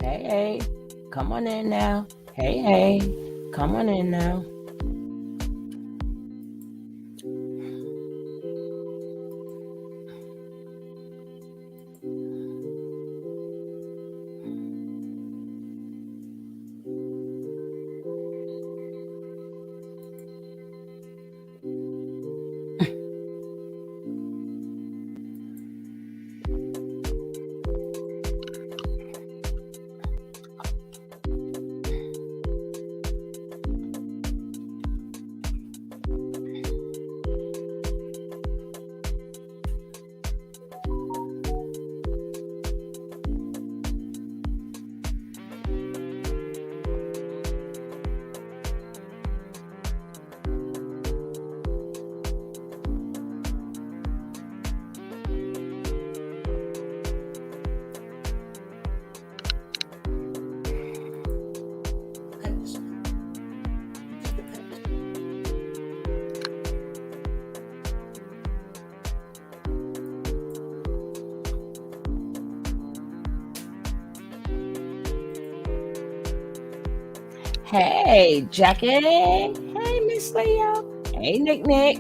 Hey, hey, come on in now. Hey, hey, come on in now. Hey, Jackie. Hey, Miss Leo. Hey, Nick Nick.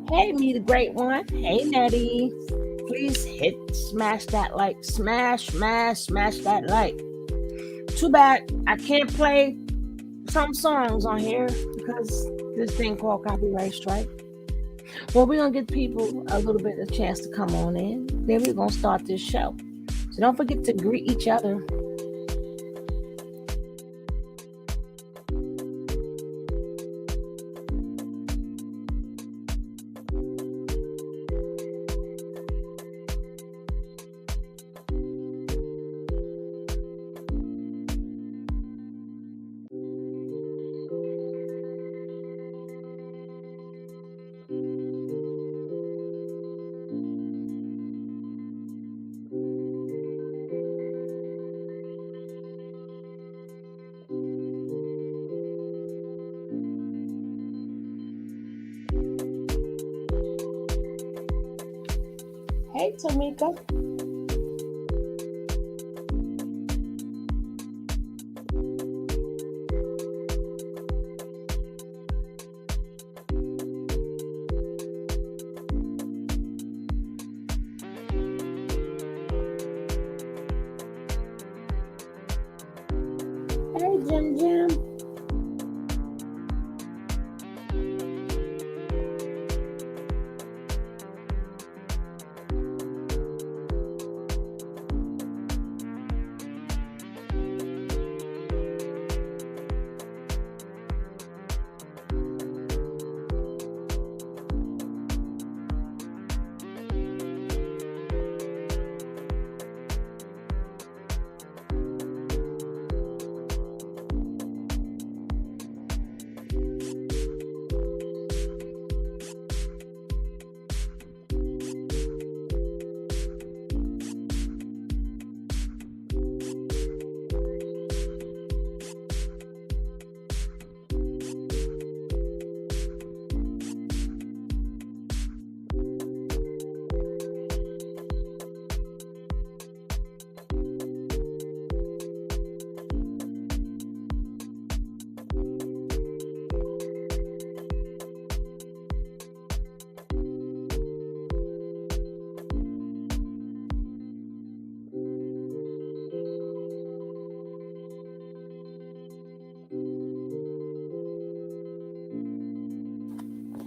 Hey, me the great one. Hey, Nettie. Please smash that like. Smash that like. Too bad I can't play some songs on here because this thing called copyright strike. Well, we're going to give people a little bit of chance to come on in. Then we're going to start this show. So don't forget to greet each other. Hey, Tamika. Hey, Jim Jim.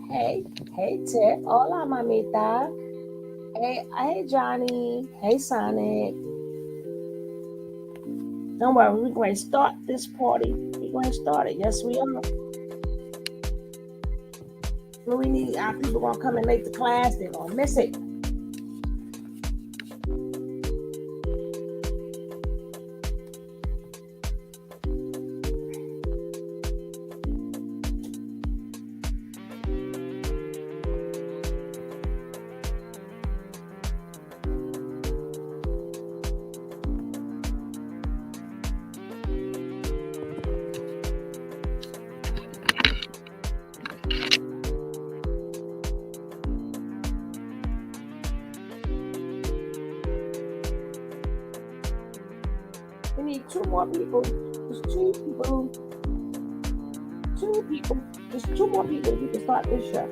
Hey, hey, Tit. Hola, mamita. Hey, Johnny. Hey, Sonic. Don't worry, we're going to start this party. We're going to start it. Yes, we are. When we need our people going to come and late to class, they're going to miss it. We need two more people. Just two people. Two people. Just two more people. We can start this show.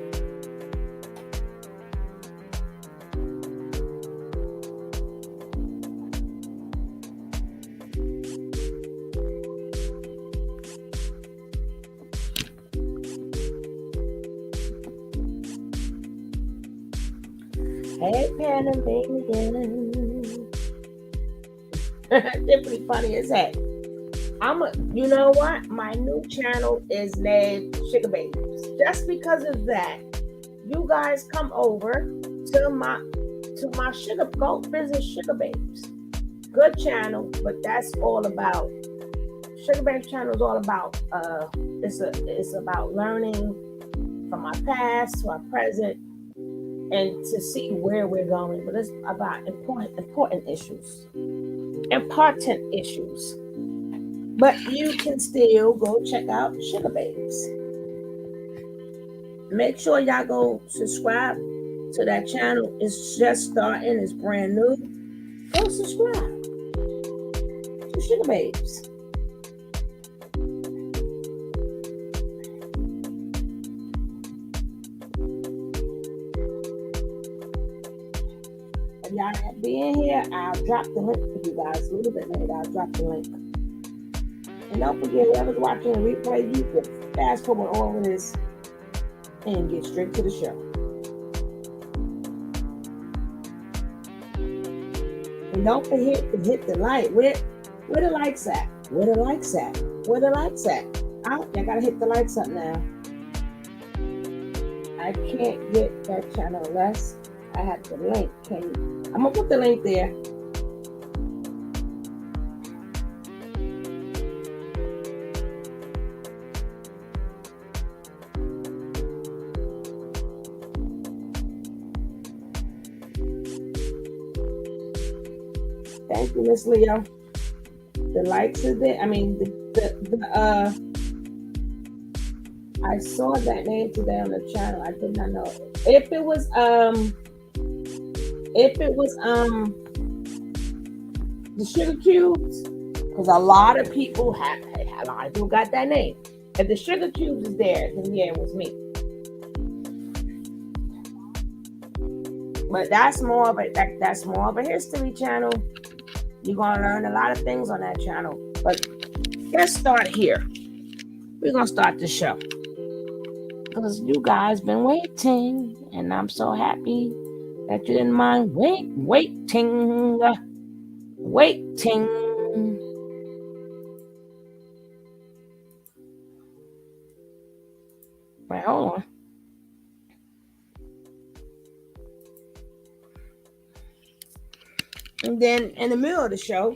Hey, Pan and Baby again. They're pretty funny as heck. You know what? My new channel is named Sugar Babies. Just because of that, you guys come over to my sugar. Go visit Sugar Babes. Good channel, but that's all about Sugar Babes channel is all about. It's about learning from our past to our present and to see where we're going. But it's about important issues. Important issues. But you can still go check out Sugar Babes. Make sure y'all go subscribe to that channel. It's just starting, it's brand new. Go subscribe to Sugar Babes. If y'all not being here, I'll drop the link for you guys a little bit later. I'll drop the link. And don't forget, whoever's watching the replay, you can fast forward all of this and get straight to the show. And don't forget to hit the like. Where the likes at? Where the likes at? Where the likes at? Y'all gotta hit the likes up now. I can't get that channel unless I have the link. I'm gonna put the link there. Thank you, Miss Leo. The likes are there. I mean, I saw that name today on the channel. I did not know if it was the sugar cubes, because a lot of people got that name. If the sugar cubes is there, then yeah, it was me. But that's more of a history channel. You're gonna learn a lot of things on that channel. But let's start here. We're gonna start the show because you guys been waiting, and I'm so happy that you didn't mind waiting. Wait, hold on. And then in the middle of the show,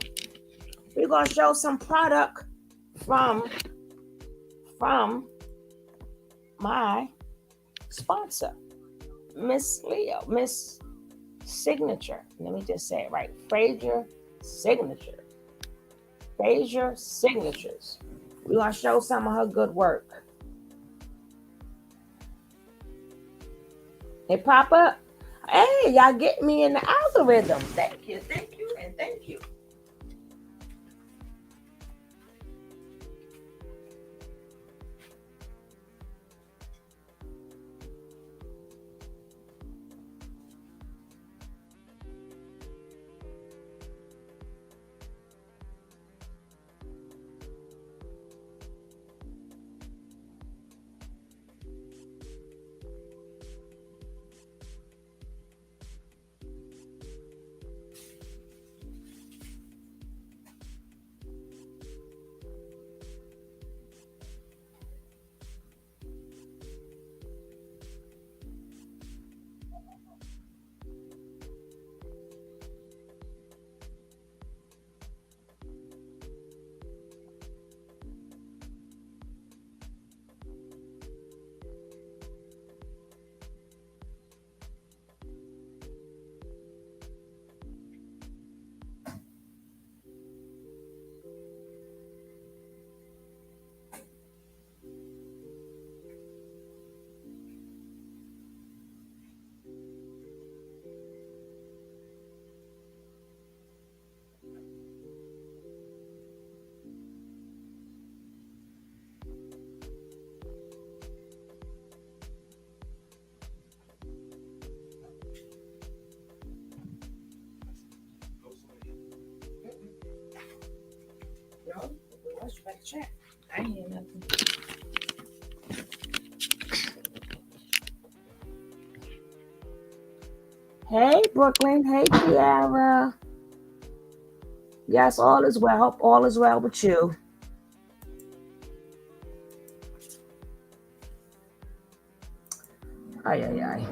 we're gonna show some product from my sponsor, Miss Leo, Miss Signature. Let me just say it right. Frazier Signature. Frazier Signatures. We're gonna show some of her good work. They pop up. Hey, y'all get me in the algorithm. Thank you, and thank you. Check. I ain't hear nothing. Hey, Brooklyn. Hey, Kiara. Yes, all is well. Hope all is well with you. Ay, ay, ay.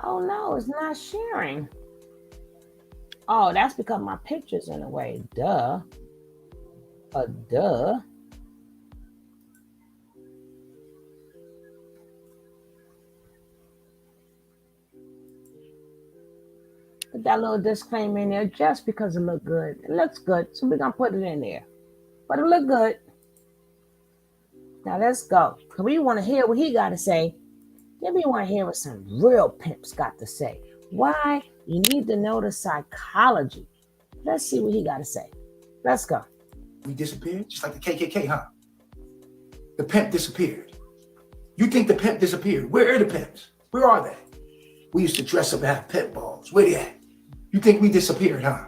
Oh no, it's not sharing. Oh, that's because my picture's in the way. Duh. Duh. Put that little disclaimer in there just because it look good. It looks good, so we're gonna put it in there. But it look good. Now let's go. Cause we want to hear what he got to say. Then we want to hear what some real pimps got to say. Why? You need to know the psychology. Let's see what he got to say. Let's go. We disappeared, just like the KKK, huh? The pimp disappeared. You think the pimp disappeared? Where are the pimps? Where are they? We used to dress up and have pimp balls. Where they at? You think we disappeared, huh?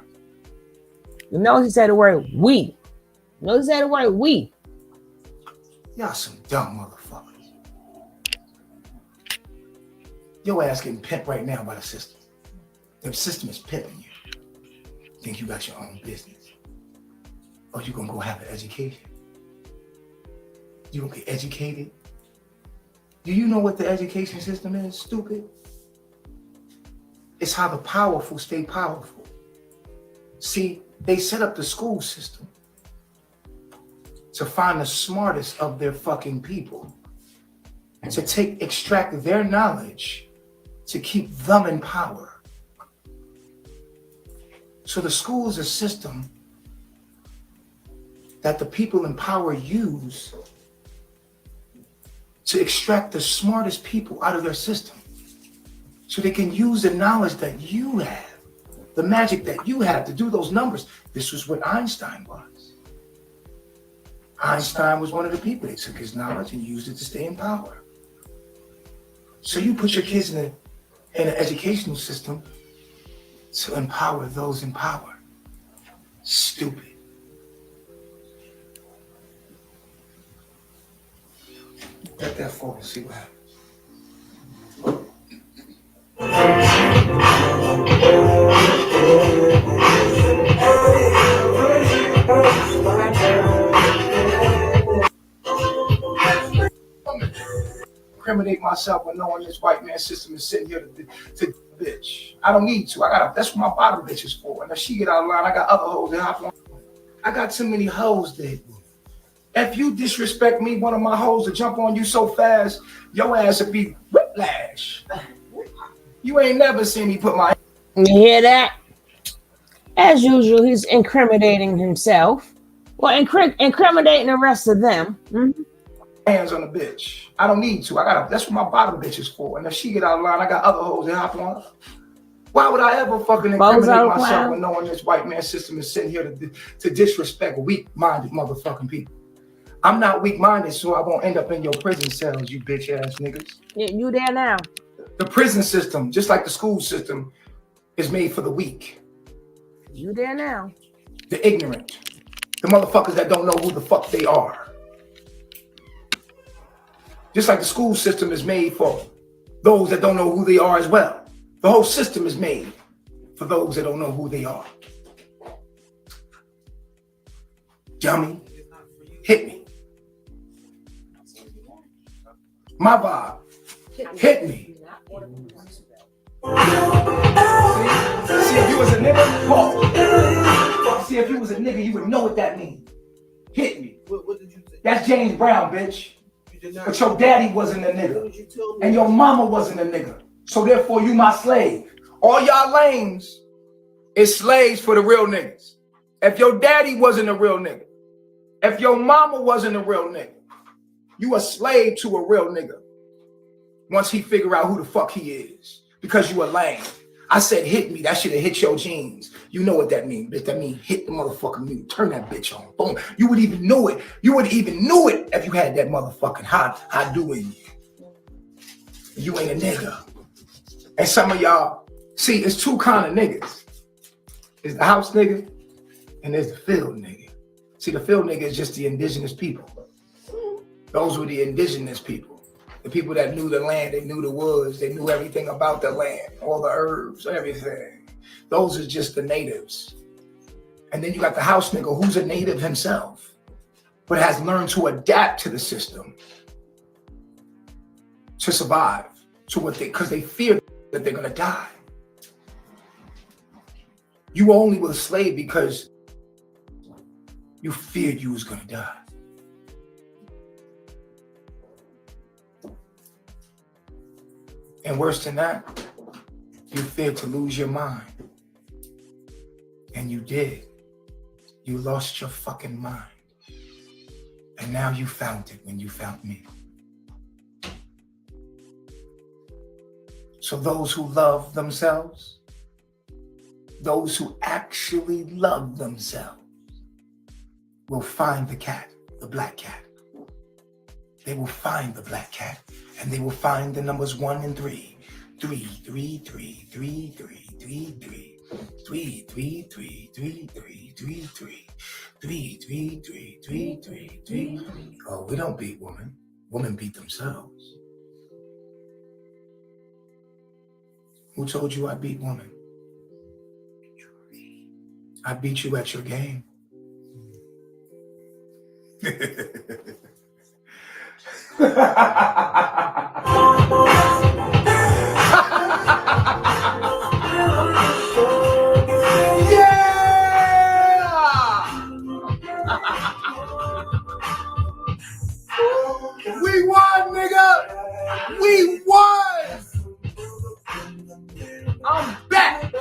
You know he said the word we. You know he said the word we. Y'all some dumb motherfuckers. Your ass getting pimped right now by the system. The system is pimping you. Think you got your own business. Or you gonna go have an education? You gonna get educated? Do you know what the education system is, stupid? It's how the powerful stay powerful. See, they set up the school system to find the smartest of their fucking people, to extract their knowledge, to keep them in power. So the school is a system that the people in power use to extract the smartest people out of their system, so they can use the knowledge that you have, the magic that you have to do those numbers. This was what Einstein was. Einstein was one of the people that took his knowledge and used it to stay in power. So you put your kids in an educational system to empower those in power. Stupid. Let that fall and see what happens. Incriminate myself with knowing this white man system is sitting here to bitch. I don't need to. That's what my bottom bitch is for. And if she get out of line, I got other hoes that hop on. I got too many hoes there. If you disrespect me, one of my hoes will jump on you so fast, your ass will be whiplash. You ain't never seen me put my... You hear that? As usual, he's incriminating himself. Well, incriminating the rest of them. Mm-hmm. Hands on the bitch. I don't need to. That's what my bottom bitch is for. And if she get out of line, I got other hoes that hop on. Why would I ever fucking incriminate myself with knowing this white man system is sitting here to disrespect weak-minded motherfucking people? I'm not weak-minded, so I won't end up in your prison cells, you bitch-ass niggas. Yeah, you there now. The prison system, just like the school system, is made for the weak. You there now. The ignorant. The motherfuckers that don't know who the fuck they are. Just like the school system is made for those that don't know who they are as well. The whole system is made for those that don't know who they are. Dummy, hit me. My vibe, hit me. See, if you was a nigga, pause. See, if you was a nigga, you would know what that means. Hit me. What did you say? That's James Brown, bitch. You did not. But your daddy wasn't a nigga. What did you tell me? And your mama wasn't a nigga. So therefore, you my slave. All y'all lames is slaves for the real niggas. If your daddy wasn't a real nigga, if your mama wasn't a real nigga, you a slave to a real nigga. Once he figure out who the fuck he is. Because you a lame. I said hit me. That should have hit your jeans. You know what that means, bitch. That means hit the motherfucking mute. Turn that bitch on. Boom. You would even know it. You would even know it if you had that motherfucking hot do in you. You ain't a nigga. And some of y'all, see, it's two kind of niggas. There's the house nigga and there's the field nigga. See, the field nigga is just the indigenous people. Those were the indigenous people. The people that knew the land, they knew the woods, they knew everything about the land, all the herbs, everything. Those are just the natives. And then you got the house nigga who's a native himself, but has learned to adapt to the system to survive, because they fear that they're gonna die. You only were a slave because you feared you was gonna die. And worse than that, you feared to lose your mind. And you did. You lost your fucking mind. And now you found it when you found me. So those who love themselves, those who actually love themselves, will find the cat, the black cat. They will find the black cat. And they will find the numbers 1 and 3. 3, 3, 3, 3, 3, 3, 3. 3, 3, 3, 3, 3, 3, 3. 3, 3, 3, 3, 3, 3. Oh, we don't beat women. Women beat themselves. Who told you I beat women? I beat you at your game. We won, nigga! We won! I'm back!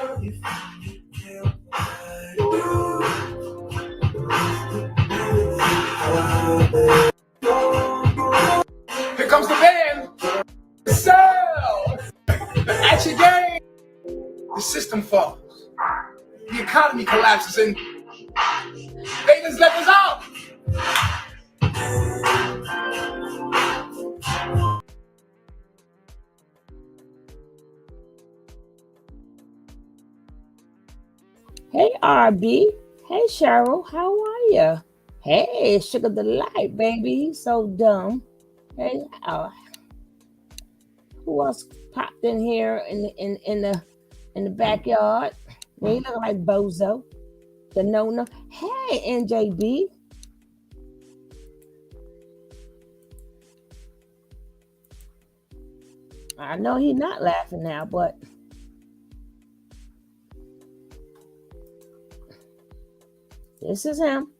Here comes the band! Sell! At your game! The system falls. The economy collapses and they just let us out! Hey, RB. Hey, Cheryl. How are you? Hey, Sugar Delight, baby. He's so dumb. Hey, who else popped in here in the backyard? Yeah, you look like Bozo. The no. Hey, NJB. I know he's not laughing now, but this is him.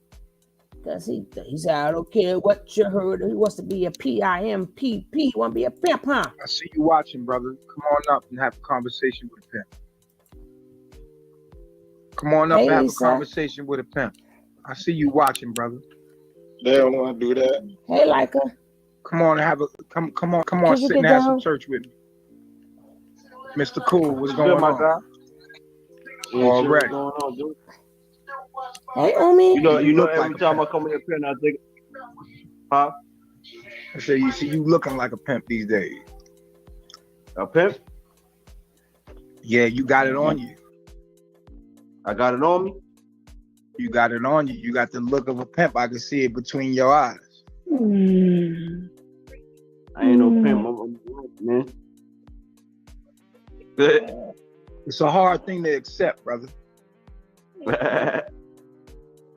Because he said, I don't care what you heard. He wants to be a P.I.M.P. He want to be a pimp, huh? I see you watching, brother. Come on up and have a conversation with a pimp. Come on up and have a conversation with a pimp. I see you watching, brother. They don't want to do that. Hey, Leica. Come on and have a come on, sit and have some church with me. Mr. Cool, what's going on? All right. What's going on, dude? Hey, Omi. You know, look every like time I come in here and I think, huh? I say you see you looking like a pimp these days. A pimp? Yeah, you got it on you. I got it on me. You got it on you. You got the look of a pimp. I can see it between your eyes. I ain't no pimp, man. It's a hard thing to accept, brother.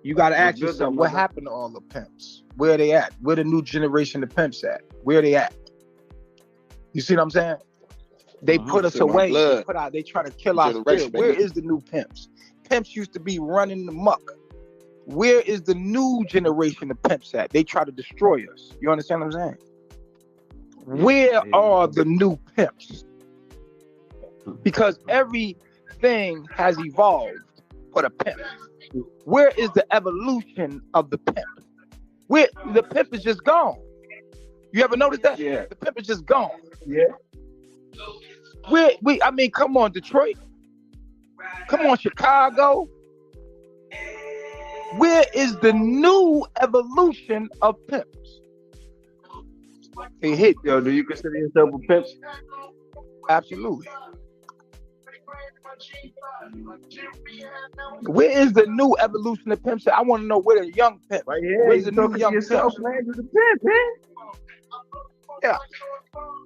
You got to ask yourself, what happened to all the pimps? Where are they at? Where the new generation of pimps at? Where are they at? You see what I'm saying? They put us away. They try to kill our spirit. Where baby. is the new pimps? Pimps used to be running the muck. Where is the new generation of pimps at? They try to destroy us. You understand what I'm saying? Where are the new pimps? Because everything has evolved for the pimp. Where is the evolution of the pimp? Where the pimp is just gone. You ever notice that? Yeah. The pimp is just gone. Yeah. I mean, come on, Detroit. Come on, Chicago. Where is the new evolution of pimps? They hit. Yo, do you consider yourself a pimp? Absolutely. Where is the new evolution of pimps? I want to know where the young pimp. Right here. Where's the new young yourself, pimp? man. You're the pimp, man. Yeah.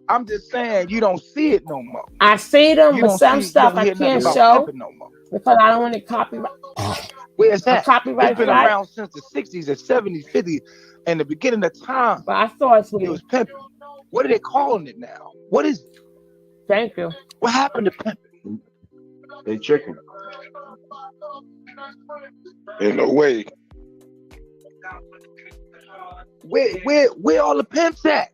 I'm just saying you don't see it no more. I see them, You but don't some see- stuff you don't I hear nothing can't about show pimping no more. because I don't want to copyright. Where's that? Copyright It's been strike? around since the 60s, the 70s, 50s, and the beginning of time. But I saw it. It was pimping. What are they calling it now? What is it? Thank you. What happened to pimping? They tricking. Ain't no way. Where all the pimps at?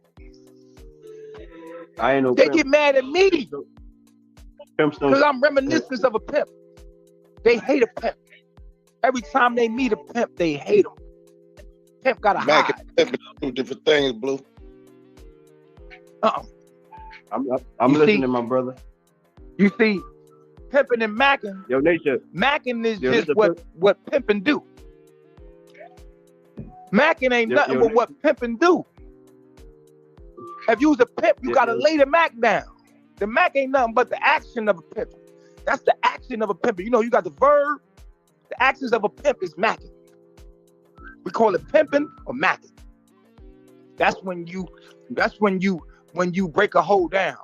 I ain't no They pimp. get mad at me Pimps don't. because I'm reminiscent of a pimp. They hate a pimp. Every time they meet a pimp, they hate him. Pimp gotta Mac hide. and Pimp are two different things, Blue. I'm You listening, see? my brother. You see, pimping and macking. Yo, Nature. Macking is Yo, just Mr. what pimping do. Macking ain't Yo, nothing yo, but what pimping do. If you was a pimp, you gotta lay the Mac down. The Mac ain't nothing but the action of a pimp. That's the action of a pimp. You know, you got the verb. The actions of a pimp is macking. We call it pimping or macking. That's when you break a hoe down.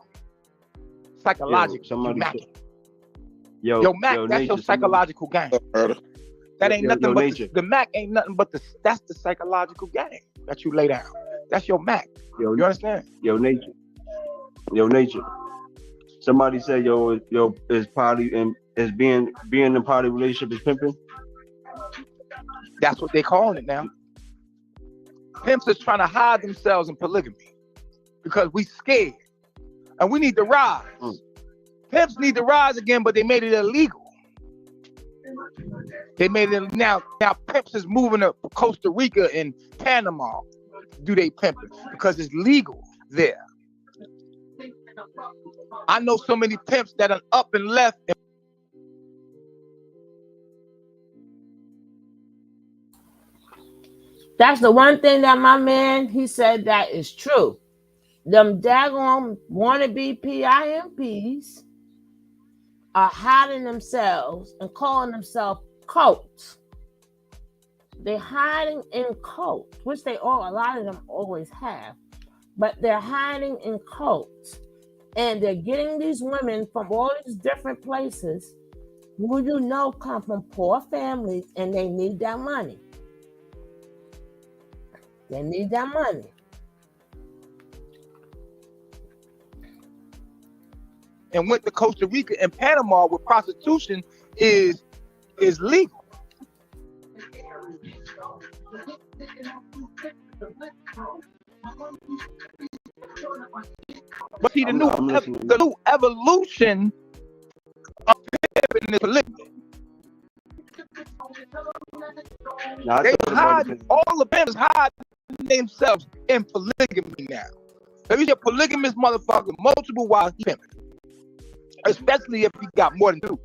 Psychologically, somebody you macking. Yo, Mac, that's your psychological game. That ain't nothing but the Mac ain't nothing but that's the psychological game that you lay down. That's your Mac. You understand? Yo, Nature. Somebody said is poly and is being in a poly relationship is pimping. That's what they calling it now. Pimps is trying to hide themselves in polygamy because we scared and we need to rise. Pimps need to rise again, but they made it illegal. They made it now pimps is moving to Costa Rica and Panama. Do they pimping because it's legal there. I know so many pimps that are up and left. That's the one thing that my man, he said that is true. Them daggone wannabe P.I.M.Ps are hiding themselves and calling themselves cults. They're hiding in cults, which a lot of them always have. But they're hiding in cults. And they're getting these women from all these different places who you know come from poor families and they need that money. They need that money. And went to Costa Rica and Panama where prostitution is legal. But see, the new evolution of pimping is polygamy. They hide, all the pimps hide themselves in polygamy now. If you're a polygamous motherfucker, multiple wives pimping. Especially if you got more than two.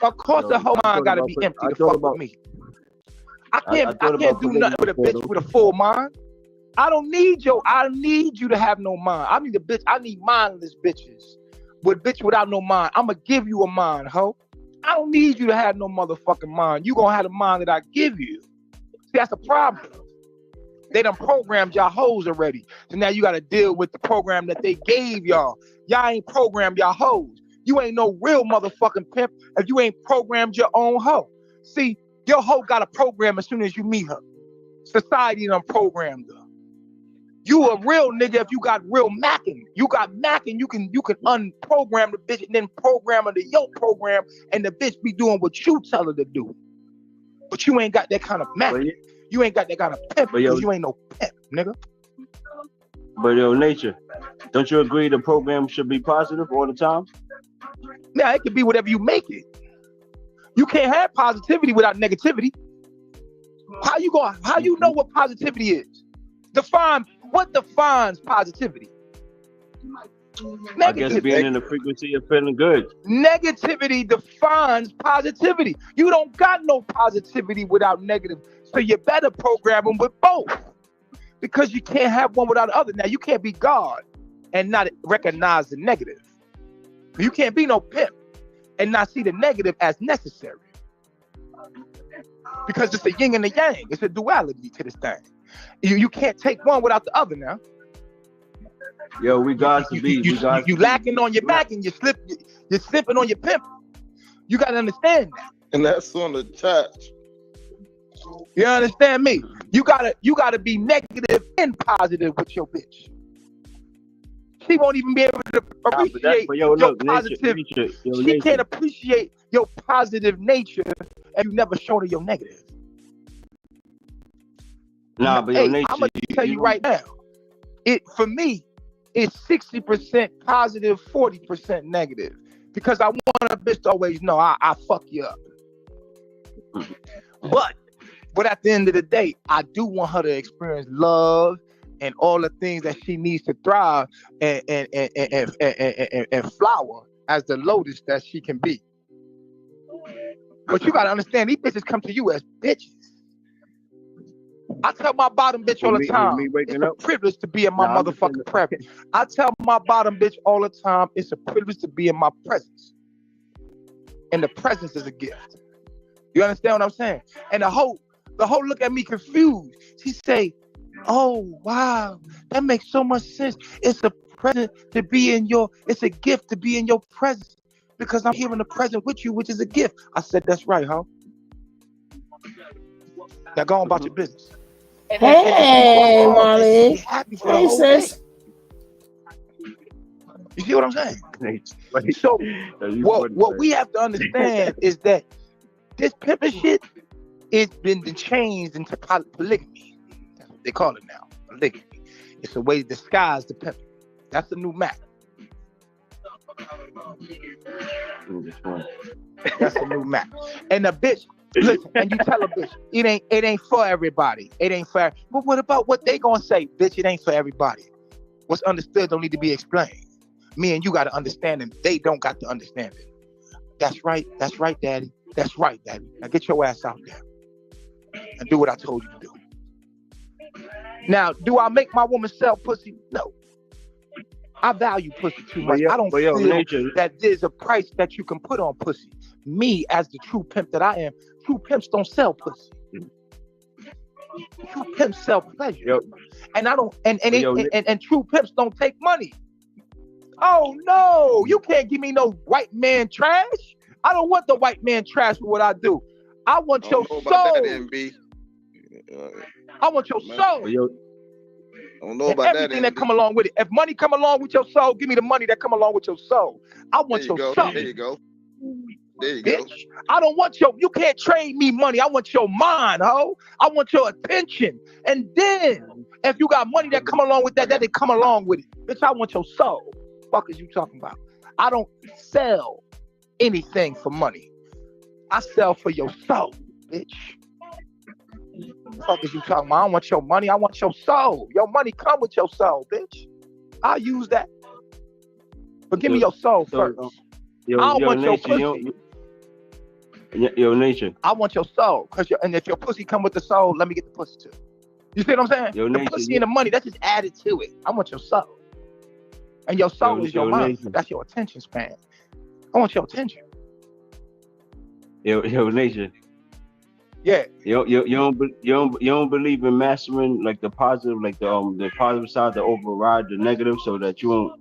Of course, the whole mind gotta be empty to fuck with me. I can't do nothing with a bitch with a full mind. I need you to have no mind. I need mindless bitches. With bitch without no mind. I'ma give you a mind, ho. I don't need you to have no motherfucking mind. You gonna have the mind that I give you. See, that's a problem. They done programmed y'all hoes already. So now you gotta deal with the program that they gave y'all. Y'all ain't programmed y'all hoes. You ain't no real motherfucking pimp if you ain't programmed your own hoe. See, your hoe got a program as soon as you meet her. Society done programmed her. You a real nigga if you got real macking. You got macking, you can unprogram the bitch and then program her to your program, and the bitch be doing what you tell her to do. But you ain't got that kind of macking. You ain't got that kind of pimp because you ain't no pimp, nigga. But yo, Nature, don't you agree the program should be positive all the time? Now it can be whatever you make it. You can't have positivity without negativity. How you know what positivity is? What defines positivity? I guess being in the frequency of feeling good. Negativity defines positivity. You don't got no positivity without negative. So you better program them with both. Because you can't have one without the other. Now you can't be God and not recognize the negative. You can't be no pimp and not see the negative as necessary. Because it's a yin and a yang. It's a duality to this thing. You can't take one without the other now. Yo, we got to be. You lacking on your back and you're slipping on your pimp. You got to understand that. And that's on the touch. You understand me? You gotta be negative and positive with your bitch. She won't even be able to appreciate your positive. She can't appreciate your positive nature if you never shown her your negative. Nah, but your nature. I'm gonna tell you right now. For me, it's 60% positive, 40% negative. Because I want a bitch to always know I fuck you up. But at the end of the day, I do want her to experience love and all the things that she needs to thrive and flower as the lotus that she can be. But you gotta understand, these bitches come to you as bitches. I tell my bottom bitch all the time, it's a privilege to be in my motherfucking presence. I tell my bottom bitch all the time, it's a privilege to be in my presence. And the presence is a gift. You understand what I'm saying? And the whole look at me confused. She say, "Oh wow, that makes so much sense. It's a present to be in your. It's a gift to be in your presence because I'm here in the present with you, which is a gift." I said, "That's right, huh?" Now go on about your business. Hey, Molly. Hey, sis. You see what I'm saying? So what we have to understand is that this pimping shit, it's been changed into polygamy. That's what they call it now, polygamy. It's a way to disguise the pimping. That's the new Mac. That's the new Mac. And the bitch, listen, and you tell a bitch, it ain't for everybody. It ain't for. But what about what they gonna say? Bitch, it ain't for everybody. What's understood don't need to be explained. Me and you got to understand it. They don't got to understand it. That's right, daddy. That's right, daddy. Now get your ass out there and do what I told you to do. Now, do I make my woman sell pussy? No. I value pussy too much. I don't feel that there's a price that you can put on pussy. Me, as the true pimp that I am, true pimps don't sell pussy. True pimps sell pleasure. And I don't. And true pimps don't take money. Oh no, you can't give me no white man trash. I don't want the white man trash for what I do. I want your soul. I want your soul. I don't know about that. Everything that come along with it. If money come along with your soul, give me the money that come along with your soul. I want your soul. There you go. There you go. I don't want you can't trade me money. I want your mind, ho. I want your attention. And then, if you got money that come along with that they come along with it. Bitch, I want your soul. Fuck is you talking about? I don't sell anything for money. I sell for your soul, bitch. Fuck is you talking about? I don't want your money. I want your soul. Your money come with your soul, bitch. I'll use that. But give me your soul first. I don't want your pussy. Your nature. I want your soul. And if your pussy come with the soul, let me get the pussy too. You see what I'm saying? The pussy and the money, that's just added to it. I want your soul. And your soul is your mind. That's your attention span. I want your attention. Your nature. Yeah. You don't believe in mastering like the positive, like the positive side to override the negative, so that you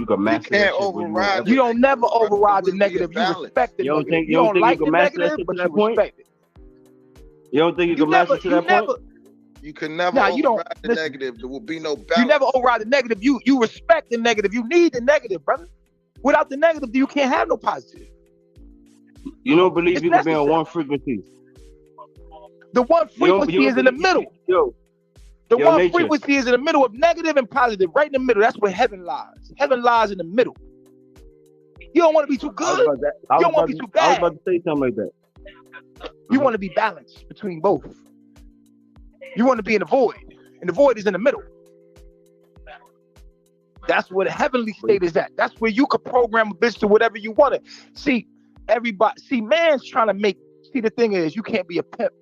can master. You can't override. You don't never override the negative. You respect the negative. You don't like the negative, but you respect it. You don't think you can master to that point? You can never Nah, you don't- override the listen. negative. There will be no You balance. never override the negative. You respect the negative. You need the negative, brother. Without the negative, you can't have no positive. You don't believe It's you can be on necessary. one frequency. The one You don't frequency is in the believe- middle. Yo, The Yo, one nature. frequency is in the middle of negative and positive, right in the middle. That's where heaven lies. Heaven lies in the middle. You don't want to be too I was good. about to, I You was don't want about to be to, too I was bad. about to say something like that. You want to be balanced between both. You want to be in the void, and the void is in the middle. That's where the heavenly state is at. That's where you could program a bitch to whatever you want it. See, man's trying to make. See, the thing is, you can't be a pimp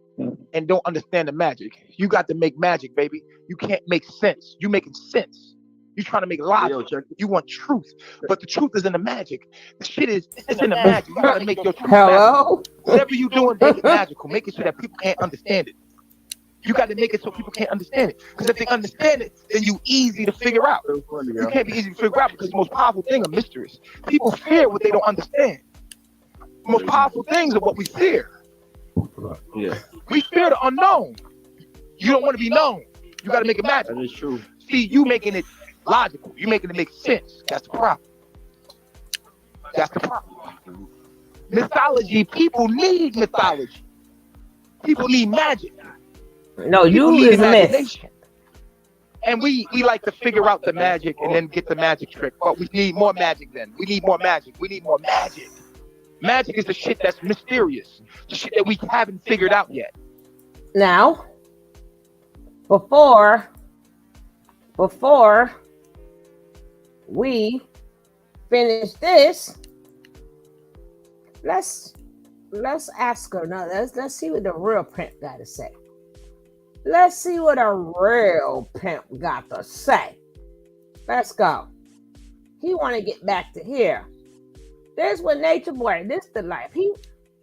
and don't understand the magic. You got to make magic, baby. You can't make sense. You making sense. You trying to make logic. Yo, check it. You want truth, but the truth is in the magic. The shit is it's in the magic. You gotta make your truth magical. Hello? Whatever you doing, make it magical. Make it so that people can't understand it. You got to make it so people can't understand it. Because if they understand it, then you easy to figure out. So funny, You yo. can't be easy to figure out because the most powerful thing are mysteries. People fear what they don't understand. The most powerful things are what we fear. Yeah, We fear the unknown. You don't want to be known. You got to make it that magical. is true. See, you making it logical. You making it make sense. That's the problem. That's the problem. Mythology. People need mythology. People need magic. No, People you need is myth. imagination. And we like to figure out the magic and then get the magic trick. But we need more magic then. We need more magic. We need more magic. Magic is the shit that's mysterious. The shit that we haven't figured out yet. Now, before we finish this, let's ask her. Now, let's see what the real pimp got to say. Let's see what a real pimp got to say. Let's go. He want to get back to here. This what Natureboy. This the life.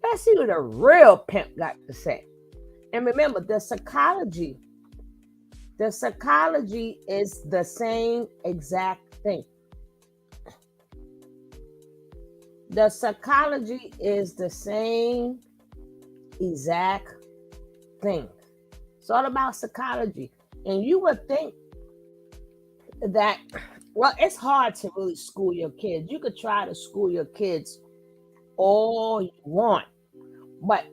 Let's see what a real pimp got to say. And remember, the psychology is the same exact thing. The psychology is the same exact thing. It's all about psychology. And you would think that, well, it's hard to really school your kids. You could try to school your kids all you want, but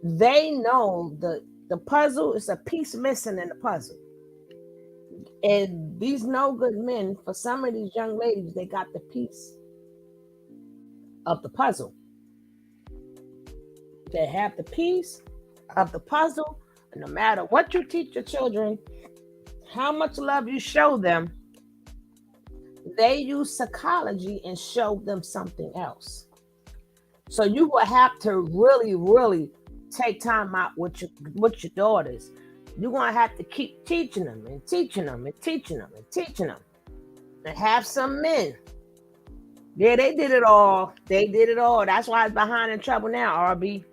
they know the puzzle is a piece missing in the puzzle. And these no good men, for some of these young ladies, they got the piece of the puzzle. They have the piece of the puzzle. And no matter what you teach your children, how much love you show them, they use psychology and show them something else. So you will have to really, really take time out with your daughters. You're going to have to keep teaching them and teaching them and teaching them and teaching them. And have some men. Yeah, they did it all. They did it all. That's why he's behind in trouble now, RB.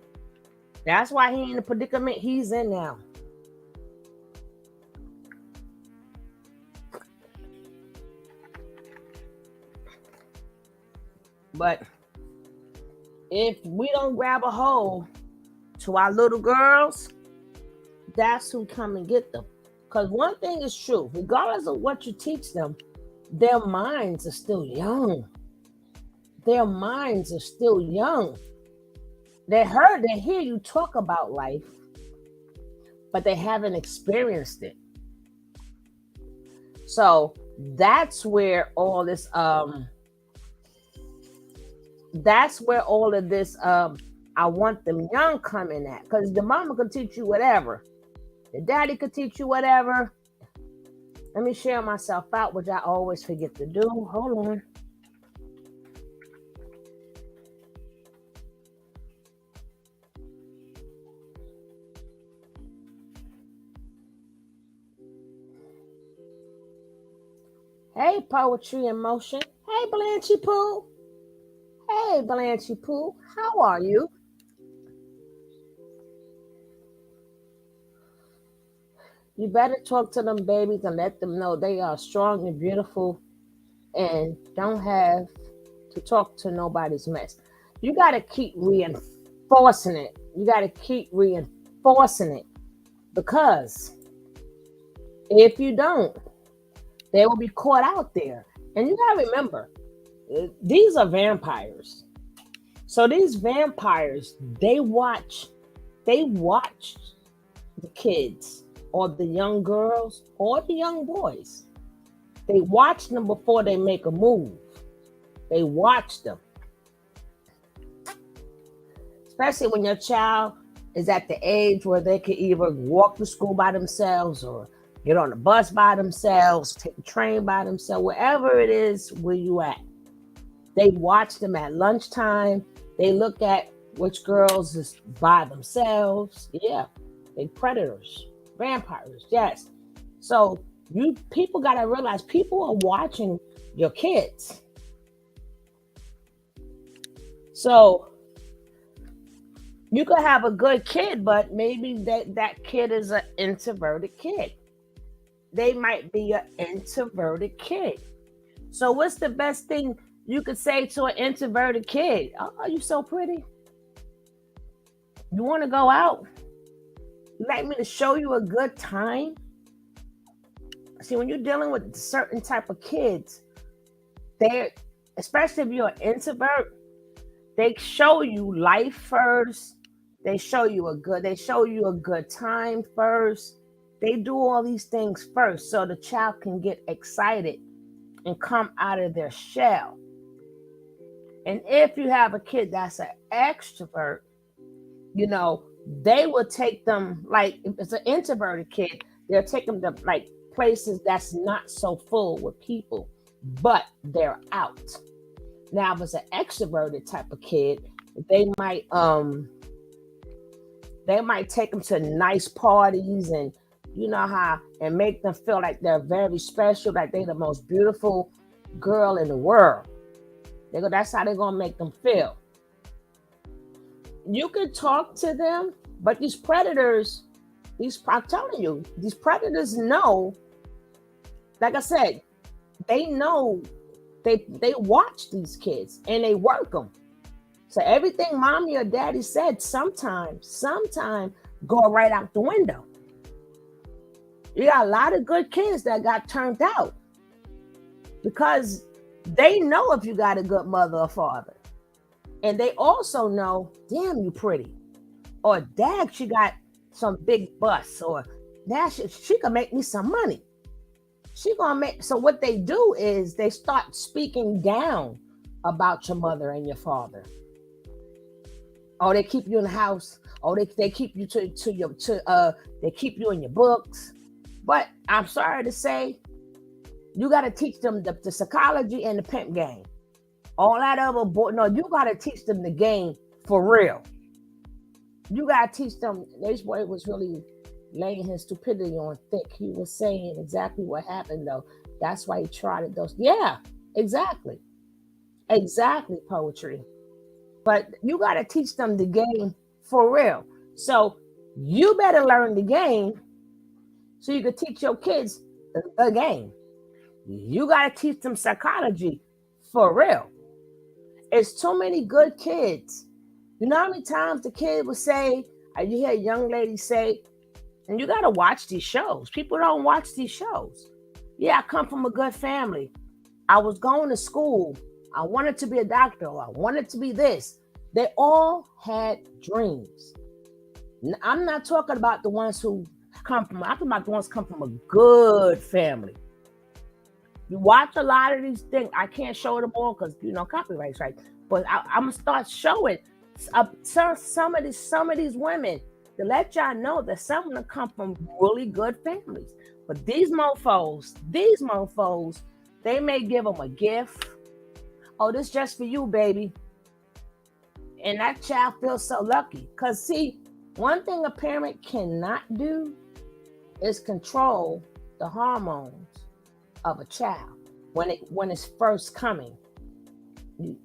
That's why he in the predicament he's in now. But if we don't grab a hold to our little girls, that's who come and get them. Because one thing is true, regardless of what you teach them, their minds are still young. Their minds are still young. They hear you talk about life, but they haven't experienced it. So that's where all this I want them young coming at, because the mama could teach you whatever, the daddy could teach you whatever. Let me share myself out, which I always forget to do. Hold on. Hey, Poetry in Motion. Hey, Blanchy Pooh. Hey, Blanchy Pooh. How are you? You better talk to them babies and let them know they are strong and beautiful and don't have to talk to nobody's mess. You got to keep reinforcing it. You got to keep reinforcing it, because If you don't, they will be caught out there. And you gotta remember, these are vampires. So these vampires, they watch the kids or the young girls or the young boys. They watch them before they make a move. They watch them, especially when your child is at the age where they can either walk to school by themselves or get on the bus by themselves, take the train by themselves, wherever it is where you at. They watch them at lunchtime. They look at which girls is by themselves. Yeah, they predators, vampires. Yes. So you people gotta realize people are watching your kids. So you could have a good kid, but maybe that kid is an introverted kid. They might be an introverted kid. So what's the best thing you could say to an introverted kid? Oh, you so pretty. You want to go out? You like me to show you a good time? See, when you're dealing with certain type of kids, they're, especially if you're an introvert, they show you life first. They show you a good time first. They do all these things first so the child can get excited and come out of their shell. And if you have a kid that's an extrovert, they will take them, like if it's an introverted kid, they'll take them to like places that's not so full with people, but they're out. Now, if it's an extroverted type of kid, they might take them to nice parties and and make them feel like they're very special, like they're the most beautiful girl in the world. That's how they're gonna make them feel. You can talk to them, but these predators, I'm telling you, these predators know, like I said, they know they watch these kids and they work them. So everything mommy or daddy said sometime go right out the window. You got a lot of good kids that got turned out because they know if you got a good mother or father. And they also know, damn, you pretty. Or dad, she got some big bus. Or dad, she can make me some money. So what they do is they start speaking down about your mother and your father. Oh, they keep you in the house. Oh, they keep you they keep you in your books. But I'm sorry to say, you got to teach them the psychology and the pimp game. All that other no, you got to teach them the game for real. You got to teach them. This boy was really laying his stupidity on thick. He was saying exactly what happened, though. That's why he tried it. Yeah, exactly. Exactly, poetry. But you got to teach them the game for real. So you better learn the game so you can teach your kids a game. You got to teach them psychology for real. It's too many good kids. You know how many times the kid would say, you hear a young lady say, and you got to watch these shows. People don't watch these shows. Yeah, I come from a good family. I was going to school. I wanted to be a doctor. I wanted to be this. They all had dreams. I'm not talking about the ones who I'm talking about the ones who come from a good family. You watch a lot of these things. I can't show them all because copyrights, right? But I'm gonna start showing some of these women to let y'all know that some of them come from really good families. But these mofos, they may give them a gift. Oh, this just for you, baby. And that child feels so lucky. Because see, one thing a parent cannot do is control the hormones of a child when it's first coming.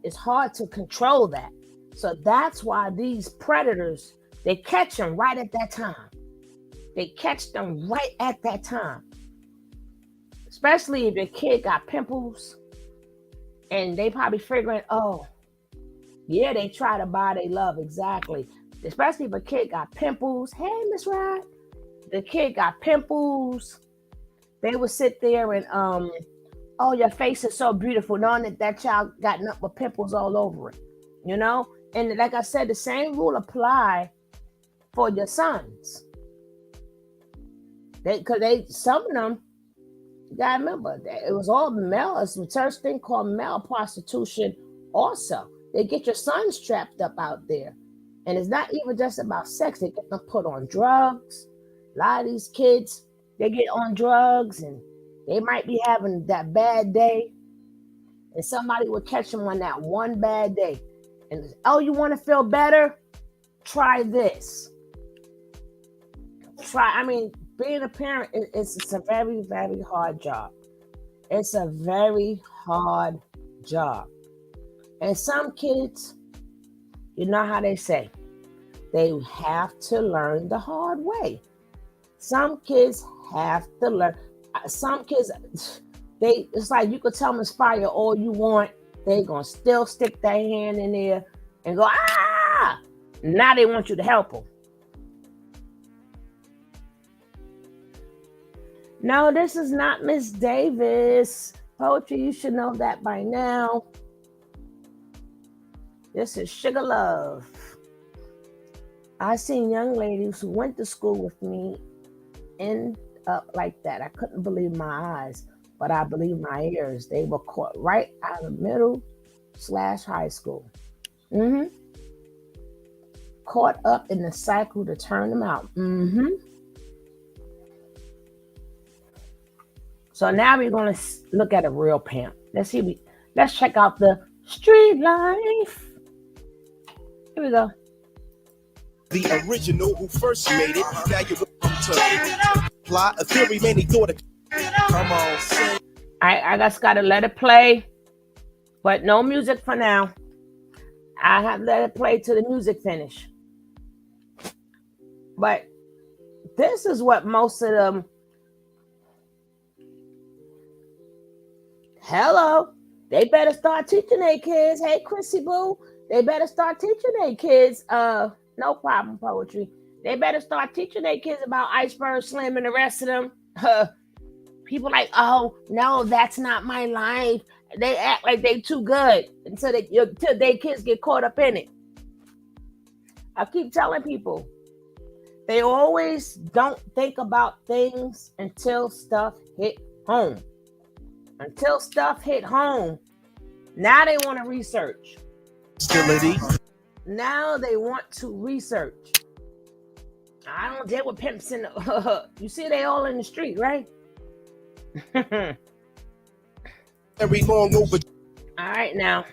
It's hard to control that. So that's why these predators, they catch them right at that time. They catch them right at that time. Especially if your kid got pimples and they probably figuring, oh, yeah, they try to buy their love. Exactly. Especially if a kid got pimples. Hey, Miss Rod. The kid got pimples they would sit there and oh, your face is so beautiful, knowing that that child got nothing but pimples all over it, you know. And like I said, the same rule apply for your sons. Because some of them, you gotta remember that it was all male. It's a such thing called male prostitution. Also, they get your sons trapped up out there, and it's not even just about sex. They get them put on drugs. A lot of these kids, they get on drugs, and they might be having that bad day, and somebody will catch them on that one bad day. And oh, you want to feel better? Try this. I mean, being a parent it's a very, very hard job. It's a very hard job. And some kids, you know how they say, they have to learn the hard way. Some kids have to learn. Some kids, it's like you could tell them inspire all you want. They're going to still stick their hand in there and go, ah! Now they want you to help them. No, this is not Miss Davis. Poetry, you should know that by now. This is Sugar Love. I've seen young ladies who went to school with me end up like that. I couldn't believe my eyes, but I believe my ears. They were caught right out of middle/high school. Caught up in the cycle to turn them out. So now we're going to look at a real pimp. Let's check out the street life. Here we go. The original who first made it. Now you want to apply a theory many thought it. Come on, sing. I just got to let it play, but no music for now. I have let it play till the music finish. But this is what most of them. Hello, they better start teaching their kids. Hey, Chrissy Boo, they better start teaching their kids. No problem, poetry. They better start teaching their kids about Iceberg Slim and the rest of them. People like, oh no, that's not my life. They act like they too good until their kids get caught up in it. I keep telling people, they always don't think about things until stuff hit home. Until stuff hit home. Now they want to research. Now they want to research. I don't deal with pimps in the... You see, they all in the street, right? All right, now.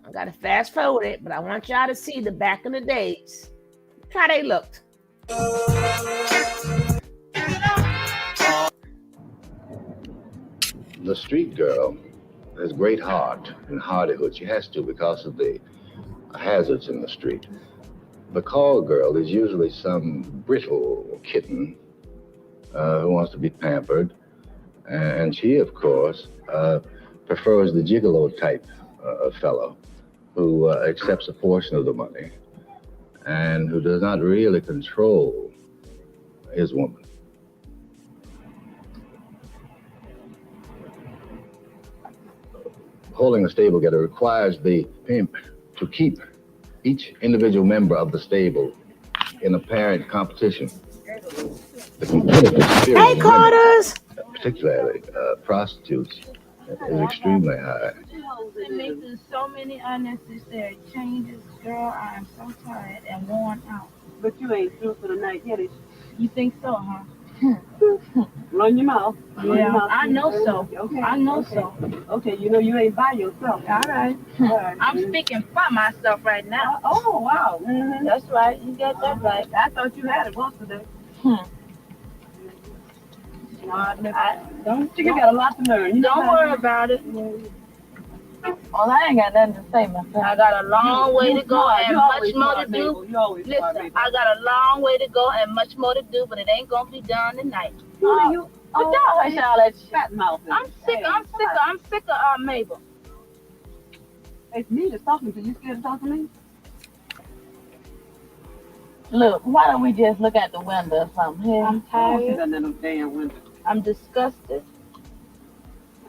I got to fast forward it, but I want y'all to see the back in the days. Look how they looked. The street girl has great heart and hardihood. She has to because of the hazards in the street. The call girl is usually some brittle kitten who wants to be pampered. And she, of course, prefers the gigolo type of fellow who accepts a portion of the money and who does not really control his woman. Holding a stable getter requires the pimp to keep each individual member of the stable in apparent competition. The competitive spirit Hey, Carters! particularly prostitutes, is extremely high. They're making so many unnecessary changes, girl. I am so tired and worn out. But you ain't through for the night yet, is You think so, huh? Run your mouth. Yeah, I know so. Okay. I know so. Okay, you know you ain't by yourself. All right. I'm speaking for myself right now. Oh, wow. Mm-hmm. That's right. You got that right. I thought you had it once today. You got a lot to learn. Don't worry about it. Well, I ain't got nothing to say, my friend. I got a long way to go and much more to do. Listen, I got a long way to go and much more to do, but it ain't gonna be done tonight. But y'all ain't all that fat mouth. I'm sick of Mabel. It's me that's talking to you. You scared to talk to me? Look, why don't we just look out the window or something? Here? I'm tired. I don't see that damn window. I'm disgusted.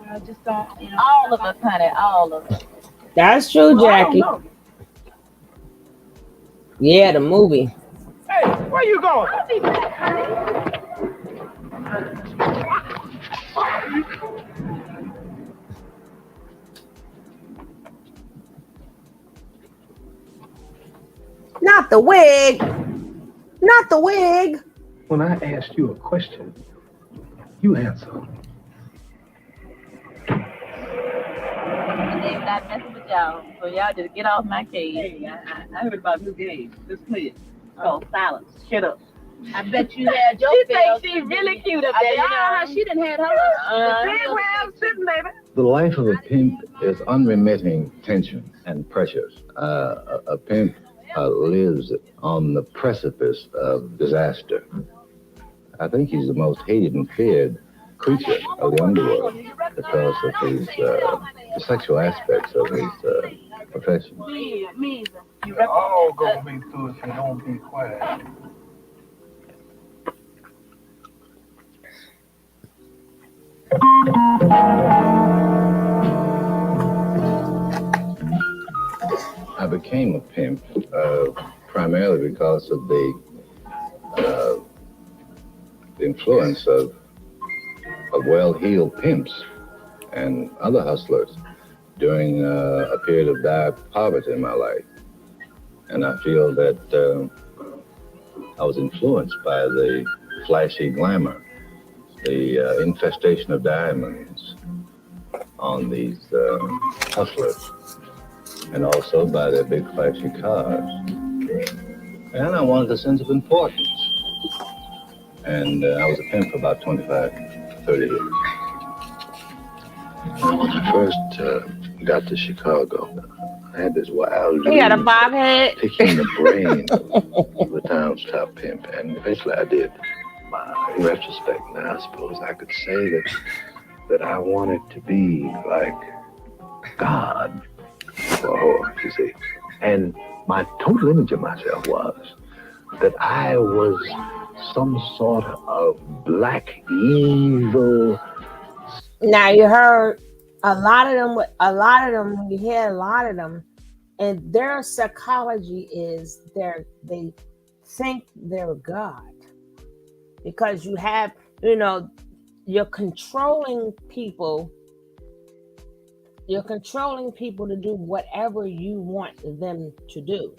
I just don't, all of us, honey, all of us. That's true, Well, I don't Jackie. know. Yeah, the movie. Hey, where you going? I'll be back, honey. Not the wig. Not the wig. When I asked you a question, you answer. They not messing with y'all, so y'all just get off my case. Hey, I heard about a new game. Let's play it. It's called Silence. Shut up. I bet you had your She fails. thinks she's really cute up I there, bet you know. she done had her. See where I'm sitting, baby. The life of a pimp is unremitting tension and pressures. A pimp lives on the precipice of disaster. I think he's the most hated and feared creature of the underworld because of his the sexual aspects of his profession. Me. You all gonna be through if you don't be quiet. I became a pimp primarily because of the influence of well-heeled pimps and other hustlers during a period of dire poverty in my life. And I feel that I was influenced by the flashy glamour, the infestation of diamonds on these hustlers, and also by their big flashy cars. And I wanted a sense of importance. And I was a pimp for about 25, 30 years. When I first got to Chicago, I had this wild He had a dream bob head. picking the brain of the town's top pimp, and eventually I did. In retrospect, now I suppose I could say that I wanted to be like God for a horse, you see. And my total image of myself was that I was some sort of black evil. Now you heard a lot of them. When you hear a lot of them, and their psychology is they think they're God because you have you're controlling people. You're controlling people to do whatever you want them to do,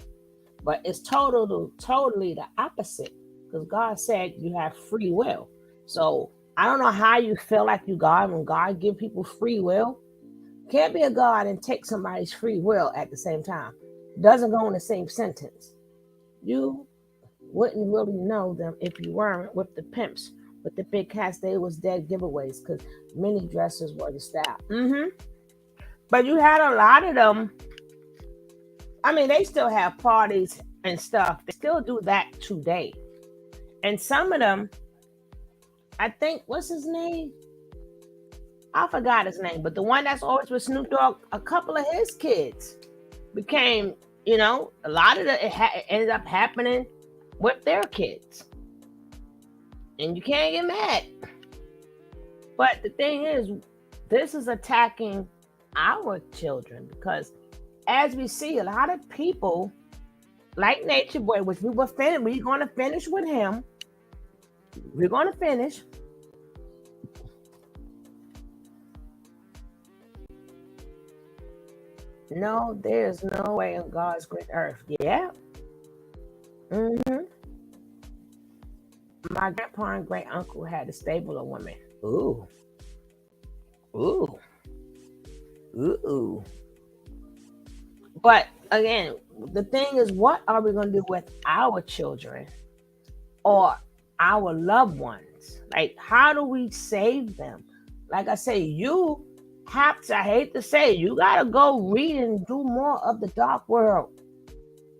but it's totally the opposite because God said you have free will. So I don't know how you feel like you God when God give people free will. Can't be a God and take somebody's free will at the same time. Doesn't go in the same sentence. You wouldn't really know them if you weren't with the pimps, with the big cats. They was dead giveaways because mini dresses were the style. But you had a lot of them. I mean, they still have parties and stuff. They still do that today. And some of them, I think, what's his name? I forgot his name, but the one that's always with Snoop Dogg, a couple of his kids became, a lot of it ended up happening with their kids. And you can't get mad. But the thing is, this is attacking our children because as we see a lot of people like Natureboy, which we're going to finish with him. We're going to finish. No, there's no way on God's great earth. Yeah. My grandpa and great uncle had a stable of women. Ooh. But again, the thing is, what are we going to do with our children or our loved ones? Like, how do we save them? Like I say, you have to, I hate to say, you got to go read and do more of the dark world.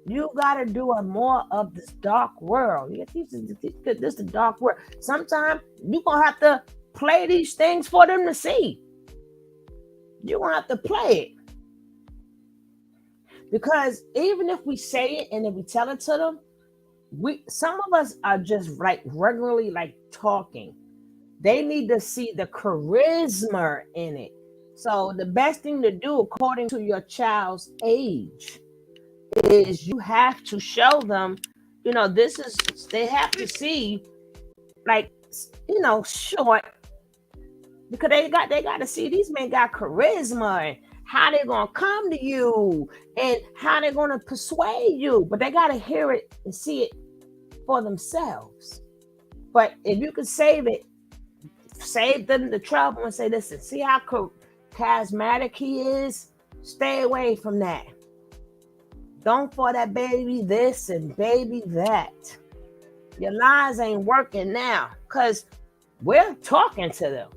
You got to do more of this dark world. This is the dark world. Sometimes you're going to have to play these things for them to see. You're going to have to play it. Because even if we say it and if we tell it to them, some of us are just like regularly like talking. They need to see the charisma in it. So the best thing to do, according to your child's age, is you have to show them, this is, they have to see, like, short, because they got to see these men got charisma and how they gonna come to you and how they gonna persuade you. But they gotta hear it and see it for themselves. But if you could save them the trouble and say, listen, see how charismatic he is? Stay away from that. Don't for that baby this and baby that. Your lies ain't working now because we're talking to them.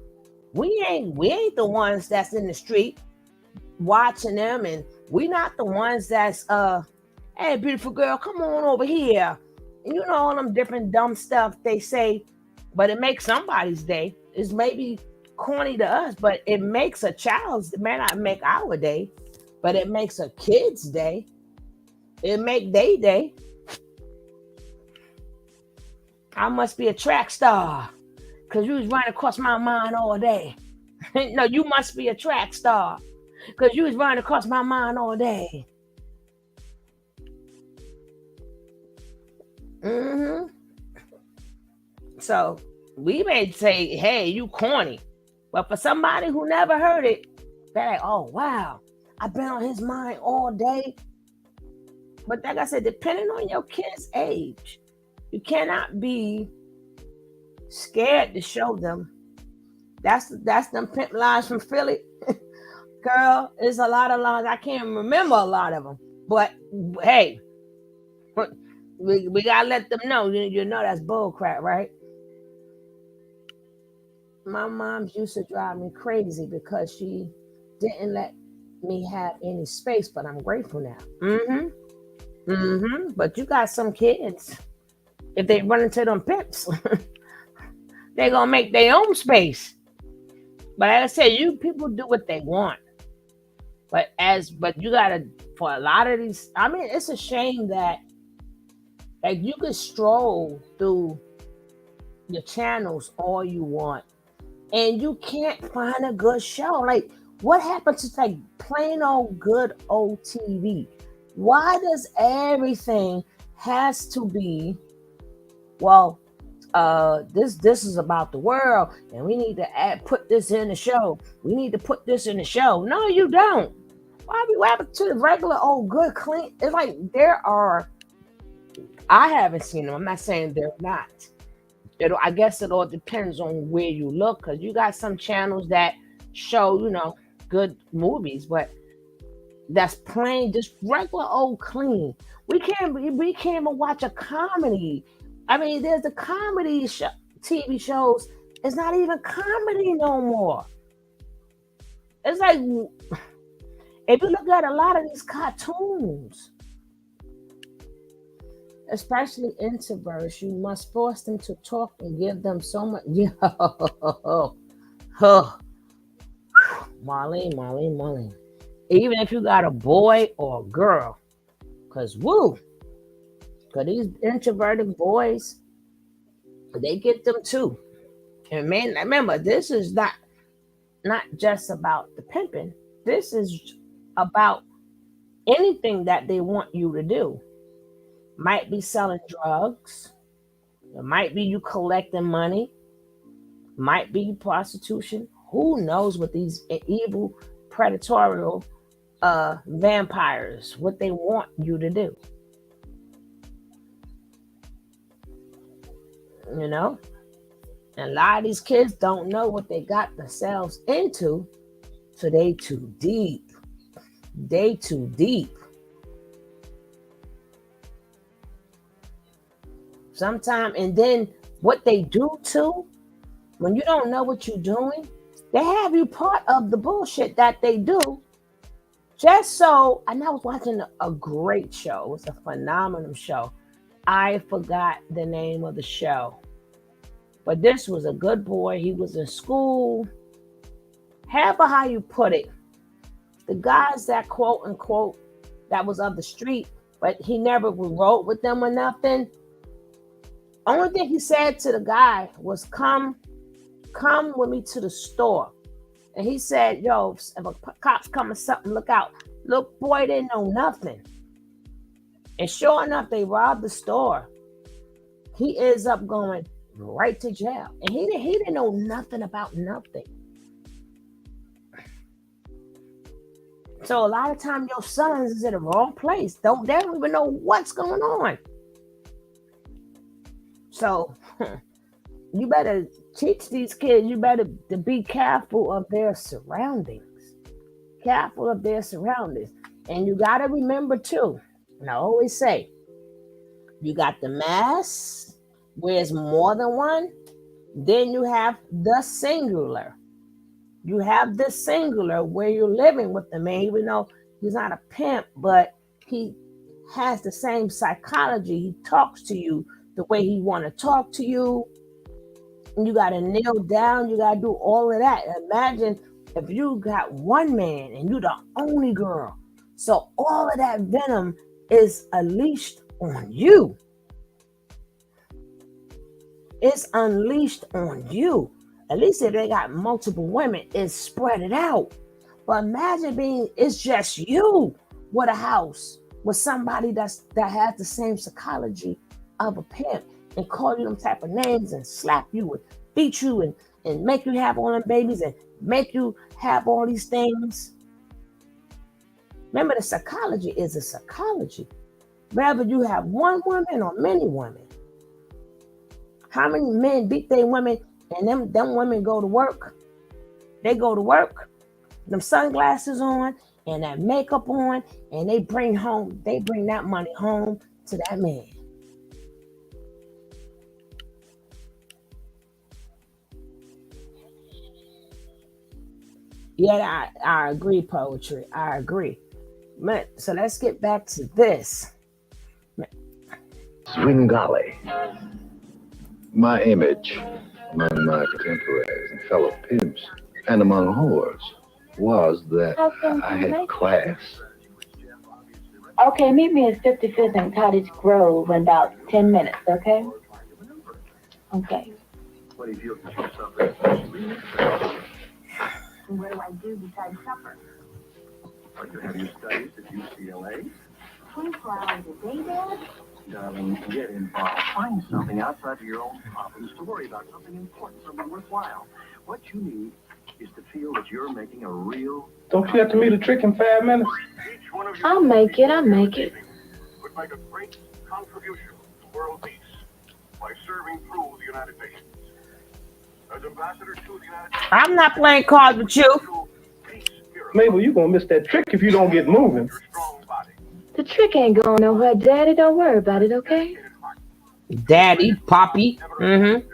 We ain't the ones that's in the street watching them, and we not the ones that's hey, beautiful girl, come on over here. And all them different dumb stuff they say, but it makes somebody's day. It's maybe corny to us, but it makes a child's, it may not make our day, but it makes a kid's day. It make their day. I must be a track star because you was running across my mind all day. No, you must be a track star because you was running across my mind all day. So we may say, hey, you corny. But for somebody who never heard it, they're like, oh, wow, I've been on his mind all day. But like I said, depending on your kid's age, you cannot be scared to show them. That's them pimp lines from Philly. Girl, there's a lot of lines. I can't remember a lot of them. But hey, we gotta let them know. You know that's bull crap, right? My mom used to drive me crazy because she didn't let me have any space, but I'm grateful now. But you got some kids, if they run into them pimps, they're gonna make their own space. But like I said, you people do what they want. But you gotta, for a lot of these, I mean, it's a shame that like you could stroll through your channels all you want and you can't find a good show. Like, what happens to like plain old good old TV? Why does everything has to be, well, this is about the world and we need to put this in the show. We need to put this in the show. No, you don't. What happened to the regular old good clean? It's like I haven't seen them. I'm not saying they're not. I guess it all depends on where you look, because you got some channels that show, good movies, but that's plain, just regular old clean. We can't even watch a comedy. I mean, there's the comedy TV shows. It's not even comedy no more. It's like, if you look at a lot of these cartoons, especially introverts, you must force them to talk and give them so much. Marlene. Even if you got a boy or a girl, because these introverted boys, they get them too. And man, remember, this is not just about the pimping. This is about anything that they want you to do. Might be selling drugs. It might be you collecting money. Might be prostitution. Who knows what these evil, predatorial vampires, what they want you to do. And a lot of these kids don't know what they got themselves into, so they too deep. Sometimes, and then what they do too, when you don't know what you're doing, they have you part of the bullshit that they do. Just so, and I was watching a great show. It was a phenomenal show. I forgot the name of the show. But this was a good boy. He was in school. However how you put it. The guys that quote unquote that was of the street, but he never rode with them or nothing. Only thing he said to the guy was, come come with me to the store. And he said, yo, if a cop's coming something, look out. Look, boy, they know nothing. And sure enough, they robbed the store. He ends up going right to jail. And he didn't know nothing about nothing. So a lot of times your sons is in the wrong place. They don't even know what's going on. So you better teach these kids, you better to be careful of their surroundings. Careful of their surroundings. And you got to remember too, and I always say, you got the mass, where it's more than one. Then you have the singular. You have the singular where you're living with the man, even though he's not a pimp, but he has the same psychology. He talks to you the way he want to talk to you. And you got to kneel down. You got to do all of that. Imagine if you got one man and you the only girl. So all of that venom is unleashed on you. It's unleashed on you. At least if they got multiple women, it's spread it out. But imagine it's just you with a house with somebody that has the same psychology of a pimp and call you them type of names and slap you and beat you and make you have all them babies and make you have all these things. Remember, the psychology is a psychology. Whether you have one woman or many women. How many men beat their women and them women go to work? They go to work, them sunglasses on and that makeup on, and they bring that money home to that man. Yeah, I agree, poetry. I agree. So let's get back to this. Swingali. My image among my contemporaries and fellow pimps and among whores was that I had class. Okay, meet me at 55th and Cottage Grove in about 10 minutes, okay? Okay. What do you feel about yourself? What do I do besides supper? Are you having your studies at UCLA? 24 hours a day, Dad? Darling, get involved. Find something outside of your own problems to worry about, something important, something worthwhile. What you need is to feel that you're making a real... Don't you have to meet a trick in 5 minutes? I'll make it. Would make a great contribution to world peace by serving through the United Nations. As ambassador to the United States... I'm not playing cards with you. Mabel, you're going to miss that trick if you don't get moving. The trick ain't going nowhere, Daddy. Don't worry about it, okay? Daddy, Poppy. Mm-hmm.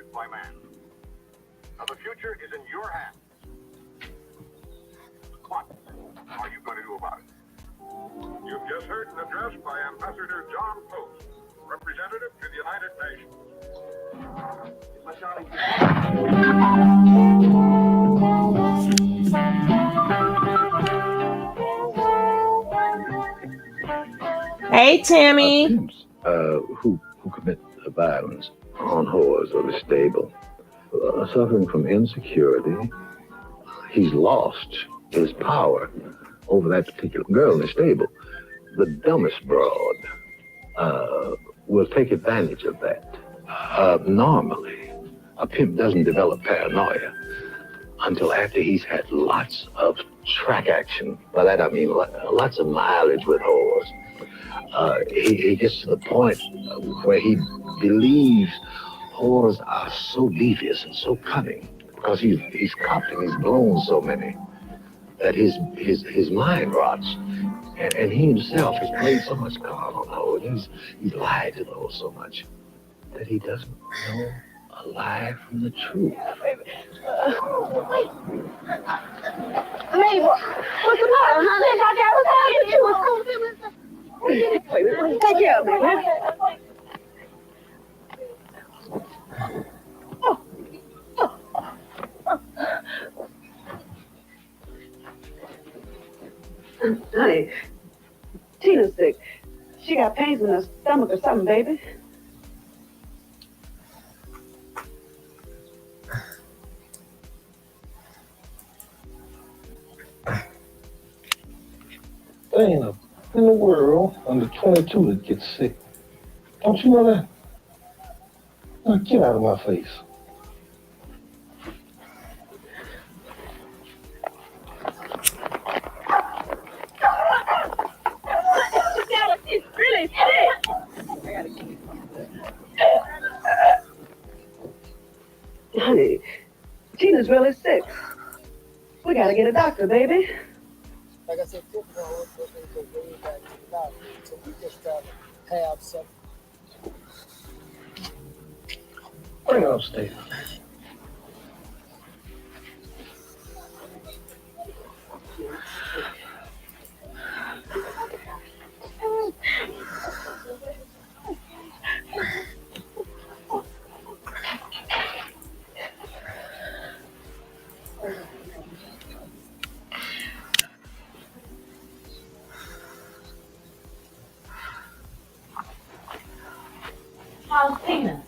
Now the future is in your hands. What are you going to do about it? You've just heard an address by Ambassador John Post, representative to the United Nations. Hey, Tammy. Pimps who commit violence on whores or the stable, suffering from insecurity, he's lost his power over that particular girl in the stable. The dumbest broad will take advantage of that. Normally, a pimp doesn't develop paranoia until after he's had lots of track action. By that I mean lots of mileage with whores. He gets to the point where he believes whores are so devious and so cunning because he's copped and he's blown so many that his mind rots. And he himself has played so much card on whores. He's lied to those so much that he doesn't know a lie from the truth. Mabel, what's the matter, honey? What's happening to you? Take care of me, man. Honey, Tina's sick. She got pains in her stomach or something, baby. There ain't a in the world under 22 that gets sick. Don't you know that? Now get out of my face. She's really sick. Honey, Gina's really sick. We gotta get a doctor, baby. Like I said, people don't look go way back to the doctor. So we just gotta have some. Bring her upstairs. How's Tina?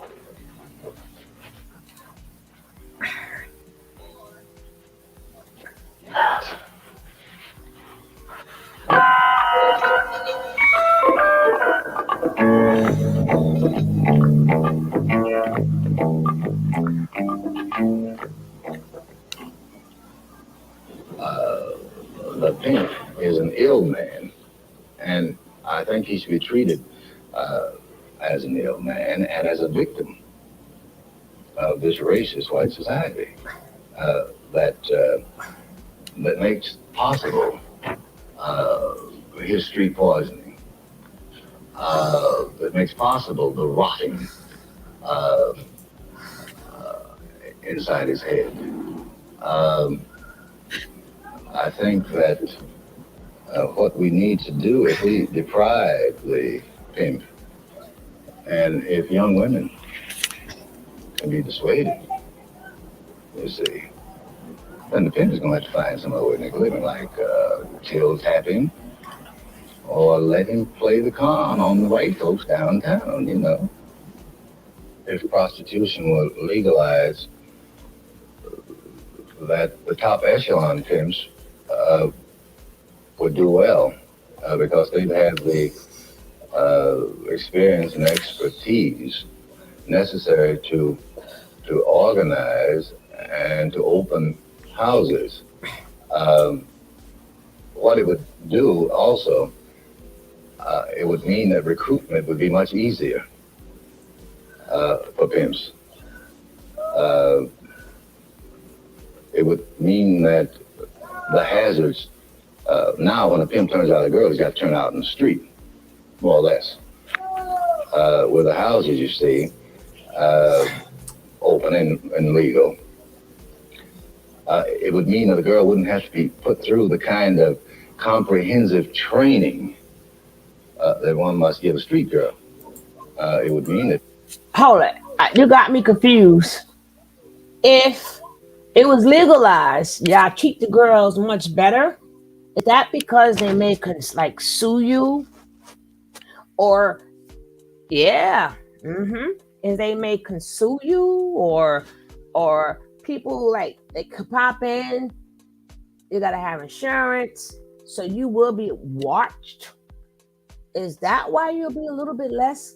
The pimp is an ill man, and I think he should be treated as an ill man and as a victim of this racist white society that makes possible his street poisoning, that makes possible the rotting inside his head. I think that what we need to do, if we deprive the pimp, and if young women can be dissuaded, you see, then the pimp is going to have to find some other way to make a living, like till tapping, or let him play the con on the white folks downtown, you know. If prostitution were legalized, that the top echelon pimps would do well because they'd have the experience and expertise necessary to organize and to open houses. What it would do also, it would mean that recruitment would be much easier for pimps. It would mean that the hazards, now when a pimp turns out a girl, he's got to turn out in the street, more or less. With the houses, you see, open and legal, it would mean that the girl wouldn't have to be put through the kind of comprehensive training that one must give a street girl. It would mean that... Hold it. You got me confused. If it was legalized, y'all treat the girls much better. Is that because they may like sue you? Or, yeah. If they may sue you, or people like they could pop in, you gotta have insurance, so you will be watched. Is that why you'll be a little bit less?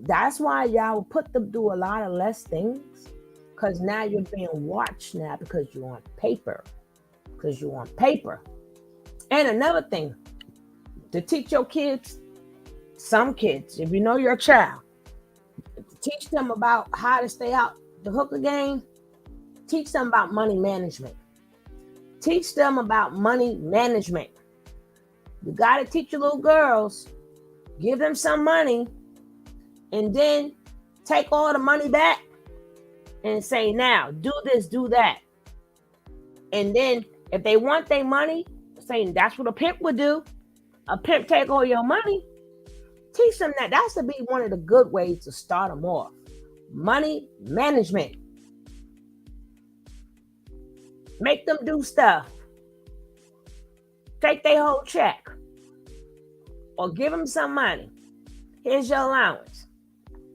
That's why y'all put them through a lot of less things, because now you're being watched now because you want paper. And another thing, to teach your kids, some kids, if you know your child, teach them about how to stay out the hooker game. Teach them about money management. You got to teach your little girls, give them some money, and then take all the money back and say, now, do this, do that. And then if they want their money, saying that's what a pimp would do. A pimp take all your money. Teach them that. That's to be one of the good ways to start them off. Money management. Make them do stuff. Take their whole check. Or give them some money. Here's your allowance.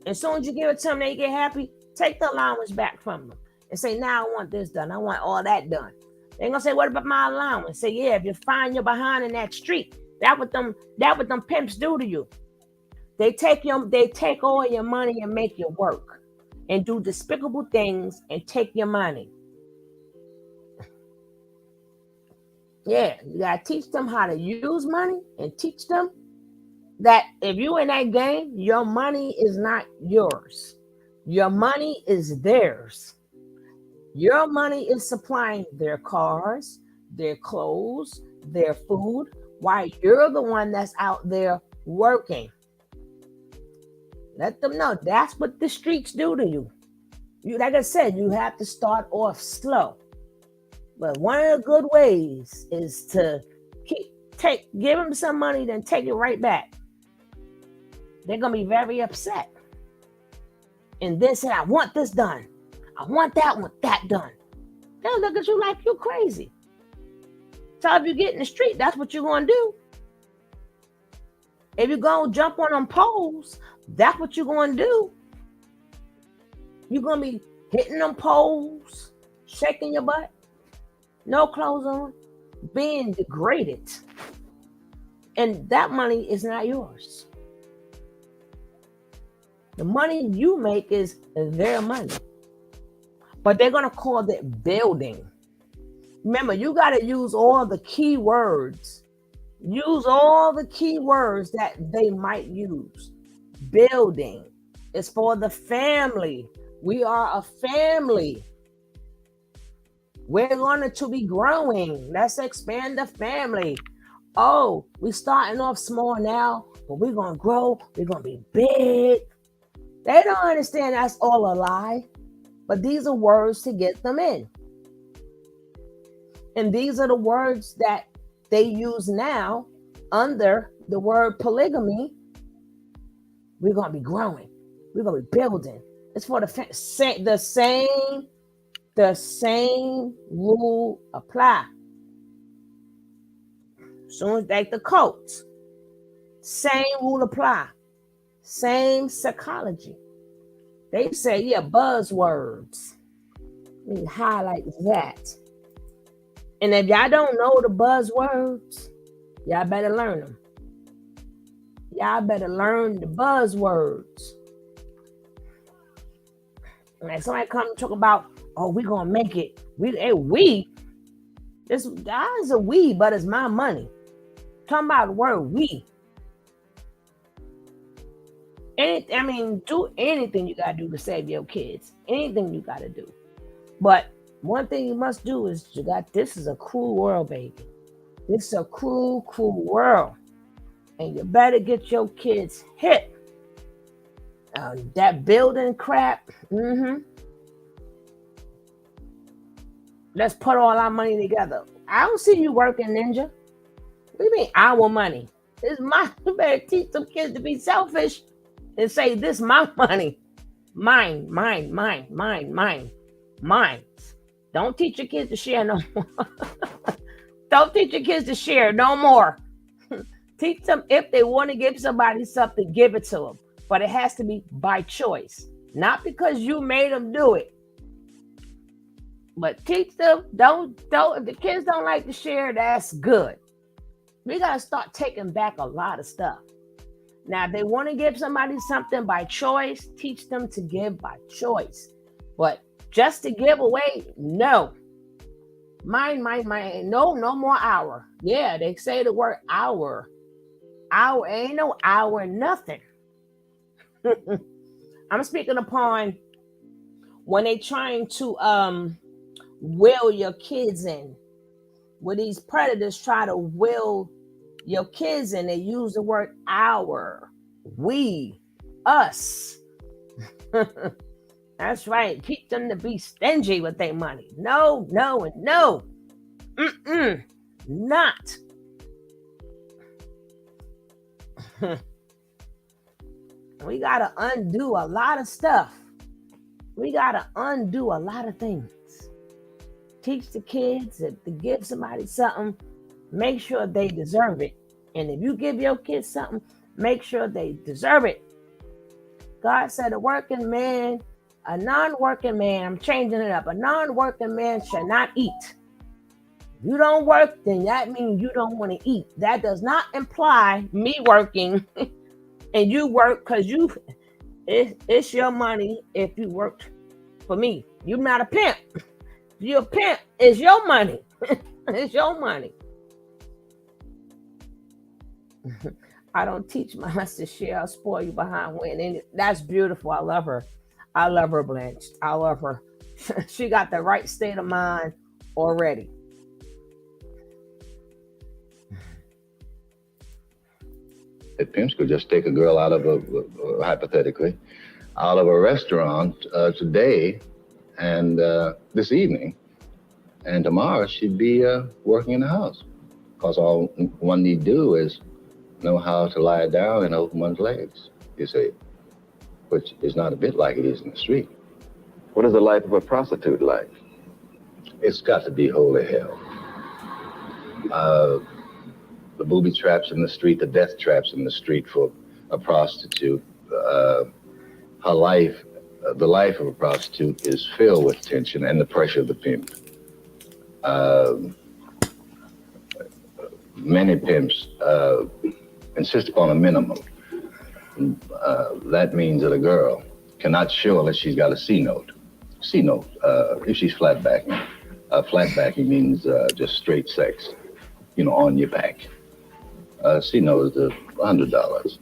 As soon as you give it to them, they get happy. Take the allowance back from them. And say, now I want this done. I want all that done. They're going to say, what about my allowance? Say, yeah, if you find you're behind in that street, That what them pimps do to you. They take all your money and make you work and do despicable things and take your money. Yeah, you gotta teach them how to use money and teach them that if you in that game, your money is not yours. Your money is theirs. Your money is supplying their cars, their clothes, their food, while you're the one that's out there working. Let them know that's what the streets do to you. Like I said, you have to start off slow. But one of the good ways is to give them some money, then take it right back. They're gonna be very upset. And then say, I want this done. I want that done. They'll look at you like you're crazy. So if you get in the street, that's what you're gonna do. If you're gonna jump on them poles, that's what you're gonna do. You're gonna be hitting them poles, shaking your butt, no clothes on, being degraded. And that money is not yours. The money you make is their money. But they're going to call it building. Remember, you got to use all the key words. Use all the key words that they might use. Building is for the family. We are a family. We're going to be growing. Let's expand the family. Oh, we're starting off small now, but we're going to grow. We're going to be big. They don't understand that's all a lie. But these are words to get them in. And these are the words that they use now under the word polygamy. We're going to be growing. We're going to be building. It's for the same rule apply. Soon as like the coats, same rule apply. Same psychology. They say, yeah, buzzwords. Let me highlight that. And if y'all don't know the buzzwords, y'all better learn them. Y'all better learn the buzzwords. Like somebody come and talk about, oh, we gonna make it. This is a we, but it's my money. Talking about the word we. Do anything you gotta do to save your kids. Anything you gotta do. But one thing you must do is this is a cruel world, baby. This is a cruel, cruel world. And you better get your kids hit. That building crap. Let's put all our money together. I don't see you working, Ninja. What do you mean our money? It's my. You better teach some kids to be selfish and say, this is my money. Mine. Don't teach your kids to share no more. Don't teach your kids to share no more. Teach them if they want to give somebody something, give it to them. But it has to be by choice. Not because you made them do it. But teach them, don't, if the kids don't like to share, that's good. We got to start taking back a lot of stuff. Now, if they want to give somebody something by choice, teach them to give by choice. But just to give away, no. Mine. No more hour. Yeah, they say the word hour. Hour, ain't no hour, nothing. I'm speaking upon when they trying to will your kids in. When these predators try to will your kids in, they use the word our, we, us. That's right. Keep them to be stingy with their money. No, and no. Not. We got to undo a lot of stuff. We got to undo a lot of things. Teach the kids that to give somebody something, make sure they deserve it. And if you give your kids something, make sure they deserve it. God said a non-working man, I'm changing it up. A non-working man shall not eat. You don't work, then that means you don't want to eat. That does not imply me working and you work because it's your money if you worked for me. You're not a pimp. You're a pimp. It's your money. It's your money. I don't teach my sister I'll spoil you behind winning. That's beautiful. I love her. I love her, Blanche. I love her. She got the right state of mind already. That pimps could just take a girl out of hypothetically, out of a restaurant today and this evening, and tomorrow she'd be working in the house. Because all one need do is know how to lie down and open one's legs, you see, which is not a bit like it is in the street. What is the life of a prostitute like? It's got to be holy hell. The booby traps in the street, the death traps in the street for a prostitute. Her life, the life of a prostitute is filled with tension and the pressure of the pimp. Many pimps insist upon a minimum. That means that a girl cannot show unless she's got a C note. C note, if she's flat backing. Flat backing means just straight sex, you know, on your back. C note is $100.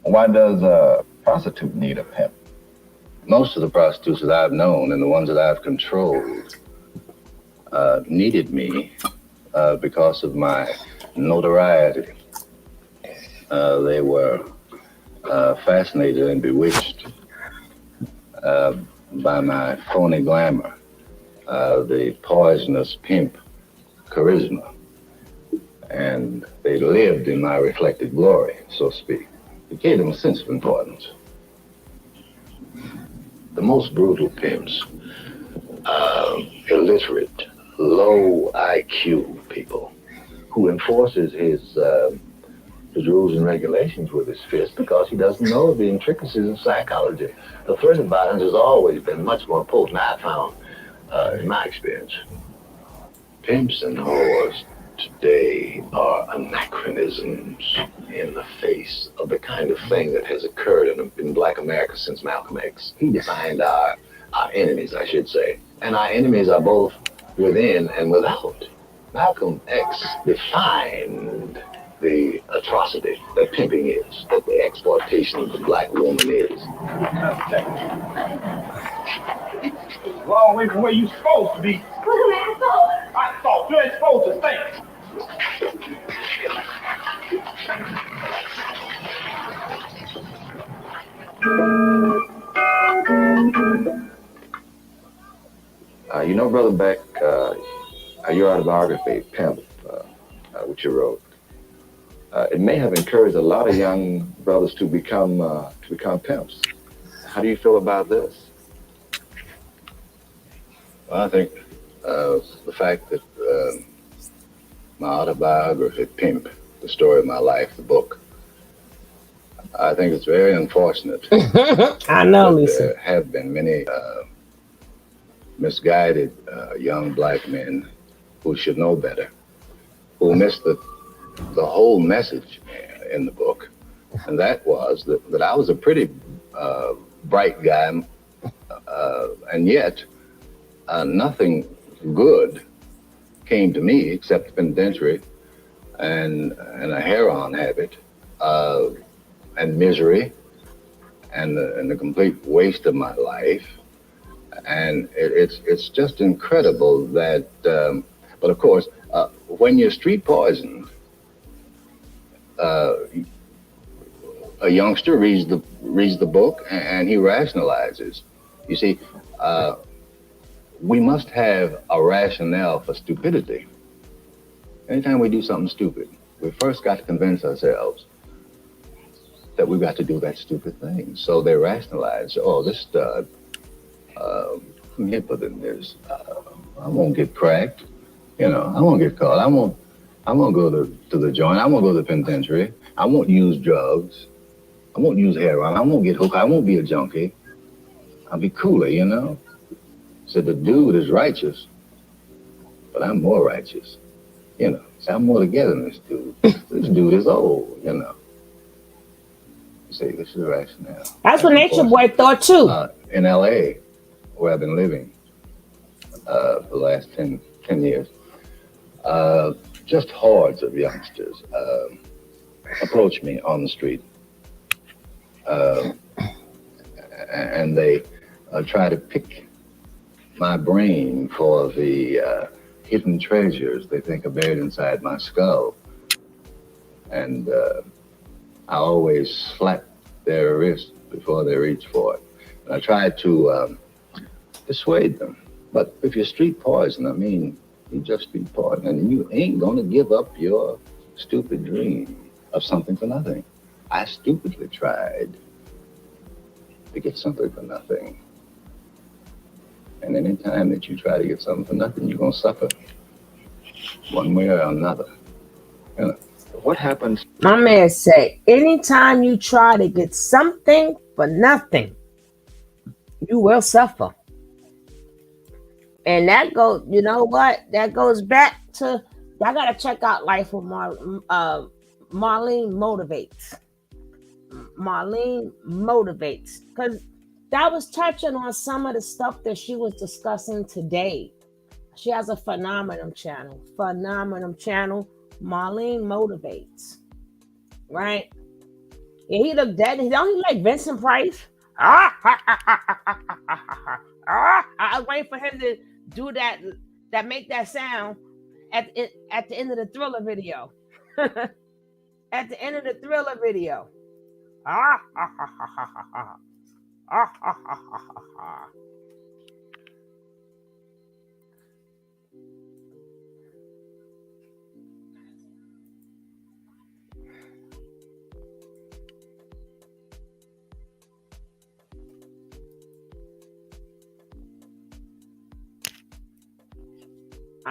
Why does a prostitute need a pimp? Most of the prostitutes that I've known and the ones that I've controlled needed me because of my notoriety. They were fascinated and bewitched by my phony glamour, the poisonous pimp charisma. And they lived in my reflected glory, so to speak. It gave them a sense of importance. The most brutal pimps, illiterate, low IQ people, who enforces his rules and regulations with his fist because he doesn't know the intricacies of psychology. The threat of violence has always been much more potent, I found, in my experience. Pimps and whores today are anachronisms in the face of the kind of thing that has occurred in Black America since Malcolm X. He defined our enemies, I should say. And our enemies are both within and without. Malcolm X defined the atrocity that pimping is, that the exploitation of the black woman is. Long way from where you supposed to be. I thought you ain't supposed to think. You know, Brother Beck, your autobiography, P.I.M.P., which you wrote, it may have encouraged a lot of young brothers to become pimps. How do you feel about this? Well, I think the fact that my autobiography, P.I.M.P., the story of my life, the book, I think it's very unfortunate. I know, Lisa. There have been many misguided young black men who should know better, who missed the whole message in the book. And that was that I was a pretty bright guy, and yet nothing good came to me except the penitentiary and a heroin habit and misery and the complete waste of my life. And it's just incredible that, but of course, when you're street poisoned, a youngster reads the book and he rationalizes. You see, we must have a rationale for stupidity. Anytime we do something stupid, we first got to convince ourselves that we've got to do that stupid thing. So they rationalize, oh, this stud, I'm hipper than this. I won't get cracked. You know, I won't get caught. I won't go to the joint. I won't go to the penitentiary. I won't use drugs. I won't use heroin. I won't get hooked. I won't be a junkie. I'll be cooler, you know? So the dude is righteous, but I'm more righteous. You know, see, I'm more together than this dude. This dude is old, you know. See, this is the rationale. That's what Natureboy thought too. In LA, where I've been living for the last 10 years, just hordes of youngsters approach me on the street. And they try to pick my brain for the hidden treasures they think are buried inside my skull. And I always slap their wrist before they reach for it. And I try to dissuade them. But if you're street poison, I mean, you just street poison, and you ain't gonna give up your stupid dream of something for nothing. I stupidly tried to get something for nothing. And any time that you try to get something for nothing, you're gonna suffer one way or another. You know, what happens? My man say, anytime you try to get something for nothing, you will suffer. And that goes, you know what? That goes back to, I gotta check out Life with Marlene Motivates. Marlene Motivates. Because that was touching on some of the stuff that she was discussing today. She has a phenomenal channel. Marlene Motivates. Right? Yeah, he looked dead. Don't he like Vincent Price? I was waiting for him to do that make that sound at the end of the Thriller video. At the end of the Thriller video. I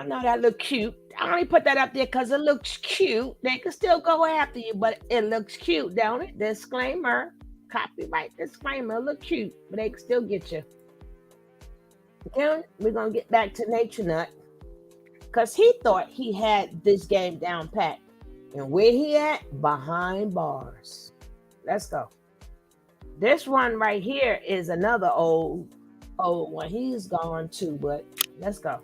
know that look cute. I only put that up there because it looks cute. They can still go after you, but it looks cute, don't it? Disclaimer. Copyright disclaimer. Look cute, but they can still get you. Okay, we're going to get back to Nature Nut. Because he thought he had this game down pat. And where he at? Behind bars. Let's go. This one right here is another old one. He's gone too, but let's go.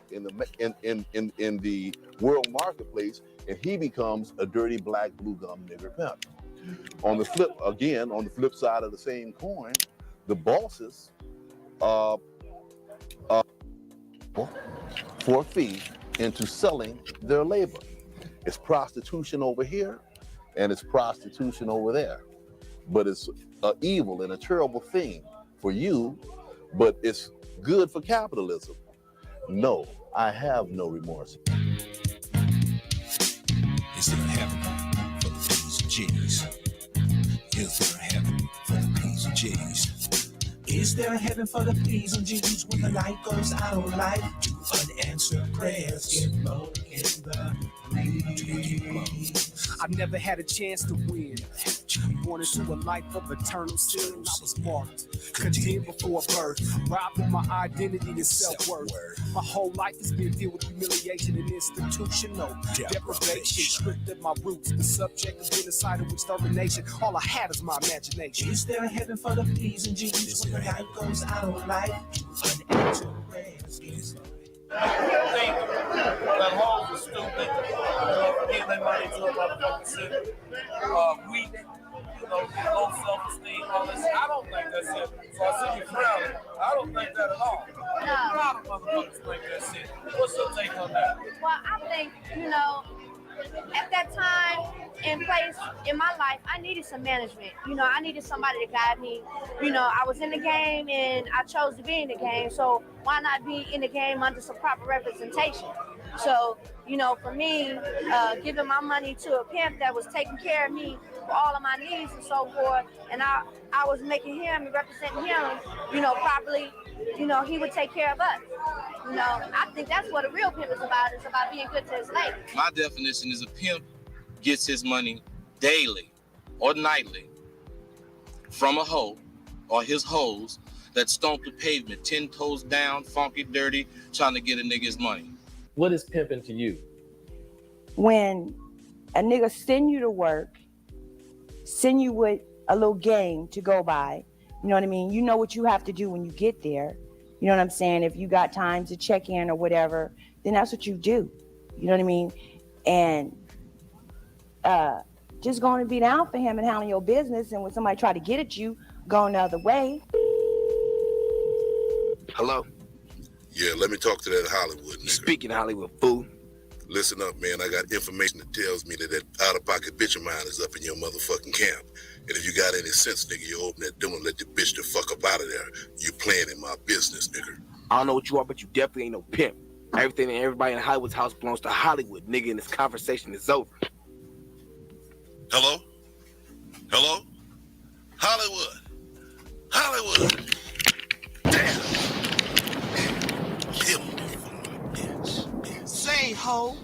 In the world marketplace, and he becomes a dirty black blue gum nigger pimp. On the flip side of the same coin, the bosses for a fee into selling their labor. It's prostitution over here, and it's prostitution over there. But it's an evil and a terrible thing for you, but it's good for capitalism. No, I have no remorse. Is there a heaven for the P's and G's? Is there a heaven for the P's and G's? Is there a heaven for the P's and G's when the light goes out of life? Do unanswered prayers get low in the breeze. I never had a chance to win. Born into a life of eternal sin. I was marked, condemned before birth, robbed of my identity and self-worth. My whole life has been filled with humiliation and institutional deprivation. Stripped at my roots, the subject of genocidal extermination. All I had is my imagination. Is there a heaven for the P's and G's when the light goes out of life? Unanswered prayers get low. I think that hoes are stupid, giving their money to a motherfucking city. Weak, low self-esteem, all this. I don't think that's it. So I see you frowning. I don't think that at all. A lot of motherfuckers think that's it. What's your take on that? Well, I think, at that time and place in my life, I needed some management. I needed somebody to guide me. I was in the game and I chose to be in the game. So why not be in the game under some proper representation? So, for me, giving my money to a pimp that was taking care of me for all of my needs and so forth, and I was making him and representing him, properly, he would take care of us. I think that's what a real pimp is about. It's about being good to his lady. My definition is a pimp gets his money daily or nightly from a hoe or his hoes that stomp the pavement 10 toes down, funky, dirty, trying to get a nigga's money. What is pimping to you? When a nigga send you to work, send you with a little game to go by, you know what I mean? You know what you have to do when you get there. You know what I'm saying? If you got time to check in or whatever, then that's what you do. You know what I mean? And just going to be down for him and handling your business. And when somebody try to get at you, going the other way. Hello? Yeah, let me talk to that Hollywood nigga. Speaking Hollywood, fool. Listen up, man. I got information that tells me that out-of-pocket bitch of mine is up in your motherfucking camp. And if you got any sense, nigga, you open that door and let the bitch the fuck up out of there. You playing in my business, nigga. I don't know what you are, but you definitely ain't no pimp. Everything and everybody in Hollywood's house belongs to Hollywood, nigga, and this conversation is over. Hello? Hello? Hollywood! Hollywood! Damn! Kill me for my bitch. Say, ho,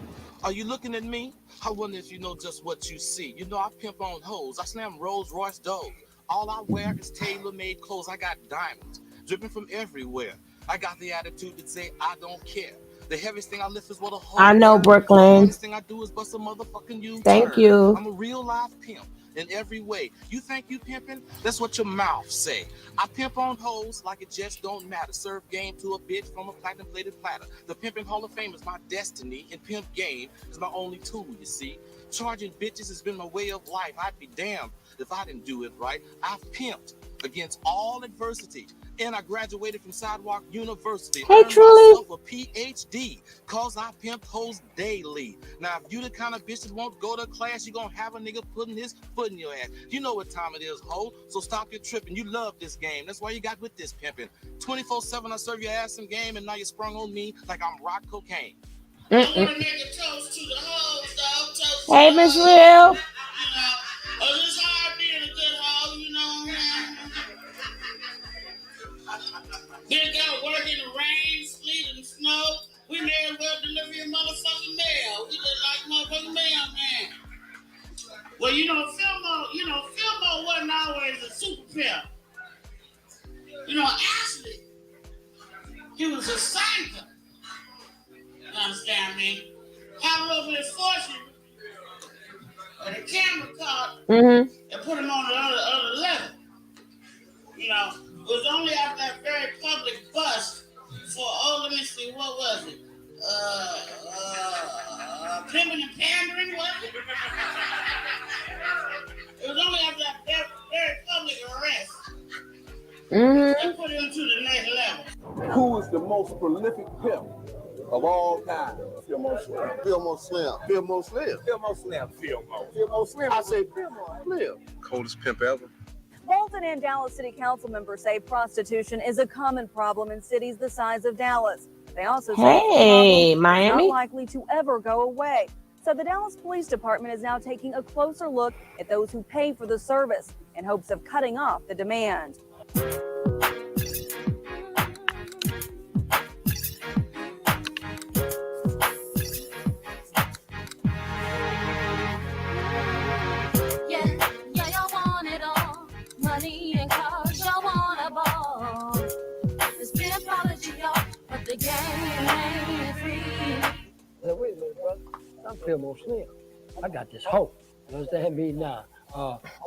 are you looking at me? I wonder if you know just what you see. You know, I pimp on hoes. I slam Rolls Royce doors. All I wear is tailor-made clothes. I got diamonds dripping from everywhere. I got the attitude that say I don't care. The heaviest thing I lift is what a hoe. I know, Brooklyn. The hardest thing I do is bust a motherfucking U-turn. Thank you. I'm a real live pimp in every way. You think you pimping? That's what your mouth say. I pimp on hoes like it just don't matter. Serve game to a bitch from a platinum plated platter. The Pimpin' Hall of Fame is my destiny, and pimp game is my only tool, you see. Charging bitches has been my way of life. I'd be damned if I didn't do it right. I've pimped against all adversity, and I graduated from Sidewalk University. Hey, Earned Truly. myself a PhD, cause I pimp hoes daily. Now, if you the kind of bitch that won't go to class, you gonna have a nigga putting his foot in your ass. You know what time it is, ho. So stop your tripping. You love this game. That's why you got with this pimping. 24/7, I serve your ass some game, and now you're sprung on me like I'm rock cocaine. I want to make a toast to the hoes, though. Toast Hey, to Miss the Real. hoes. It's hard being a good hoe, you know what I'm saying? Been got work in the rain, sleet, and snow. We may as well deliver your motherfucking mail. We look like motherfucking mailman. Well, Fillmore wasn't always a super pimp. Actually, he was a singer. You understand me? Had a little bit of fortune. And the camera caught and put him on the other level. It was only after that very public bust for, let me see, what was it? Pimping and pandering, was it? It was only after that very public arrest that put him to the next level. Who is the most prolific pimp of all time? Fillmore Slim. Fillmore Slim. Fillmore Slim. Fillmore Slim. Fillmore Slim. I say Fillmore Slim. Coldest pimp ever. Bolton and Dallas City Council members say prostitution is a common problem in cities the size of Dallas. They also say Hey, the problem Miami. is not likely to ever go away. So the Dallas Police Department is now taking a closer look at those who pay for the service in hopes of cutting off the demand. Money and cars, y'all wanna ball. It's been apology, y'all, but the game ain't free. Now, wait a minute, brother. I'm Fillmore Slim. I got this hope. You understand me? Now,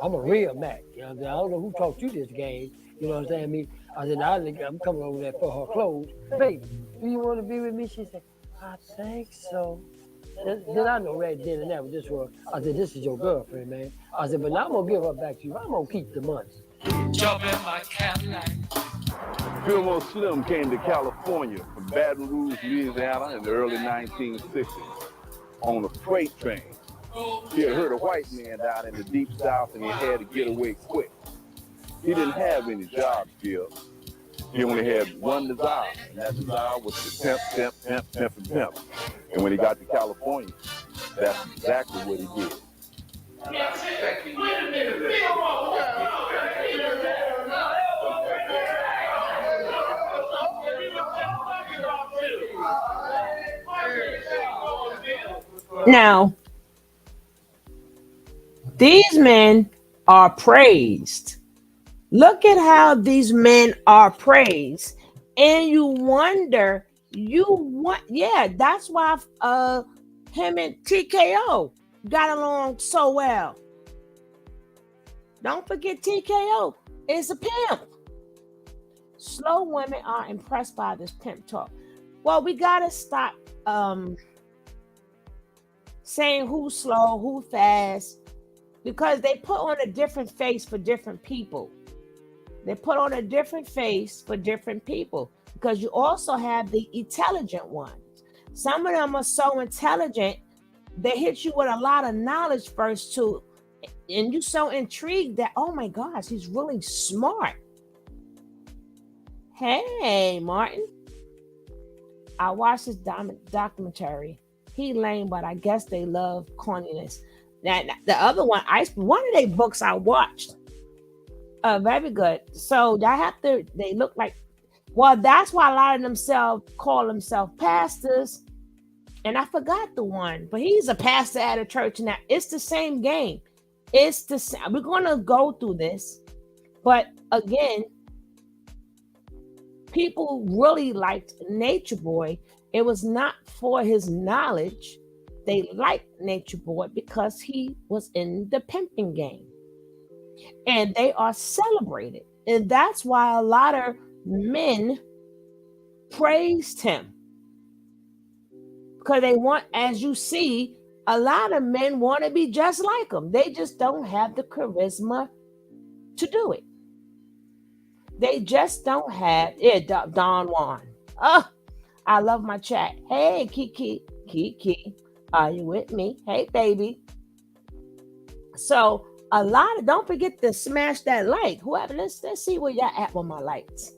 I'm a real Mac. You know what I'm saying? I don't know who taught you this game. You know what I'm saying? Me, I said, I'm coming over there for her clothes. Baby, do you want to be with me? She said, I think so. Then I know right then and there with this world. I said, this is your girlfriend, man. I said, but now I'm going to give her back to you. I'm going to keep the money. Jump in my Cadillac. Fillmore Slim came to California from Baton Rouge, Louisiana in the early 1960s on a freight train. He had heard a white man down in the deep south and he had to get away quick. He didn't have any job skills. He only had one desire, and that desire was to pimp, pimp, pimp, pimp, and pimp. And when he got to California, that's exactly what he did. Now, these men are praised. Look at how these men are praised. And you wonder You want, yeah, that's why him and TKO got along so well. Don't forget TKO is a pimp. Slow women are impressed by this pimp talk. Well, we gotta stop saying who's slow, who fast, because they put on a different face for different people. They put on a different face for different people because you also have the intelligent ones. Some of them are so intelligent, they hit you with a lot of knowledge first too, and you're so intrigued that, oh my gosh, he's really smart. Hey, Martin. I watched this documentary. He lame, but I guess they love corniness. Now, the other one, one of their books I watched. Very good. So they look like, well, that's why a lot of them call themselves pastors. And I forgot the one, but he's a pastor at a church now. It's the same game. It's the same. We're going to go through this. But again, people really liked Natureboy. It was not for his knowledge. They liked Natureboy because he was in the pimping game. And they are celebrated. And that's why a lot of men praised him. Because they want, as you see, a lot of men want to be just like him. They just don't have the charisma to do it. They just don't have it. Don Juan. Oh, I love my chat. Hey, Kiki, are you with me? Hey, baby. So don't forget to smash that like. Whoever, let's see where y'all at with my likes.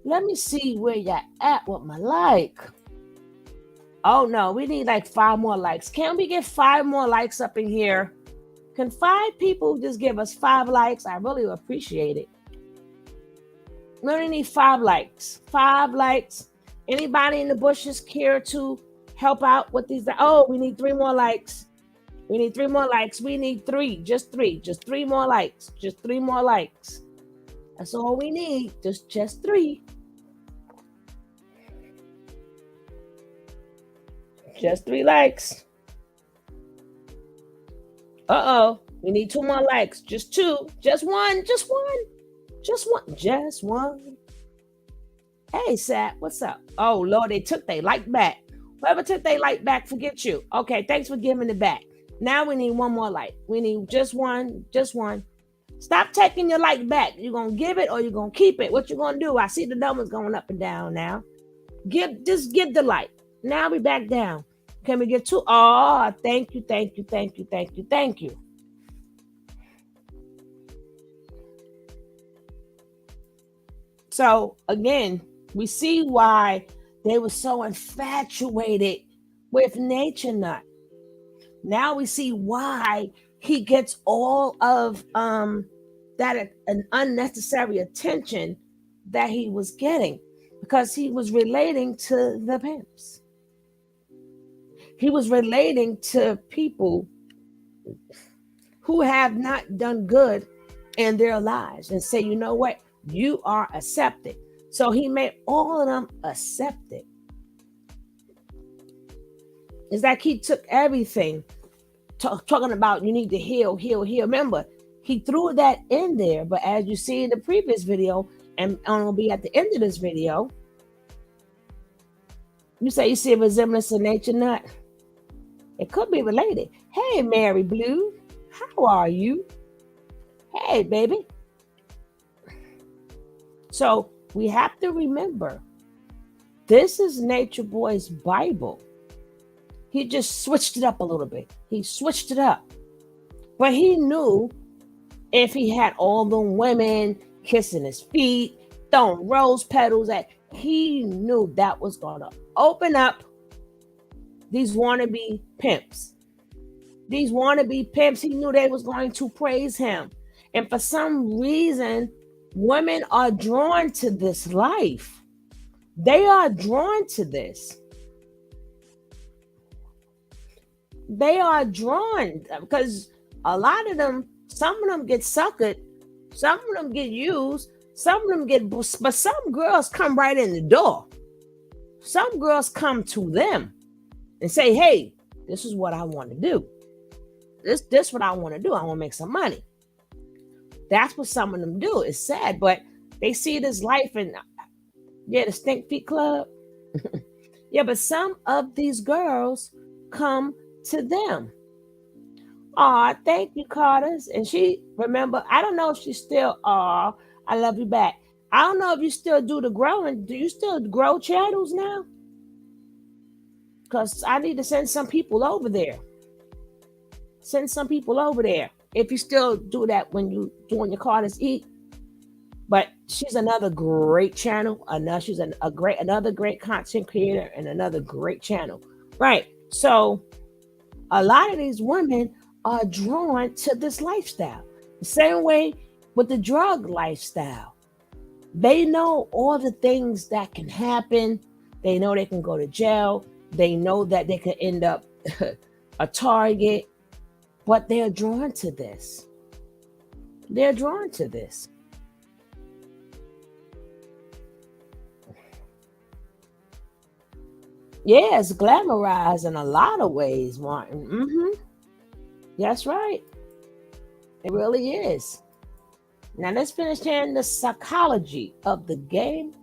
Let me see where y'all at with my like. Oh no, we need like 5 more likes. Can we get 5 more likes up in here? Can 5 people just give us 5 likes? I really appreciate it. We only need 5 likes. 5 likes. Anybody in the bushes care to help out with these? Oh, we need 3 more likes. We need 3 more likes. We need 3. Just 3. Just 3 more likes. Just 3 more likes. That's all we need. Just 3. Just 3 likes. Uh-oh. We need 2 more likes. Just 2. Just 1. Just 1. Just 1. Just 1. Hey, Sat. What's up? Oh, Lord, they took their like back. Whoever took their like back, forget you. Okay, thanks for giving it back. Now we need 1 more like. We need just 1. Just 1. Stop taking your like back. You're going to give it or you're going to keep it. What you going to do? I see the numbers going up and down now. Just give the like. Now we back down. Can we get 2? Oh, thank you. So again, we see why they were so infatuated with Nature Nut. Now we see why he gets all of that an unnecessary attention that he was getting, because he was relating to the pimps. He was relating to people who have not done good in their lives and say, you know what? You are accepted. So he made all of them accepted. It's like he took everything, talking about you need to heal. Remember, he threw that in there. But as you see in the previous video, and it'll be at the end of this video, you say you see a resemblance to Nature Nut. It could be related. Hey, Mary Blue, how are you? Hey, baby. So we have to remember, this is Natureboy's Bible. He just switched it up a little bit. He switched it up. But he knew if he had all the women kissing his feet, throwing rose petals at, he knew that was going to open up these wannabe pimps. These wannabe pimps, he knew they was going to praise him. And for some reason, women are drawn to this life. They are drawn to this. They are drawn because a lot of them, some of them get suckered, some of them get used, some of them get, but some girls come right in the door. some girls come to them and say, hey, this is what I want to do. This what I want to do. I want to make some money. That's what some of them do. It's sad, but they see this life and the Stink Feet Club. Yeah, but some of these girls come to them. Aw, thank you, Carter's. And she, remember, I don't know if she's still, I love you back. I don't know if you still do the growing. Do you still grow channels now? Because I need to send some people over there. Send some people over there. If you still do that when you doing your Carter's Eat. But she's another great channel. She's another great content creator and another great channel. Right. So a lot of these women are drawn to this lifestyle. The same way with the drug lifestyle. They know all the things that can happen. They know they can go to jail. They know that they could end up a target. But they're drawn to this. They're drawn to this. Yeah, it's glamorized in a lot of ways, Martin. Mm-hmm. That's right. It really is. Now let's finish hearing the psychology of the game,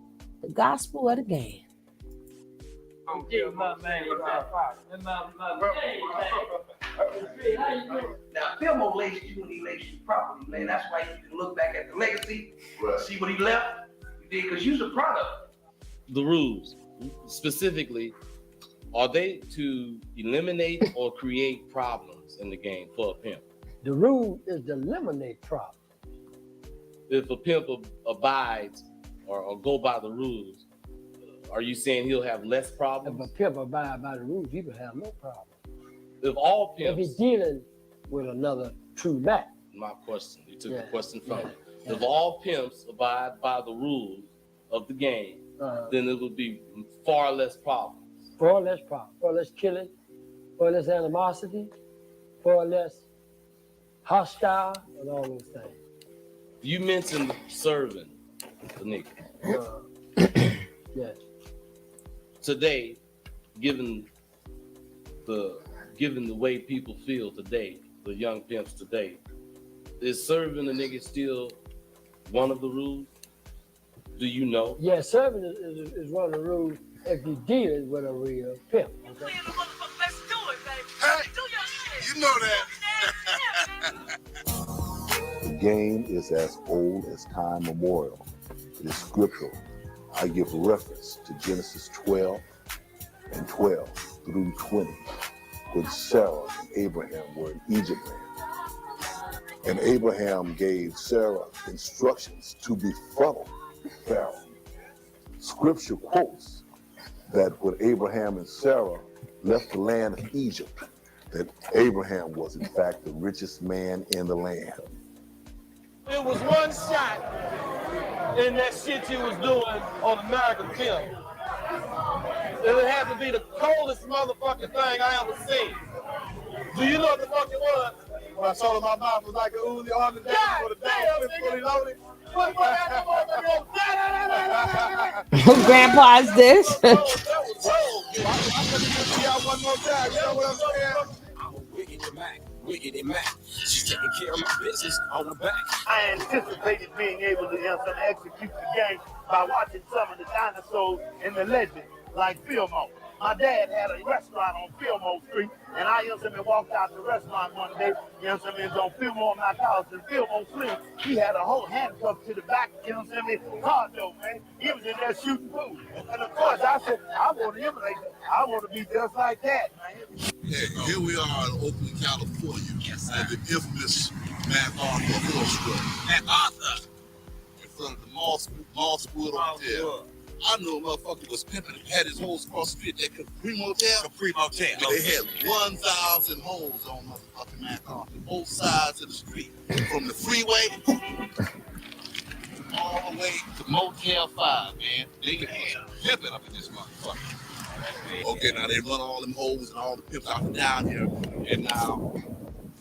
the gospel of the game. Now, P.I.M.P. laced you and he laced you properly, man. That's why you can look back at the legacy, see what he left. You did, because you're the product. The rules, specifically, are they to eliminate or create problems in the game for a pimp? The rule is to eliminate problems. If a pimp abides or go by the rules, are you saying he'll have less problems? If a pimp abides by the rules, he will have no problem. If all pimps... If he's dealing with another true Mac. My question, you took the question from me. If all pimps abide by the rules of the game, then it would be far less problems. Far less problems, far less killing, far less animosity, far less hostile, and all those things. You mentioned serving the nigga. Yes. Today, given the way people feel today, the young pimps today, is serving the nigga still one of the rules? Do you know? Yeah, serving is one of the rules if you're dealing with a real pimp. Okay? Let's do it, baby. Hey, do your shit. You know that. The game is as old as time memorial. It is scriptural. I give reference to Genesis 12 and 12 through 20, when Sarah and Abraham were in Egypt land. And Abraham gave Sarah instructions to befuddle Pharaoh. Scripture quotes that when Abraham and Sarah left the land of Egypt, that Abraham was in fact the richest man in the land. It was one shot in that shit you was doing on American film. It had to be the coldest motherfucking thing I ever seen. Do you know what the fuck it was? When I saw my mouth was like a Uzi on the day for the day, fully loaded. Grandpa's this. Wiggity Mac. She's taking care of my business on the back. I anticipated being able to execute the game by watching some of the dinosaurs and the legends like P.I.M.P. My dad had a restaurant on P.I.M.P. Street, and I walked out the restaurant one day, it was on P.I.M.P. Mac House, and P.I.M.P. Street, he had a whole handcuff to the back, car door, man. He was in there shooting food. And of course, I said, I want to emulate that. I want to be just like that, man. Yeah, here we are in Oakland, California, at the infamous MacArthur horse run. MacArthur! In front of the Mall Sport Hotel. I knew a motherfucker was pimping and had his hoes across the street at that Capri Motel. Capri Motel. They had 1,000 hoes on motherfucking MacArthur, both sides of the street. From the freeway all the way to Motel 5, man. They had pimping up in this motherfucker. Okay, now they run all them hoes and all the pimps out and down here, and now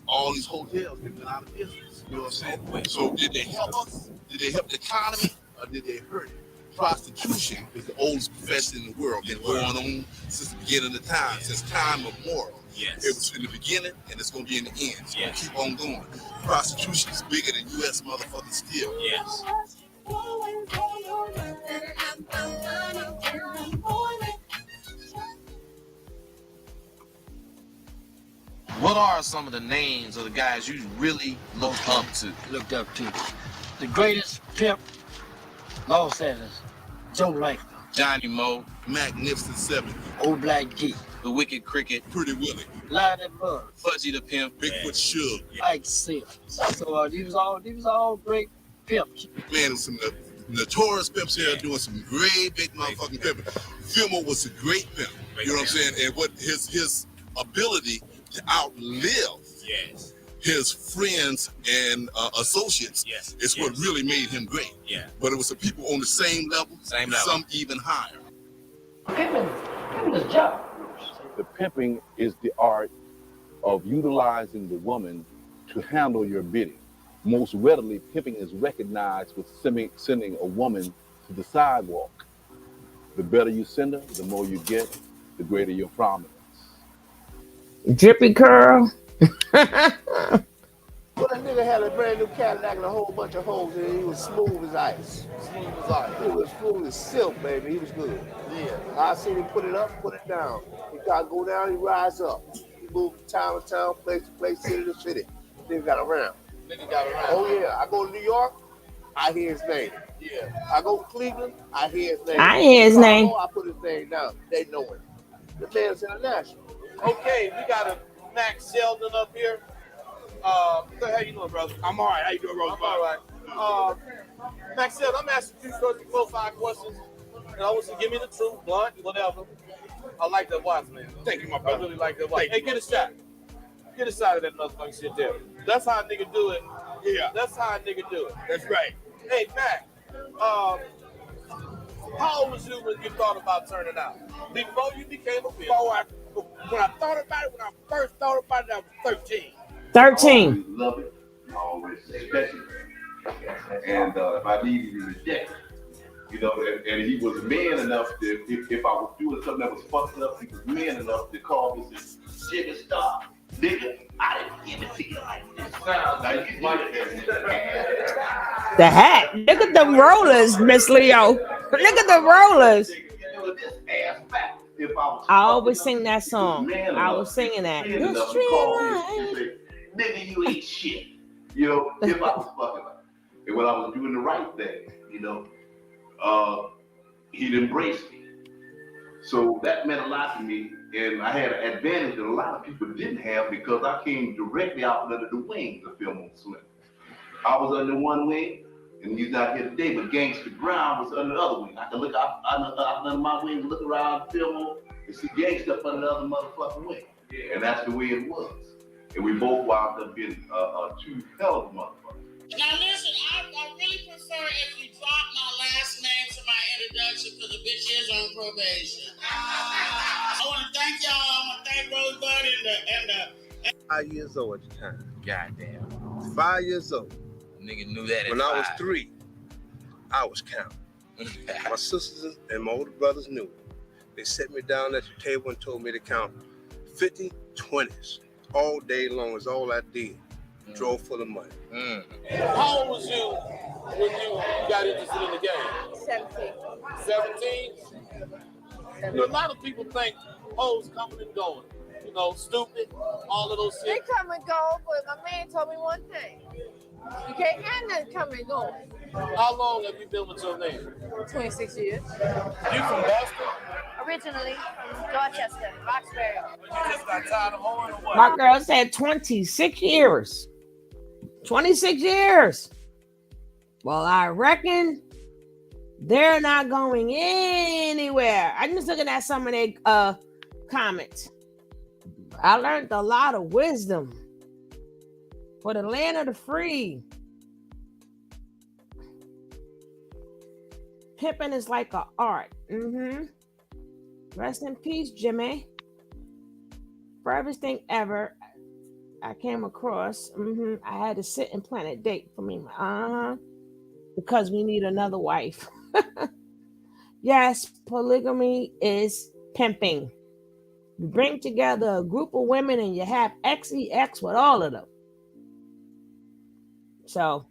all these hotels have been out of business. You know what I'm saying? So did they help us? Did they help the economy, or did they hurt it? Prostitution is the oldest profession in the world. Been going on since the beginning of time, since time immemorial. Yes. It was in the beginning and it's gonna be in the end. It's gonna Yes. keep on going. Prostitution is bigger than U.S. motherfucking steel. Yes. What are some of the names of the guys you really looked up to? Looked up to. The greatest pimp, Los Angeles, Joe Langton. Johnny Moe, Magnificent Seven, Old Black Geek, The Wicked Cricket, Pretty Willie, Lionel Buzz, Fudgy the Pimp, Bigfoot Suge, Ike Sims. So these was all great pimps. Man, some notorious pimps here doing some great big motherfucking pimping. Fillmore was a great pimp. You know what I'm saying? And what his ability to outlive yes, his friends and associates yes, is what really made him great. Yeah. But it was the people on the same level, some even higher. Pimping is job. The pimping is the art of utilizing the woman to handle your bidding. Most readily, pimping is recognized with sending a woman to the sidewalk. The better you send her, the more you get, the greater your prominence. Drippy curl. Well, that nigga had a brand new Cadillac and a whole bunch of holes in it. He was smooth as ice. Smooth as ice. He was smooth as silk, baby. He was good. Yeah. I seen him put it up, put it down. He got to go down, he rise up. He moved from town to town, place to place, city to city. Nigga got around. Nigga got around. Oh, yeah. I go to New York, I hear his name. Yeah. I go to Cleveland, I hear his name. I hear his name. I put his name down. They know him. The man's international. Okay, we got a Max Sheldon up here. How you doing, brother? I'm all right. How you doing, brother? I'm all right. Max Sheldon, I'm asking you short 4-5 questions. And I want you to give me the truth, blunt, whatever. I like that watch, man. Thank you, my brother. I really like that watch. Hey, get a shot. Get a shot of that motherfucking shit there. That's how a nigga do it. Yeah. That's how a nigga do it. That's right. Hey, Mac, how old was you when you thought about turning out? Before you became a pimp? When I thought about it, when I first thought about it, I was 13. 13. I always love it. I always respect it. And if I needed to reject it, you know, and he was man enough to, if I was doing something that was fucked up, he was man enough to call me and say, Jigga, stop. Nigga, I didn't give it to you like this. Now you can The hat. Look at the rollers, Miss Leo. Look at the rollers. I always sing that song. I was singing that. Nigga, you ain't shit. You know, if I was fucking up. And when I was doing the right thing, you know, he'd embrace me. So that meant a lot to me. And I had an advantage that a lot of people didn't have because I came directly out under the wings of P.I.M.P. Slim. I was under one wing, and he's not here today, but Gangsta Brown was under the other wing. I can look out under my wing, look around P.I.M.P. and see Gangsta up under the other motherfucking wing. Yeah. And that's the way it was. And we both wound up being two hell of motherfuckers. Now listen, I really prefer if you drop my last name to my introduction because the bitch is on probation. I want to thank y'all. I want to thank Rosebud and the 5 years old at the time. Goddamn. 5 years old. Nigga knew that When I was 5. 3, I was counting. My sisters and my older brothers knew it. They set me down at the table and told me to count 50 20s all day long. Is all I did. Drove for the money. How old was you when you got interested in the game? 17. 17? You know, a lot of people think hoes coming and going. You know, stupid, all of those shit. They come and go, but my man told me one thing. You can't have nothing coming and going. How long have you been with your man? 26 years. You from Boston? Originally from Dorchester, Roxbury. You just got tired of hoeing or what? My girl said 26 years. 26 years. Well, I reckon they're not going anywhere. I'm just looking at some of their comments. I learned a lot of wisdom for the land of the free. Pimping is like an art. Rest in peace, Jimmy. Furthest thing ever I came across. I had to sit and plan a date for me. Because we need another wife. Yes, polygamy is pimping. You bring together a group of women and you have XEX with all of them. So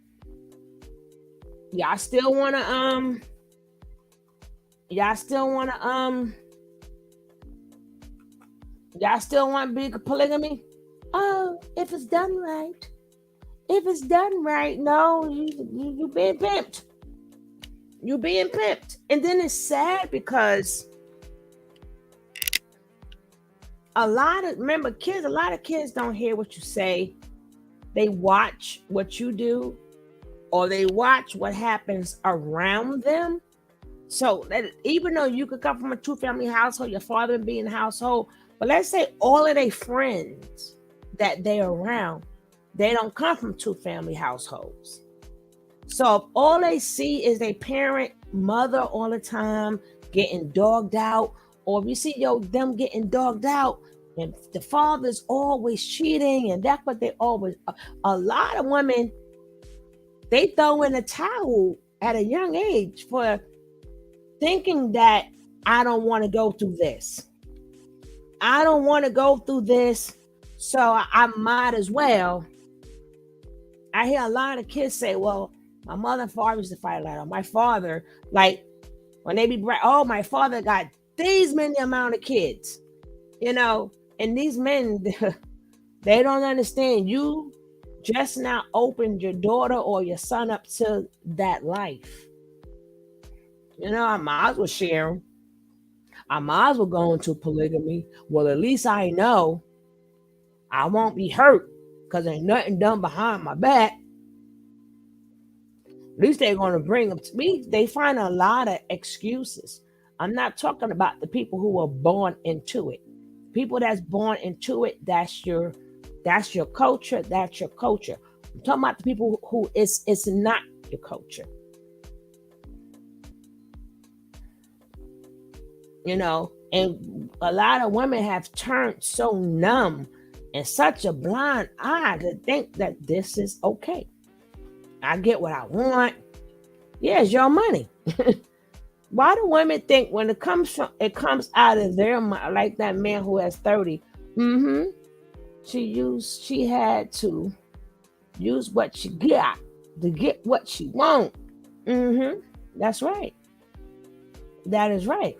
y'all still wanna y'all still wanna y'all still want big polygamy? Oh, if it's done right. If it's done right, no, you being pimped. You being pimped. And then it's sad because a lot of kids don't hear what you say. They watch what you do, or they watch what happens around them. So that even though you could come from a two-family household, your father would be in the household, but let's say all of their friends that they're around, they don't come from two-family households. So if all they see is their parent, mother all the time getting dogged out, or if you see them getting dogged out, and the father's always cheating, and that's what they always. A lot of women, they throw in a towel at a young age for thinking that I don't want to go through this. I don't want to go through this, so I might as well. I hear a lot of kids say, "Well, my mother and father used to fight a lot. Or my father, like when they be, oh, my father got these many amount of kids, and these men, they don't understand. You just now opened your daughter or your son up to that life. I might as well share them. I might as well go into polygamy. Well, at least I know I won't be hurt because ain't nothing done behind my back. At least they're going to bring them to me. They find a lot of excuses. I'm not talking about the people who are born into it. People that's born into it, that's your culture, that's your culture. I'm talking about the people who it's not your culture. And a lot of women have turned so numb and such a blind eye to think that this is okay. I get what I want. Yeah, it's your money. Why do women think when it comes out of their mind, like that man who has 30? She had to use what she got to get what she want. That's right. That is right.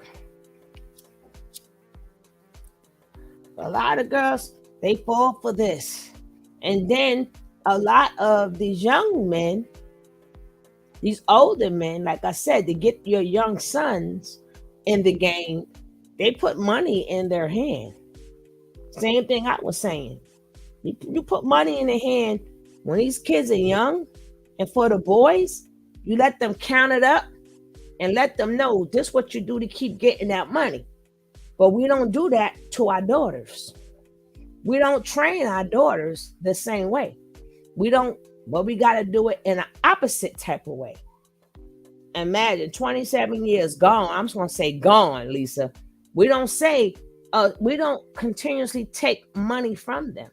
A lot of girls, they fall for this. And then a lot of these young men, these older men, like I said, to get your young sons in the game, they put money in their hand. Same thing I was saying. You put money in their hand when these kids are young, and for the boys, you let them count it up and let them know this is what you do to keep getting that money. But we don't do that to our daughters. We don't train our daughters the same way. We don't, but we got to do it in an opposite type of way. Imagine 27 years gone. I'm just going to say gone, Lisa. We don't continuously take money from them.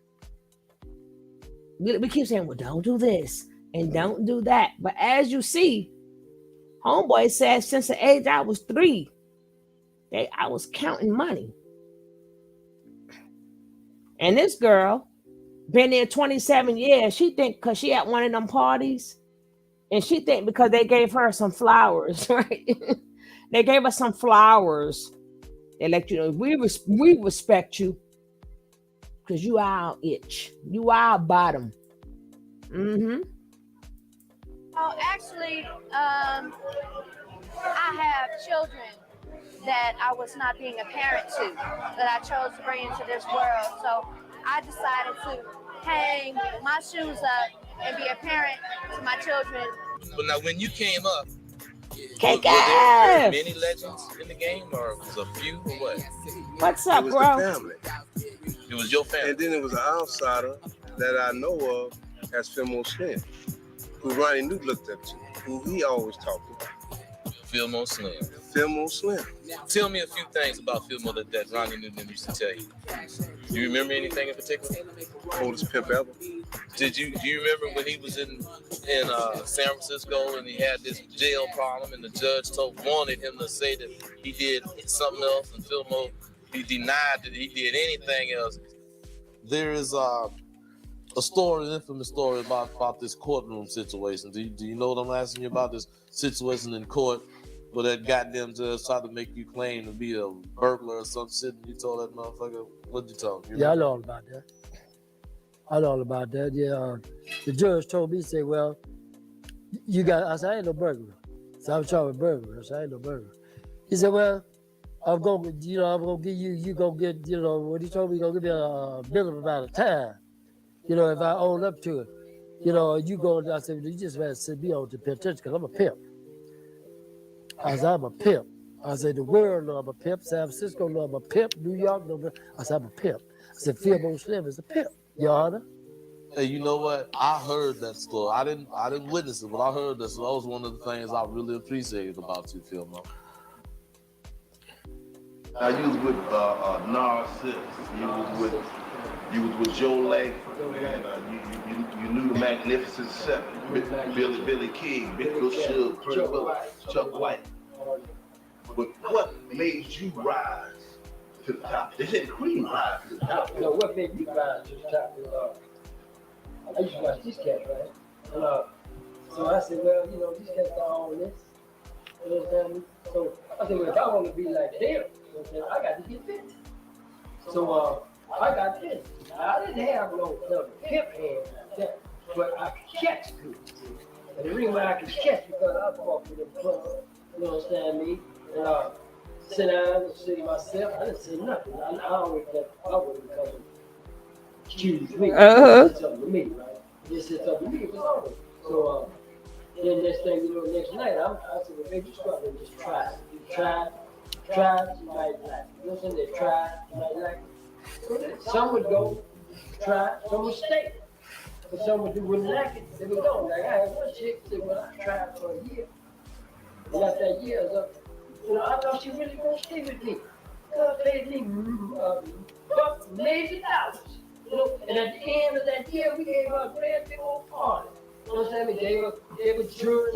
We keep saying, well, don't do this and don't do that. But as you see, homeboy said since the age I was 3, I was counting money. And this girl been there 27 years. She think because she at one of them parties, and she think because they gave her some flowers, right? They gave her some flowers. They let you know we respect you because you are our itch. You are our bottom. Oh, actually, I have children that I was not being a parent to, that I chose to bring into this world. So I decided to hang my shoes up and be a parent to my children. But now, when you came up, were there many legends in the game, or was a few, or what? What's up, it was bro? The family. It was your family. And then it was an outsider that I know of as P.I.M.M.P, who Ronnie Newt looked up to, who he always talked about. P.I.M.M.P. Fillmore Slim. Tell me a few things about Fillmore that Ronnie Newman used to tell you. Do you remember anything in particular? Oldest pimp ever. Do you remember when he was in San Francisco and he had this jail problem and the judge wanted him to say that he did something else, and Fillmore, he denied that he did anything else. There is a story, an infamous story about this courtroom situation. Do you know what I'm asking you about, this situation in court where that goddamn judge tried to make you claim to be a burglar or some shit, and you told that motherfucker, what'd you tell him? Yeah, I know all about that. Yeah, the judge told me, say, well, you got, I said, I ain't no burglar. So I was trying to burglar. I said, I ain't no burglar. He said, well, I'm gonna give you, you gonna get, what he told me, gonna give me a minimum amount of time. If I own up to it, you go, I said, you just better send me on to penitentiary because I'm a pimp. I said, I'm a pimp. I said, the world know I'm a pimp. San Francisco know I'm a pimp. New York know I said, I'm a pimp. I said, Fillmore Slim is a pimp, Your Honor. Hey, you know what? I heard that story. I didn't witness it, but I heard that. So that was one of the things I really appreciated about you, Fillmore. Now you was with Narcissus. You was with Joe Lake, and you knew the Magnificent Seven, Billy King, Big Bill Suge, Pretty Willie, Chuck White. But what made you rise to the top? They said Cream rise to the top. What made me rise to the top was I used to watch these cats, right? And so I said, well, these cats got all this. You understand me? So I said, well, if I want to be like them, I got to get fit. So I got this. I didn't have no pimp hand like that, but I could catch good. And the reason why I could catch because I walked in the club, you understand me? And sit down and see myself. I didn't say nothing. I always thought I wouldn't come and choose me. It's up to me, right? This is up to me. It was over. So then next thing next night, I said, well, maybe just go out and just try. You try, you might like. You know what I'm saying? They try, you might like. Some would go, try, some would stay. But some wouldn't like it, they would go. Like I had one chick said, well, I tried for a year. And after that year was up, I thought she really gonna stay with me. God paid me $1,000,000. And at the end of that year, we gave her a grand big old party. You know what I'm saying? We gave her jewelry.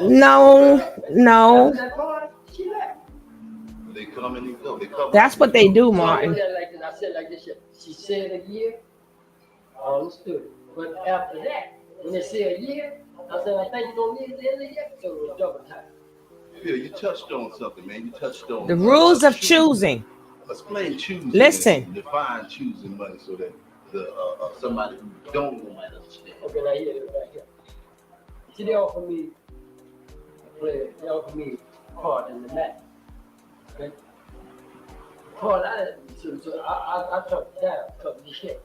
No. After that party, she left. They come and they go. They come. That's what they do, So Martin. I said like this. She said a year. I understood. But after that, when they say a year, I said, I think you're going to need the end of the year. So it was double time. Yeah, you touched on something, man. You touched on The rules of choosing. Explain choosing. Listen. Define choosing money so that the somebody who don't know might understand. Okay, now here, right here. See, they offer me a part in the match. Okay? Part I took it down, cut the shit.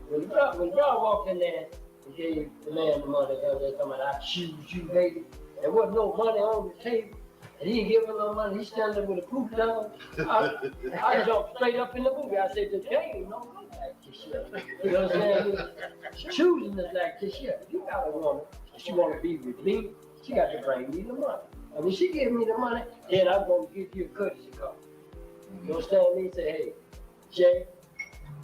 When y'all walked in there and gave the man the money, they talking about, I choose you, baby. There wasn't no money on the table. And he didn't give him no money. He standing there with a proof down. I jumped straight up in the movie. I said, the game don't look like this shit. You know what I'm saying? Choosing is like this shit. You got a woman, if she want to be with me, she got to bring me the money. And when she give me the money, then I'm going to give you a courtesy call. You understand me? Say, hey, Jay,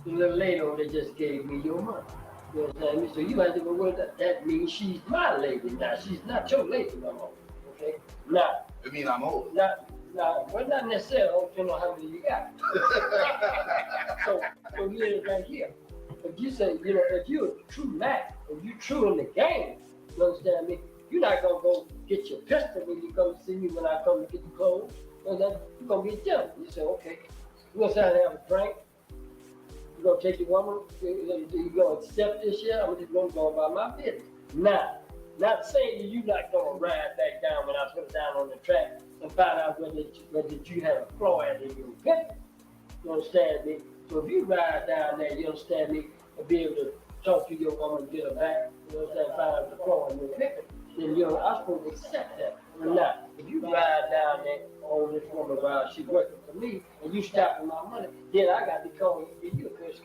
the little lady over there just gave me your money. You understand me? So you have to go, well, that means she's my lady now. She's not your lady no more. Okay? Now, I mean, I'm old. Well, not necessarily. I don't know how many you got. so here's right here. If you say, if you're a true man, if you're true in the game, you understand me? You're not going to go get your pistol when you come see me when I come to get the clothes. You're going to get them. You say, okay, we're going to sit down and have a drink. You're going to take your woman. You're going to accept this shit. I'm just going to go about my business. Now, not saying that you're not going to ride back down when I put it down on the track and find out whether you had a flaw in your picture. You understand me? So if you ride down there, you understand me, and be able to talk to your woman and get her back, you understand, find out the flaw in your picture, then I'm supposed to accept that. Or not. If you ride down there on this woman while she's working for me and you stopping my money, then I got to call you because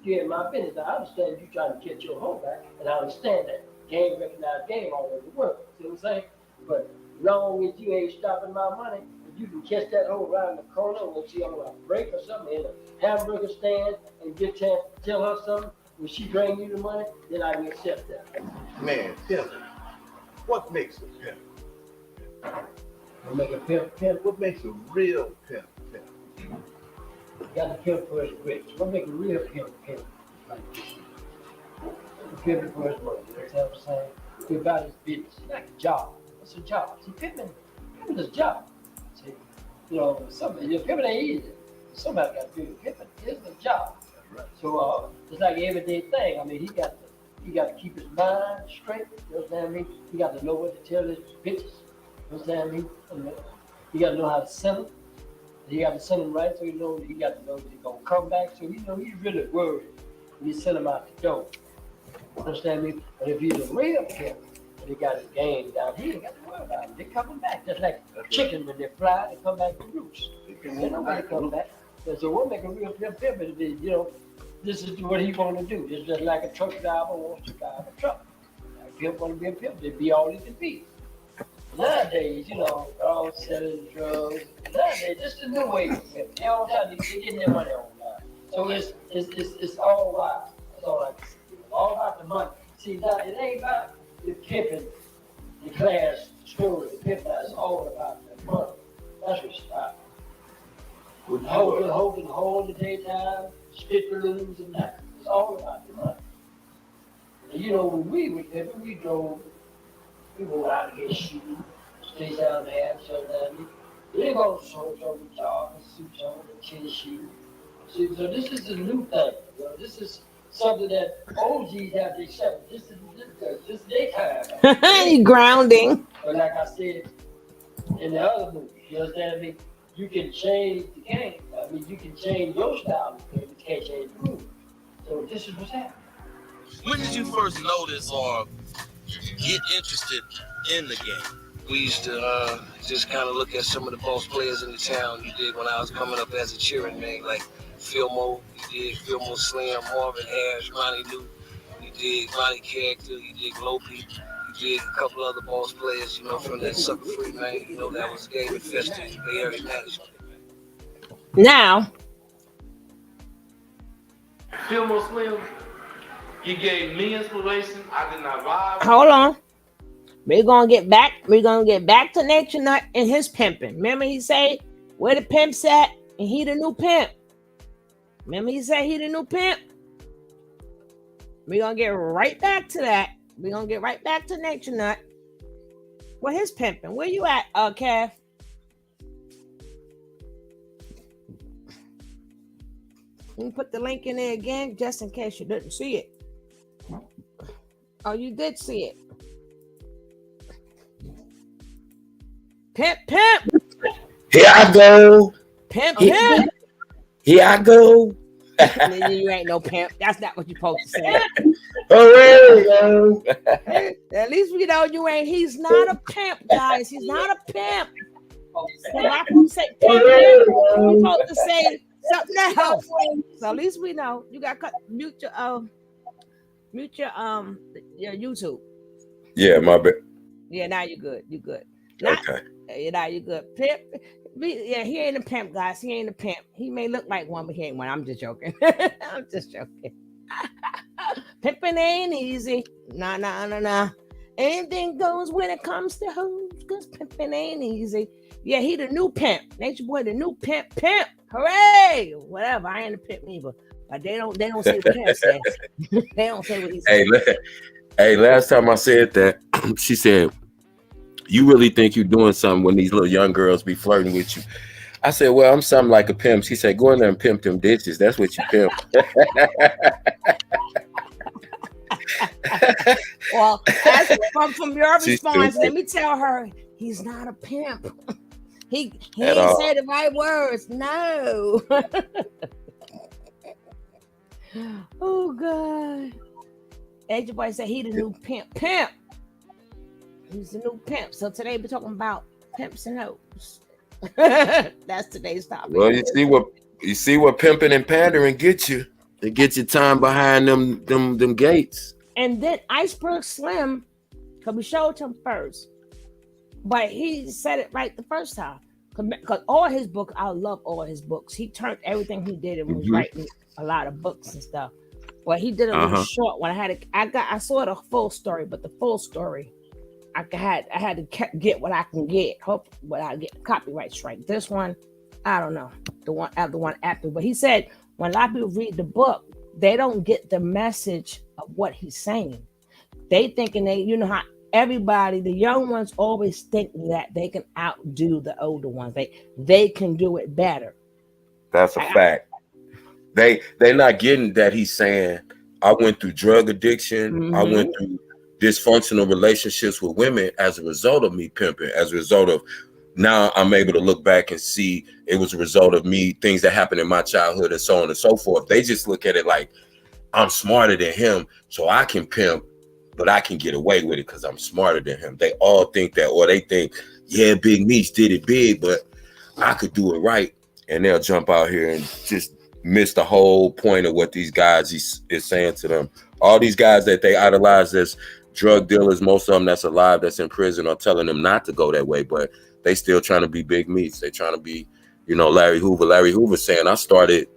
you're in my business. I understand you trying to get your home back, and I understand that. Game recognized game all over the world. See what I'm saying? But long as you ain't stopping my money, you can catch that hoe around the corner when she on a break or something in a hamburger stand and get chance to tell her something when she bring you the money, then I can accept that. Man, tell me, what makes a pimp? What make a pimp? What makes a real pimp? You got to pimp for his rich. What make a real pimp? Like this? Pimping for his money. You know what I'm saying? He about his business. It's like a job. What's a job? See, pimping is a job. See, you know, pimping ain't easy. Somebody got to do it. Pimping is a job. So it's like an everyday thing. I mean, he got to keep his mind straight. You know what I mean? He got to know what to tell his bitches. You know what I mean? He got to know how to sell them. He got to sell them right, so he got to know that he's gonna come back. So he's really worried when he send them out the door. Understand me? But if he's a real pimp and he got his game down, he ain't got to worry about it. They're coming back. Just like chicken when they fly, they come back to roost. They nobody come back. And so what make a real pimp is, you know, this is what he want to do. It's just like a truck driver wants to drive a truck. A pimp want to be a pimp. They be all he can be. Nowadays, you know, all selling drugs. Nowadays, this is the new way to pimp. They all time they getting their money online. So it's all right. That's all I can say. All about the money. See, now it ain't about the pimping, the class story. The pimping is all about the money. That's what stopped. With holding the daytime, spit balloons and that. It's all about the money. And you know, when we were pimping, we go out and get shooting, stay down there, so that we ain't gonna shorts on the job, suits on, and tennis shoes. See, so this is a new thing. You know, this is something that OGs have to accept. This is their time. Grounding. But like I said in the other movie, you understand me? You can change the game. I mean, you can change your style, but you can't change the movie. So this is what's happening. When did you first notice or get interested in the game? We used to just kind of look at some of the boss players in the town. You did when I was coming up as a cheering man, like Philmo, you did Philmo Slim, Marvin Harris, Ronnie New, you did Ronnie Character, you did Gloppy, you did a couple other boss players, you know, from that sucker free man. You know, that was game infested in Bay Area management. Now, Philmo Slim, he gave me inspiration. I did not ride. Hold on. We're gonna get back to Nature Nut and his pimping. Remember he say where the pimp's at and he the new pimp. Remember he said he the new pimp. We're gonna get right back to that. We're gonna get right back to Nature Nut. Where his pimping? Where you at, Kev? Let me put the link in there again just in case you didn't see it. Oh, you did see it. Pimp. Here I go. Pimp. Here I go. You ain't no pimp. That's not what you're supposed to say. Oh, At least we know you ain't. He's not a pimp, guys. He's not a pimp. So I'm supposed to say pimp. You're supposed to say something else. So at least we know. You got to mute your YouTube. Yeah, my bad. Yeah, now you're good. You're good. Okay. Now you're good. Pimp. Yeah, he ain't a pimp, guys. He ain't a pimp. He may look like one, but he ain't one. I'm just joking. I'm just joking. Pimping ain't easy. Nah. Anything goes when it comes to hoes, because pimping ain't easy. Yeah, he the new pimp. Natureboy, the new pimp. Hooray! Whatever. I ain't a pimp either. But they don't say what pimp says. They don't say what he says. Hey, last time I said that, she said, you really think you're doing something when these little young girls be flirting with you? I said, well, I'm something like a pimp. She said, go in there and pimp them ditches. That's what you pimp. Well, from your response, let me tell her, he's not a pimp. He ain't say the right words. No. Oh, God. Natureboy said he the new pimp. He's the new pimp. So today we're talking about pimps and hoes. That's today's topic. Well, you see what pimping and pandering get you. It gets you time behind them gates. And then Iceberg Slim, because we showed him first, but he said it right the first time. because all his books, I love all his books. He turned everything he did and was writing a lot of books and stuff. Well, he did a little short one. I saw the full story, but the full story, I had to get what I can get. Hope what I get the copyright strike. This one, I don't know. The one after, but he said when a lot of people read the book, they don't get the message of what he's saying. They thinking how everybody, the young ones always think that they can outdo the older ones. They can do it better. That's a fact. They're not getting that he's saying, I went through drug addiction. I went through dysfunctional relationships with women as a result of me pimping, as a result of now I'm able to look back and see it was a result of me, things that happened in my childhood and so on and so forth. They just look at it like I'm smarter than him, so I can pimp, but I can get away with it because I'm smarter than him. They all think that, or they think, yeah, Big Meech did it big, but I could do it right. And they'll jump out here and just miss the whole point of what these guys is saying to them. All these guys that they idolize as drug dealers, most of them that's alive, that's in prison, are telling them not to go that way, but they still trying to be Big Meech. They trying to be, Larry Hoover. Larry Hoover saying, I started,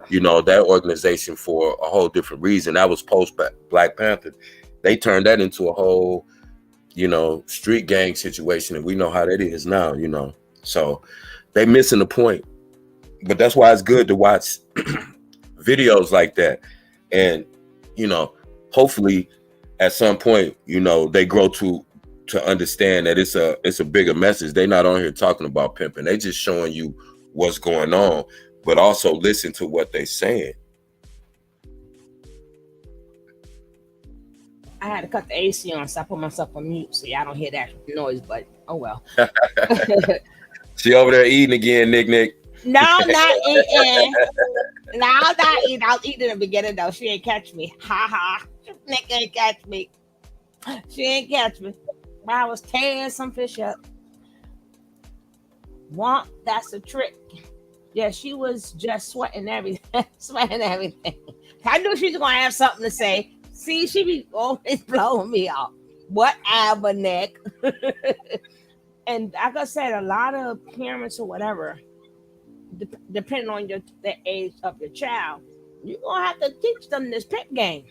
that organization for a whole different reason. That was post Black Panther. They turned that into a whole, street gang situation, and we know how that is now, So they missing the point. But that's why it's good to watch videos like that. And, hopefully at some point, they grow to understand that it's a bigger message. They're not on here talking about pimping. They just showing you what's going on, but also listen to what they're saying. I had to cut the AC on, so I put myself on mute so y'all don't hear that noise, but oh well. She over there eating again, Nick. No, not eating. No, not eating. I was eating in the beginning though. She ain't catch me. Ha ha. Nick ain't catch me. She ain't catch me. I was tearing some fish up. That's a trick. Yeah, she was just sweating everything. Sweating everything. I knew she was gonna have something to say. See, she be always blowing me off. Whatever, Nick. And like I said, a lot of parents or whatever, depending on the age of your child, you're gonna have to teach them this pimp game.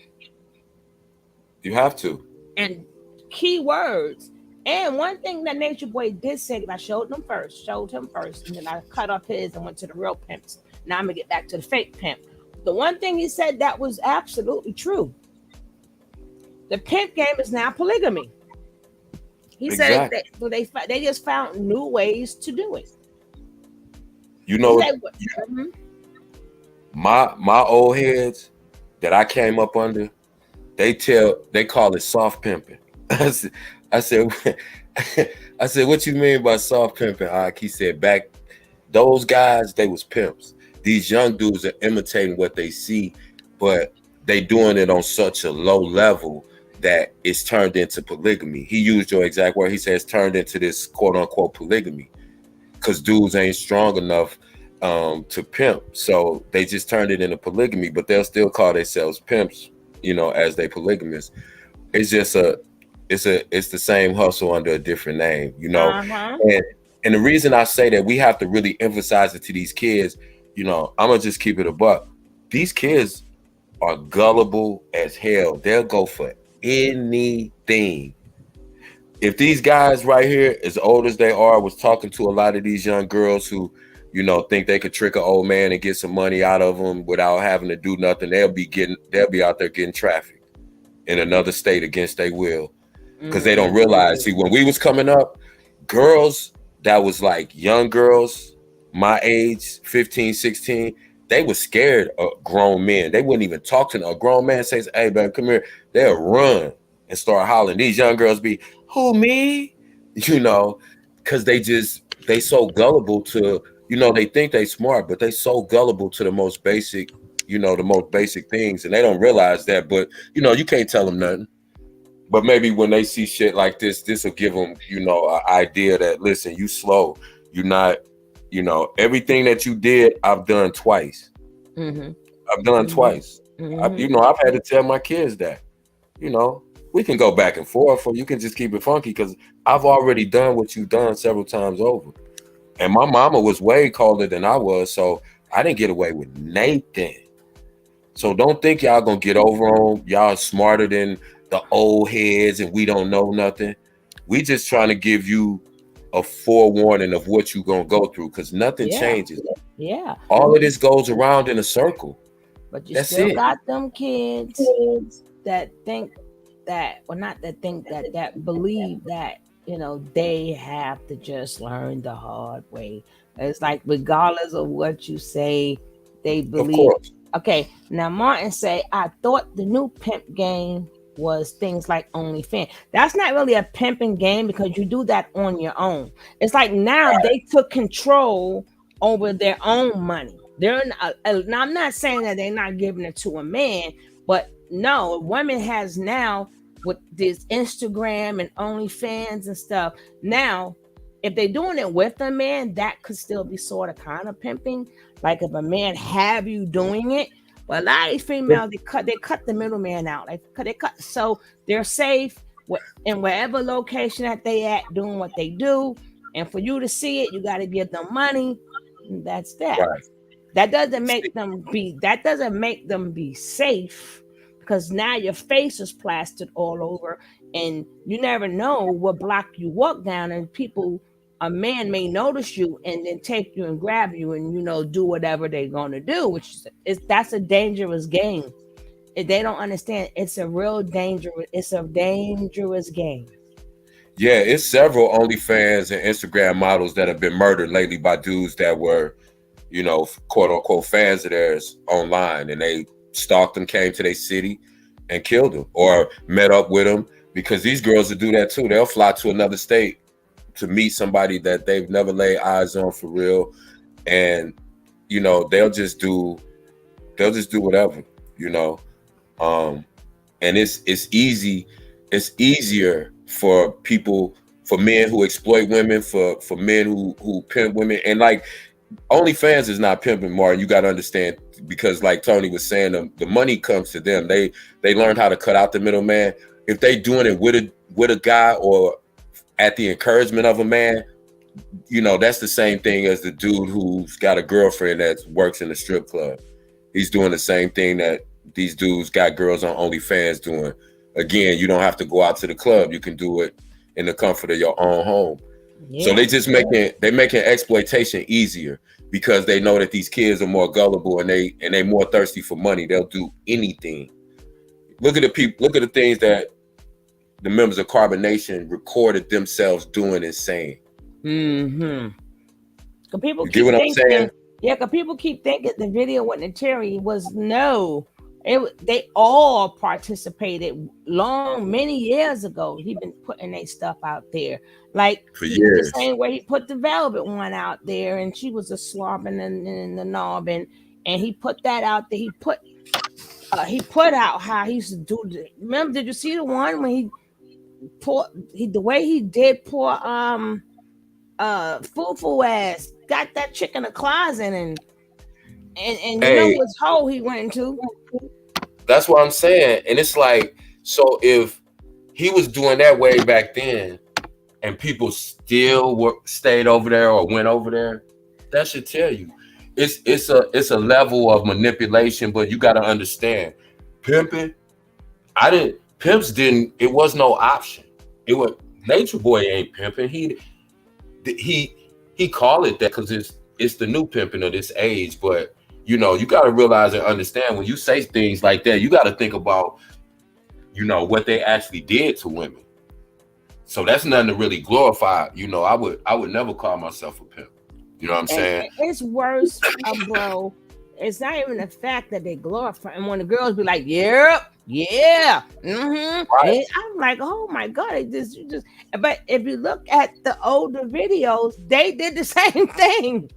You have to. And key words. And one thing that Natureboy did say, I showed him first, and then I cut off his and went to the real pimps. Now I'm gonna get back to the fake pimp. The one thing he said that was absolutely true. The pimp game is now polygamy. He said they just found new ways to do it. My old heads that I came up under, they call it soft pimping. I said, what you mean by soft pimping? He said, back those guys, they was pimps. These young dudes are imitating what they see, but they doing it on such a low level that it's turned into polygamy. He used your exact word. He says turned into this quote unquote polygamy because dudes ain't strong enough to pimp. So they just turned it into polygamy, but they'll still call themselves pimps, as they polygamists. It's just it's the same hustle under a different name, And the reason I say that we have to really emphasize it to these kids, I'm gonna just keep it a buck. These kids are gullible as hell. They'll go for anything. If these guys right here, as old as they are, was talking to a lot of these young girls who, think they could trick an old man and get some money out of them without having to do nothing, they'll be out there getting trafficked in another state against their will. Because they don't realize, see, when we was coming up, girls that was like young girls, my age, 15, 16, they were scared of grown men. They wouldn't even talk to them. A grown man says, hey, baby, come here. They'll run and start hollering. These young girls be, who, me? Because they so gullible to, they think they smart, but they so gullible to the most basic, the most basic things. And they don't realize that, but, you can't tell them nothing. But maybe when they see shit like this will give them, an idea that, listen, you slow. You're not, everything that you did, I've done twice. I've done twice. I've had to tell my kids that, we can go back and forth or you can just keep it funky because I've already done what you've done several times over. And my mama was way colder than I was, so I didn't get away with Nathan. So don't think y'all gonna get over on y'all smarter than the old heads and we don't know nothing. We just trying to give you a forewarning of what you gonna go through because nothing changes. Yeah. All of this goes around in a circle. But you That's still it. got them kids that think that, or not that think that believe that, you know, they have to just learn the hard way. It's like regardless of what you say, they Of believe. course. Okay, now Martin say, I thought the new pimp game was things like OnlyFans. That's not really a pimping game because you do that on your own. It's like now they took control over their own money. They're now I'm not saying that they're not giving it to a man, but no, women has now with this Instagram and OnlyFans and stuff. Now, if they're doing it with a man, that could still be sort of kind of pimping. Like if a man have you doing it, but a lot of these females they cut the middleman out. They cut so they're safe in wherever location that they at doing what they do. And for you to see it, you got to give them money. And that's that. Right. That doesn't make them be safe because now your face is plastered all over and you never know what block you walk down and a man may notice you and then take you and grab you and do whatever they're going to do, which is that's a dangerous game. If they don't understand, it's a dangerous game. Yeah, it's several OnlyFans and Instagram models that have been murdered lately by dudes that were, quote unquote fans of theirs online, and they stalked them, came to their city, and killed them or met up with them. Because these girls will do that too. They'll fly to another state to meet somebody that they've never laid eyes on for real, and they'll just do whatever, and it's easy. It's easier for men who exploit women, for men who pimp women. And like OnlyFans is not pimping, Martin. You got to understand, because like Tony was saying, the money comes to them. They learned how to cut out the middleman. If they doing it with a guy or at the encouragement of a man, that's the same thing as the dude who's got a girlfriend that works in a strip club. He's doing the same thing that these dudes got girls on OnlyFans doing. Again, you don't have to go out to the club. You can do it in the comfort of your own home. Yeah. So they making exploitation easier because they know that these kids are more gullible and they more thirsty for money. They'll do anything. Look at the things that the members of Carbonation recorded themselves doing and saying. Mm-hmm. Because people get what I'm saying? Yeah, because people keep thinking the video with Nateri was no. They all participated many years ago. He been putting their stuff out there, like for years. The same way he put the Velvet one out there, and she was a slobbing and the knob, and he put that out there. He put out how he used to do. Remember? Did you see the one when the way he did poor Fufu ass got that chick in the closet and you know which hole he went into. That's what I'm saying. And it's like, so if he was doing that way back then and people still stayed over there or went over there, that should tell you it's a level of manipulation. But you got to understand, pimping, it was no option. It was Natureboy ain't pimping. He called it that because it's the new pimping of this age. But you got to realize and understand, when you say things like that, you got to think about, what they actually did to women. So that's nothing to really glorify. I would never call myself a pimp. You know what I'm saying? It's worse, bro. It's not even the fact that they glorify. And when the girls be like, yeah, mm-hmm. Right. I'm like, oh my God, but if you look at the older videos, they did the same thing.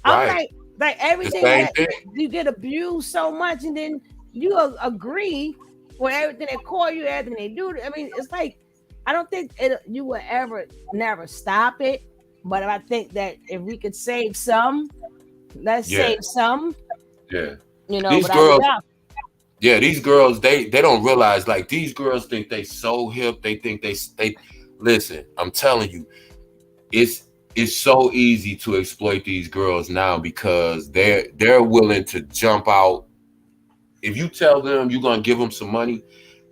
I'm like everything that you get abused so much, and then you agree with everything they call you, everything they do. I mean, it's like, I don't think you will never stop it. But I think that if we could save some, let's save some. Yeah. These girls. Yeah, these girls, they don't realize, like, these girls think they so hip. They think they listen, I'm telling you, it's so easy to exploit these girls now because they're willing to jump out. If you tell them you're gonna give them some money,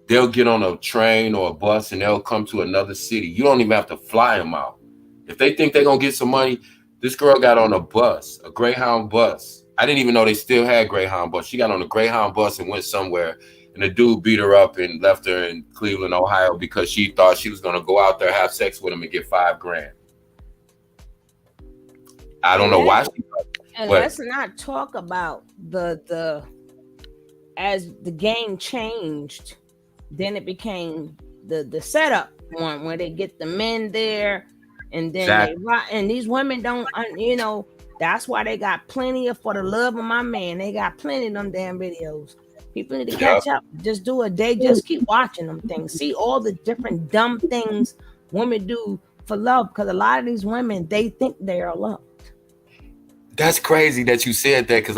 they'll get on a train or a bus and they'll come to another city. You don't even have to fly them out. If they think they're gonna get some money, this girl got on a bus, a Greyhound bus. I didn't even know they still had Greyhound bus. She got on a Greyhound bus and went somewhere, and the dude beat her up and left her in Cleveland, Ohio, because she thought she was gonna go out there, have sex with him, and get $5,000. I don't know why she And but let's not talk about the as the game changed, then it became the setup one where they get the men there, and then and these women don't, that's why they got plenty of For the Love of My Man. They got plenty of them damn videos. People need to catch up. Just do a day. Just keep watching them things. See all the different dumb things women do for love, because a lot of these women, they think they are loved. That's crazy that you said that, because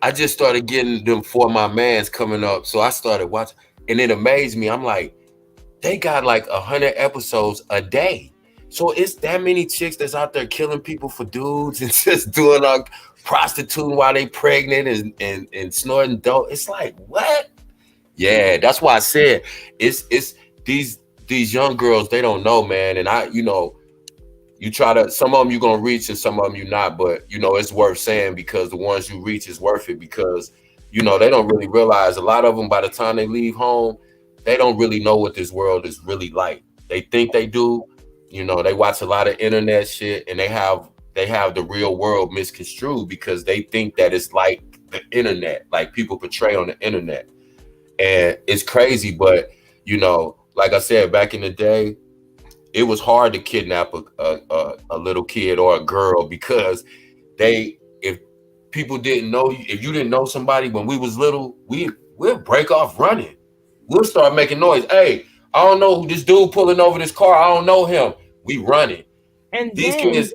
I just started getting them For My Mans coming up. So I started watching, and it amazed me. I'm like, they got like 100 episodes a day. So it's that many chicks that's out there killing people for dudes and just doing like prostituting while they pregnant and snorting dope. It's like, what? Yeah, that's why I said it's these young girls, they don't know, man. And you try to, some of them you're gonna reach and some of them you're not, but it's worth saying, because the ones you reach is worth it, because they don't really realize, a lot of them by the time they leave home, they don't really know what this world is really like. They think they do, they watch a lot of internet shit, and they have the real world misconstrued because they think that it's like the internet, like people portray on the internet. And it's crazy, but like I said, back in the day, it was hard to kidnap a little kid or a girl, because if people didn't know you, if you didn't know somebody when we was little, we'll break off running. We'll start making noise. Hey, I don't know who this dude pulling over this car. I don't know him. We running. And These then, kids.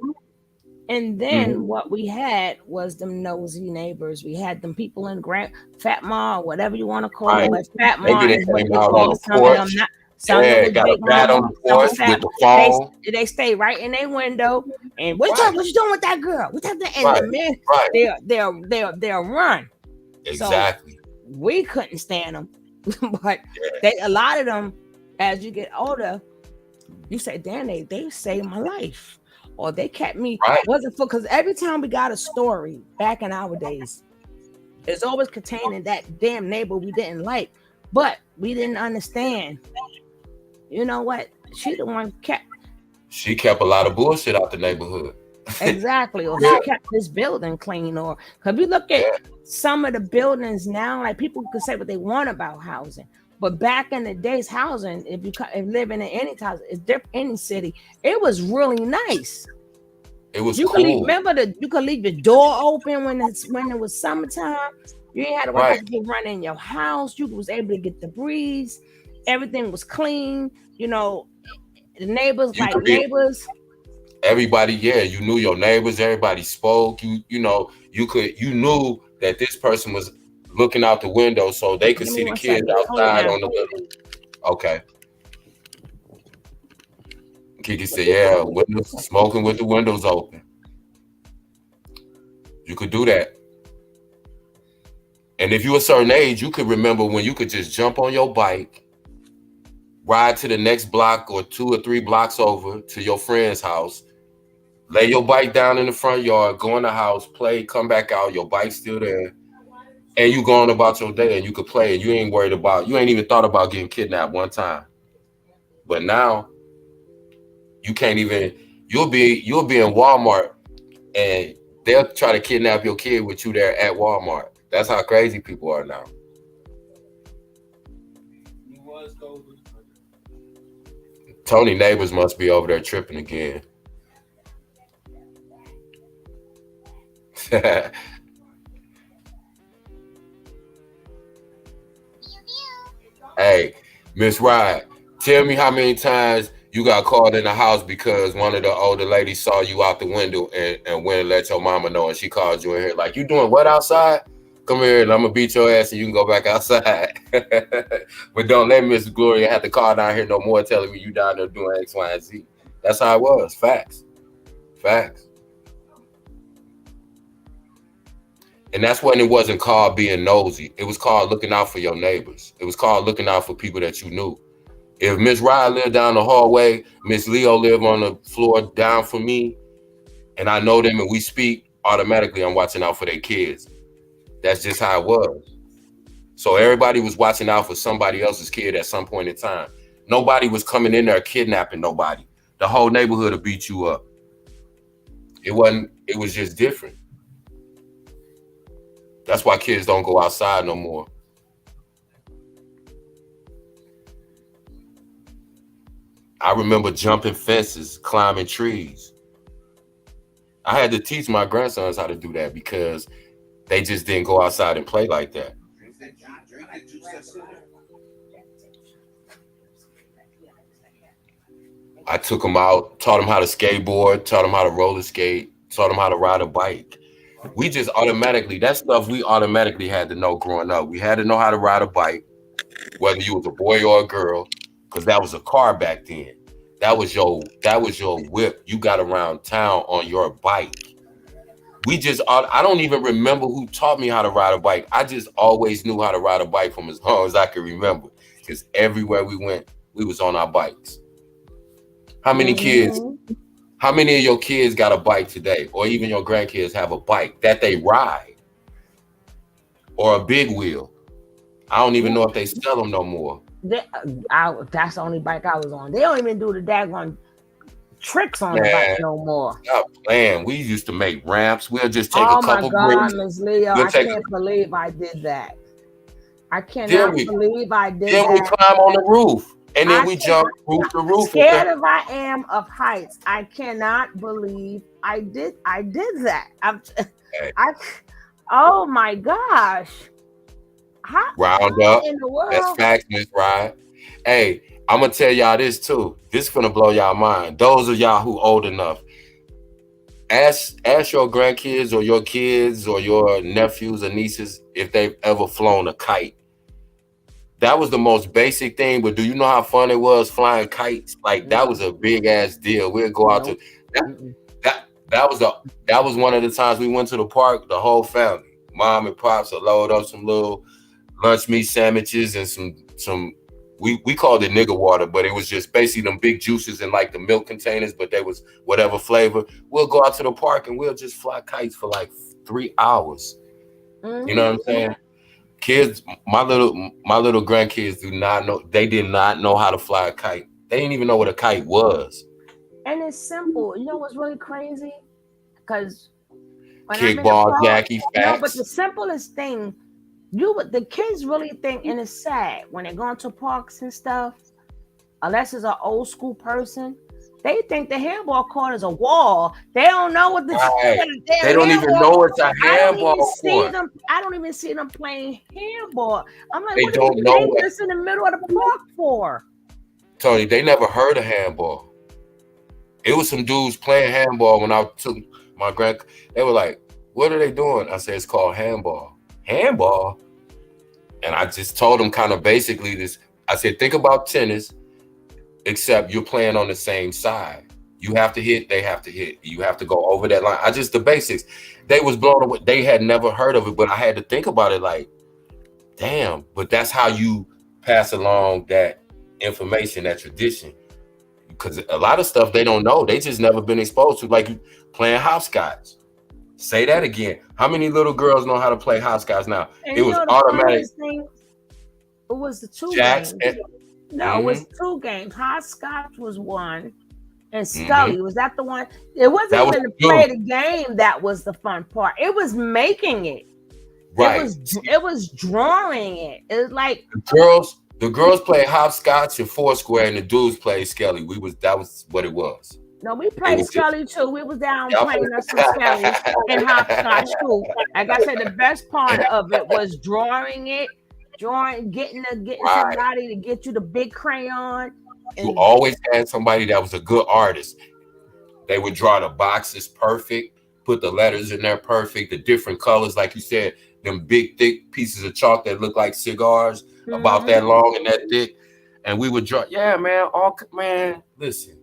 And then what we had was them nosy neighbors. We had them people in Fat Ma, whatever you want to call it, but Fat Ma is what they call some of them. Some of them got a bat on the porch with the phone. They stay right in their window. And what you doing with that girl? What's that? And the men, they'll run. Exactly. So we couldn't stand them, but a lot of them, as you get older, you say, damn, they saved my life. Or they kept me, wasn't for, because every time we got a story back in our days, it's always containing that damn neighbor we didn't like, but we didn't understand. You know what? She the one She kept a lot of bullshit out the neighborhood. Exactly. Or she kept this building clean. Or because we look at some of the buildings now, like people could say what they want about housing. But back in the days, housing, if living in any house, it's different, any city, it was really nice. It was you cool. You could leave your door open when it was summertime. You ain't had to worry about people running in your house. You was able to get the breeze. Everything was clean. The neighbors neighbors. Everybody, you knew your neighbors. Everybody spoke. You knew that this person was looking out the window so they could see the kids outside on the window. Okay. Kiki said, windows, smoking with the windows open. You could do that. And if you're a certain age, you could remember when you could just jump on your bike, ride to the next block or 2 or 3 blocks over to your friend's house, lay your bike down in the front yard, go in the house, play, come back out, your bike's still there. And you going about your day and you could play and you ain't even thought about getting kidnapped one time. But now you can't even, you'll be in Walmart and they'll try to kidnap your kid with you there at Walmart. That's how crazy people are now. Tony neighbors must be over there tripping again. Hey, Miss Rod, tell me how many times you got called in the house because one of the older ladies saw you out the window and went and let your mama know, and she called you in here like, you doing what outside? Come here and I'm gonna beat your ass and you can go back outside. But don't let Miss Gloria have to call down here no more telling me you down there doing X, Y, and Z. That's how it was. Facts. Facts. And that's when it wasn't called being nosy. It was called looking out for your neighbors. It was called looking out for people that you knew. If Miss Ryan lived down the hallway, Miss Leo lived on the floor down from me, and I know them and we speak, automatically I'm watching out for their kids. That's just how it was. So everybody was watching out for somebody else's kid at some point in time. Nobody was coming in there kidnapping nobody. The whole neighborhood will beat you up. It was just different. That's why kids don't go outside no more. I remember jumping fences, climbing trees. I had to teach my grandsons how to do that because they just didn't go outside and play like that. I took them out, taught them how to skateboard, taught them how to roller skate, taught them how to ride a bike. We just automatically, that stuff we automatically had to know growing up. We had to know how to ride a bike, whether you was a boy or a girl, because that was a car back then. That was your whip. You got around town on your bike. I don't even remember who taught me how to ride a bike. I just always knew how to ride a bike from as long as I could remember. Because everywhere we went, we was on our bikes. How many kids, how many of your kids got a bike today? Or even your grandkids have a bike that they ride? Or a big wheel? I don't even know if they sell them no more. That's the only bike I was on. They don't even do the daggone tricks on the bike no more. Stop playing. We used to make ramps. We'll just take a couple bricks. Oh my God, bricks. Miss Leo, I can't believe I did that. I cannot believe I did that. Then we climb on the roof. And then we jump roof to roof. Scared as I am of heights, I cannot believe I did that. Oh my gosh. Round up. In the world? That's facts, Miss Ryan. Hey, I'm gonna tell y'all this too. This is gonna blow y'all mind. Those of y'all who old enough, ask your grandkids or your kids or your nephews or nieces if they've ever flown a kite. That was the most basic thing, but do you know how fun it was flying kites? Like that was a big ass deal. We'd go out to that was one of the times we went to the park, the whole family. Mom and pops would load up some little lunch meat sandwiches and some we called it nigger water, but it was just basically them big juices in like the milk containers, but they was whatever flavor. We'll go out to the park and we'll just fly kites for like 3 hours. You know what I'm saying? Kids, my little grandkids did not know how to fly a kite. They didn't even know what a kite was. And it's simple. You know what's really crazy? Because kickball, Jackie, facts. No, but the simplest thing, the kids really think, and it's sad when they're going to parks and stuff, unless it's an old school person, they think the handball court is a wall. They don't know what they don't even know it's a handball court. I don't even see them playing handball. I'm like, they what don't do you know think this in the middle of the park for? Tony, they never heard of handball. It was some dudes playing handball when I took my they were like, what are they doing? I said, it's called handball. Handball? And I just told them kind of basically this. I said, think about tennis, except you're playing on the same side. You have to hit, they have to hit. You have to go over that line. The basics. They was blown away. They had never heard of it, but I had to think about it like, damn, but that's how you pass along that information, that tradition. Because a lot of stuff they don't know. They just never been exposed to, like playing hopscotch. Say that again. How many little girls know how to play hopscotch now? And it was automatic. It was the two Jacks games. It was 2 games. Hopscotch was one, and Scully was that the one? It wasn't even to play the game that was the fun part. It was making it. Right. It was drawing it. It was like the girls played hopscotch and Foursquare, and the dudes played Skelly. That was what it was. No, we played Skelly too. We was down playing us some Skelly and hopscotch too. Like I said, the best part of it was drawing it, getting somebody to get you the big crayon. You always had somebody that was a good artist. They would draw the boxes perfect, put the letters in there perfect, the different colors, like you said, them big thick pieces of chalk that look like cigars, about that long and that thick. And we would draw. Yeah, man. Listen.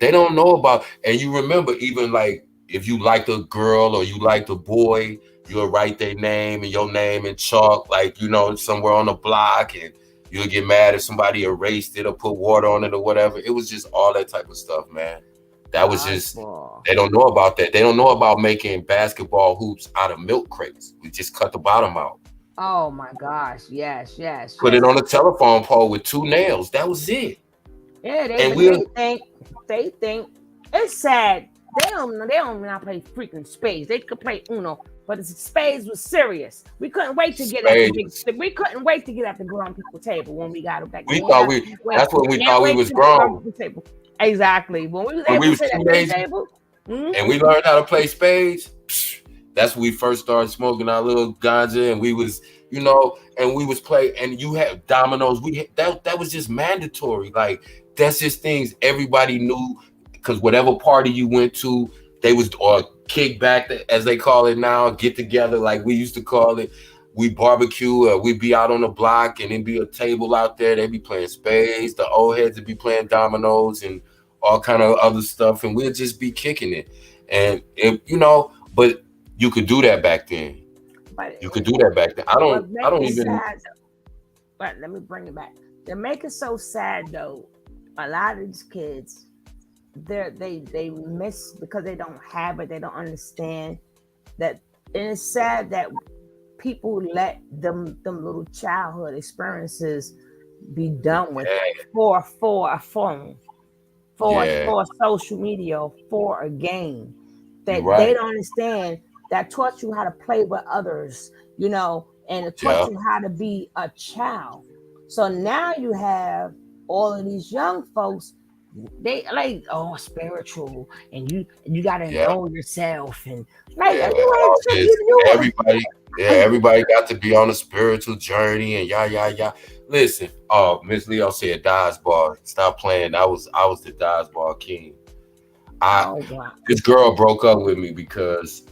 They don't know about, and you remember even like if you liked a girl or you liked a boy, you'll write their name and your name in chalk, like, you know, somewhere on the block, and you'll get mad if somebody erased it or put water on it or whatever. It was just all that type of stuff, man. That was just, they don't know about that. They don't know about making basketball hoops out of milk crates. We just cut the bottom out. Oh my gosh. Yes. Put it on a telephone pole with 2 nails. That was it. Yeah, And they think it's sad. They don't not play freaking spades. They could play Uno, but spades was serious. We couldn't wait to get at the grown people table when we got it back. That's when we thought we was grown. Exactly. When we was able to sit at the table. And we learned how to play spades. That's when we first started smoking our little ganja, and we was, you know, and we was play, and you had dominoes. That was just mandatory. Like, that's just things everybody knew, because whatever party you went to, they was, or kickback as they call it now, get together like we used to call it. We barbecue, we'd be out on the block, and there'd be a table out there. They'd be playing spades. The old heads would be playing dominoes and all kind of other stuff, and we'd just be kicking it. And you know, but you could do that back then. I don't even. Sad, but let me bring it back. They make it so sad though. A lot of these kids, they miss because they don't have it. They don't understand that. And it's sad that people let them little childhood experiences be done with for a phone, for social media, for a game. That they don't understand, that taught you how to play with others, you know, and it taught you how to be a child. So now you have all of these young folks, they like, oh, spiritual, and you gotta know yourself, and like everybody got to be on a spiritual journey, and yeah. Listen, Miss Leo said dodgeball. Stop playing. I was the dodgeball king. This girl broke up with me because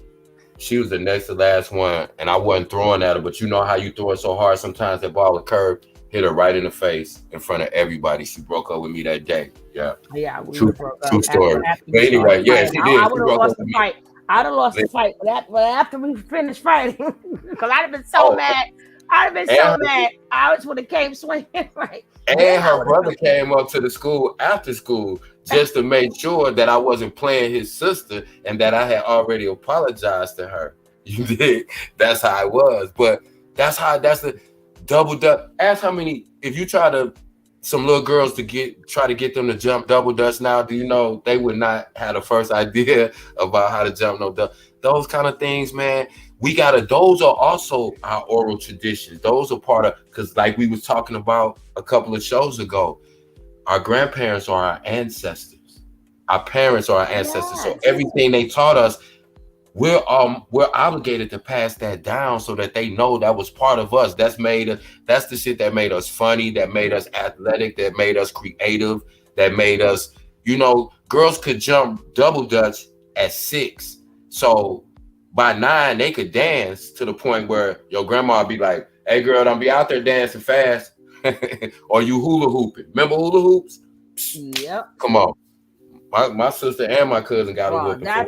she was the next to last one, and I wasn't throwing at her. But you know how you throw it so hard, sometimes that ball would curve, hit her right in the face in front of everybody. She broke up with me that day. Yeah. True story. But anyway, she did. I would have lost the fight. I'd have lost the fight, but after we finished fighting, because I'd have been so mad. I just would have came swinging, right? And her brother came up to the school after school just to make sure that I wasn't playing his sister and that I had already apologized to her. You did. That's how it was. But that's the double dutch. Ask how many, if you some little girls try to get them to jump double dutch now, do you know they would not have the first idea about how to jump no double? Those kind of things, man. Those are also our oral traditions. Those are part of, because like we was talking about a couple of shows ago, our grandparents are our ancestors. Our parents are our ancestors. So everything they taught us, we're obligated to pass that down so that they know that was part of us. That's the shit that made us funny, that made us athletic, that made us creative, that made us, you know, girls could jump double dutch at 6. So by 9, they could dance to the point where your grandma would be like, hey girl, don't be out there dancing fast. Or you hula hooping. Remember hula hoops? Yep. Come on. My sister and my cousin got a whooping. That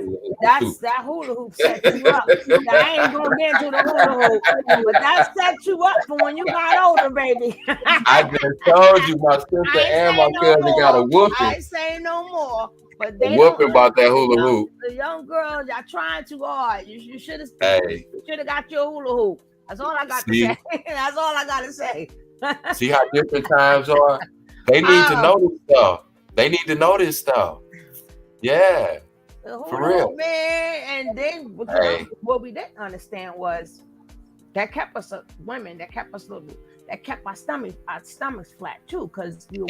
hula hoop set you up. I ain't gonna get into the hula hoop, but that set you up for when you got older, baby. I just told you my sister and my cousin got a whooping. I ain't saying no more. But they whooping about that hula hoop. The young girls are trying too hard. You should have got your hula hoop. That's all I got to say. That's all I got to say. See how different times are? They need to know this stuff. They need to know this stuff. Yeah. For real. Man, and then what we didn't understand was that kept us women, that kept our stomachs flat too, because you were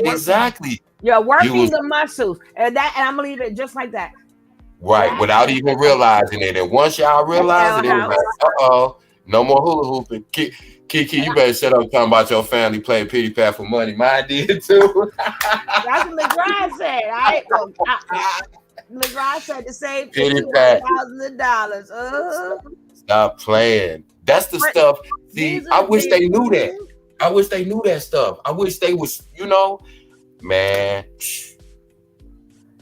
working the muscles, and I'm gonna leave it just like that. Right, without even realizing it. And once y'all realize it, it was like, no more hula hooping. Kiki, you better shut up talking about your family playing pity pat for money. Mine did too. That's what McGrath said. McGrath said the same thing. Thousands of dollars. Stop playing. That's the stuff. See, I wish they knew that. I wish they knew that stuff. I wish they was, you know, man.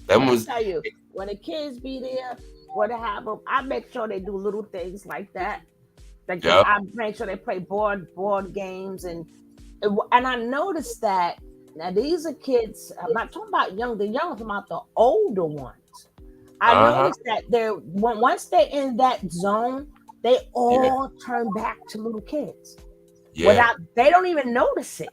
That I was tell you, when the kids be there, what have them, I make sure they do little things like that. Like yeah. I make sure they play board games and I noticed that now these are kids. I'm not talking about young. The young, I'm talking about the older ones. I Uh-huh. noticed that once they're in that zone, they Yeah. all turn back to little kids. Yeah. They don't even notice it.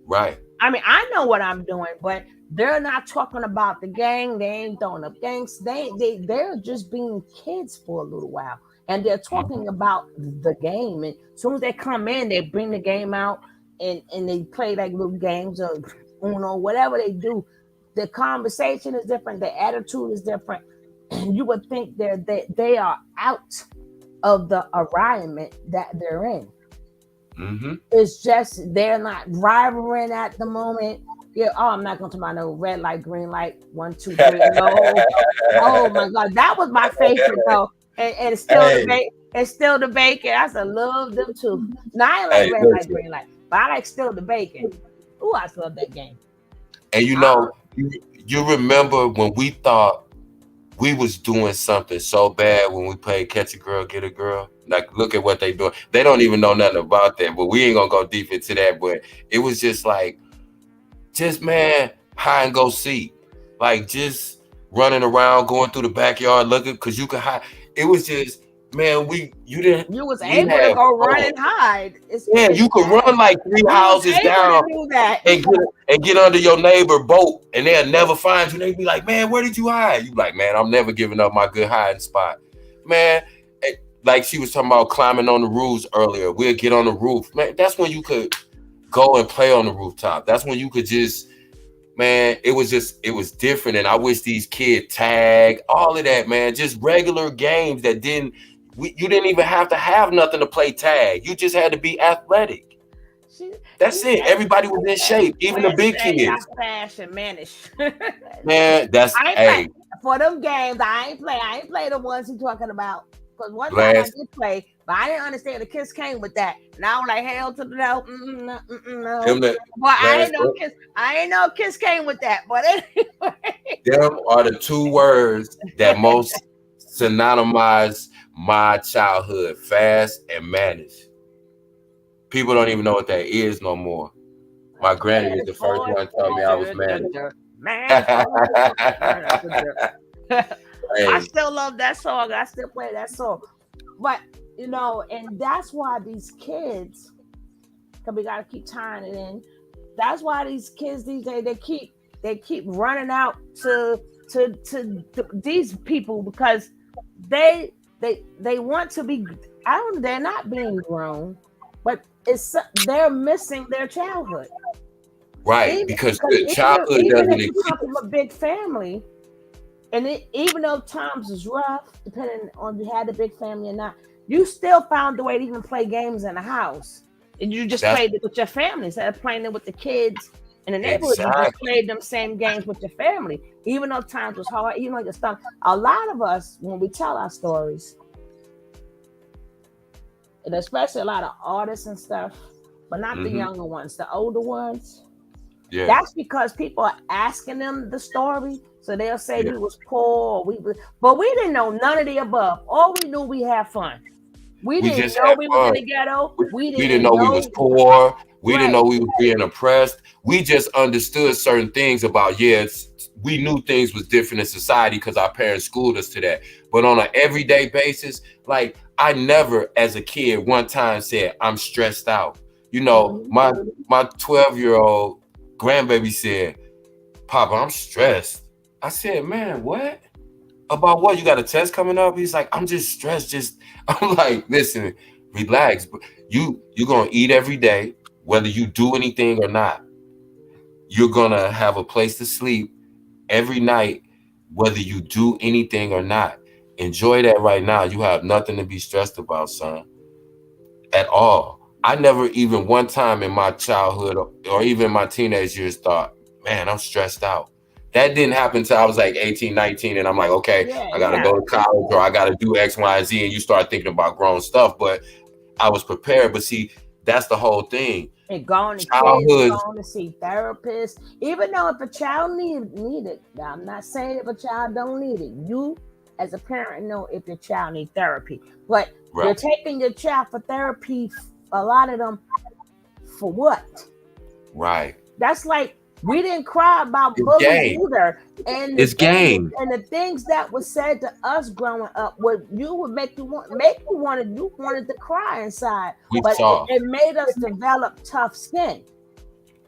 Right. I mean, I know what I'm doing, but they're not talking about the gang. They ain't throwing up gangs. They're just being kids for a little while, and they're talking about the game. And as soon as they come in, they bring the game out and they play like little games or whatever they do. The conversation is different. The attitude is different. You would think they are out of the environment that they're in. Mm-hmm. It's just they're not rivaling at the moment. Yeah, I'm not going to my no red light, green light, 1, 2, 3. No. Oh my God, that was my favorite though. And it's still Hey. it's still the bacon. I still love them too. Now I ain't like red light, green light, but I like still the bacon. Ooh, I love that game. And you remember when we thought we was doing something so bad when we played Catch a Girl, Get a Girl? Like, look at what they doing. They don't even know nothing about that, but we ain't gonna go deep into that. But it was just like, man, hide and go seek. Like, just running around, going through the backyard, looking, because you could hide. It was just, man, you was able to go run and hide. You could run like 3 houses down do that. and get under your neighbor boat, and they'll never find you. They'd be like, man, where did you hide? You like, man, I'm never giving up my good hiding spot. Man, like she was talking about climbing on the roofs earlier. We'll get on the roof. Man, that's when you could go and play on the rooftop. That's when you could just, man, it was different. And I wish these kids tag, all of that, man, just regular games that you didn't even have to have nothing to play tag. You just had to be athletic. That's it. Everybody was in shape, even the big kids. Fashion managed. Man, that's for them games. I ain't play the ones you're talking about. Because one time I did play, but I didn't understand the kiss came with that. And I was like, hell to the no. No. But I ain't know kiss came with that. But anyway. Them are the 2 words that most synonymize my childhood: fast and managed. People don't even know what that is no more. My granny is the first one to tell me I was managed. I still love that song. I still play that song. But, and that's why these kids, because we got to keep tying it in. That's why these kids these days, they keep running out to these people because they want to be, they're not being grown, but they're missing their childhood. Right, because the childhood doesn't exist. You come from a big family, and even though times is rough, depending on if you had a big family or not, you still found a way to even play games in the house. And you just played it with your family instead of playing it with the kids in the neighborhood. You just played them same games with your family, even though times was hard. You know, your stuff. A lot of us, when we tell our stories, and especially a lot of artists and stuff, but not the younger ones, the older ones. Yeah. That's because people are asking them the story. So they'll say we was poor, but we didn't know none of the above. All we knew, we had fun. We didn't know we was in the ghetto. We didn't know we was poor. We didn't know we was being oppressed. We just understood certain things about, we knew things was different in society because our parents schooled us to that. But on an everyday basis, like I never as a kid one time said, I'm stressed out. You know, my 12-year-old grandbaby said, Papa, I'm stressed. I said, man, what? About what? You got a test coming up? He's like, I'm just stressed. I'm like, listen, relax. You're going to eat every day, whether you do anything or not. You're going to have a place to sleep every night, whether you do anything or not. Enjoy that right now. You have nothing to be stressed about, son, at all. I never even one time in my childhood or even my teenage years thought, man, I'm stressed out. That didn't happen until I was like 18, 19. And I'm like, okay, I got to go to college or I got to do X, Y, and Z. And you start thinking about grown stuff. But I was prepared. But see, that's the whole thing. And going to kids, Childhood. going to see therapists. Even though if a child need it, I'm not saying if a child don't need it. You, as a parent, know if your child need therapy. But you're Right. taking your child for therapy. A lot of them, for what? Right. That's like we didn't cry about It's bullies game. either. And It's game. and the things that was said to us growing up would make you wanted to cry inside. We But saw. it made us develop tough skin.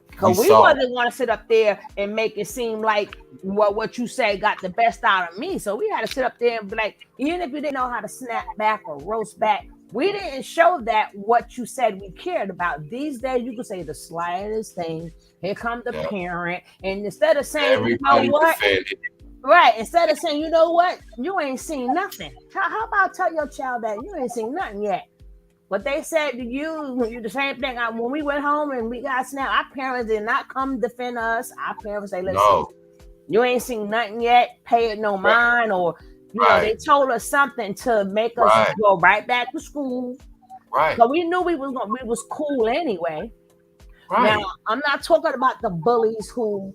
Because we saw. wasn't going to sit up there and make it seem like what you say got the best out of me. So we had to sit up there and be like, even if you didn't know how to snap back or roast back, we didn't show that what you said we cared about. These days, you can say the slightest thing. Here comes the parent. And instead of saying, Everybody you know what? defended. Right. Instead of saying, you know what? You ain't seen nothing. How about tell your child that you ain't seen nothing yet? What they said to you the same thing. When we went home and we got snapped, our parents did not come defend us. Our parents say, listen, you ain't seen nothing yet. Pay it no mind. Or, you know, they told us something to make us go right back to school. Right. So we knew we was cool anyway. Right. Now, I'm not talking about the bullies who,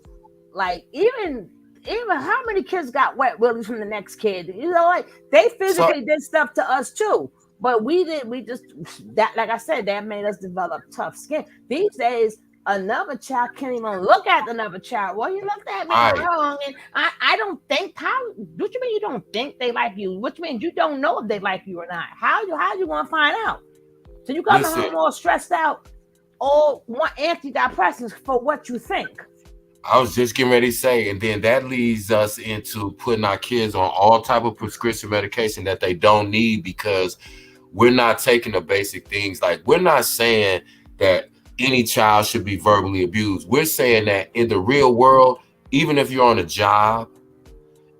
like, even how many kids got wet willies from the next kid? You know, like, they physically did stuff to us too. But we just, that, like I said, that made us develop tough skin. These days, another child can't even look at another child. Well, you looked at me wrong, and I don't think. What you mean you don't think they like you? What you mean you don't know if they like you or not? How you gonna find out? So you come home all stressed out, or want antidepressants for what you think. I was just getting ready to say, and then that leads us into putting our kids on all type of prescription medication that they don't need because we're not taking the basic things. Like, we're not saying that any child should be verbally abused. We're saying that in the real world, even if you're on a job,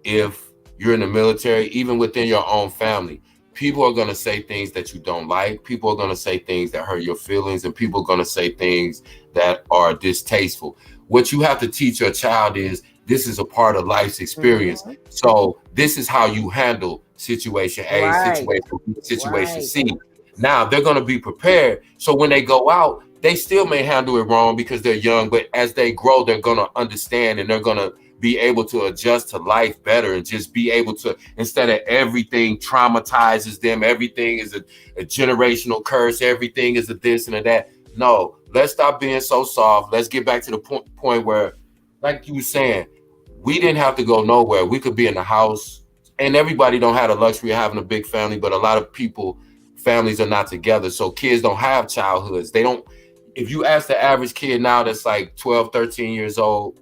if you're in the military, even within your own family, people are going to say things that you don't like. People are going to say things that hurt your feelings, and people are going to say things that are distasteful. What you have to teach your child is this is a part of life's experience. Mm-hmm. So this is how you handle situation A, situation B, situation C. Now they're going to be prepared. So when they go out, they still may handle it wrong because they're young, but as they grow, they're going to understand and they're going to be able to adjust to life better and just be able to, instead of everything traumatizes them, everything is a generational curse, everything is a this and a that. No, let's stop being so soft. Let's get back to the point where, like you were saying, we didn't have to go nowhere. We could be in the house, and everybody don't have the luxury of having a big family, but a lot of families are not together. So kids don't have childhoods. They don't, if you ask the average kid now that's like 12, 13 years old,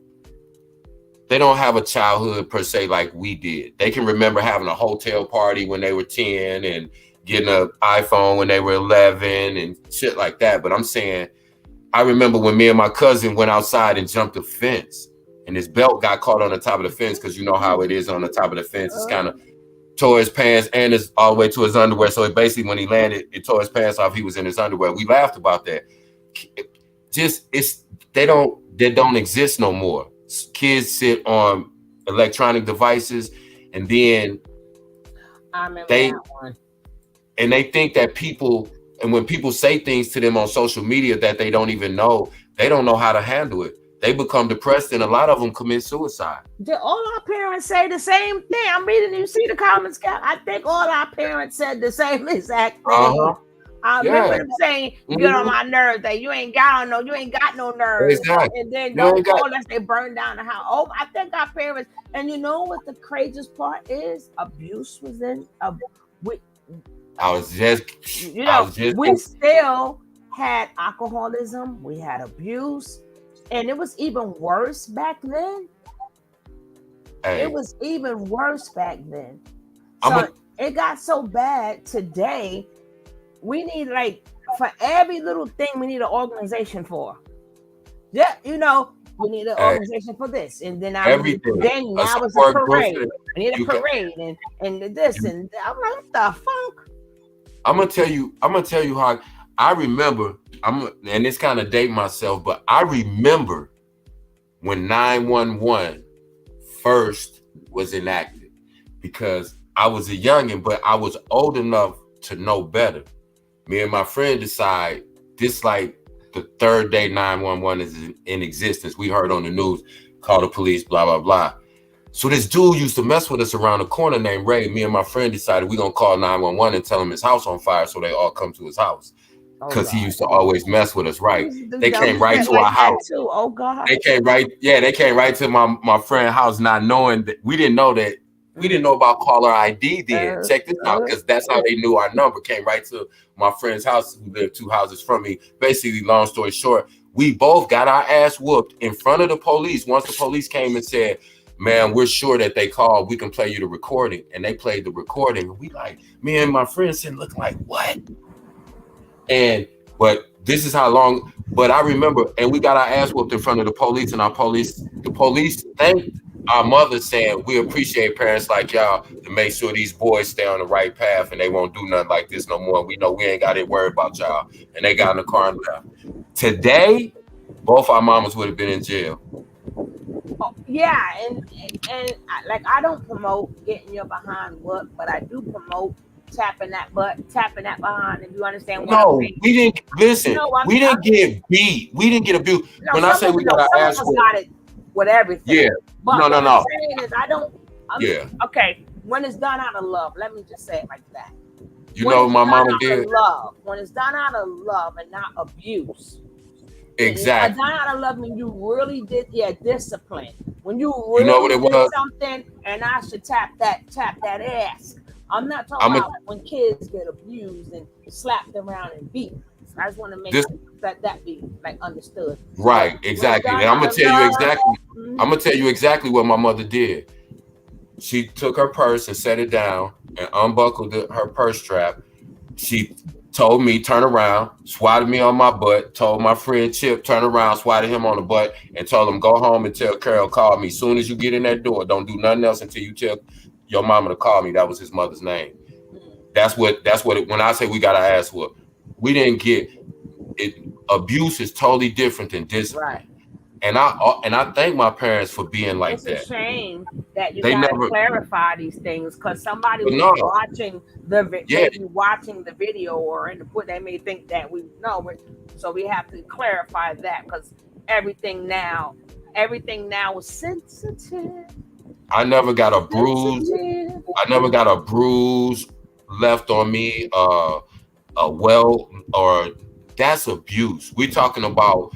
they don't have a childhood per se like we did. They can remember having a hotel party when they were 10 and getting an iPhone when they were 11 and shit like that. But I'm saying, I remember when me and my cousin went outside and jumped a fence and his belt got caught on the top of the fence, because you know how it is on the top of the fence. It's kind of tore his pants and it's all the way to his underwear. So it basically, when he landed, it tore his pants off. He was in his underwear. We laughed about that. They don't exist no more. Kids sit on electronic devices, and then they think that people, and when people say things to them on social media that they don't even know, they don't know how to handle it. They become depressed, and a lot of them commit suicide. All our parents say the same thing. I'm reading, you see the comments, I think all our parents said the same exact thing. I remember them saying, you get on my nerves, that you ain't got no nerves. Exactly. And then don't call us, they burn down the house. Oh, I think our parents, and you know what the craziest part is? Abuse was in we still had alcoholism, we had abuse, and it was even worse back then. It was even worse back then. So it got so bad today. We need, like, for every little thing, we need an organization for. Yeah, you know, we need an organization for this, and then now it's a parade. We need a parade and this and I'm like, what the fuck? I'm gonna tell you how I remember. And it's kind of dating myself, but I remember when 911 first was enacted, because I was a youngin', but I was old enough to know better. Me and my friend decide this like the third day 911 is in existence. We heard on the news, call the police, blah, blah, blah. So this dude used to mess with us around the corner named Ray. Me and my friend decided we're going to call 911 and tell him his house on fire, so they all come to his house. Because he used to always mess with us, right? They came right to our house. Too. Oh God. They came right to my friend's house, not knowing that we didn't know about caller ID then. Check this out, because that's how they knew our number. Came right to my friend's house, who lived 2 houses from me. Basically, long story short, we both got our ass whooped in front of the police. Once the police came and said, man, we're sure that they called, we can play you the recording. And they played the recording. We like, me and my friend sitting looking like, what? But this is how long, but I remember, and we got our ass whooped in front of the police, and the police thanked our mother, saying, we appreciate parents like y'all to make sure these boys stay on the right path and they won't do nothing like this no more. We know we ain't got to worry about y'all. And they got in the car and left. Today, both our mamas would have been in jail. Oh, yeah, and like, I don't promote getting your behind whooped, but I do promote tapping that behind, if you understand what I'm saying. We didn't listen. We didn't get beat. We didn't get abused. When I say we got our ass whooped, got it with everything. Yeah. But no. what I'm saying is, okay, when it's done out of love, let me just say it like that. You know what my mama did? When it's done out of love and not abuse. Exactly. Done out of love when you really did discipline. When you really what it did was? something, and I should tap that ass. I'm not talking about when kids get abused and slapped around and beat. I just want to make that be like understood. Right, exactly. And I'm gonna tell you exactly what my mother did. She took her purse and set it down and unbuckled her purse strap. She told me, turn around, swatted me on my butt, told my friend Chip, turn around, swatted him on the butt, and told him, go home and tell Carol, call me. Soon as you get in that door, don't do nothing else until you tell your mama to call me. That was his mother's name. That's what when I say we got our ass whooped, we didn't get it. Abuse is totally different than discipline. Right. And I thank my parents for being like that. It's a shame that you gotta clarify these things, because somebody was watching watching the video or in the book, they may think that we know it. So we have to clarify that, because everything now is sensitive. I never got a bruise. I never got a bruise left on me. That's abuse. We're talking about,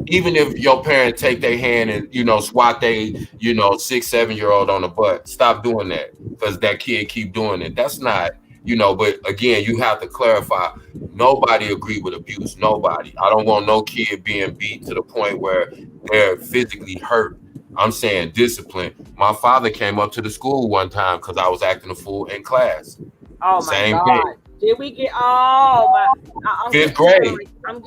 even if your parent take their hand and swat they 6-7-year-old on the butt, stop doing that, because that kid keep doing it. That's not But again, you have to clarify. Nobody agree with abuse. Nobody. I don't want no kid being beat to the point where they're physically hurt. I'm saying discipline. My father came up to the school one time because I was acting a fool in class. Oh my God! Did we get? Oh my! Fifth grade. I'm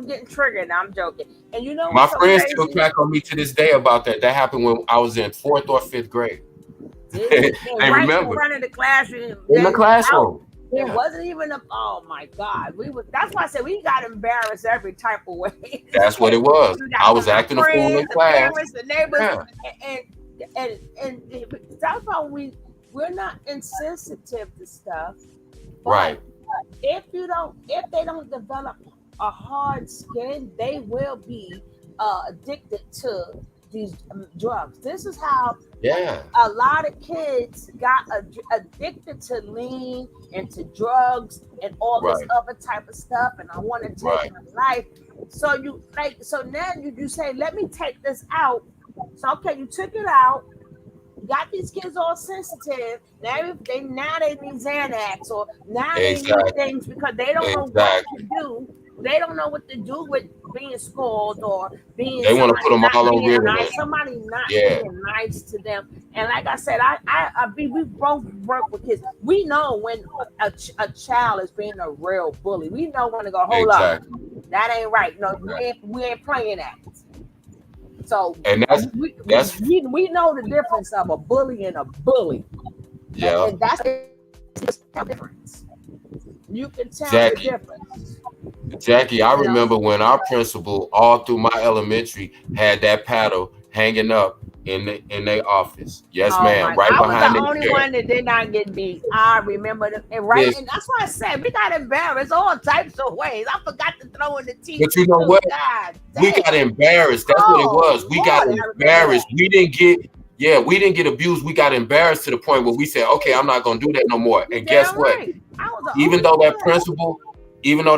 getting triggered. I'm joking. And my friends still crack on me to this day about that. That happened when I was in 4th or 5th grade. They remember running the classroom. In the classroom. It wasn't even oh my God. That's why I said we got embarrassed every type of way. That's what it was. I was acting a fool in class. The neighbors, and that's why we're not insensitive to stuff. Right. If they don't develop a hard skin, they will be addicted to these drugs. This is how a lot of kids got addicted to lean and to drugs and all this other type of stuff. And I want to take my life. So now you say, let me take this out. So okay, you took it out. Got these kids all sensitive. Now they need Xanax, or now they need things because they don't know what to do. They don't know what to do with being scolded or being. They want to put them all on Ritalin. Somebody not being nice to them. And like I said, we both work with kids. We know when a child is being a real bully. We know when to go. Hold up, that ain't right. No, we ain't playing that. So and we know the difference of a bully and a bully. Yeah, and that's the difference. You can tell the difference. Jackie, I remember when our principal all through my elementary had that paddle hanging up in their office. Yes, Oh ma'am. my! Right I was behind the their only chair. one that did not get beat. I remember them, and Yes. and that's why I said we got embarrassed all types of ways. I forgot to throw in the TV But you know too. what? God We damn! got embarrassed. That's what it was. Oh We got Lord, I remember embarrassed. that. We didn't get abused. We got embarrassed to the point where we said, okay, I'm not gonna do that no more. You And guess damn what? right. I was the Even only though one.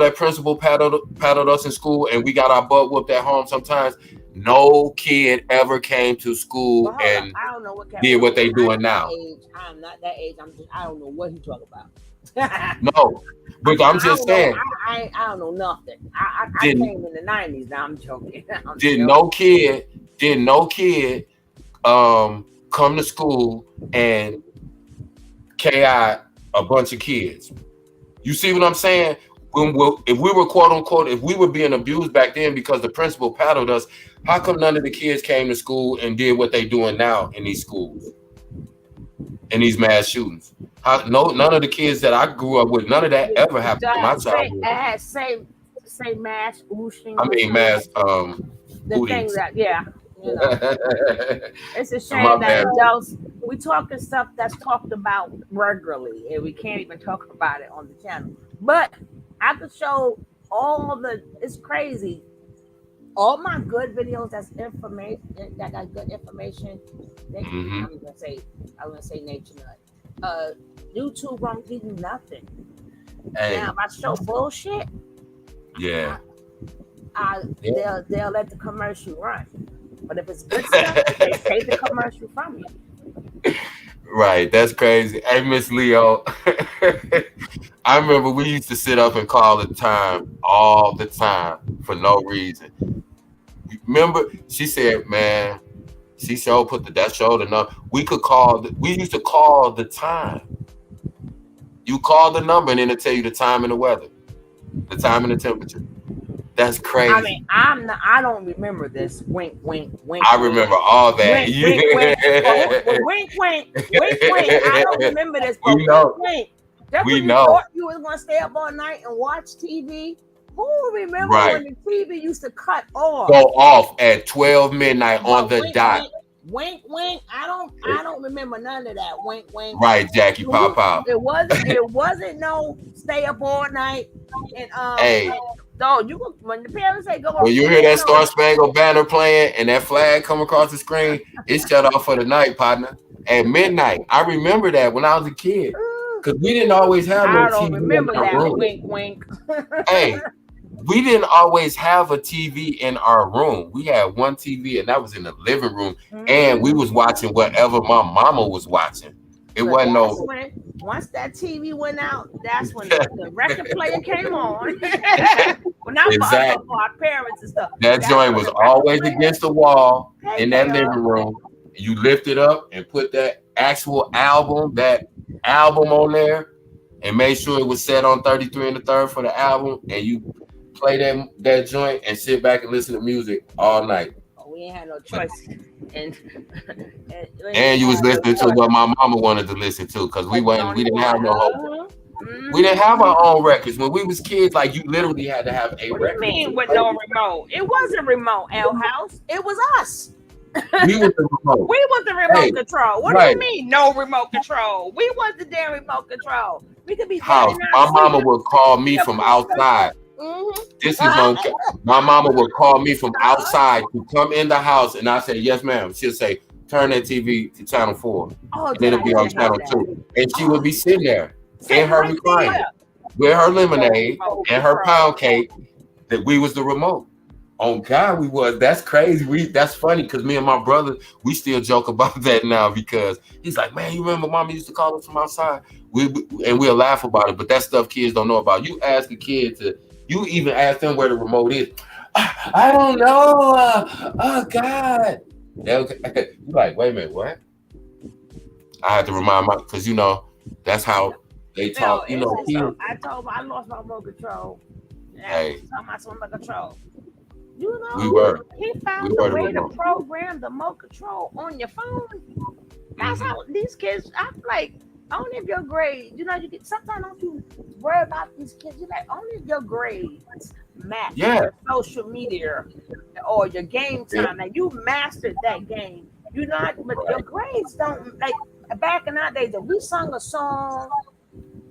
that principal paddled us in school and we got our butt whooped at home sometimes, no kid ever came to school But hold up, and I don't know what did what they I'm doing not now. that age. I'm not that age. I don't know what he talking about. No, but I'm just saying, I don't know nothing. I Didn't- came in the 90s. Now I'm joking. did no kid come to school and KI a bunch of kids? You see what I'm saying? If we were quote unquote, if we were being abused back then because the principal paddled us, how come none of the kids came to school and did what they doing now in these schools, in these mass shootings? None of the kids that I grew up with, none of that ever happened in my childhood. Say mass whooshing. I mean mass the bootings. thing that you know. It's a shame My that bad. adults we talking stuff that's talked about regularly and we can't even talk about it on the channel. But I could show it's crazy. All my good videos that's information that got good information. Mhm. I'm gonna say Nature Nut. YouTube won't give you nothing. Hey. Now if I show bullshit, Yeah. they'll let the commercial run. But if it's good stuff, they take the commercial from you. Right, that's crazy. Hey, Miss Leo, I remember we used to sit up and call the time all the time for no reason. Remember, she said, "Man, she sure put that showed enough." We used to call the time. You call the number and then it'll tell you the time and the weather, the time and the temperature. That's crazy. I mean, I don't remember this. Wink, wink, wink. I remember all that. Wink, wink, wink. Well, wink, wink, wink, wink. I don't remember this, but We know. wink, wink. That's We when you know. thought you was gonna stay up all night and watch TV. Who remember Right. when the TV used to cut off? Go off at 12 midnight on the wink, dot. Wink, wink. I don't remember none of that. Wink, wink. Right, Jackie, pop out. It wasn't no stay up all night and Hey. No, when the parents say go. When you hear that Star Spangled Banner playing and that flag come across the screen, it's shut off for the night, partner. At midnight. I remember that when I was a kid. Because we didn't always have no I don't TV remember in our that. room. Wink, wink. Hey, we didn't always have a TV in our room. We had one TV and that was in the living room. And we was watching whatever my mama was watching. It wasn't no. Once that TV went out, that's when the record player came on. Well, not Exactly. for our parents and stuff. That joint was always against the wall in that Hey, living room. You lift it up and put that actual album on there and make sure it was set on 33 and the third for the album. And you play that joint and sit back and listen to music all night. We ain't had no choice. And you was listening to what my mama wanted to listen to because we didn't have no hope. We didn't have our own records. When we was kids, like you literally had to have a record. What do you mean with no remote? It wasn't remote, L House. It was us. We was the remote. We was the remote control. What do you mean no remote control? We was the damn remote control. We could be house. My mama would call me from outside. This is on. My mama would call me from outside to come in the house, and I say, "Yes, ma'am." She'll say, "Turn that TV to channel 4." And then it'll be on channel 2, and she would be sitting there in her recliner with her lemonade and her pound cake. That we was the remote. Oh God, we was. That's crazy. That's funny because me and my brother, we still joke about that now because he's like, "Man, you remember Mama used to call us from outside?" We'll laugh about it, but that stuff kids don't know about. You ask a kid to. You even ask them where the remote is. I don't know. Oh God. You're like, wait a minute, what? I had to remind because that's how they talk. I lost my remote control. Hey. My remote control. We found a way to program the remote control on your phone. That's how these kids. I'm like, only if your grade, you get sometimes don't you worry about these kids. You're like, only if your grades match your social media or your game time. Now you mastered that game You know, but your grades don't like back in our days. If we sung a song,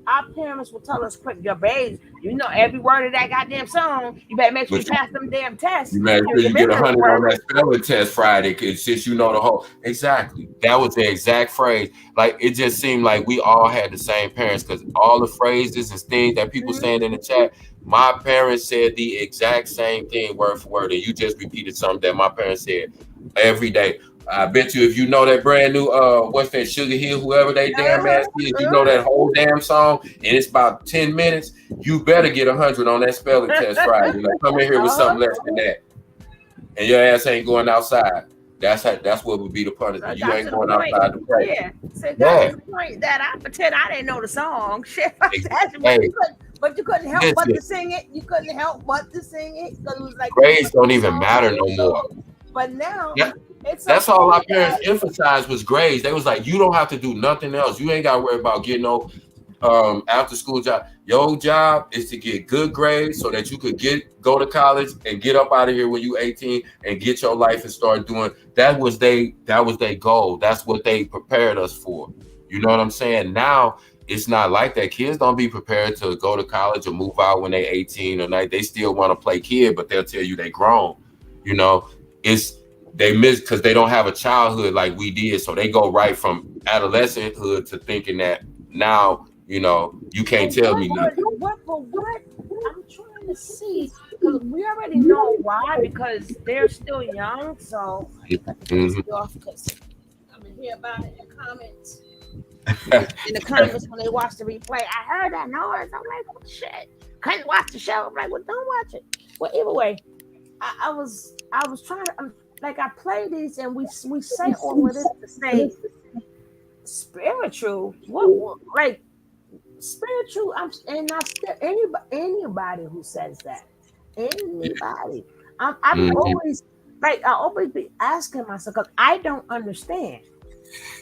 our parents would tell us quick, your grades. You know every word of that goddamn song. You better make sure you But pass them damn tests. you made sure Your you get memory 100 on work. that spelling test Friday, cause since you know the whole exactly. That was the exact phrase. Like it just seemed like we all had the same parents, because all the phrases and things that people saying in the chat, my parents said the exact same thing word for word, and you just repeated something that my parents said every day. I bet you if you know that brand new what's that, Sugar Hill, whoever they damn ass is, you know that whole damn song, and it's about 10 minutes, you better get 100 on that spelling test Friday. You know, come in here with something less than that, and your ass ain't going outside. That's what would be the punishment. You Got ain't to the going point, outside to play. yeah. So got to the point that I pretend I didn't know the song. Shit, but you couldn't help but to sing it. You couldn't help but to sing it because it was like grades don't even matter no more. But now it's That's okay, all our parents guys. emphasized was grades. They was like, you don't have to do nothing else. You ain't got to worry about getting no after school job. Your job is to get good grades so that you could go to college and get up out of here when you 18 and get your life and start doing. That was their goal. That's what they prepared us for. You know what I'm saying? Now it's not like that. Kids don't be prepared to go to college or move out when they 18 or night. They still want to play kid, but they'll tell you they grown. You know, they miss because they don't have a childhood like we did. So they go right from adolescenthood to thinking that now, you know, you can't tell me nothing. What? I'm trying to see because we already know why, because they're still young. So I got to piss you off because I'm gonna hear about it in the comments. In the comments when they watch the replay, I heard that noise. I'm like, oh, shit. Couldn't watch the show. I'm like, well, don't watch it. Well, either way, I was trying to I play these and we say all of this to say spiritual. What like spiritual? And I still anybody who says that, anybody. I'm always I always be asking myself because I don't understand.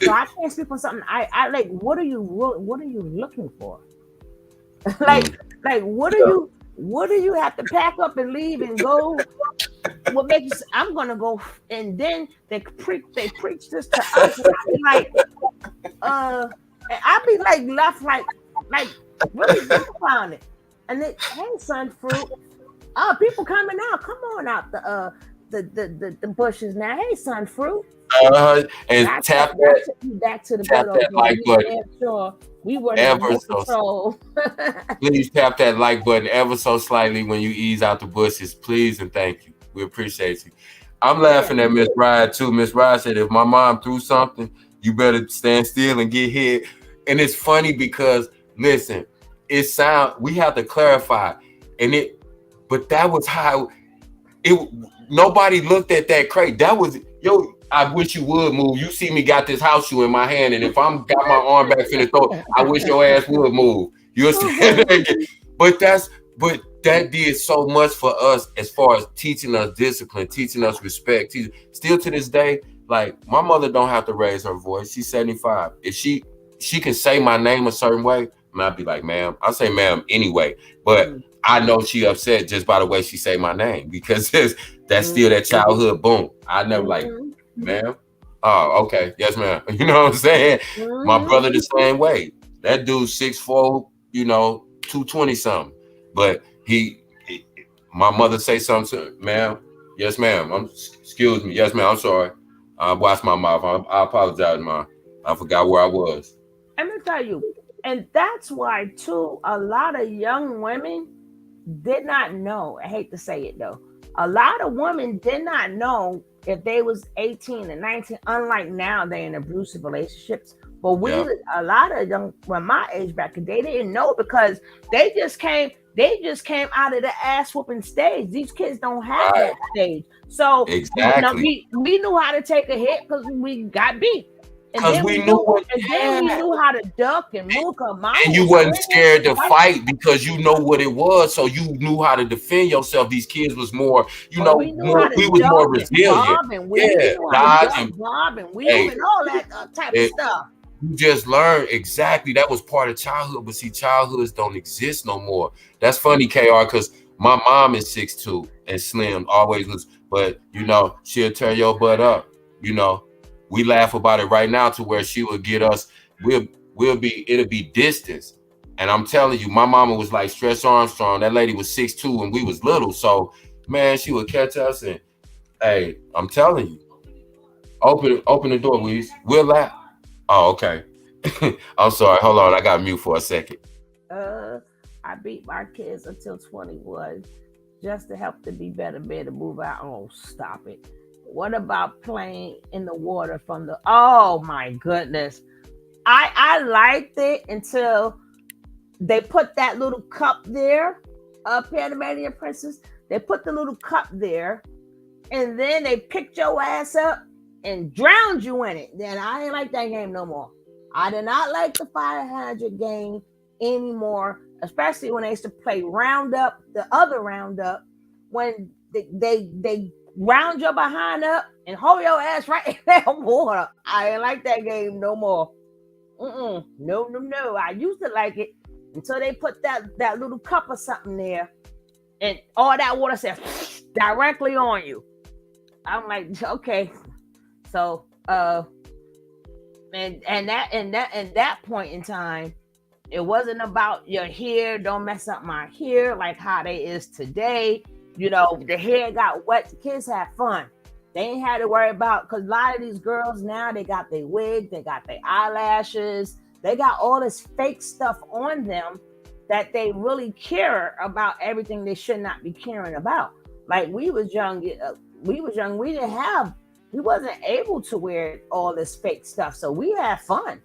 So I can't speak on something. I like. What are you looking for? like what do you have to pack up and leave and go? What makes you say, I'm gonna go? And then they preach this to us. And I be like, I be like left like really think about it. And then, hey, son, fruit. People coming out. Come on out the bushes now. Hey, son, fruit. And tap that like button. Sure we were ever so. Please tap that like button ever so slightly when you ease out the bushes, please and thank you. We appreciate you. I'm laughing at Miss Ride too. Miss Ride said, if my mom threw something, you better stand still and get hit. And it's funny because listen, we have to clarify, but that was how nobody looked at that crate. That was I wish you would move. You see me got this house shoe in my hand, and if I'm got my arm back finna throw, I wish your ass would move. You understand? But that did so much for us as far as teaching us discipline, teaching us respect. Still to this day, like my mother don't have to raise her voice. She's 75. If she can say my name a certain way, and I'd be like, ma'am. I say ma'am anyway, but I know she upset just by the way she say my name because that's still that childhood boom. I never like, ma'am. Oh, okay. Yes, ma'am. You know what I'm saying? My brother the same way. That dude's 6'4", 220 something. But my mother say something to him, ma'am. Yes, ma'am. Excuse me. Yes, ma'am. I'm sorry. I watched my mouth. I apologize, Mom. I forgot where I was. Let me tell you, and that's why too, a lot of young women did not know. I hate to say it though. A lot of women did not know if they was 18 and 19, unlike now they're in abusive relationships. But a lot of young, my age back in the day, they didn't know because they just came out of the ass whooping stage. These kids don't have that stage. So we knew how to take a hit because we got beat. And we knew how to duck and move. And you wasn't scared to fight because you know what it was. So you knew how to defend yourself. These kids was more, we was more resilient. Dodge and weave and all that type of stuff. You just learned exactly. That was part of childhood. But see, childhoods don't exist no more. That's funny, KR, because my mom is 6'2" and slim, always was. But, she'll tear your butt up, we laugh about it right now to where she would get us. It'll be distance. And I'm telling you, my mama was like Stretch Armstrong. That lady was 6'2" and we was little. So man, she would catch us and hey, I'm telling you, open the door, Weez. We'll laugh. Oh, okay. I'm sorry. Hold on. I got mute for a second. I beat my kids until 21 just to help them be better men to move out. Oh, stop it. What about playing in the water from the... Oh, my goodness. I liked it until they put that little cup there. Panamanian Princess. They put the little cup there. And then they picked your ass up and drowned you in it. Then I ain't like that game no more. I did not like the 500 game anymore, especially when they used to play Roundup, the other Roundup, when they round your behind up and hold your ass right in that water. I ain't like that game no more. No. I used to like it until they put that little cup or something there, and all that water said directly on you. I'm like, okay. So and that point in time, it wasn't about your hair, don't mess up my hair like how they is today. You know, the hair got wet, the kids had fun. They ain't had to worry about, because a lot of these girls now, they got their wig, they got their eyelashes, they got all this fake stuff on them that they really care about everything they should not be caring about. Like we was young, we wasn't able to wear all this fake stuff, so we had fun.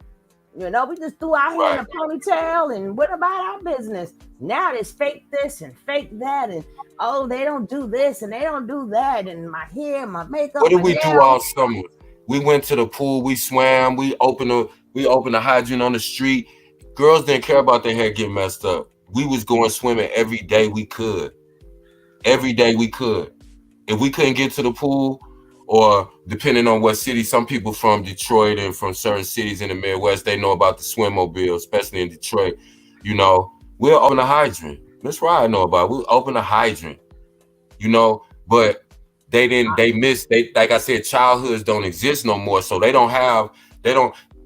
You know, we just threw our hair in a ponytail and what about our business? Now there's fake this and fake that, and oh, they don't do this and they don't do that, and my hair, my makeup. What did we do all summer? We went to the pool, we swam, we opened a hydrant on the street. Girls didn't care about their hair getting messed up. We was going swimming every day we could. Every day we could. If we couldn't get to the pool, or depending on what city, some people from Detroit and from certain cities in the Midwest, they know about the swimmobile, especially in Detroit. You know, we'll open a hydrant. That's what I know about. We'll open a hydrant, you know, but they missed, like I said, childhoods don't exist no more. So they don't,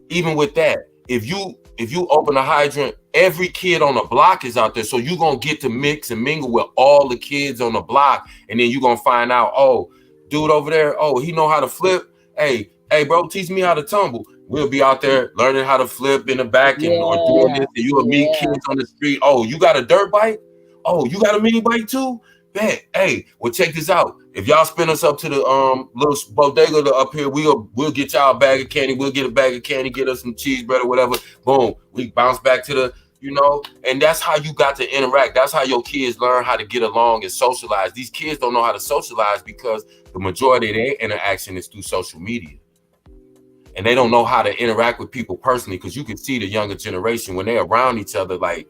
even with that, if you open a hydrant, every kid on the block is out there. So you're going to get to mix and mingle with all the kids on the block. And then you're going to find out, oh, dude over there, oh, he know how to flip. Hey, bro, teach me how to tumble. We'll be out there learning how to flip in the back or doing this. And you'll meet kids on the street. Oh, you got a dirt bike? Oh, you got a mini bike too? Bet. Hey, well, check this out. If y'all spin us up to the little bodega up here, we'll get y'all a bag of candy. We'll get a bag of candy, get us some cheese bread or whatever. Boom. We bounce back to the, you know, and that's how you got to interact. That's how your kids learn how to get along and socialize. These kids don't know how to socialize because the majority of their interaction is through social media. And they don't know how to interact with people personally, because you can see the younger generation when they're around each other. Like,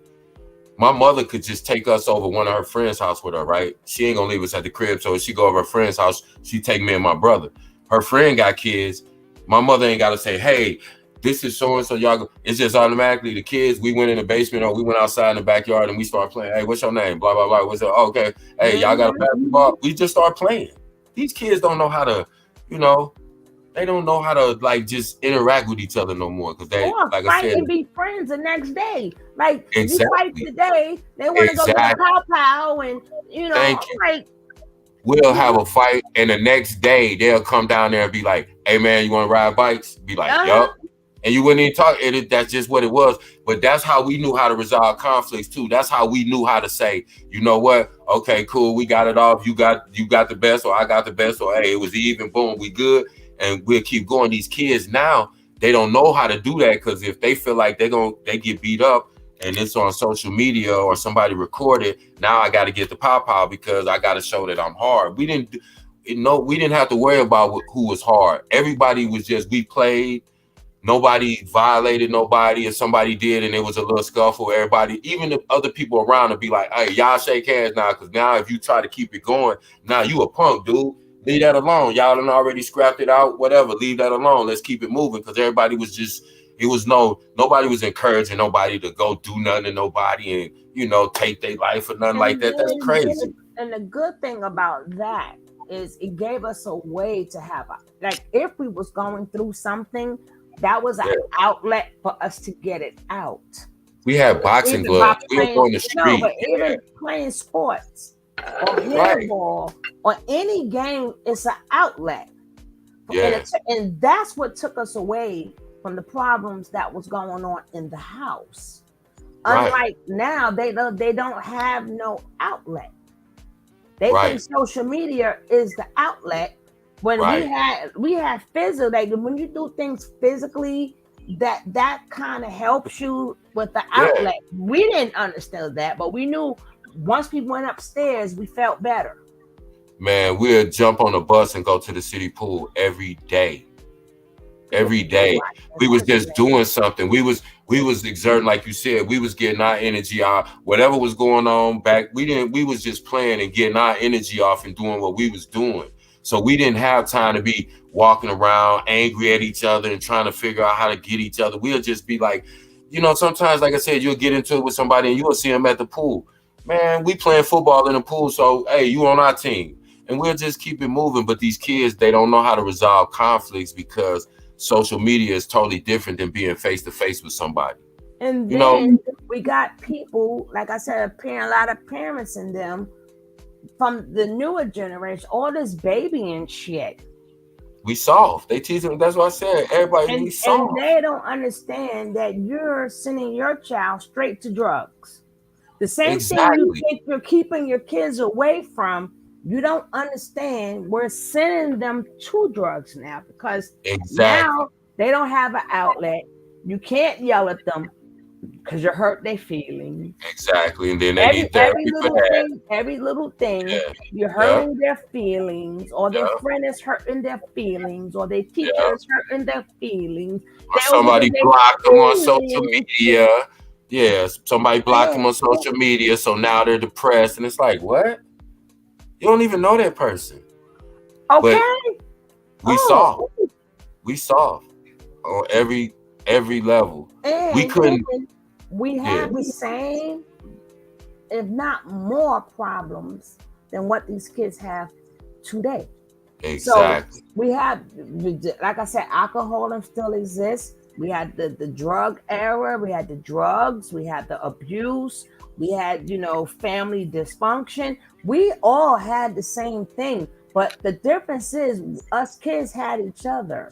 my mother could just take us over one of her friend's house with her, right? She ain't gonna leave us at the crib. So if she go over her friend's house, she take me and my brother. Her friend got kids. My mother ain't got to say, hey, this is so-and-so, y'all go. It's just automatically the kids, we went in the basement or we went outside in the backyard and we started playing. Hey, what's your name? Blah, blah, blah. What's up? Okay. Hey, y'all got a basketball? We just start playing. These kids don't know how to, you know, they don't know how to like just interact with each other no more. Because they, like I said, and be friends the next day. Like exactly. You fight today, they want to go to the pow and you know, like we'll have a fight, and the next day they'll come down there and be like, "Hey man, you want to ride bikes?" Be like, "Yup." And you wouldn't even talk. That's just what it was. But that's how we knew how to resolve conflicts too. That's how we knew how to say, you know what? Okay, cool. We got it off. You got the best, or I got the best, or hey, it was even. Boom, we good, and we'll keep going. These kids now, they don't know how to do that, because if they feel like they get beat up and it's on social media or somebody recorded, now I got to get the pow because I got to show that I'm hard. We didn't have to worry about who was hard. Everybody was just, we played. Nobody violated nobody. If somebody did and it was a little scuffle, everybody, even the other people around, would be like, hey, y'all shake hands now, because now if you try to keep it going, now you a punk, dude. Leave that alone. Y'all done already scrapped it out, whatever. Leave that alone. Let's keep it moving, because everybody was just, nobody was encouraging nobody to go do nothing to nobody and, you know, take their life or nothing like that. That's crazy. And the good thing about that is it gave us a way to have like if we was going through something, that was an outlet for us to get it out. We had boxing Even by gloves. We were playing, on the no, street. but even playing sports or handball or any game, it's an outlet. Yeah. And that's what took us away from the problems that was going on in the house. Unlike now, they don't have no outlet. They think social media is the outlet. When we had physical, like when you do things physically, that kind of helps you with the outlet. We didn't understand that, but we knew once people went upstairs, we felt better. Man, we'd jump on the bus and go to the city pool every day. Every day. We was just doing something. We was exerting, like you said, we was getting our energy out. Whatever was going on back, we was just playing and getting our energy off and doing what we was doing. So we didn't have time to be walking around angry at each other and trying to figure out how to get each other. We'll just be like, you know, sometimes, like I said, you'll get into it with somebody and you'll see them at the pool. Man, we playing football in the pool, so hey, you on our team. And we'll just keep it moving. But these kids, they don't know how to resolve conflicts because social media is totally different than being face to face with somebody. And then we got people, like I said, a lot of parents in them from the newer generation, all this babying shit. We soft. They teach them. That's what I said. Everybody, we soft. And they don't understand that you're sending your child straight to drugs. The same thing you think you're keeping your kids away from, you don't understand. We're sending them to drugs now because now they don't have an outlet. You can't yell at them because you hurt their feelings. Exactly. And then they need therapy for that. Every little thing, you're hurting their feelings, or their friend is hurting their feelings, or their teacher is hurting their feelings. Or somebody blocked them on social media. Yeah, somebody blocked them on social media, so now they're depressed. And it's like, what? You don't even know that person. Okay. But we soft on every level. And we couldn't. We have the same, if not more, problems than what these kids have today. Exactly. So we have, like I said, alcoholism still exists. We had the drug era. We had the drugs. We had the abuse. We had, family dysfunction. We all had the same thing, but the difference is us kids had each other.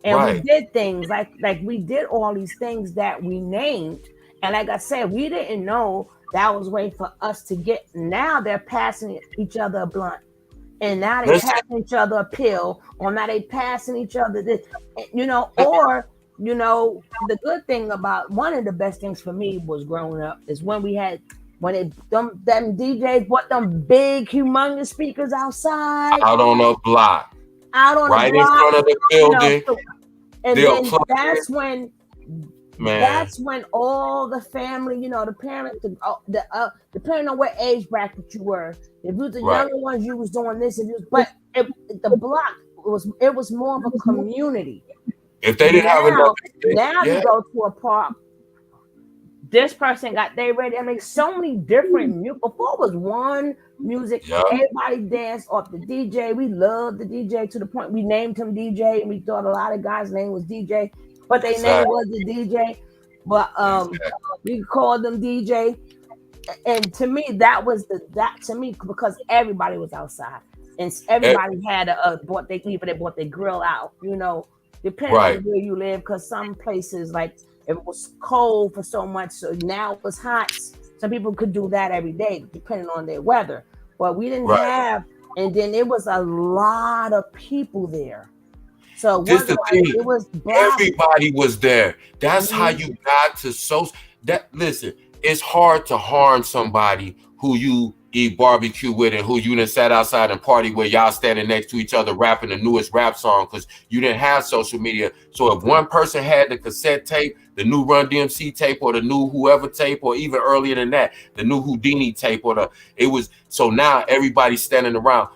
And we did things like we did all these things that we named. And like I said, we didn't know that was way for us to get. Now they're passing each other a blunt. And now they're passing each other a pill. Or now they passing each other this, the good thing about, one of the best things for me was growing up is when them DJs bought them big, humongous speakers outside. Out on a block. Out on right the block, in front of the building. And then that's when all the family, the parents, depending on what age bracket you were, if you was the younger ones, you was doing this, the block was more of a community. If they didn't have enough, you go to a park. This person got they ready. I mean, so many different music. Before it was one music. Yep. Everybody danced off the DJ. We loved the DJ to the point we named him DJ, and we thought a lot of guys' name was DJ, but their name was the DJ. But we called them DJ. And to me, that was because everybody was outside and everybody had bought their grill out, depending on where you live, because some places like it was cold for so much, so now it was hot. Some people could do that every day, depending on their weather. But we didn't have, and then it was a lot of people there. So this the thing. Everybody was there. That's how you got to listen, it's hard to harm somebody who you eat barbecue with and who you done sat outside and party where y'all standing next to each other rapping the newest rap song, because you didn't have social media. So if one person had the cassette tape, the new Run DMC tape, or the new whoever tape, or even earlier than that, the new Houdini tape, so now everybody's standing around.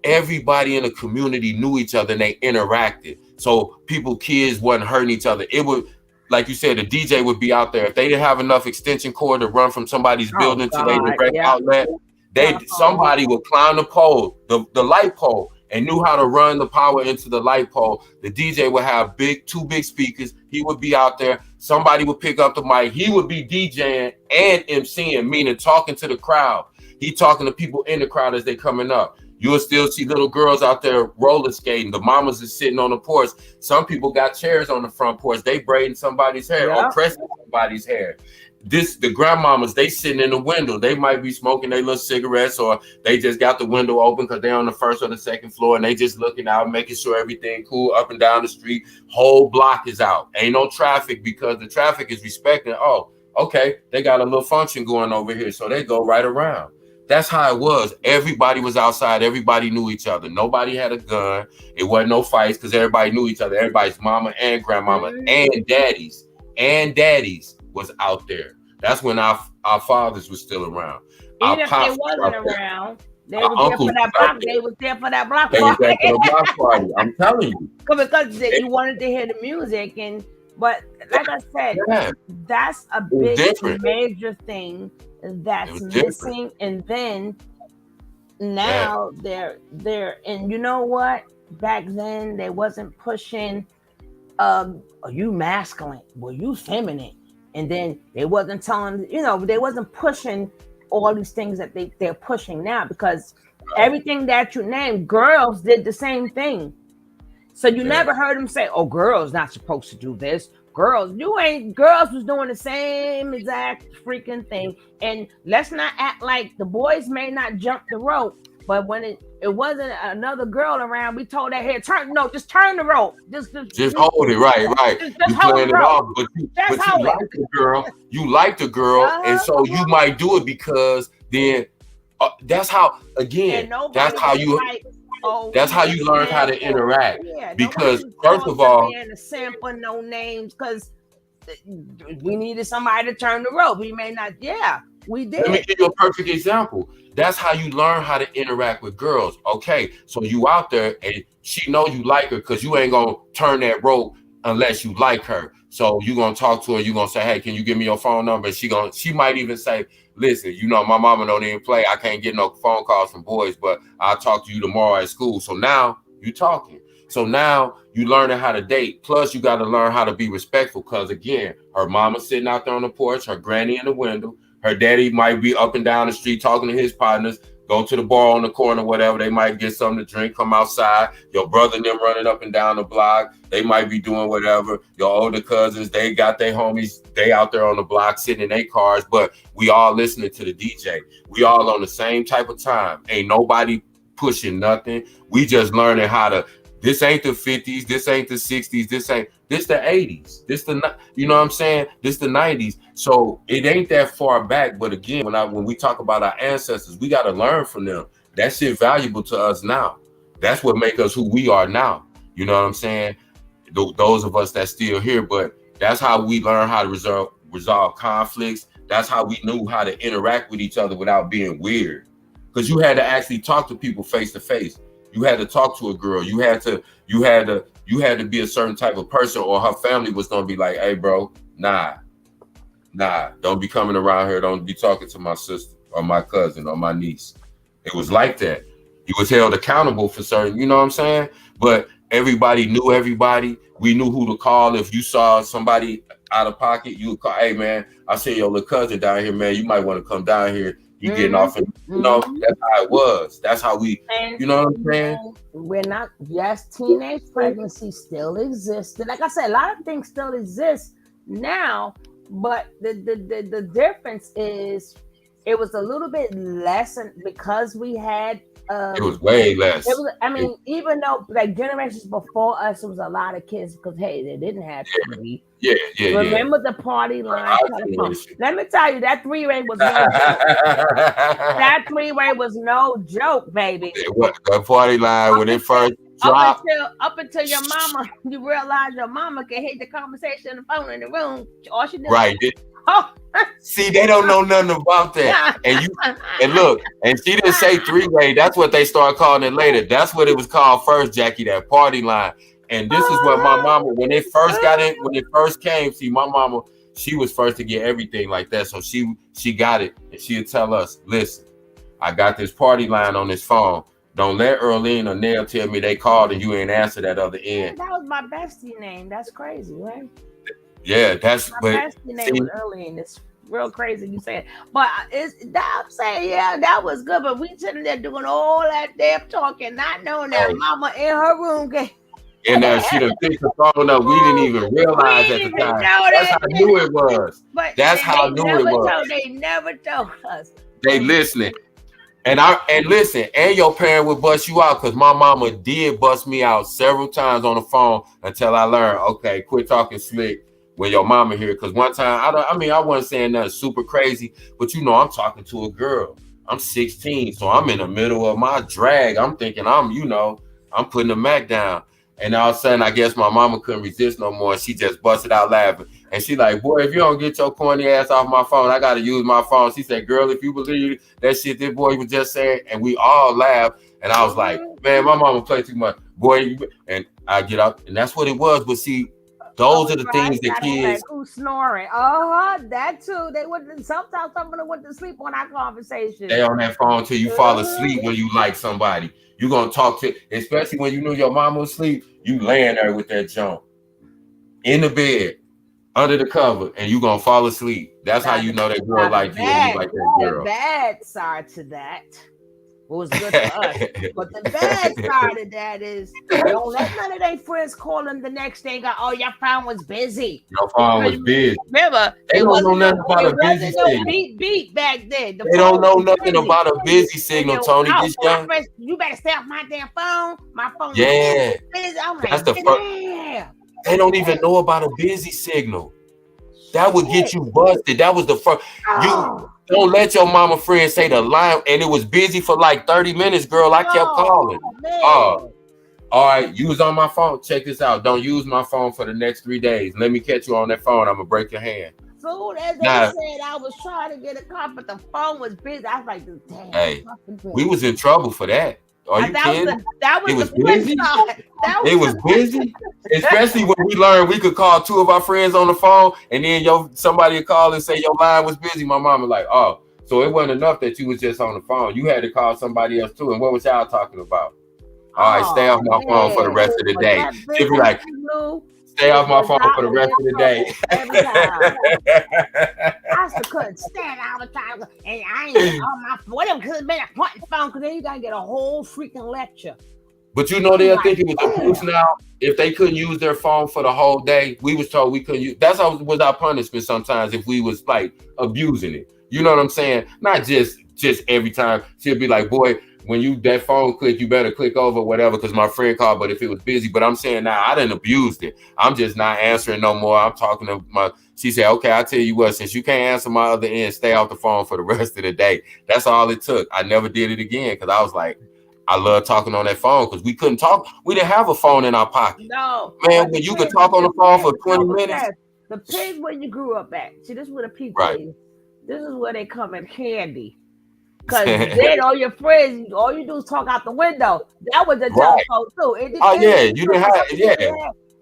Everybody in the community knew each other and they interacted. So kids wasn't hurting each other. It would, like you said, the DJ would be out there. If they didn't have enough extension cord to run from somebody's building to their direct outlet, Somebody would climb the pole, the light pole, and knew how to run the power into the light pole. The DJ would have two big speakers. He would be out there. Somebody would pick up the mic. He would be DJing and MCing, meaning talking to the crowd. He talking to people in the crowd as they coming up. You'll still see little girls out there roller skating. The mamas is sitting on the porch. Some people got chairs on the front porch. They braiding somebody's hair or pressing somebody's hair. The grandmamas, they sitting in the window. They might be smoking their little cigarettes, or they just got the window open because they're on the first or the second floor, and they just looking out, making sure everything cool up and down the street. Whole block is out. Ain't no traffic because the traffic is respecting. Oh, okay, they got a little function going over here, so they go right around. That's how it was. Everybody was outside. Everybody knew each other. Nobody had a gun. It wasn't no fights because everybody knew each other. Everybody's mama and grandmama and daddies was out there. That's when our fathers were still around. Even if they wasn't around, they was there for that block. They was there for that block party. They was there for the block party. I'm telling you. Because you wanted to hear the music, but like I said, that's a big major thing that's missing. And then now they're and you know what? Back then they wasn't pushing are you masculine? Were you feminine? And then they wasn't telling, they wasn't pushing all these things that they're pushing now, because everything that you named, girls did the same thing. So you never heard them say, oh, girls not supposed to do this. Girls was doing the same exact freaking thing. And let's not act like the boys may not jump the rope, but when it wasn't another girl around, we told that head, just turn the rope. Just hold it, right. Just you playing it off, but you like the girl, and so you might do it because then that's how that's how you learn how to interact. Because first of all, the sample, no names, because we needed somebody to turn the rope. We may not, we did. Let me give you a perfect example. That's how you learn how to interact with girls. Okay, so you out there and she know you like her because you ain't gonna turn that rope unless you like her. So you gonna talk to her. You gonna say, "Hey, can you give me your phone number?" She might even say, "Listen, my mama don't even play. I can't get no phone calls from boys, but I'll talk to you tomorrow at school." So now you talking. So now you learning how to date. Plus, you got to learn how to be respectful because again, her mama sitting out there on the porch, her granny in the window. Her daddy might be up and down the street talking to his partners, go to the bar on the corner, whatever. They might get something to drink, come outside. Your brother and them running up and down the block. They might be doing whatever. Your older cousins, they got their homies. They out there on the block sitting in their cars, but we all listening to the DJ. We all on the same type of time. Ain't nobody pushing nothing. We just learning how to, this ain't the 50s. This ain't the 60s. This the 80s. This you know what I'm saying? This the 90s. So it ain't that far back. But again, when we talk about our ancestors, we got to learn from them. That shit valuable to us now. That's what make us who we are now. You know what I'm saying? Those of us that still here, but that's how we learn how to resolve conflicts. That's how we knew how to interact with each other without being weird. Because you had to actually talk to people face to face. You had to talk to a girl. You had to be a certain type of person, or her family was gonna be like, "Hey, bro, nah, don't be coming around here. Don't be talking to my sister or my cousin or my niece." It was like that. You was held accountable for certain, you know what I'm saying? But everybody knew everybody. We knew who to call. If you saw somebody out of pocket, you would call, "Hey, man, I see your little cousin down here, man. You might want to come down here. You getting off," and that's how it was. That's how we, you know what I'm saying? We're not, teenage pregnancy still exists. Like I said, a lot of things still exist now, but the difference is it was a little bit less, and because we had it was way less. Even though like generations before us, it was a lot of kids because they didn't have TV. Remember the party line telephone? Let me tell you, that 3-way was no joke. That 3-way was no joke, baby. The party line when it first dropped. Up until your mama, you realize your mama can hit the conversation on the phone in the room. All she did See, they don't know nothing about that. And look, and she didn't say 3-way. That's what they started calling it later. That's what it was called first, Jackie, that party line. And this is what my mama, when it first came, see, my mama, she was first to get everything like that. So she got it, and she'd tell us, "Listen, I got this party line on this phone. Don't let Earlene or Nell tell me they called and you ain't answer that other end. That was my bestie name. That's crazy, right? Yeah, that's My but bestie name was Earlene. It's real crazy you say it. But I'm saying, yeah, that was good. But we sitting there doing all that damn talking, not knowing that mama in her room and she done picked the phone up. We didn't even realize at the time. That's how new it was. But that's how new it was. They never told us. They listening. And listen, and your parent would bust you out because my mama did bust me out several times on the phone until I learned, okay, quit talking slick when your mama here. Because one time, I wasn't saying nothing super crazy, but I'm talking to a girl. I'm 16, so I'm in the middle of my drag. I'm thinking I'm putting the Mac down. And all of a sudden, I guess my mama couldn't resist no more. And she just busted out laughing. And she like, boy, if you don't get your corny ass off my phone, I got to use my phone. She said, girl, if you believe that shit this boy was just saying, and we all laughed. And I was like, man, my mama play too much. Boy, and I get up. And that's what it was. But see, those are the things that kids. Like, who's snoring? That too. They wouldn't. Sometimes some of them went to sleep on our conversation. Stay on that phone till you fall asleep when you like somebody. You're going to talk to, especially when you knew your mama was asleep, you laying there with that junk in the bed, under the cover, and you going to fall asleep. That's how you know that girl like you and you like that girl. The bad side to that was good for us. But the bad side of that is don't let none of their friends call them the next day and go, oh, your phone was busy. Your phone was busy. Remember, they don't know nothing about a busy signal. Beat back then. They don't know nothing about a busy signal, Tony. You better stay off my damn phone. My phone is busy. I'm like, that's the first. They don't even know about a busy signal. That would get you busted. That was the first. You don't let your mama friend say the line, and it was busy for like 30 minutes, girl. I kept calling. All right, you was on my phone. Check this out. Don't use my phone for the next 3 days. Let me catch you on that phone. I'm gonna break your hand. Soon as they said I was trying to get a call, but the phone was busy. I was like, damn. Hey, we was in trouble for that. Are you kidding? It was busy. It was busy, especially when we learned we could call 2 of our friends on the phone, and then somebody would call and say your line was busy. My mom was like, "Oh, so it wasn't enough that you was just on the phone. You had to call somebody else too." And what was y'all talking about? All right, stay off my phone for the rest of the day. She'd be like, "Stay off my phone for the rest of the day." I still couldn't stand all the time, and I ain't on my whatever could have been a pointing phone because then you gotta get a whole freaking lecture. But they'll think it was a boost now. If they couldn't use their phone for the whole day, we was told we couldn't use. That's how was our punishment sometimes if we was like abusing it. You know what I'm saying? Not just every time. She'll be like, boy, when that phone click, you better click over whatever because my friend called. But if it was busy, but I'm saying now I didn't abuse it. I'm just not answering no more. I'm talking to she said, okay, I'll tell you what, since you can't answer my other end, stay off the phone for the rest of the day. That's all it took. I never did it again because I was like, I love talking on that phone because we couldn't talk. We didn't have a phone in our pocket. No. Man, when you could talk on the phone for 20 minutes. The pig where you grew up at. See, this is where the people is. This is where they come in handy. Because then all your friends, all you do is talk out the window. That was a telephone too. You didn't have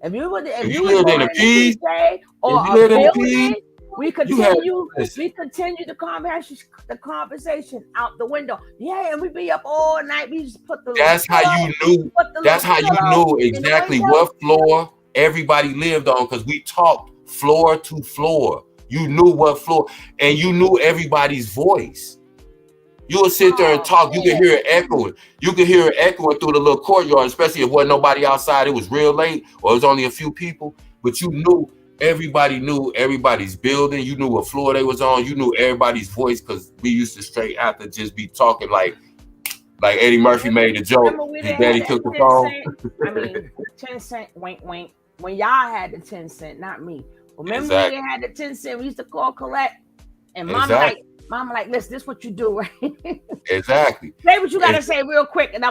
If you lived in a P or a building, we continue the conversation out the window. Yeah, and we be up all night. We just put the. That's how you knew. That's how you knew exactly what floor everybody lived on because we talked floor to floor. You knew what floor, and you knew everybody's voice. You would sit there and talk. You could hear it echoing. You could hear it echoing through the little courtyard, especially if there wasn't nobody outside. It was real late, or it was only a few people. But you knew. Everybody knew everybody's building. You knew what floor they was on. You knew everybody's voice because we used to straight have to just be talking like Eddie Murphy made a joke. His daddy took the phone. 10 cent, wink, wink. When y'all had the 10 cent, not me. Remember when they had the 10 cent, we used to call collect. And Mama like, listen, this is what you do, right? Exactly. Say what you gotta say real quick, and then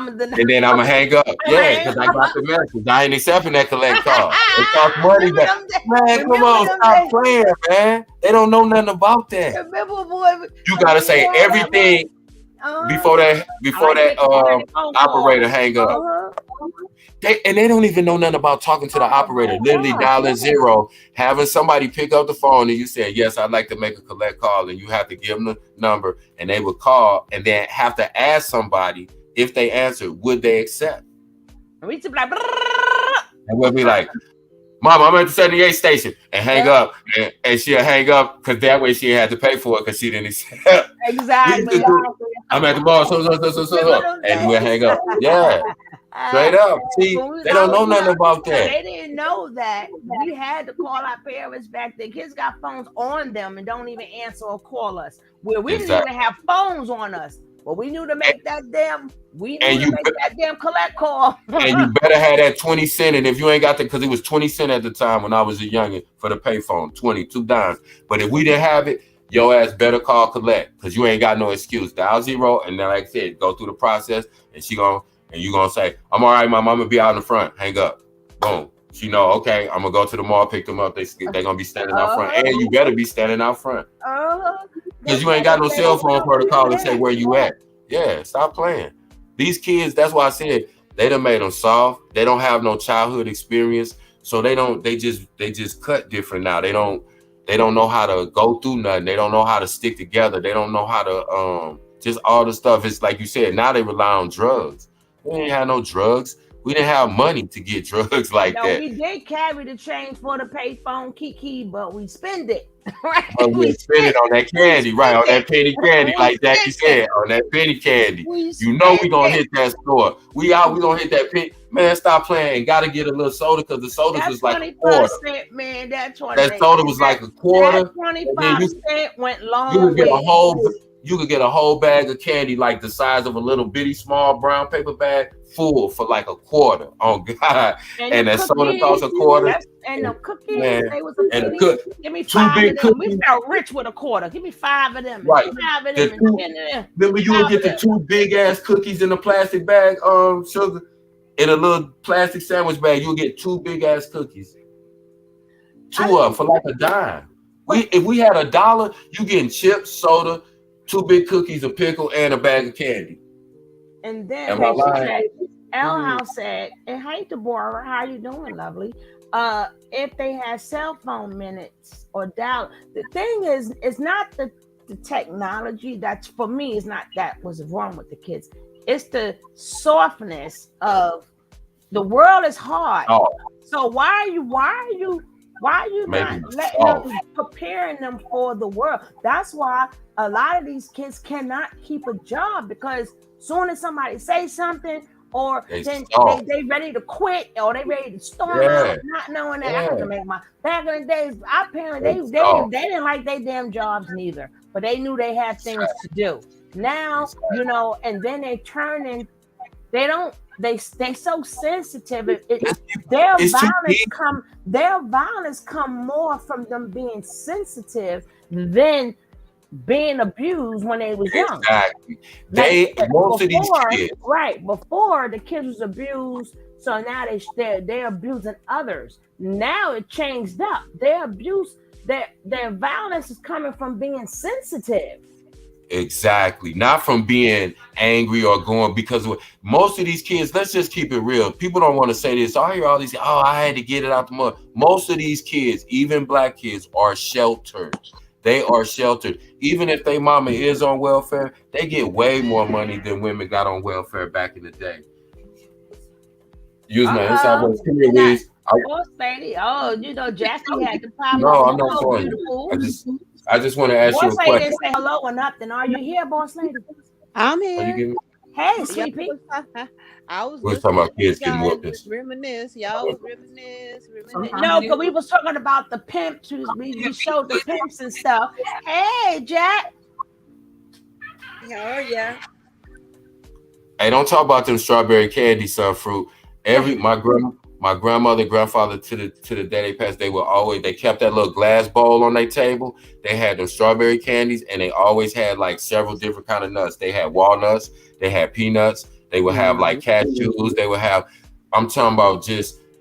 I'm gonna hang up. Yeah, because I got the message. I ain't accepting that collect call. It costs money back. Man, come on, stop playing, man. They don't know nothing about that. Remember, boy, you gotta say everything before that operator hang up. They don't even know nothing about talking to the operator. Literally dialing 0, having somebody pick up the phone, and you say, "Yes, I'd like to make a collect call," and you have to give them the number, and they would call, and then have to ask somebody if they answer, would they accept? We used to be like, and we'll be like, "Mom, I'm at the 78 station," and hang up, and she'll hang up because that way she had to pay for it because she didn't accept. Exactly. I'm at the bar, so, and we'll hang up. Yeah. Straight up. See, they don't know nothing about that. They didn't know that we had to call our parents back then. Kids got phones on them and don't even answer or call us. Where we didn't even have phones on us. But we knew to make that damn collect call. And you better have that 20 cent. And if you ain't got that, because it was 20 cent at the time when I was a youngin' for the payphone, 22 dimes. But if we didn't have it, your ass better call collect because you ain't got no excuse. Dial 0, and then like I said, go through the process, and you gonna say, "I'm all right, Mom. I'm gonna be out in the front." Hang up. Boom. She know, okay, I'm gonna go to the mall, pick them up. They gonna be standing out front, and you better be standing out front because you ain't got no cell phone for her to call and say where you at. Yeah, stop playing. These kids, that's why I said they done made them soft. They don't have no childhood experience, so they just cut different now. They don't know how to go through nothing. They don't know how to stick together. They don't know how to just all the stuff. It's like you said. Now they rely on drugs. We didn't have no drugs. We didn't have money to get drugs like that. We did carry the change for the payphone kiki, but we spend it. Right? But we spend it on that candy, right? On that penny candy, like Jackie said, on that penny candy. You know we gonna hit that store. We gonna hit that penny. Man, stop playing. Gotta get a little soda because the soda was like a quarter. Man, that soda was like a quarter. That 25 cent went long. You could get a whole bag of candy like the size of a little bitty small brown paper bag full for like a quarter. Oh God! And that soda cost a quarter. And the cookies, man, they was a penny. Give me 5 of them. We felt rich with a quarter. Give me 5 of them. Right. 5 of them. And 10 of them. Remember, you would get the 2 big ass cookies in a plastic bag, sugar, in a little plastic sandwich bag. You'll get 2 big ass cookies. 2 of them for like a dime. If we had $1, you getting chips, soda, 2 big cookies, a pickle, and a bag of candy. And then L House said, and hey Deborah, how you doing, lovely? If they had cell phone minutes or dial, the thing is, it's not the technology that's for me, is not that was wrong with the kids. It's the softness of the world is hard. Oh. So why are you not letting them, preparing them for the world? That's why a lot of these kids cannot keep a job, because soon as somebody say something, or they ready to quit, or they ready to storm out, not knowing that I have to make my. Back in the days, our parents they didn't like their damn jobs neither, but they knew they had things to do. Now, and then they turn and they don't. They so sensitive. Their violence come more from them being sensitive than being abused when they was young. Exactly. Most of these kids. Right. Before, the kids was abused, so now they're abusing others. Now it changed up. Their abuse, their violence is coming from being sensitive. Exactly. Not from being angry or going, because most of these kids, let's just keep it real. People don't want to say this. I hear all these, I had to get it out the mud. Most of these kids, even black kids, are sheltered. They are sheltered. Even if their mama is on welfare, they get way more money than women got on welfare back in the day. Boss lady. Jackie had the problem. No, I'm not showing you. I just want to ask you a question. Didn't say hello or nothing. Are you here, boss lady? I'm here. Hey, sweetie. I was talking about kids getting whooped. Reminisce. Y'all was reminisce. No, because we was talking about the pimps. We showed the pimps and stuff. Hey, Jack. How are ya? Hey, don't talk about them strawberry candy, sun fruit. My grandmother, grandfather, to the day they passed, they kept that little glass bowl on their table. They had them strawberry candies, and they always had like several different kind of nuts. They had walnuts, they had peanuts, they would have like cashews, they would have, I'm talking about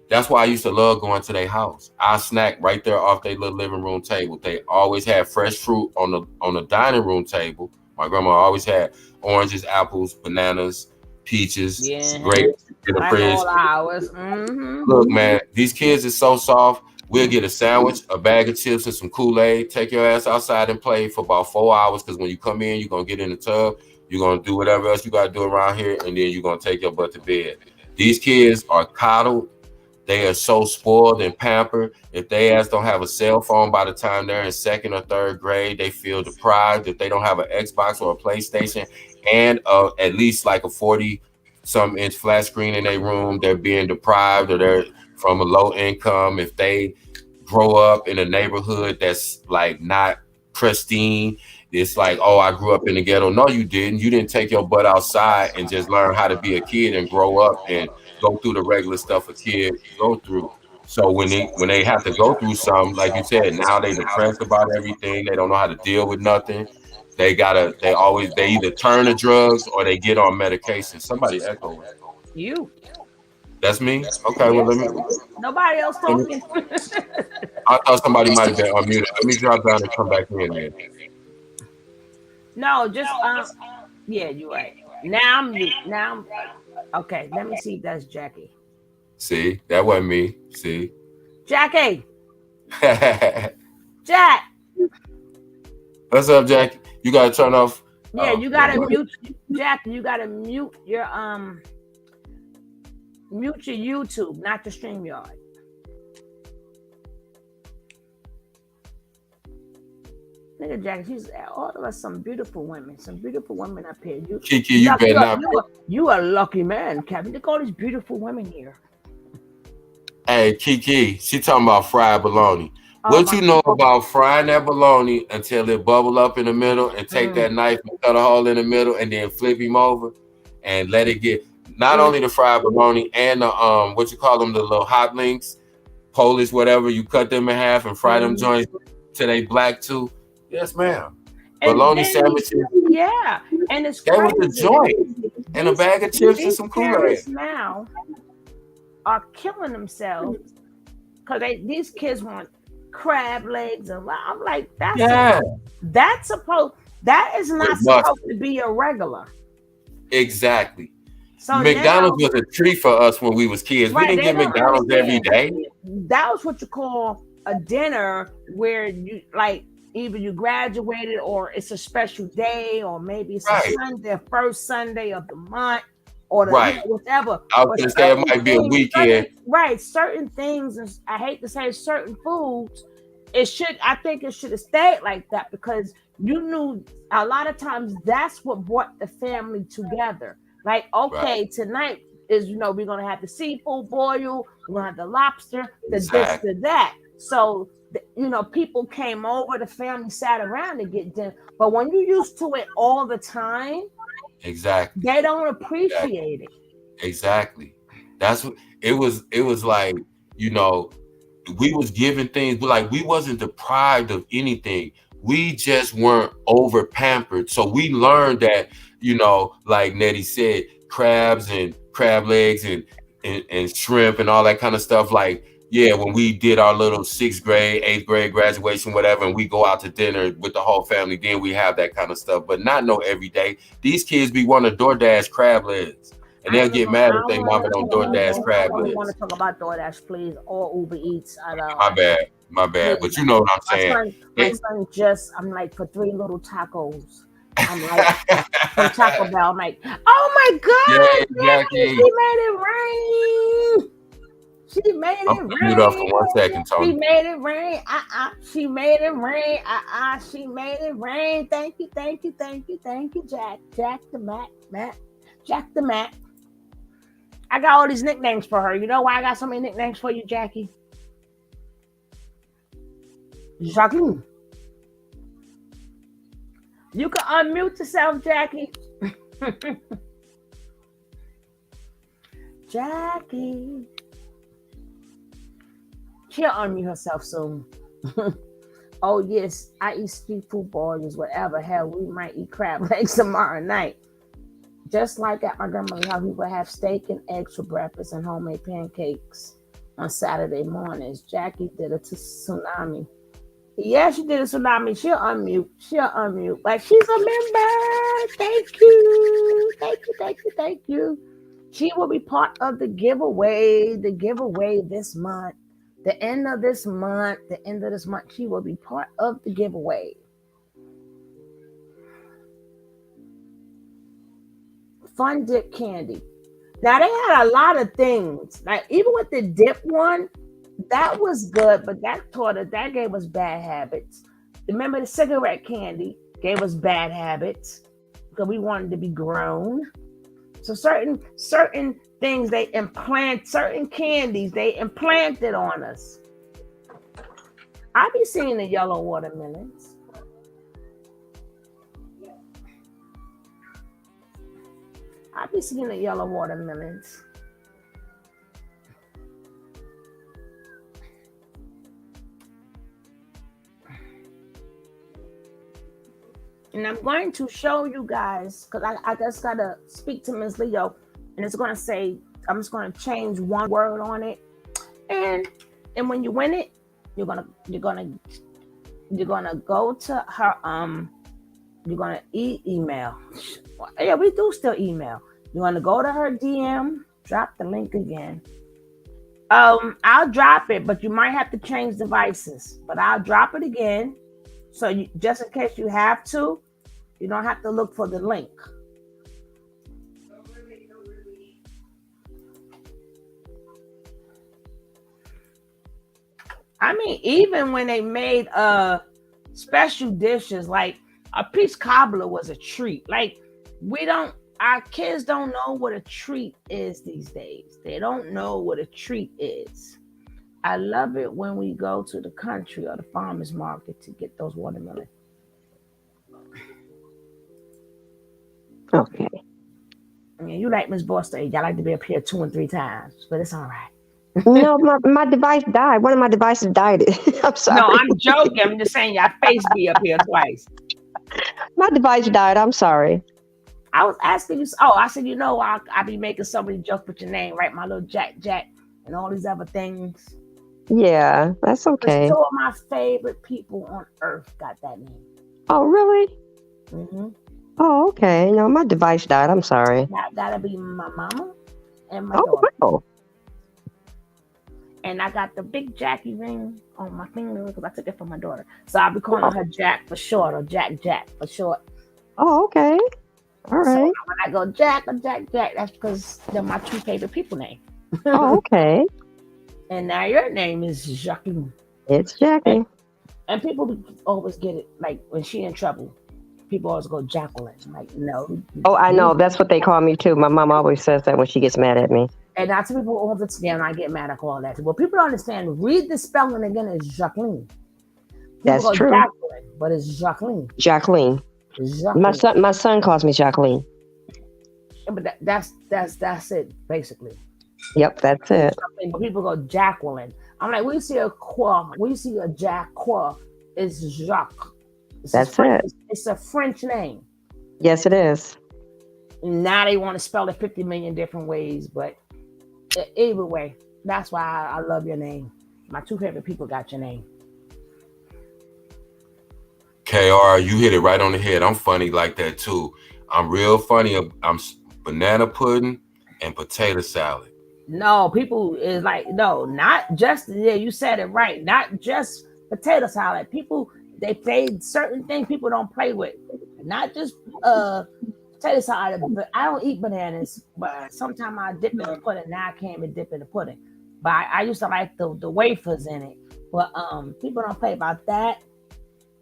that's why I used to love going to their house. I snack right there off their little living room table. They always had fresh fruit on the dining room table. My grandma always had oranges, apples, bananas, peaches, Yeah. grapes in the Like fridge. all hours. Mm-hmm. Look, man, these kids are so soft. We'll get a sandwich, a bag of chips, and some Kool-Aid. Take your ass outside and play for about 4 hours. Because when you come in, you're gonna get in the tub. You're gonna do whatever else you gotta do around here, and then you're gonna take your butt to bed. These kids are coddled. They are so spoiled and pampered. If they ass don't have a cell phone by the time they're in 2nd or 3rd grade, they feel deprived. If they don't have an Xbox or a PlayStation and at least like a 40-some-inch flat screen in their room, they're being deprived, or they're from a low income. If they grow up in a neighborhood that's like not pristine, it's like, oh, I grew up in the ghetto. No, you didn't. You didn't take your butt outside and just learn how to be a kid and grow up and go through the regular stuff a kid go through. So when they have to go through something, like you said, now they depressed about everything. They don't know how to deal with nothing. They either turn to drugs or they get on medication. Somebody echoing. You. That's me? Okay, well, Nobody else talking. I thought somebody might have been unmuted. Let me drop down and come back in there. No, just yeah, you're right. Now I'm mute. Now okay, let me see if that's Jackie. See, that wasn't me. See. Jackie. Jack. What's up, Jackie? You gotta turn off. Yeah, you gotta mute Jackie, you gotta mute your YouTube, not the StreamYard. Nigga, Jackie, she's all of us some beautiful women up here. Kiki, you better not. You a lucky man, Kevin. Look at all these beautiful women here. Hey, Kiki, she talking about fried bologna. What you know about frying that bologna until it bubble up in the middle, and take that knife and cut a hole in the middle, and then flip him over and let it get not only the fried bologna and the what you call them, the little hot links, Polish, whatever, you cut them in half and fry them joints till they black too. Yes, ma'am. Bologna sandwiches. Yeah, and it's that was the joint and a bag of chips and some Kool-Aid. Now are killing themselves because these kids want crab legs and I'm like, that is not supposed to be a regular. Exactly. So McDonald's was a treat for us when we was kids. We didn't get McDonald's every day. That was what you call a dinner where you like either you graduated or it's a special day, or maybe it's a Sunday, first Sunday of the month, or the whatever. I was gonna say it might be a weekend. Certain things, and I hate to say certain foods, I think it should have stayed like that, because you knew a lot of times that's what brought the family together. Like, okay, tonight is, we're gonna have the seafood boil, we're gonna have the lobster, this, the that. So people came over, the family sat around to get dinner. But when you're used to it all the time, they don't appreciate it. Exactly. That's what it was. It was like, we was given things, but like we wasn't deprived of anything. We just weren't over pampered. So we learned that, like Nettie said, crabs and crab legs and shrimp and all that kind of stuff. Like, yeah, when we did our little 6th grade, 8th grade graduation, whatever, and we go out to dinner with the whole family, then we have that kind of stuff, but not no every day. These kids be wanting to DoorDash crab legs, and they'll get mad if they mama don't DoorDash crab legs. I don't want to talk about DoorDash, please, or Uber Eats. My bad, but you know what I'm saying. My son I'm like, for 3 little tacos. I'm like, from Taco Bell, I'm like, oh my God, Jackie, she made it rain. She made it rain. Mute up for 1 second, Tony. She made it rain. She made it rain. She made it rain. Thank you, Jack. Jack the Mac. Jack the Mac. I got all these nicknames for her. You know why I got so many nicknames for you, Jackie? Jackie. You can unmute yourself, Jackie. Jackie. She'll unmute herself soon. Oh, yes, I eat street food boils, whatever. Hell, we might eat crab legs tomorrow night. Just like at my grandmother's house, we would have steak and eggs for breakfast and homemade pancakes on Saturday mornings. Jackie did a tsunami. Yeah, she did a tsunami. She'll unmute. Like, she's a member. Thank you. Thank you. She will be part of the giveaway this month. The end of this month, she will be part of the giveaway. Fun dip candy. Now they had a lot of things. Like even with the dip one, that was good, but that gave us bad habits. Remember the cigarette candy gave us bad habits because we wanted to be grown. So certain things certain candies they implanted on us. I be seeing the yellow watermelons. I be seeing the yellow watermelons. And I'm going to show you guys, because I just got to speak to Ms. Leo, and it's going to say, I'm just going to change one word on it. And when you win it, you're gonna go to her, you're going to email. Yeah, we do still email. You want to go to her DM, drop the link again. I'll drop it, but you might have to change devices. But I'll drop it again. So just in case you have to, you don't have to look for the link. I mean, even when they made special dishes, like a peach cobbler was a treat. Like our kids don't know what a treat is these days. They don't know what a treat is. I love it when we go to the country or the farmer's market to get those watermelons. Okay. I mean, you like Miss Boss Stage. I like to be up here 2 and 3 times, but it's all right. No, my device died. One of my devices died. I'm sorry. No, I'm joking. I'm just saying your face be up here twice. My device died. I'm sorry. I was asking you. Oh, I said, I be making so many jokes with your name, right? My little Jack, and all these other things. Yeah, that's okay. 2 of my favorite people on earth got that name. Oh, really? Mm-hmm. Oh, okay. No, my device died. I'm sorry. That'll be my mama and my daughter. Wow. And I got the big Jackie ring on my finger because I took it from my daughter. So I'll be calling her Jack for short, or Jack for short. Oh, okay. All right. So when I go Jack or Jack, that's because they're my 2 favorite people name. Oh, okay. And now your name is Jacqueline. It's Jackie. And people always get it, like when she in trouble, people always go Jacqueline. I'm like, no. Oh, I know. That's what they call me too. My mom always says that when she gets mad at me. And that's people all the time. I get mad at all that. Well, people don't understand. Read the spelling again. It's Jacqueline. That's true. Jacqueline, but it's Jacqueline. Jacqueline. My son calls me Jacqueline. Yeah, but that's it basically. Yep, that's it. But people go Jacqueline. I'm like, we see a Qua, we see a Jack Qua. It's Jacques. That's it. It's a French name. Yes, it is. Now they want to spell it 50 million different ways, but either way, that's why I love your name. My 2 favorite people got your name. KR, you hit it right on the head. I'm funny like that too. I'm real funny. I'm banana pudding and potato salad. No, people is like, no, not just, yeah, you said it right. Not just potato salad. People, they play certain things people don't play with. Not just potato salad, but I don't eat bananas, but sometimes I dip in the pudding. Now I can't even dip in the pudding. But I used to like the wafers in it. But people don't play about that.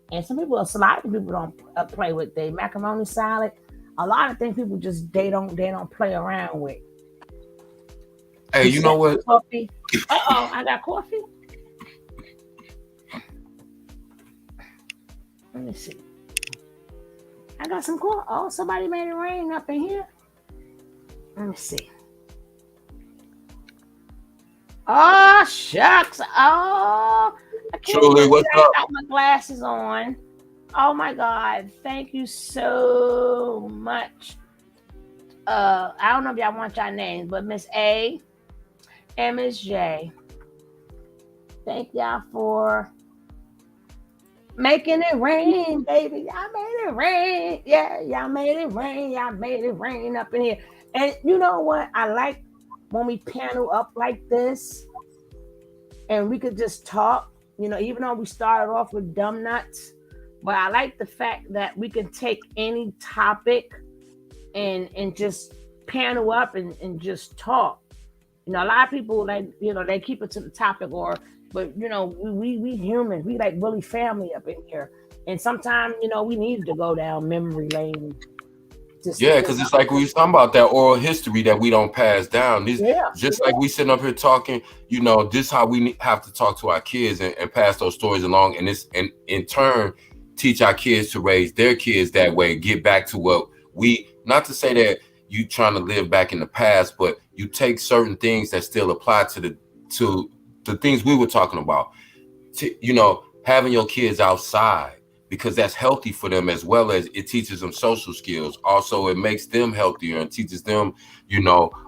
And a lot of people don't play with the macaroni salad. A lot of things people just they don't play around with. Hey, you know what? Coffee. I got coffee. Let me see. I got some coffee. Oh, somebody made it rain up in here. Let me see. Oh, shucks. Oh, I can't Julie, what's up? I got my glasses on. Oh my God. Thank you so much. I don't know if y'all want y'all names, but Miss A and Miss J. Thank y'all for Making it rain, baby. Y'all made it rain. Yeah, y'all made it rain. Y'all made it rain up in here. And you know what? I like when we panel up like this and we could just talk, even though we started off with dumb nuts. But I like the fact that we can take any topic and just panel up and just talk. A lot of people they keep it to the topic but we human. We like really family up in here. And sometimes, we need to go down memory lane. Yeah, because it's like we was talking about that oral history that we don't pass down. Just like we sitting up here talking, this how we have to talk to our kids and pass those stories along, and in turn teach our kids to raise their kids that way. Get back to what not to say that you trying to live back in the past, but you take certain things that still apply to the things we were talking about. Having your kids outside, because that's healthy for them, as well as it teaches them social skills. Also, it makes them healthier and teaches them,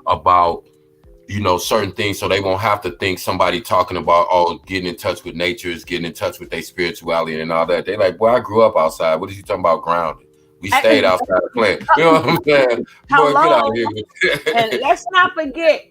about, certain things, so they won't have to think somebody talking about, getting in touch with nature is getting in touch with their spirituality and all that. They like, boy, I grew up outside. What are you talking about grounded? We stayed outside playing. You know what I'm saying? Boy, get out of here. And let's not forget,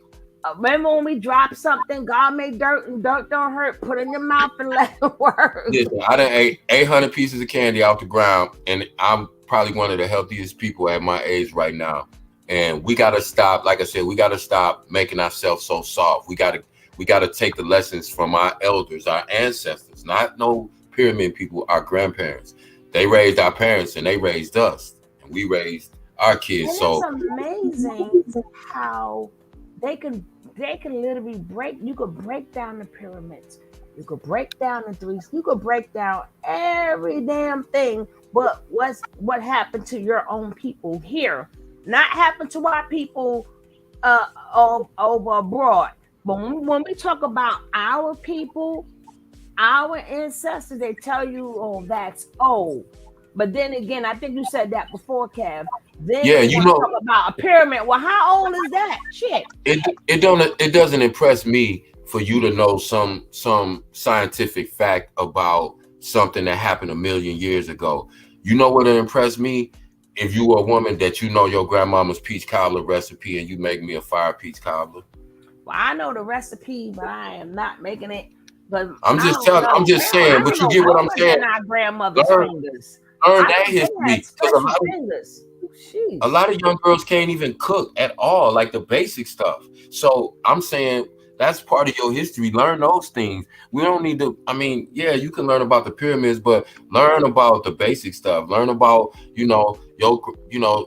remember when we dropped something, God made dirt and dirt don't hurt, put it in your mouth and let it work. Listen, I done ate 800 pieces of candy off the ground, and I'm probably one of the healthiest people at my age right now. And we got to stop, like I said, we got to stop making ourselves so soft. We got to take the lessons from our elders, our ancestors, not no pyramid people, our grandparents. They raised our parents and they raised us, and we raised our kids. And so it's amazing how they can literally you could break down the pyramids, you could break down the threes, you could break down every damn thing, but what happened to your own people here, not happened to our people over abroad. But when we talk about our people, our ancestors, they tell you, oh, that's old. But then again, I think you said that before, Kev. Then talk about a pyramid. Well, how old is that? Shit. It doesn't impress me for you to know some scientific fact about something that happened 1 million years ago. You know what would impress me? If you were a woman that your grandmama's peach cobbler recipe and you make me a fire peach cobbler. Well, I know the recipe, but I am not making it. But I'm just saying, but you get what I'm saying. Our grandmother's fingers. Learn that history. A lot of young girls can't even cook at all, like the basic stuff. So I'm saying that's part of your history. Learn those things. We don't need to. I mean, yeah, you can learn about the pyramids, but learn about the basic stuff. Learn about,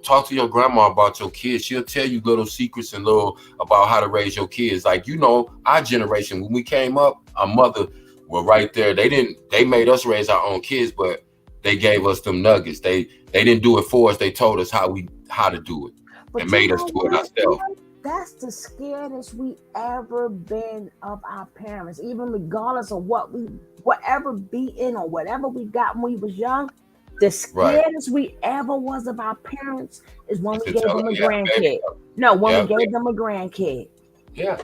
talk to your grandma about your kids. She'll tell you little secrets and about how to raise your kids. Like, our generation, when we came up, our mother were right there. They made us raise our own kids, but they gave us them nuggets. They didn't do it for us. They told us how to do it, and made us do it ourselves. That's the scariest we ever been of our parents, even regardless of whatever beating or whatever we got when we was young. The scariest we ever was of our parents is when we gave them a grandkid. No, when we gave them a grandkid. Yeah.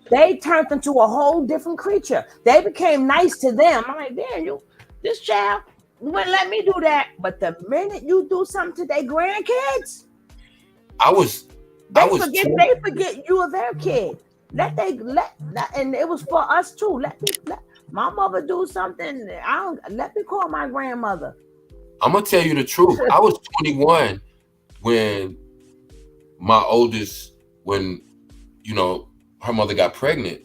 They turned into a whole different creature. They became nice to them. I'm like, damn, this child wouldn't let me do that. But the minute you do something to their grandkids, they forget you are their kid. And it was for us too. Let my mother do something. Let me call my grandmother. I'm gonna tell you the truth. I was 21 when my oldest, her mother got pregnant.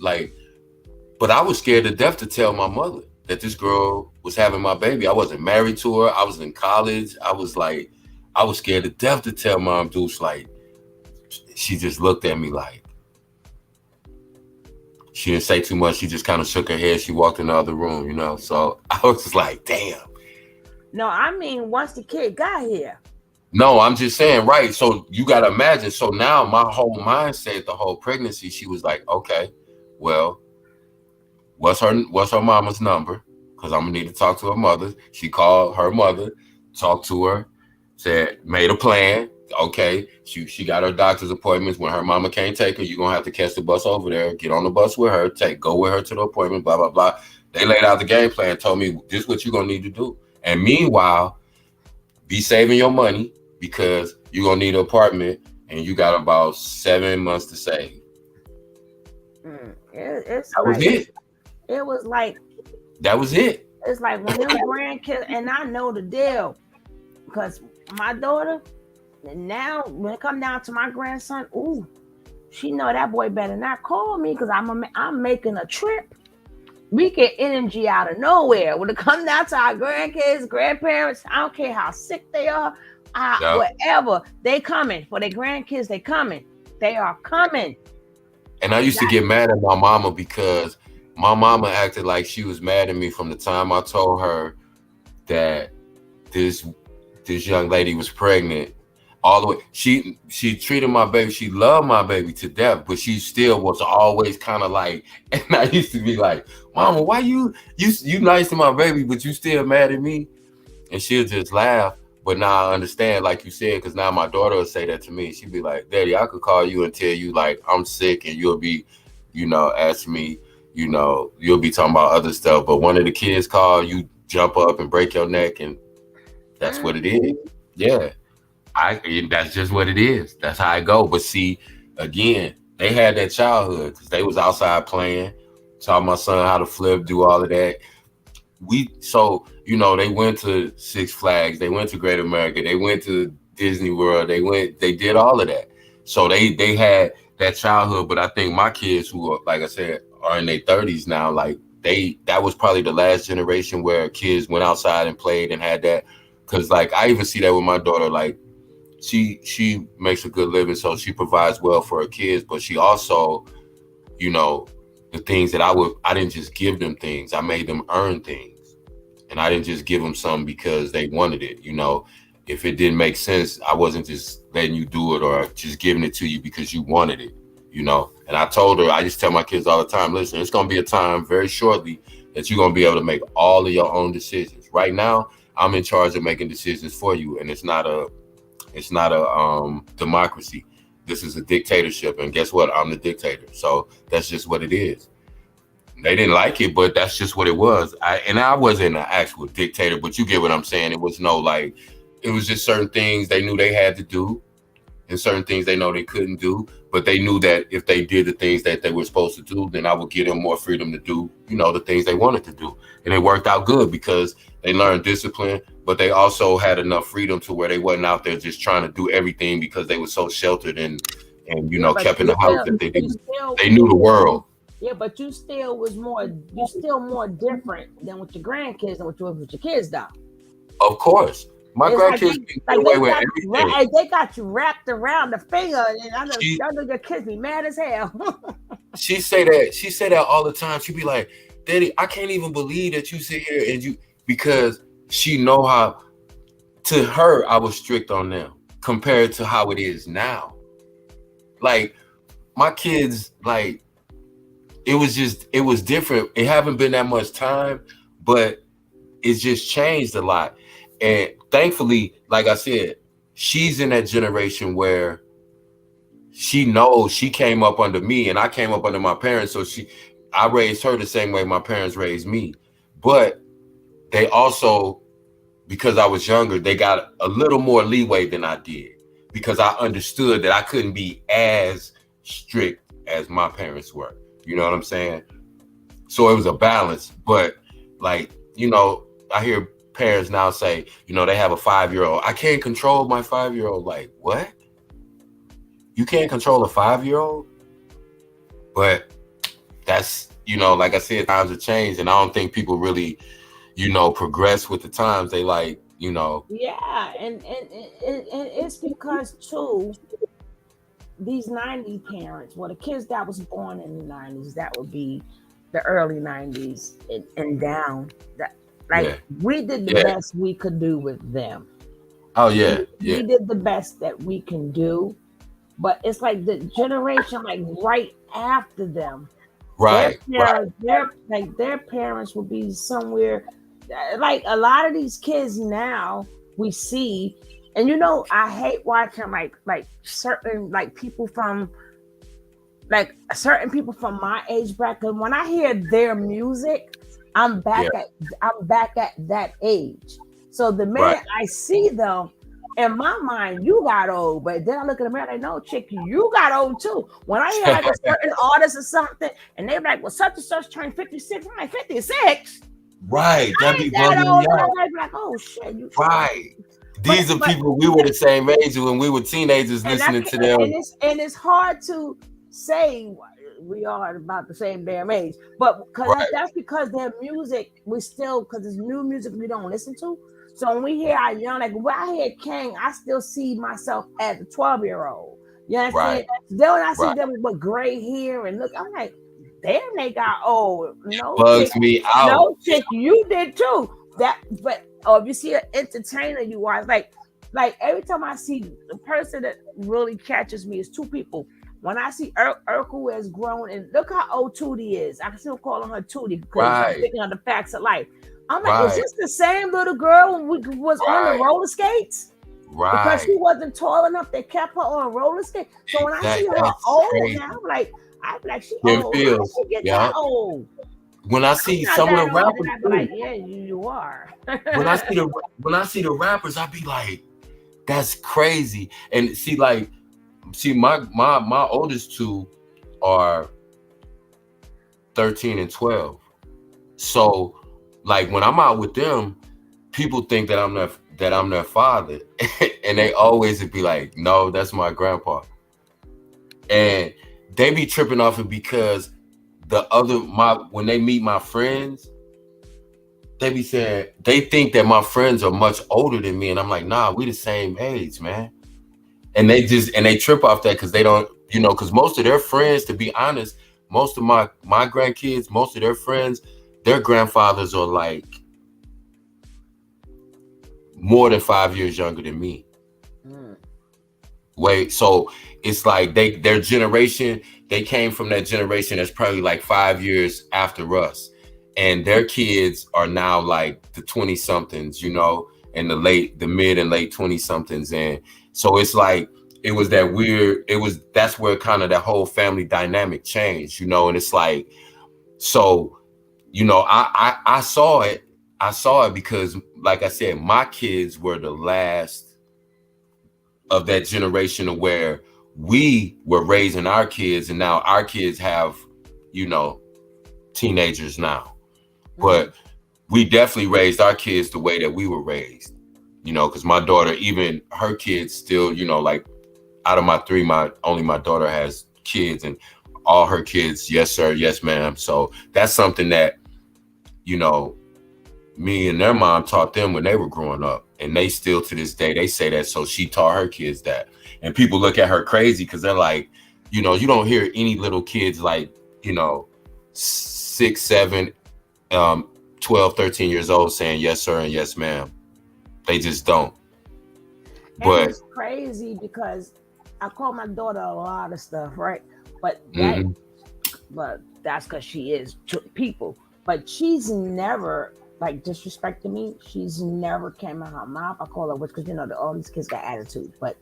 But I was scared to death to tell my mother that this girl was having my baby. I wasn't married to her. I was in college. I was scared to death to tell Mom Deuce. She just looked at me she didn't say too much. She just kind of shook her head. She walked in the other room, So I was just like, damn. No, I mean, once the kid got here. No, I'm just saying, right. So you got to imagine. So now my whole mindset, the whole pregnancy, she was like, okay, well, what's her mama's number? Because I'm going to need to talk to her mother. She called her mother, talked to her, made a plan. Okay, she got her doctor's appointments. When her mama can't take her, you're going to have to catch the bus over there, get on the bus with her, go with her to the appointment, blah, blah, blah. They laid out the game plan, told me this is what you're gonna need to do. And meanwhile, be saving your money because you're gonna need an apartment and you got about 7 months to save. It's That was like it. it was like That was it. it's like when them grandkids, and I know the deal because my daughter, and now when it come down to my grandson, ooh, she know that boy better not call me because I'm making a trip. We get energy out of nowhere. When it comes down to our grandkids, grandparents, I don't care how sick they are, whatever, they coming. For their grandkids, they coming. They are coming. And I used to get mad at my mama because my mama acted like she was mad at me from the time I told her that this young lady was pregnant. All the way, she treated my baby. She loved my baby to death, but she still was always kind of like. And I used to be like, "Mama, why you nice to my baby, but you still mad at me?" And she'll just laugh. But now I understand, like you said, because now my daughter will say that to me. She'd be like, "Daddy, I could call you and tell you like I'm sick, and you'll be, ask me, you'll be talking about other stuff. But one of the kids call, you jump up and break your neck, and that's what it is. Yeah." That's just what it is. That's how I go. But see, again, they had that childhood because they was outside playing, taught my son how to flip, do all of that. They went to Six Flags, they went to Great America, they went to Disney World, they did all of that. So they had that childhood. But I think my kids who are, like I said, are in their 30s now, like that was probably the last generation where kids went outside and played and had that. Because like I even see that with my daughter, like she makes a good living, so she provides well for her kids, but she also, the things that I didn't just give them things, I made them earn things. And I didn't just give them something because they wanted it. If it didn't make sense, I wasn't just letting you do it or just giving it to you because you wanted it, And I told her, I just tell my kids all the time, listen, it's going to be a time very shortly that you're going to be able to make all of your own decisions. Right now, I'm in charge of making decisions for you, and it's not a democracy. This is a dictatorship, and guess what? I'm the dictator. So that's just what it is. They didn't like it, but that's just what it was. I wasn't an actual dictator, but you get what I'm saying. It was it was just certain things they knew they had to do, and certain things they know they couldn't do. But they knew that if they did the things that they were supposed to do, then I would give them more freedom to do, the things they wanted to do. And it worked out good because they learned discipline, but they also had enough freedom to where they wasn't out there just trying to do everything because they were so sheltered and kept in the house that they knew the world. Yeah, but you still more different than with your grandkids than what you was with your kids, though. Of course. My grandkids get away with everything. They got you wrapped around the finger, and I know your kids be mad as hell. She say that all the time. She be like, "Daddy, I can't even believe that you sit here and because she know how." To her, I was strict on them compared to how it is now. Like my kids, like it was different. It haven't been that much time, but it's just changed a lot. And thankfully, like I said, she's in that generation where she knows she came up under me and I came up under my parents. So I raised her the same way my parents raised me. But they also, because I was younger, they got a little more leeway than I did because I understood that I couldn't be as strict as my parents were. You know what I'm saying? So it was a balance. But like, I hear parents now say, they have a 5-year-old. I can't control my 5-year-old. Like, what? You can't control a 5-year-old? But that's, like I said, times have changed. And I don't think people really, progress with the times. They like, Yeah, and it's because too, these 90s parents, the kids that was born in the 90s, that would be the early 90s and down. We did the best we could do with them. Oh yeah, we did the best that we can do, but it's like the generation like right after them. Right. Their parents will be somewhere. Like a lot of these kids now we see, and I hate watching like certain people from my age bracket. When I hear their music, I'm back at that age. So the minute I see them, in my mind, you got old, but then I look at the mirror like, no, chick, you got old too. When I hear like a certain artist or something, and they're like, well, such and such turned 56, I'm like, 56? Right. That be That bugging old, me and out. I'm like, oh shit, you Right. These are people we were the same age when we were teenagers listening to them. And it's hard to say we are about the same damn age, but because that's because their music, we still, because it's new music we don't listen to. So when we hear our young, like when I hear King, I still see myself as a 12-year-old. You understand? Then when I see them with gray hair and look, I'm like, damn, they got old. No, Bugs me out. No, chick, you did too. That, but if you see an entertainer, you watch like every time I see the person that really catches me is two people. When I see Urkel has grown, and look how old Tootie is. I still calling her Tootie because I'm thinking of the facts of life. I'm like, is this the same little girl when we was on the roller skates? Because she wasn't tall enough, they kept her on roller skates. So when I see her old now, I'm like she old. How did she get that old? When I see some of the rappers, I'd be like, yeah, you are. when I see the rappers, I be like, that's crazy. And see, my oldest two are 13 and 12. So like when I'm out with them, people think that I'm their father. And they always be like, no, that's my grandpa. And they be tripping off it because when they meet my friends, they be saying they think that my friends are much older than me, and I'm like, nah, we the same age, man. And they trip off that because they don't, because most of their friends, to be honest, most of my grandkids, most of their friends, their grandfathers are like more than 5 years younger than me. Wait, so it's like their generation, they came from that generation that's probably like 5 years after us, and their kids are now like the 20 somethings, and the mid and late 20 somethings. And so it's like it was that weird, that's where kind of that whole family dynamic changed, and it's like, so I saw it because, like I said, my kids were the last of that generation where we were raising our kids, and now our kids have, teenagers now. But we definitely raised our kids the way that we were raised, because my daughter, even her kids still, like out of my three, only my daughter has kids, and all her kids, yes sir, yes ma'am. So that's something that, me and their mom taught them when they were growing up, and they still to this day, they say that. So she taught her kids that, and people look at her crazy because they're like, you don't hear any little kids like, 6, 7, 12, 13 years old saying yes sir and yes ma'am. They just don't. And it's crazy because I call my daughter a lot of stuff, right? But that's because she is people. But she's never like disrespected me. She's never came out her mouth. I call her witch because all these kids got attitude. But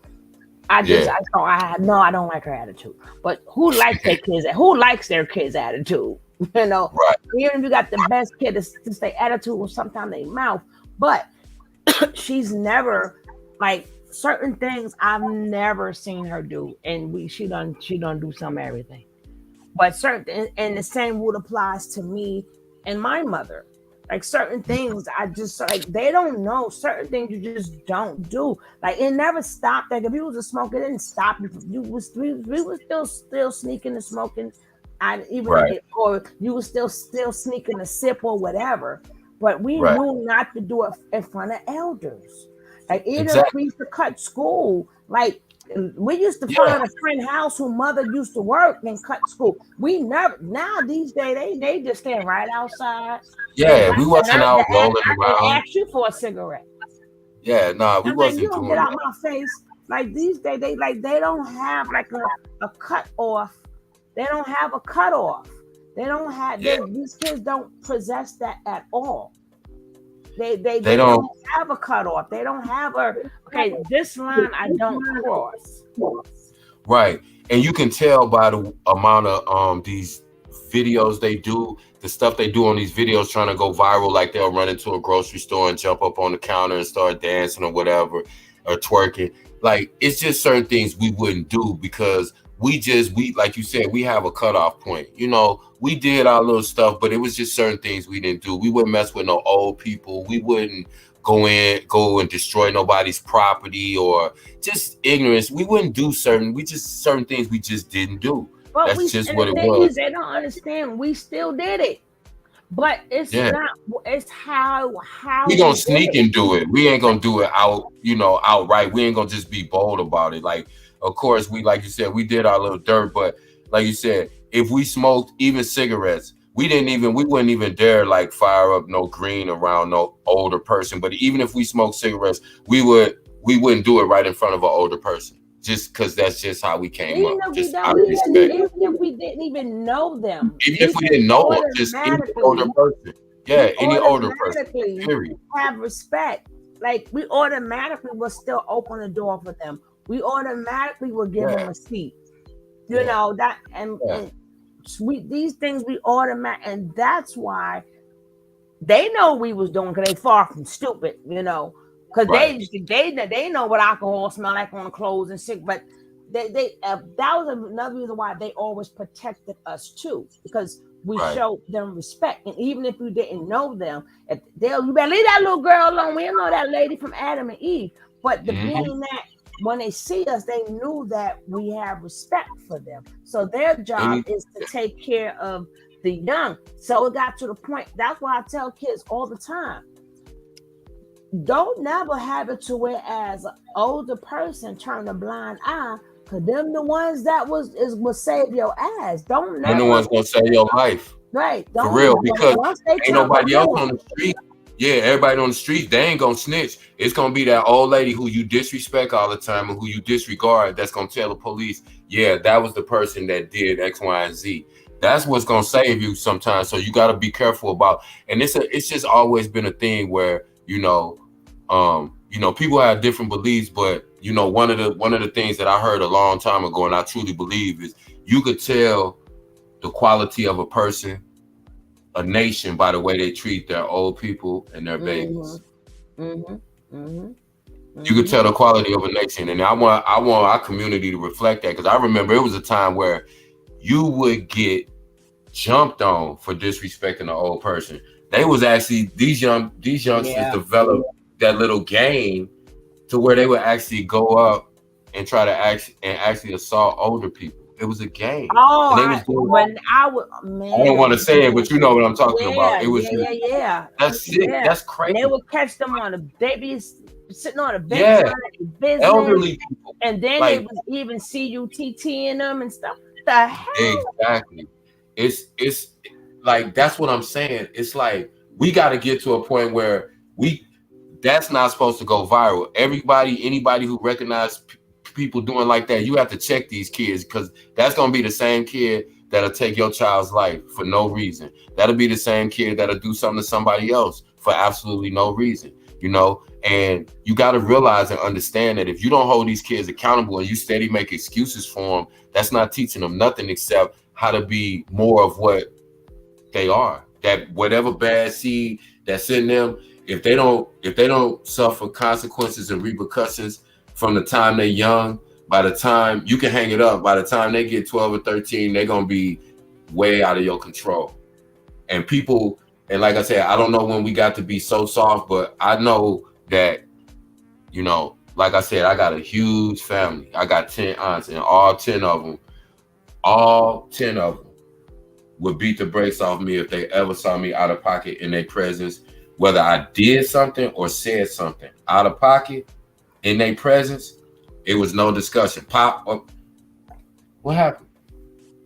I don't like her attitude. But who likes their kids? Who likes their kids' attitude? Even if you got the best kid, to say attitude will sometimes they mouth. But she's never like certain things I've never seen her do, and she done do some everything. But certain, and the same rule applies to me and my mother. Like certain things, I just like they don't know. Certain things you just don't do. Like it never stopped. Like if you was a smoker, it didn't stop you. We was still sneaking and smoking. Or you was still sneaking a sip or whatever. But we knew not to do it in front of elders. Like even if we used to cut school, like we used to find a friend house whose mother used to work and cut school. We never now these days they just stand right outside. Yeah, we wasn't out rolling around. And ask you for a cigarette. Yeah, we wasn't you don't doing get out that. my face. Like these days, they don't have like a cut off. They don't have a cutoff. They don't have these kids don't possess that at all. They don't have a cutoff. They don't have this line I don't cross. Right. And you can tell by the amount of these videos they do, the stuff they do on these videos trying to go viral, like they'll run into a grocery store and jump up on the counter and start dancing or whatever, or twerking. Like, it's just certain things we wouldn't do because we like you said, we have a cutoff point. You know, we did our little stuff, but it was just certain things we didn't do. We wouldn't mess with no old people. We wouldn't go and destroy nobody's property or just ignorance. We wouldn't do certain things we just didn't do. But That's just and what the it thing was. is, they don't understand. We still did it, but it's not. It's how we gonna we sneak did it. and do it. We ain't gonna do it outright. We ain't gonna just be bold about it. Like, of course, we, like you said, we did our little dirt, but like you said, if we smoked even cigarettes, we wouldn't even dare like fire up no green around no older person. But even if we smoked cigarettes, we wouldn't do it right in front of an older person, just because that's just how we came Even up. if Just we out don't, of respect. even if we didn't even know them, Even if we didn't know them, just any older person. Yeah, any older person. Period. Have respect. Like, we automatically will still open the door for them. We automatically will give them a seat. You know that, and these things we automatic, and that's why they know we was doing, because they far from stupid. You know, because they know what alcohol smell like on the clothes and shit, but. That was another reason why they always protected us too, because we showed them respect. And even if you didn't know them, you better leave that little girl alone. We don't know that lady from Adam and Eve. But being that when they see us, they knew that we have respect for them. So their job is to take care of the young. So it got to the point. That's why I tell kids all the time, don't never have it to where as an older person turn a blind eye, because them the ones that will save your ass. Don't never. They're the ones gonna save your life. Right. For real, because ain't nobody else on the street. Yeah, everybody on the street, they ain't gonna snitch. It's gonna be that old lady who you disrespect all the time and who you disregard that's gonna tell the police, yeah, that was the person that did X, Y, and Z. That's what's gonna save you sometimes. So you gotta be careful about, and it's just always been a thing where, people have different beliefs, but one of the things that I heard a long time ago, and I truly believe, is you could tell the quality of a person, a nation, by the way they treat their old people and their babies. You could tell the quality of a nation, and I want our community to reflect that, because I remember it was a time where you would get jumped on for disrespecting an old person. They was actually these youngsters developed that little game to where they would actually go up and try to actually assault older people. It was a game. Oh, and they was I don't want to say it, but you know what I'm talking about. It was That's sick. Yeah. That's crazy. And they would catch them on the babies sitting on a bench, Yeah. business, Elderly people, and then they would even see you TTing them and stuff. What the hell? Exactly. It's like, that's what I'm saying. It's like we got to get to a point where that's not supposed to go viral. Anybody who recognizes people doing like that, you have to check these kids, because that's gonna be the same kid that'll take your child's life for no reason. That'll be the same kid that'll do something to somebody else for absolutely no reason. And you got to realize and understand that if you don't hold these kids accountable and you steady make excuses for them, that's not teaching them nothing except how to be more of what they are. That whatever bad seed that's in them, if they don't suffer consequences and repercussions from the time they're young, by the time you can hang it up, by the time they get 12 or 13, they're gonna be way out of your control. And like I said, I don't know when we got to be so soft, but I know that, like I said, I got a huge family. I got 10 aunts, and all 10 of them would beat the brakes off me if they ever saw me out of pocket in their presence, whether I did something or said something out of pocket in their presence. It was no discussion. Pop, what happened?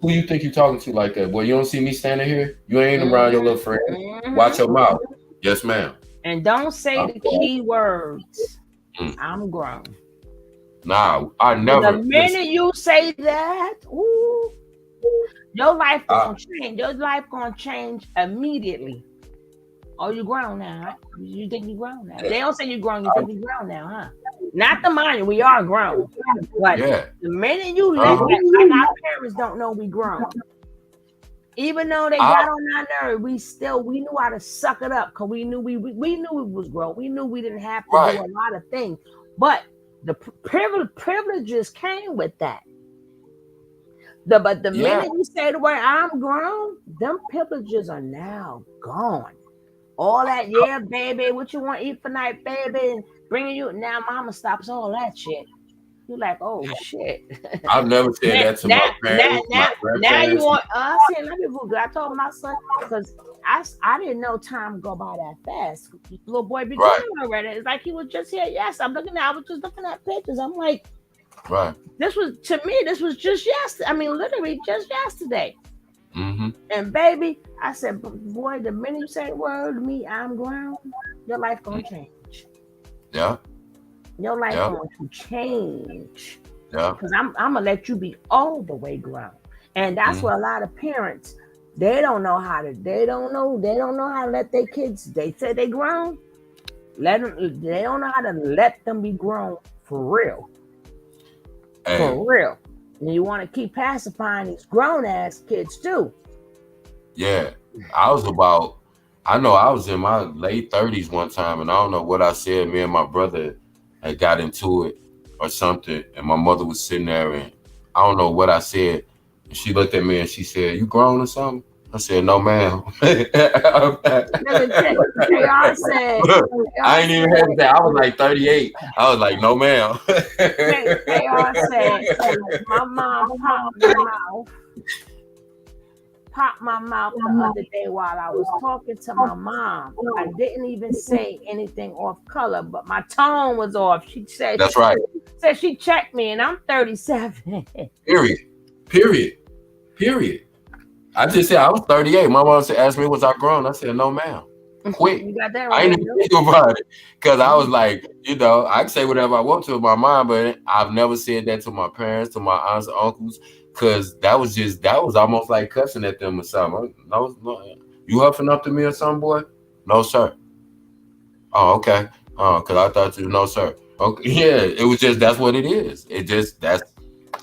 Who you think you're talking to like that? Boy, you don't see me standing here? You ain't around your little friend. Watch your mouth. Yes, ma'am. And don't say the key words. I'm grown. Nah, I never. The minute you say that, ooh, your life gonna change. Your life gonna change immediately. Oh, you grown now, huh? You think you grown now? They don't say you grown, you think you grown now, huh? Not the mind, we are grown. But the minute you let that, like our parents don't know we grown. Even though they got on our nerve, we knew how to suck it up because we knew we knew we was grown. We knew we didn't have to do a lot of things. But the privileges came with that. But the minute you say the word "I'm grown," them privileges are now gone. All that, yeah, baby, what you want to eat for night, baby, and bringing you now, mama stops all that shit. You're like, oh shit. I've never said that to my parents, my now you grandparents. want see, let me Google. I told my son because I didn't know time go by that fast. Little boy be grown already. It's like he was just here. Yes, I was just looking at pictures. I'm like, this was just yesterday. I mean, literally just yesterday. Mm-hmm. And baby, I said, boy, the minute you say the word to me, I'm grown, your life gonna change. Yeah. Your life going to change. Yeah. Because I'm gonna let you be all the way grown. And that's what a lot of parents, they don't know how to let their kids, they say they grown. They don't know how to let them be grown for real. Hey. For real. And you want to keep pacifying these grown ass kids too. Yeah. I was in my late 30s one time, and I don't know what I said. Me and my brother had got into it or something, and my mother was sitting there, and I don't know what I said. And she looked at me and she said, "You grown or something?" I said, "No, ma'am." I ain't even had that. I was like 38. I was like, "No, ma'am." They all said, my mom popped my mouth the other day while I was talking to my mom. I didn't even say anything off color, but my tone was off. She said, "That's right." Said she checked me, and I'm 37. Period. I just said I was 38. My mom asked me, "Was I grown?" I said, "No, ma'am." Quick. You got that right. I ain't even think about it because I was like, I can say whatever I want to with my mom, but I've never said that to my parents, to my aunts and uncles, because that was almost like cussing at them or something. No, you huffing up to me or something, boy? No, sir. Oh, okay. Because I thought you, no, sir. Okay, yeah, it was just that's what it is.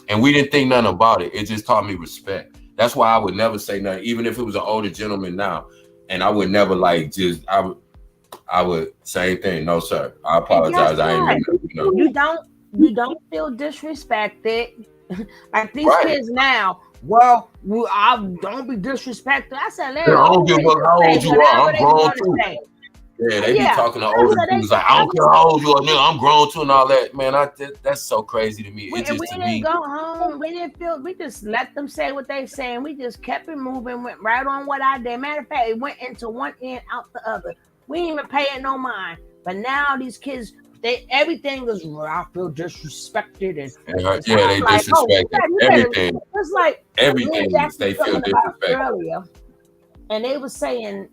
And we didn't think nothing about it. It just taught me respect. That's why I would never say nothing, even if it was an older gentleman now. And I would never I would same thing. No, sir. I apologize. I ain't You don't feel disrespected. Like these kids now. Well, I don't be disrespected. I said, I don't give a fuck how old you are. I'm grown too. Yeah, they be talking to older dudes like, I don't care how old you are, nigga, I'm grown too and all that. Man, that's so crazy to me. We didn't go home. We just let them say what they say, and we just kept it moving, went right on what I did. Matter of fact, it went into one end, out the other. We didn't even pay it no mind. But now these kids, everything is, I feel disrespected. And they disrespect everything. It's like everything they feel disrespected. Earlier, and they were saying,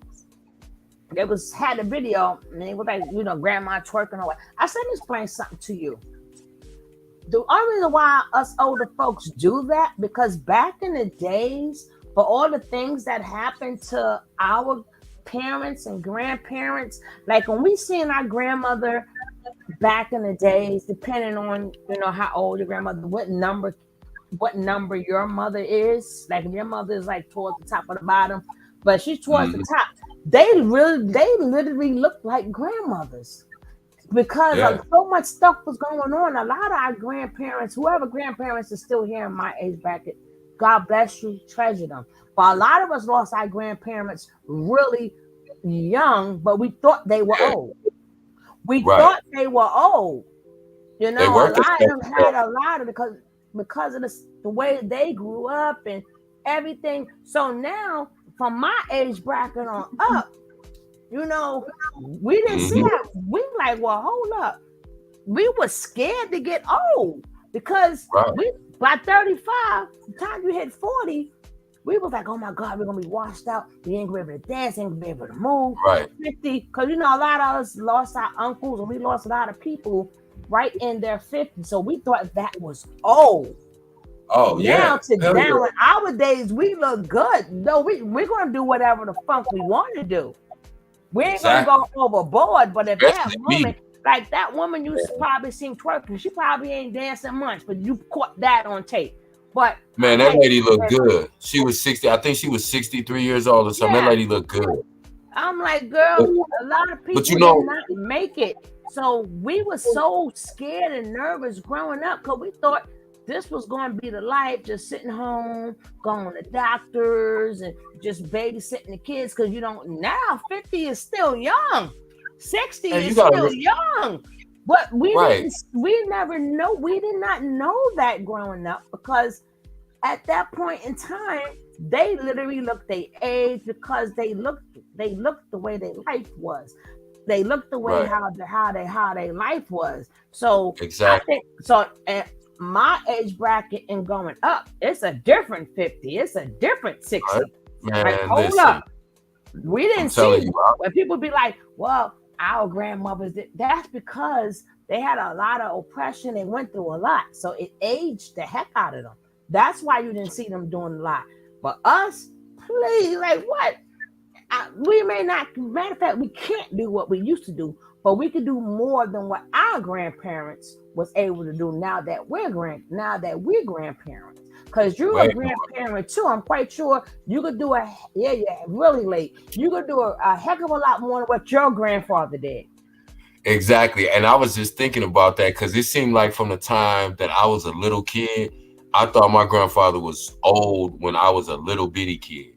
had a video, and they were like, grandma twerking or what. I said, let me explain something to you. The only reason why us older folks do that, because back in the days, for all the things that happened to our parents and grandparents, like when we seen our grandmother back in the days, depending on how old your grandmother, what number your mother is. Like if your mother is like towards the top or the bottom, but she's towards the top. They literally looked like grandmothers because so much stuff was going on. A lot of our grandparents, whoever grandparents is still here in my age bracket, God bless you, treasure them. But a lot of us lost our grandparents really young, but we thought they were old. We thought they were old. A lot of them had a lot of because of the way they grew up and everything. So now, from my age bracket on up, we didn't see that. We like, well, hold up. We were scared to get old because by 35, the time you hit 40, we was like, oh my God, we're gonna be washed out. We ain't gonna be able to dance, ain't gonna be able to move. 50, because a lot of us lost our uncles and we lost a lot of people right in their 50s. So we thought that was old. Oh, now in our days, we look good. No, we're gonna do whatever the fuck we want to do. We ain't gonna go overboard. But if that woman, like that woman you probably seen twerking, she probably ain't dancing much, but you caught that on tape. But man, that lady looked good. She was 60. I think she was 63 years old or something. That lady looked good. I'm like, girl, a lot of people you did know- not make it. So we were so scared and nervous growing up because we thought this was going to be the life, just sitting home, going to doctors, and just babysitting the kids. Because now 50 is still young, 60 is still young. But we never know. We did not know that growing up because at that point in time, they literally looked their age because they looked the way their life was. They looked the way how their life was. So exactly. I think so. My age bracket and going up, it's a different 50. It's a different 60. Man, like, hold listen. up. We didn't see you, when people be like, well, our grandmothers did. That's because they had a lot of oppression. They went through a lot. So it aged the heck out of them. That's why you didn't see them doing a lot. But us, please, like what? We may not, matter of fact, we can't do what we used to do, but we could do more than what our grandparents was able to do now that we're grandparents. Because you're a grandparent too. I'm quite sure you could do really late. You could do a heck of a lot more than what your grandfather did. Exactly. And I was just thinking about that because it seemed like from the time that I was a little kid, I thought my grandfather was old when I was a little bitty kid.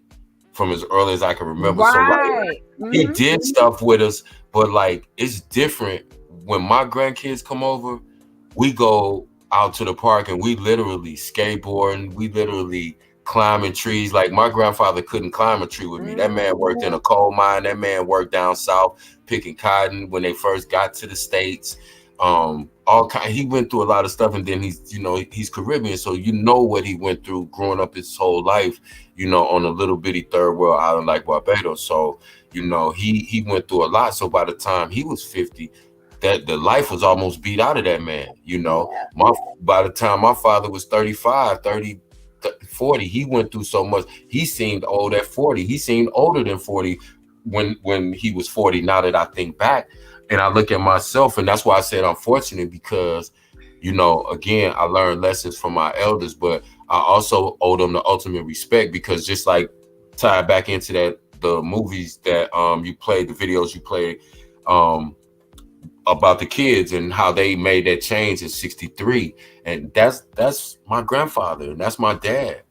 From as early as I can remember. Right. So like, he did stuff with us, but like it's different when my grandkids come over. We go out to the park and we literally skateboarding, we literally climbing trees. Like my grandfather couldn't climb a tree with me. That man worked in a coal mine. That man worked down south picking cotton when they first got to the States. He went through a lot of stuff, and then he's Caribbean, so you know what he went through growing up his whole life, on a little bitty third world island like Barbados. So he went through a lot. So by the time he was 50, that the life was almost beat out of that man. By the time my father was 35, 30, 40, he went through so much. He seemed old at 40. He seemed older than 40 when he was 40. Now that I think back and I look at myself, and that's why I said I'm fortunate because, again, I learned lessons from my elders, but I also owe them the ultimate respect because just like tied back into the movies that you played, the videos you played about the kids and how they made that change in 63. And that's my grandfather and that's my dad.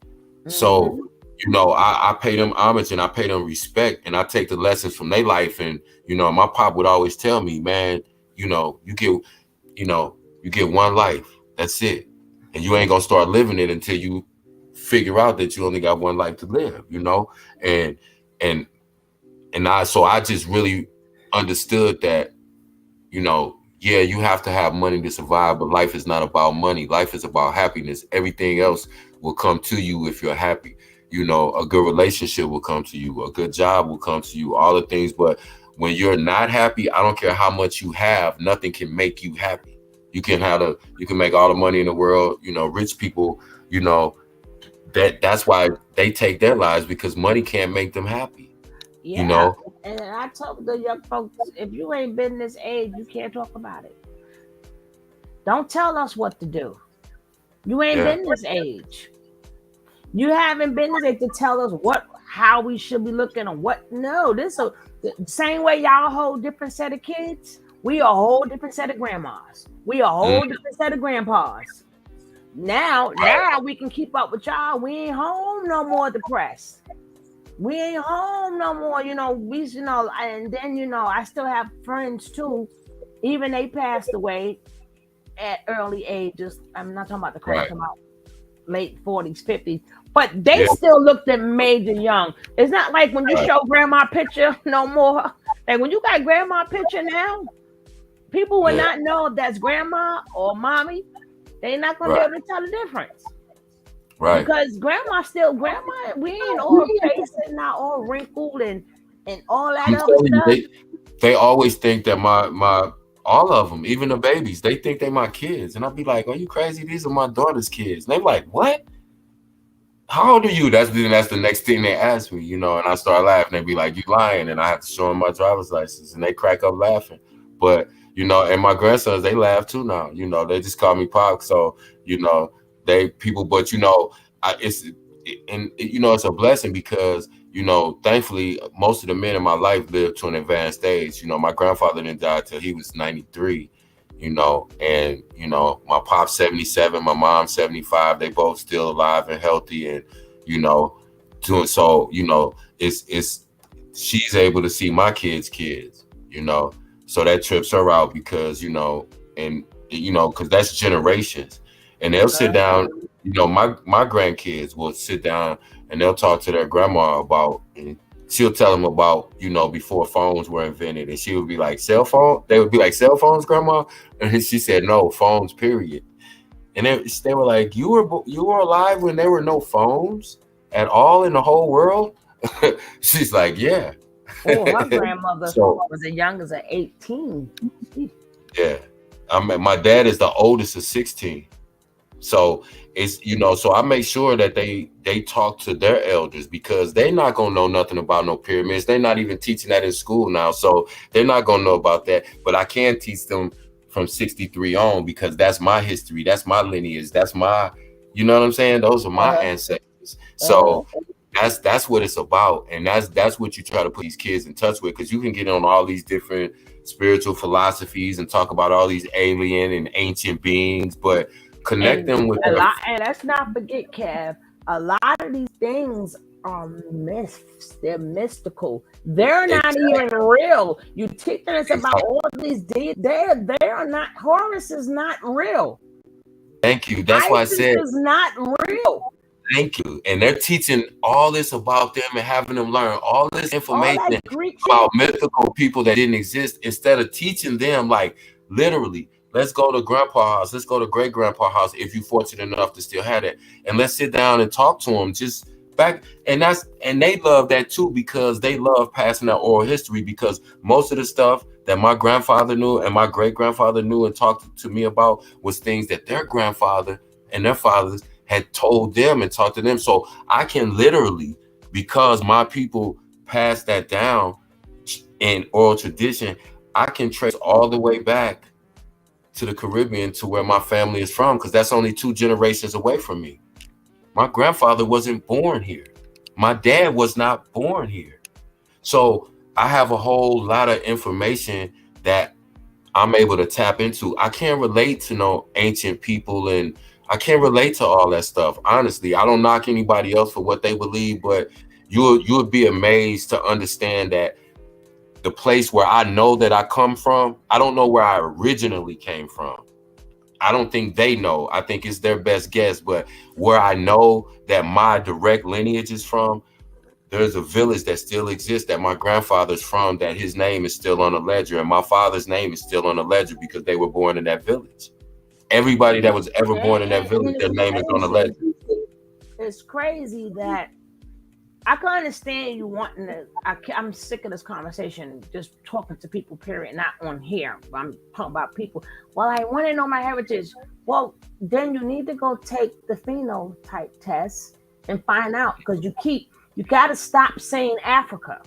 So, I pay them homage and I pay them respect and I take the lessons from their life. And, my pop would always tell me, man, you get one life. That's it. And you ain't gonna start living it until you figure out that you only got one life to live, so I just really understood that, you have to have money to survive, but life is not about money. Life is about happiness. Everything else will come to you if you're happy. A good relationship will come to you. A good job will come to you. All the things. But when you're not happy, I don't care how much you have. Nothing can make you happy. You can make all the money in the world. Rich people, that's why they take their lives because money can't make them happy. Yeah. And I told the young folks, if you ain't been this age, you can't talk about it. Don't tell us what to do. You ain't been this age. You haven't been this age to tell us how we should be looking or what. No, the same way y'all a whole different set of kids. We a whole different set of grandmas. We a whole different set of grandpas. Now we can keep up with y'all. We ain't home no more depressed. We ain't home no more, and then, I still have friends too, even they passed away at early ages. I'm not talking about the crowd, I'm talking about late 40s, 50s, but they still looked at major young. It's not like when you show grandma picture no more. Like when you got grandma picture now, people will not know if that's grandma or mommy. They're not going to be able to tell the difference. Right. Because grandma, we ain't all facing, not all wrinkled and all that other stuff. They always think that my all of them, even the babies, they think they my kids. And I'll be like, are you crazy? These are my daughter's kids. And they're like, what? How old are you? That's the next thing they ask me, and I start laughing. They be like, you lying. And I have to show them my driver's license. And they crack up laughing. But, and my grandsons, they laugh too now. They just call me Pop. So, but it's a blessing because thankfully most of the men in my life lived to an advanced age. My grandfather didn't die till he was 93. And my pop 77, my mom 75. They both still alive and healthy, and doing so. It's she's able to see my kids, so that trips her out because because that's generations, and they'll sit down. My grandkids will sit down and they'll talk to their grandma about, and she'll tell them about before phones were invented, and she would be like, cell phone. They would be like, cell phones, grandma, and she said no, phones, period. And they were like, you were alive when there were no phones at all in the whole world. She's like, yeah. Oh, her grandmother So was as young as 18. yeah, my dad is the oldest of 16. So it's so I make sure that they talk to their elders because they're not gonna know nothing about no pyramids. They're not even teaching that in school now, so they're not gonna know about that. But I can teach them from 63 on because that's my history, that's my lineage, that's my, you know what I'm saying? Those are my ancestors. So that's what it's about, and that's what you try to put these kids in touch with, because you can get on all these different spiritual philosophies and talk about all these alien and ancient beings, but connect them with and let's not forget, Kev, a lot of these things are myths. They're mystical. They're not even real. You teach us about all these deities. They are not. Horus is not real. Thank you. That's why I said is not real. Thank you. And they're teaching all this about them and having them learn all this information about mythical people that didn't exist, instead of teaching them, like, literally, let's go to grandpa's house, let's go to great grandpa's house if you're fortunate enough to still have it, and let's sit down and talk to them just back. And they love that too, because they love passing that oral history, because most of the stuff that my grandfather knew and my great grandfather knew and talked to me about was things that their grandfather and their fathers had told them and talked to them. So I can literally, because my people passed that down in oral tradition, I can trace all the way back to the Caribbean to where my family is from, because that's only 2 generations away from me. My grandfather wasn't born here. My dad was not born here. So I have a whole lot of information that I'm able to tap into. I can't relate to no ancient people, and I can't relate to all that stuff. Honestly, I don't knock anybody else for what they believe, but you would be amazed to understand that the place where I know that I come from, I don't know where I originally came from. I don't think they know. I think it's their best guess. But where I know that my direct lineage is from, there's a village that still exists that my grandfather's from, that his name is still on the ledger, and my father's name is still on the ledger because they were born in that village. Everybody that was ever born in that village, their name is on the ledger. It's crazy that I can understand you wanting to. I'm sick of this conversation, just talking to people, period, not on here. I'm talking about people. Well, I want to know my heritage. Well, then you need to go take the phenotype test and find out, because you got to stop saying Africa.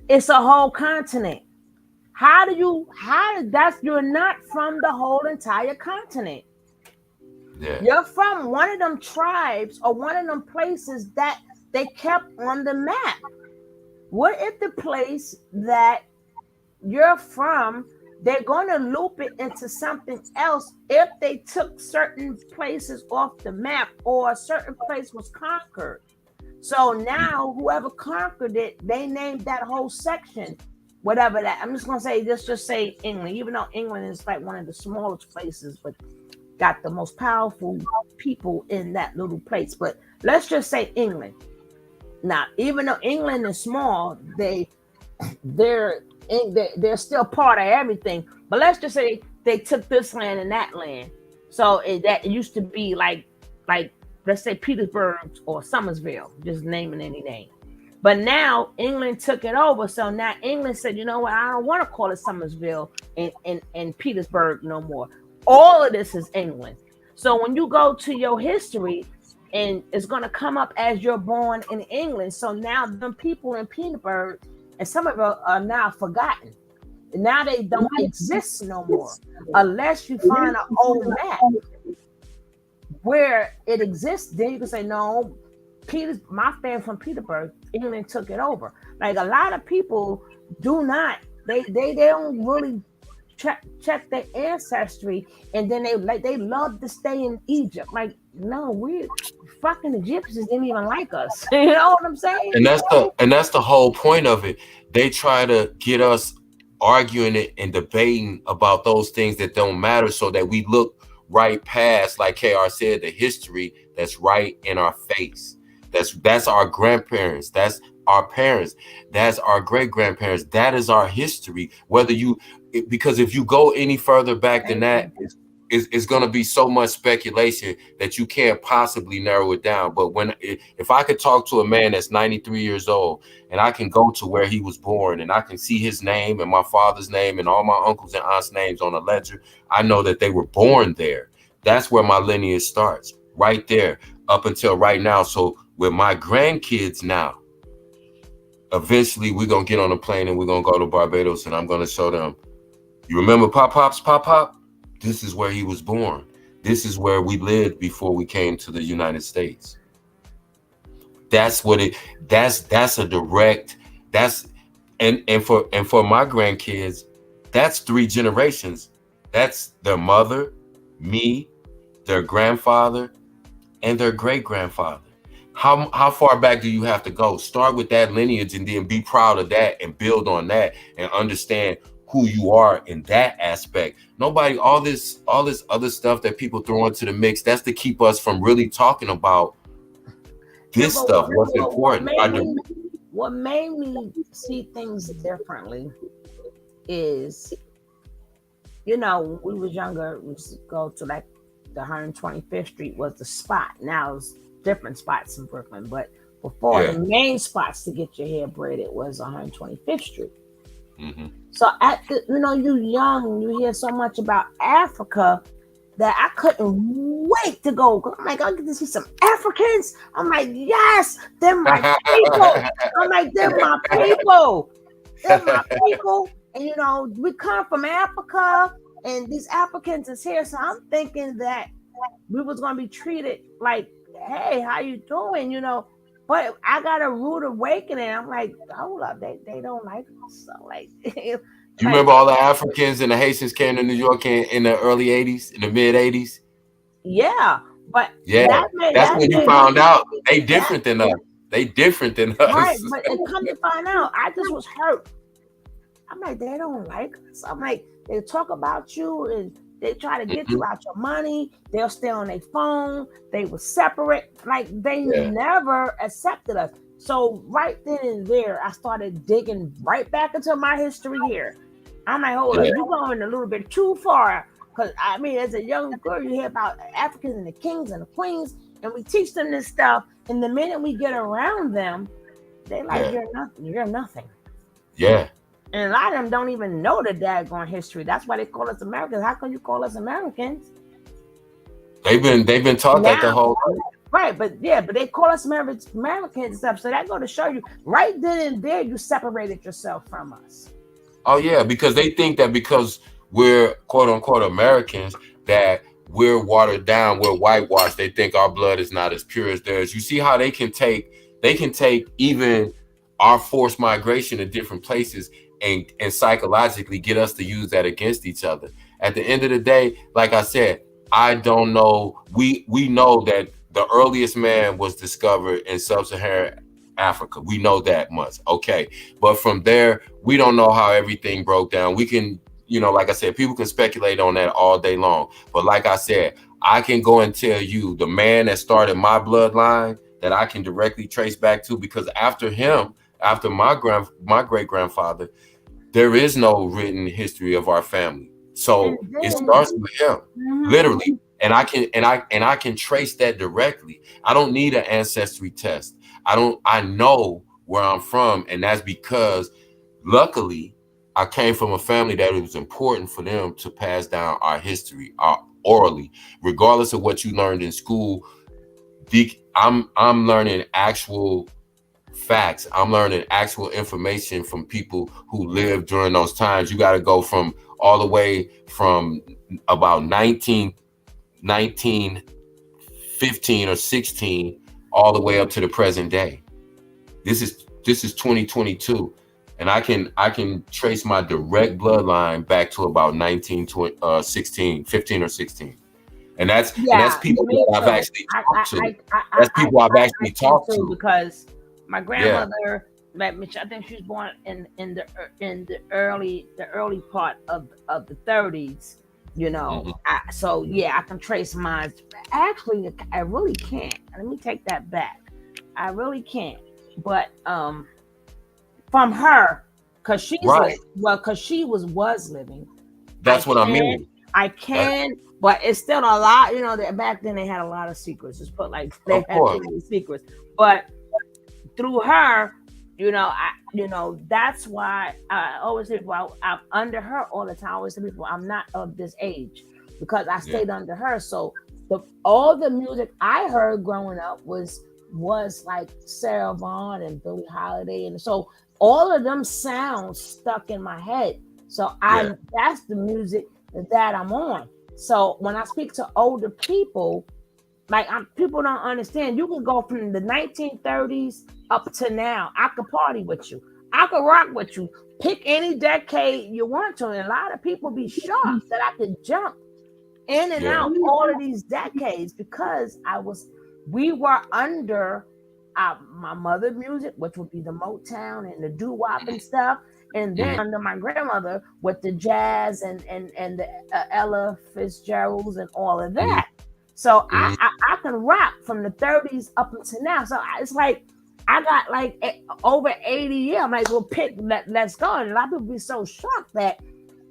It's a whole continent. You're not from the whole entire continent. Yeah. You're from one of them tribes or one of them places that they kept on the map. What if the place that you're from, they're going to loop it into something else if they took certain places off the map or a certain place was conquered? So now whoever conquered it, they named that whole section whatever that. I'm just going to say, let's just say England, even though England is like one of the smallest places, but got the most powerful people in that little place. But let's just say England. Now, even though England is small, they're still part of everything. But let's just say they took this land and that land. So that used to be like let's say Petersburg or Somersville, just naming any name. But now England took it over. So now England said, you know what, I don't want to call it Somersville and Petersburg no more. All of this is England. So when you go to your history, and it's going to come up as you're born in England. So now the people in Petersburg, and some of them are now forgotten. Now they don't exist no more unless you find an old map. where it exists, then you can say, no, my family from Petersburg, England took it over. Like a lot of people do not, they don't really check their ancestry, and then they love to stay in Egypt. Like, no, we fucking Egyptians didn't even like us. You know what I'm saying? And that's the whole point of it. They try to get us arguing it and debating about those things that don't matter, so that we look right past, like KR said, the history that's right in our face. That's our grandparents, that's our parents, that's our great grandparents. That is our history. Because if you go any further back than that, it's going to be so much speculation that you can't possibly narrow it down. But if I could talk to a man that's 93 years old, and I can go to where he was born, and I can see his name and my father's name and all my uncles and aunts' names on a ledger, I know that they were born there. That's where my lineage starts, right there, up until right now. So with my grandkids now, eventually we're going to get on a plane and we're going to go to Barbados, and I'm going to show them, you remember Pop? This is where he was born. This is where we lived before we came to the United States. That's what that's a direct, and for my grandkids, that's 3 generations. That's their mother, me, their grandfather, and their great grandfather. How far back do you have to go? Start with that lineage and then be proud of that and build on that and understand who you are in that aspect. All this other stuff that people throw into the mix, that's to keep us from really talking about this stuff. What's important. What made me see things differently is, when we was younger, we used to go to like the 125th Street was the spot. Now it's different spots in Brooklyn, but before the main spots to get your hair braided was 125th Street. Mm-hmm. So you young, you hear so much about Africa that I couldn't wait to go. I'm like, I get to see some Africans. I'm like, yes, they're my people. I'm like, they're my people. They're my people. And we come from Africa, and these Africans is here. So I'm thinking that we was gonna be treated like, hey, how you doing? But I got a rude awakening. I'm like, hold up, they don't like us. So like, you remember all the Africans and the Haitians came to New York in the early 80s, in the mid 80s? Yeah, but that's when you found out they different than us. They different than us. Right, but it come to find out, I just was hurt. I'm like, they don't like us. I'm like, they talk about you and they try to get you out your money. They'll stay on their phone. They will separate. Like, they never accepted us. So right then and there, I started digging right back into my history here. I'm like, hold on, you're going a little bit too far. Because, as a young girl, you hear about Africans and the kings and the queens, and we teach them this stuff. And the minute we get around them, they like, you're nothing. You're nothing. Yeah. And a lot of them don't even know the daggone history. That's why they call us Americans. How can you call us Americans? They've been taught that the whole time. Right, but they call us Americans and stuff. So that go to show you, right then and there, you separated yourself from us. Oh yeah, because they think that because we're quote unquote Americans, that we're watered down, we're whitewashed. They think our blood is not as pure as theirs. You see how they can take even our forced migration to different places and psychologically get us to use that against each other. At the end of the day, like I said, I don't know. We know that the earliest man was discovered in sub-Saharan Africa. We know that much. Okay. But from there, we don't know how everything broke down. We can, like I said, people can speculate on that all day long. But like I said, I can go and tell you the man that started my bloodline that I can directly trace back to, because after him, after my great grandfather, there is no written history of our family. So it starts with him, literally. And I can trace that directly. I don't need an ancestry test. I know where I'm from, and that's because luckily I came from a family that it was important for them to pass down our history, orally, regardless of what you learned in school. I'm learning actual facts. I'm learning actual information from people who lived during those times. You got to go from all the way from about 1950 15 or 16 all the way up to the present day. This is 2022, and I can trace my direct bloodline back to about 15 or 16. And that's people me that I've too. actually talked to. That's people I've actually talked to. Because my grandmother, I think she was born in the early part of the 30s. You know, so yeah, I can trace mine. Actually, I really can't. Let me take that back. I really can't. But from her, because she's because she was living. That's what I mean. I can, but it's still a lot. You know, that back then they had a lot of secrets. Just put like they had too many secrets. But through her, that's why I always say, well, I'm under her all the time. I always say people, I'm not of this age because I stayed under her. So all the music I heard growing up was like Sarah Vaughan and Billie Holiday, and so all of them sounds stuck in my head. So that's the music that I'm on. So when I speak to older people, like people don't understand. You can go from the 1930s up to now. I could party with you. I could rock with you. Pick any decade you want to. And a lot of people be shocked that I could jump in and out all of these decades because we were under my mother's music, which would be the Motown and the doo-wop and stuff. And then under my grandmother with the jazz and the Ella Fitzgeralds and all of that. So I can rock from the 30s up until now. So it's like I got like over 80 years. I'm like, well, let's go. And a lot of people be so shocked that,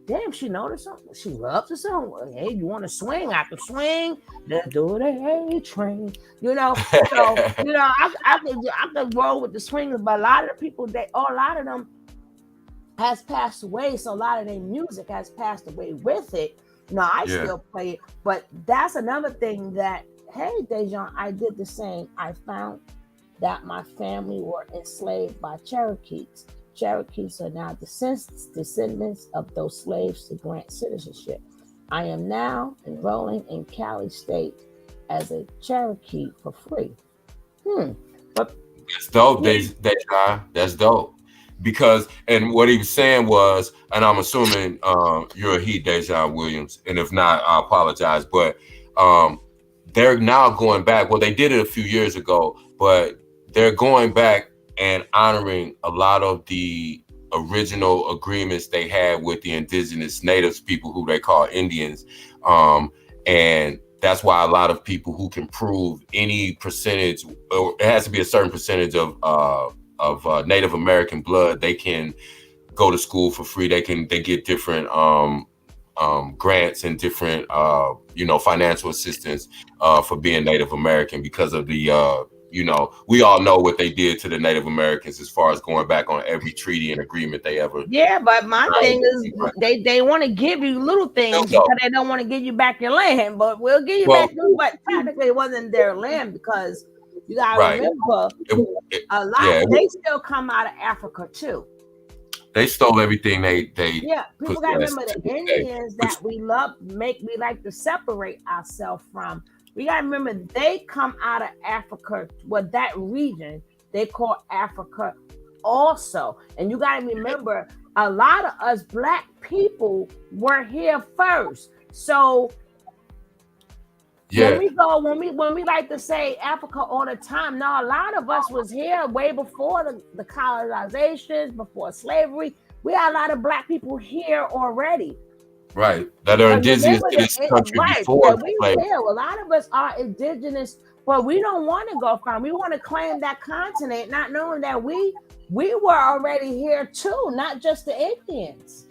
damn, she know the song. She loves the song. Hey, you want to swing? I can swing. Let's do the A train. You know, so I could roll with the swingers, but a lot of the people a lot of them has passed away, so a lot of their music has passed away with it. No, I still play it, but that's another thing that, hey, Dejan, I did the same. I found that my family were enslaved by Cherokees. Cherokees are now descendants of those slaves to grant citizenship. I am now enrolling in Cali State as a Cherokee for free. But that's dope, Dejan. That's dope. Because, and what he was saying was, and I'm assuming you're a he, Dejan Williams, and if not, I apologize, but they're now going back. Well, they did it a few years ago, but they're going back and honoring a lot of the original agreements they had with the indigenous natives people who they call Indians. And that's why a lot of people who can prove any percentage, or it has to be a certain percentage of Native American blood, they can go to school for free. They get different grants and different financial assistance for being Native American because of the we all know what they did to the Native Americans as far as going back on every treaty and agreement they ever. Yeah, but my thing is they want to give you little things because they don't want to give you back your land, but we'll give you back. But technically, it wasn't their land because you gotta remember a lot. They still come out of Africa too. They stole everything they people gotta remember the Indians that we like to separate ourselves from. We gotta remember they come out of Africa, that region they call Africa also. And you gotta remember a lot of us Black people were here first. So when we like to say Africa all the time, no, a lot of us was here way before the colonizations, before slavery. We had a lot of Black people here already. Right, that are indigenous to this country before slavery. A lot of us are indigenous, but we don't want to go from. We want to claim that continent, not knowing that we were already here too, not just the Indians.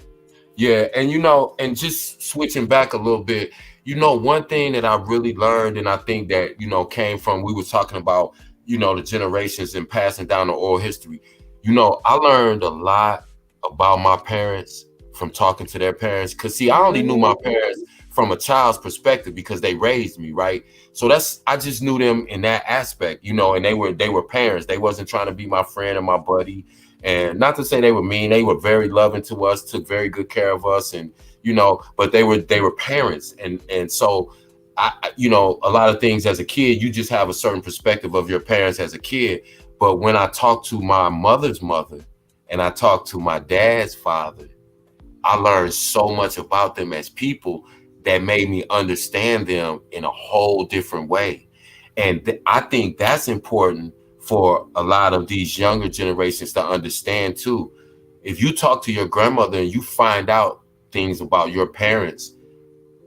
Yeah, and and just switching back a little bit, one thing that I really learned, and I think that came from, we were talking about the generations and passing down the oral history. I learned a lot about my parents from talking to their parents, because see, I only knew my parents from a child's perspective because they raised me, right? So I just knew them in that aspect, and they were parents. They wasn't trying to be my friend or my buddy, and not to say they were mean. They were very loving to us, took very good care of us, and but they were parents, and so you know, a lot of things as a kid, you just have a certain perspective of your parents as a kid. But when I talk to my mother's mother and I talk to my dad's father, I learned so much about them as people that made me understand them in a whole different way. And I think that's important for a lot of these younger generations to understand too. If you talk to your grandmother and you find out things about your parents,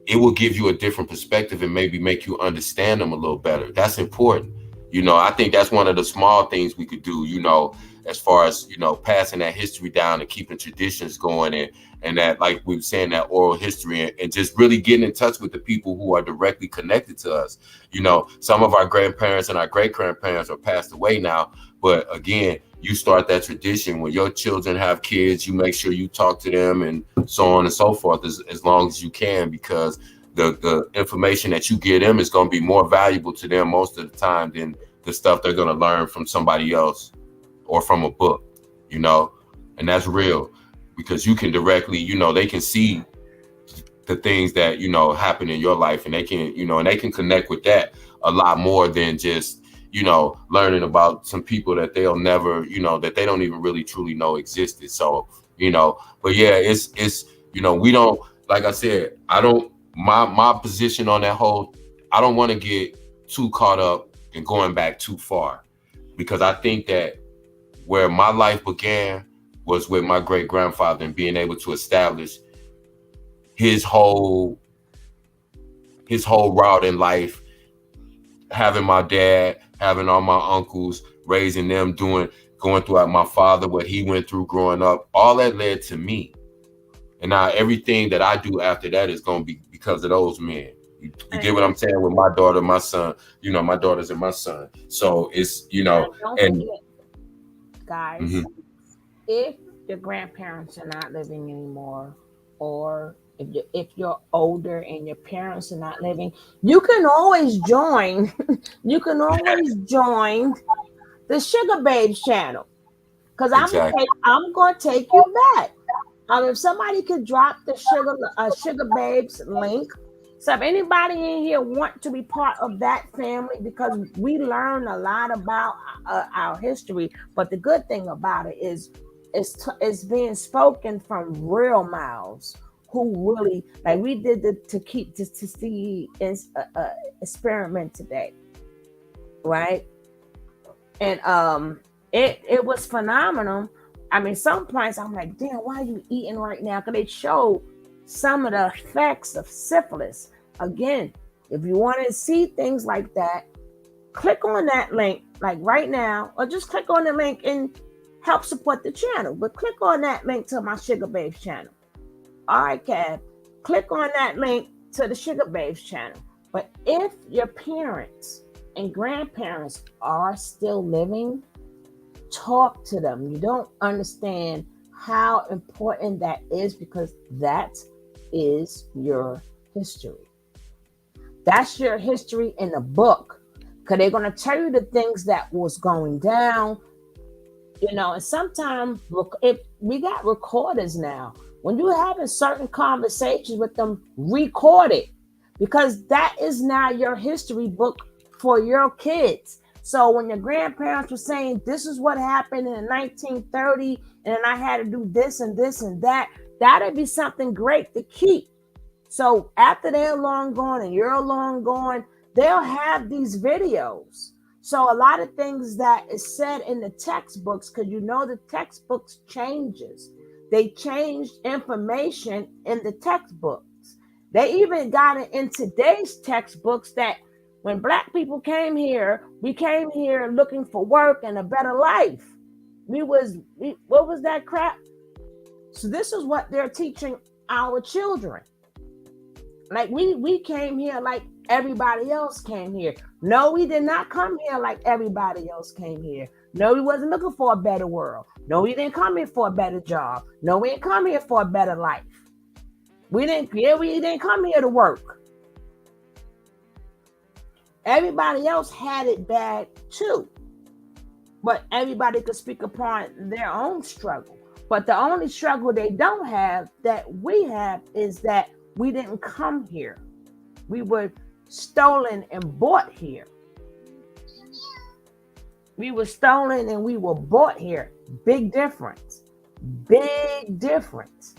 it will give you a different perspective and maybe make you understand them a little better. That's important. You know, I think that's one of the small things we could do, you know, as far as, you know, passing that history down and keeping traditions going, and that, like we were saying, that oral history, and just really getting in touch with the people who are directly connected to us. You know, some of our grandparents and our great grandparents are passed away now, but again, you start that tradition when your children have kids, you make sure you talk to them and so on and so forth as long as you can, because the information that you give them is going to be more valuable to them most of the time than the stuff they're going to learn from somebody else or from a book, you know, and that's real, because you can directly, you know, they can see the things that, you know, happen in your life, and they can, you know, and they can connect with that a lot more than just, you know, learning about some people that they'll never, you know, that they don't even really truly know existed. So, you know, but yeah, it's, you know, we don't, like I said, I don't, my position on that whole, I don't want to get too caught up in going back too far, because I think that where my life began was with my great grandfather and being able to establish his whole route in life, having my dad, having all my uncles, raising them, going throughout my father, what he went through growing up, all that led to me. And now everything that I do after that is going to be because of those men. You get what I'm saying? With my daughter, my son, you know, my daughters and my son. So it's, you know, and guys, if your grandparents are not living anymore, or if you're older and your parents are not living, you can always join. You can always join the Sugar Babes channel, because I'm gonna take you back. If somebody could drop the Sugar Babes link, so if anybody in here want to be part of that family, because we learn a lot about our history. But the good thing about it is it's being spoken from real mouths who really, like we did to see experiment today, right? And it was phenomenal. I mean, some points I'm like, damn, why are you eating right now? Because they show some of the effects of syphilis. Again, if you want to see things like that, click on that link like right now, or just click on the link and help support the channel. But click on that link to my Sugar Babes channel. All right, Cab, click on that link to the Sugar Babes channel. But if your parents and grandparents are still living, talk to them. You don't understand how important that is, because that is your history. That's your history in the book, because they're going to tell you the things that was going down, you know. And sometimes if we got recorders now, when you're having certain conversations with them, record it, because that is now your history book for your kids. So when your grandparents were saying this is what happened in 1930, and I had to do this and this and that, that'd be something great to keep. So after they're long gone and you're long gone, they'll have these videos. So a lot of things that is said in the textbooks, because you know the textbooks changes. They changed information in the textbooks. They even got it in today's textbooks that when Black people came here, we came here looking for work and a better life. What was that crap? So this is what they're teaching our children. Like we came here like everybody else came here. No, we did not come here like everybody else came here. No, we wasn't looking for a better world. No, we didn't come here for a better job. No, we didn't come here for a better life. We didn't come here to work. Everybody else had it bad too. But everybody could speak upon their own struggle. But the only struggle they don't have that we have is that we didn't come here. We were stolen and bought here. We were stolen and we were bought here. Big difference. Big difference.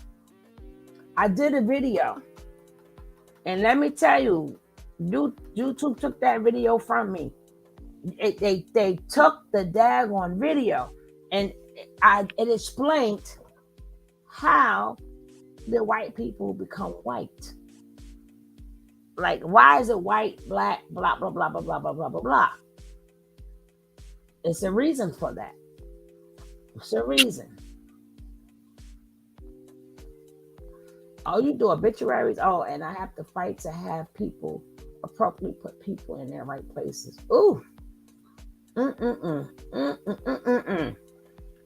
I did a video, and let me tell you, YouTube took that video from me. They took the daggone video, and it explained how the white people become white. Like, why is it white, black, blah, blah, blah, blah, blah, blah, blah, blah, blah. It's a reason for that. It's a reason. Oh, you do obituaries? Oh, and I have to fight to have people appropriately put people in their right places. Ooh.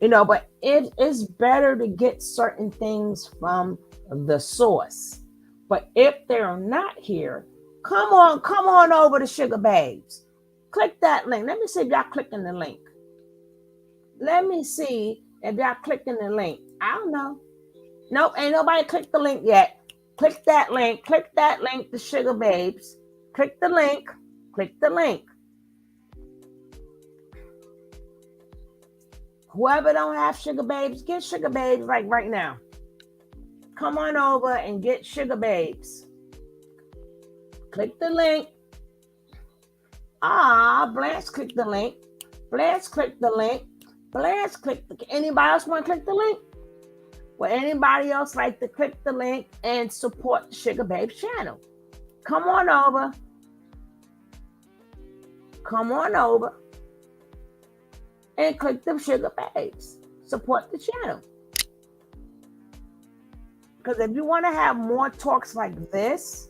You know, but it is better to get certain things from the source. But if they're not here, come on over to Sugar Babes. Click that link. Let me see if y'all clicking the link. Let me see if y'all clicking the link. I don't know. Nope, ain't nobody clicked the link yet. Click that link. Click that link to Sugar Babes. Click the link. Click the link. Whoever don't have Sugar Babes, get Sugar Babes like right now. Come on over and get Sugar Babes. Click the link. Blanche click the link. Blanche click the link. Blanche click the. Anybody else want to click the link? Would anybody else like to click the link and support the Sugar Babes channel? Come on over. Come on over and click the Sugar Babes. Support the channel. Because if you want to have more talks like this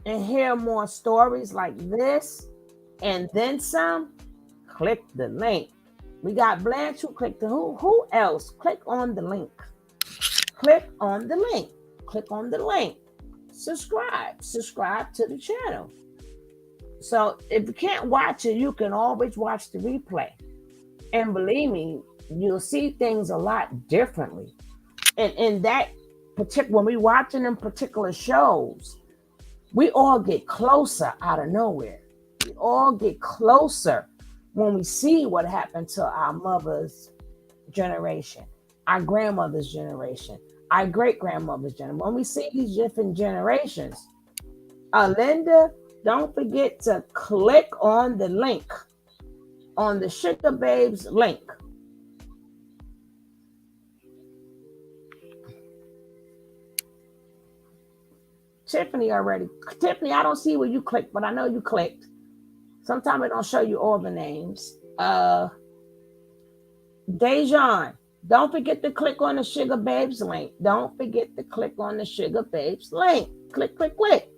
and hear more stories like this and then some, click the link. We got Blanche who clicked the who else? Click on the link. Click on the link. Click on the link. Subscribe. Subscribe to the channel. So if you can't watch it, you can always watch the replay. And believe me, you'll see things a lot differently. And in that particular, when we watching them particular shows, we all get closer out of nowhere. We all get closer when we see what happened to our mother's generation, our grandmother's generation, our great-grandmother's generation. When we see these different generations, Linda, don't forget to click on the link, on the Sugar Babes link. Tiffany, I don't see where you clicked, but I know you clicked. Sometimes it don't show you all the names. Dejan, don't forget to click on the Sugar Babes link. Don't forget to click on the Sugar Babes link. Click, click, click.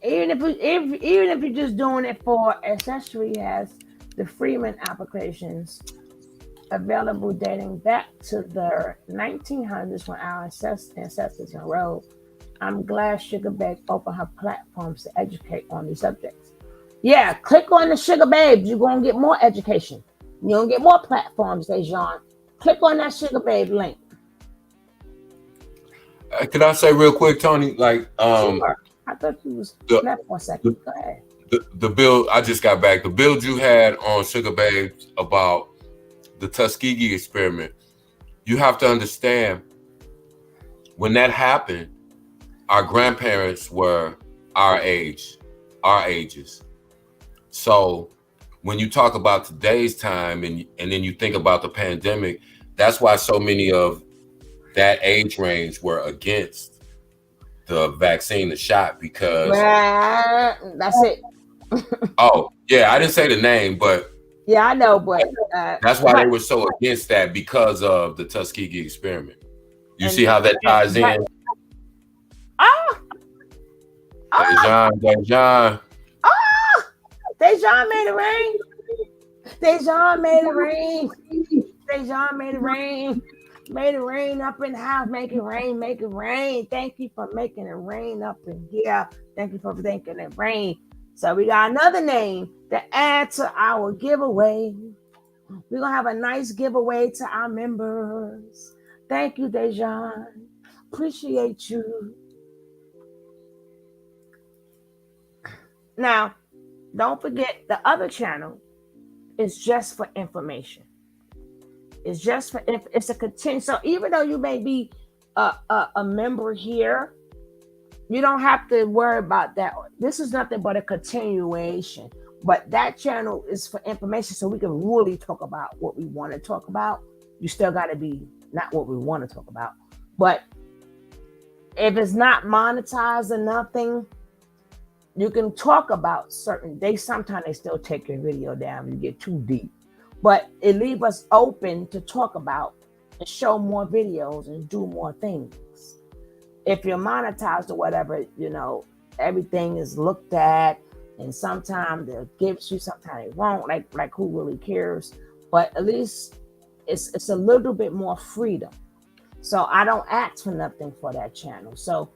Even if you're just doing it for accessory, has the Freeman applications available dating back to the 1900s when our ancestors enrolled. I'm glad Sugar Babe opened her platforms to educate on these subjects. Yeah, click on the Sugar Babes. You're going to get more education. You're going to get more platforms, Dejan. Click on that Sugar Babe link. Can I say real quick, Tony? Like, sure. I thought you was left for a second. Go ahead. The bill, I just got back. The build you had on Sugar Babes about the Tuskegee experiment. You have to understand, when that happened, our grandparents were our ages. So when you talk about today's time and then you think about the pandemic, that's why so many of that age range were against the vaccine, the shot, because that's it. Oh, yeah, I didn't say the name, but yeah, I know, but that's why they were so against that, because of the Tuskegee experiment. You see how that ties in? Dejan. Dejan made it rain. Dejan made it rain. Dejan made it rain. Made it rain up in the house. Make it rain. Make it rain. Thank you for making it rain up in here. Thank you for making it rain. So we got another name to add to our giveaway. We're going to have a nice giveaway to our members. Thank you, Dejan. Appreciate you. Now, don't forget the other channel is just for information. It's just for it's a continue. So even though you may be a member here, you don't have to worry about that. This is nothing but a continuation. But that channel is for information, so we can really talk about what we want to talk about. You still got to be not what we want to talk about, but if it's not monetized or nothing, you can talk about certain. Sometimes they still take your video down if you get too deep, but it leaves us open to talk about and show more videos and do more things. If you're monetized or whatever, everything is looked at, and sometimes they'll give you, sometimes they won't. Like who really cares? But at least it's a little bit more freedom. So I don't ask for nothing for that channel. So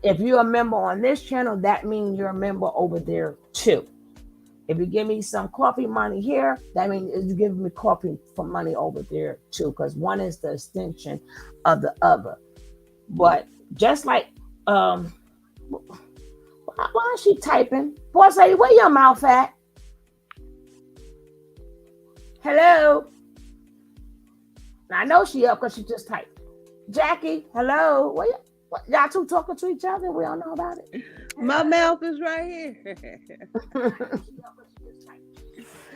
if you're a member on this channel, that means you're a member over there too. If you give me some coffee money here, that means you're giving me coffee for money over there too, because one is the extension of the other. But just like, why is she typing? Boss lady, where your mouth at? Hello? Now, I know she up because she just typed. Jackie, hello? What, y'all two talking to each other? We don't know about it. My mouth is right here.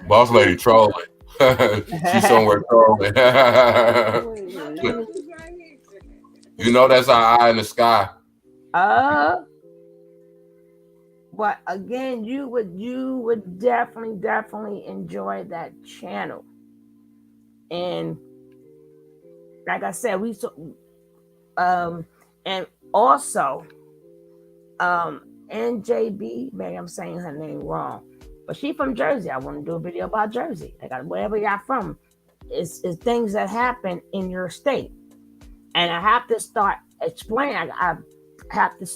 Boss lady trolling. She's somewhere trolling. You know that's our eye in the sky. But again, you would definitely enjoy that channel. And like I said, and also NJB, maybe I'm saying her name wrong, but she from Jersey. I want to do a video about Jersey. Like wherever y'all from, it's things that happen in your state, and I have to start explaining. I have to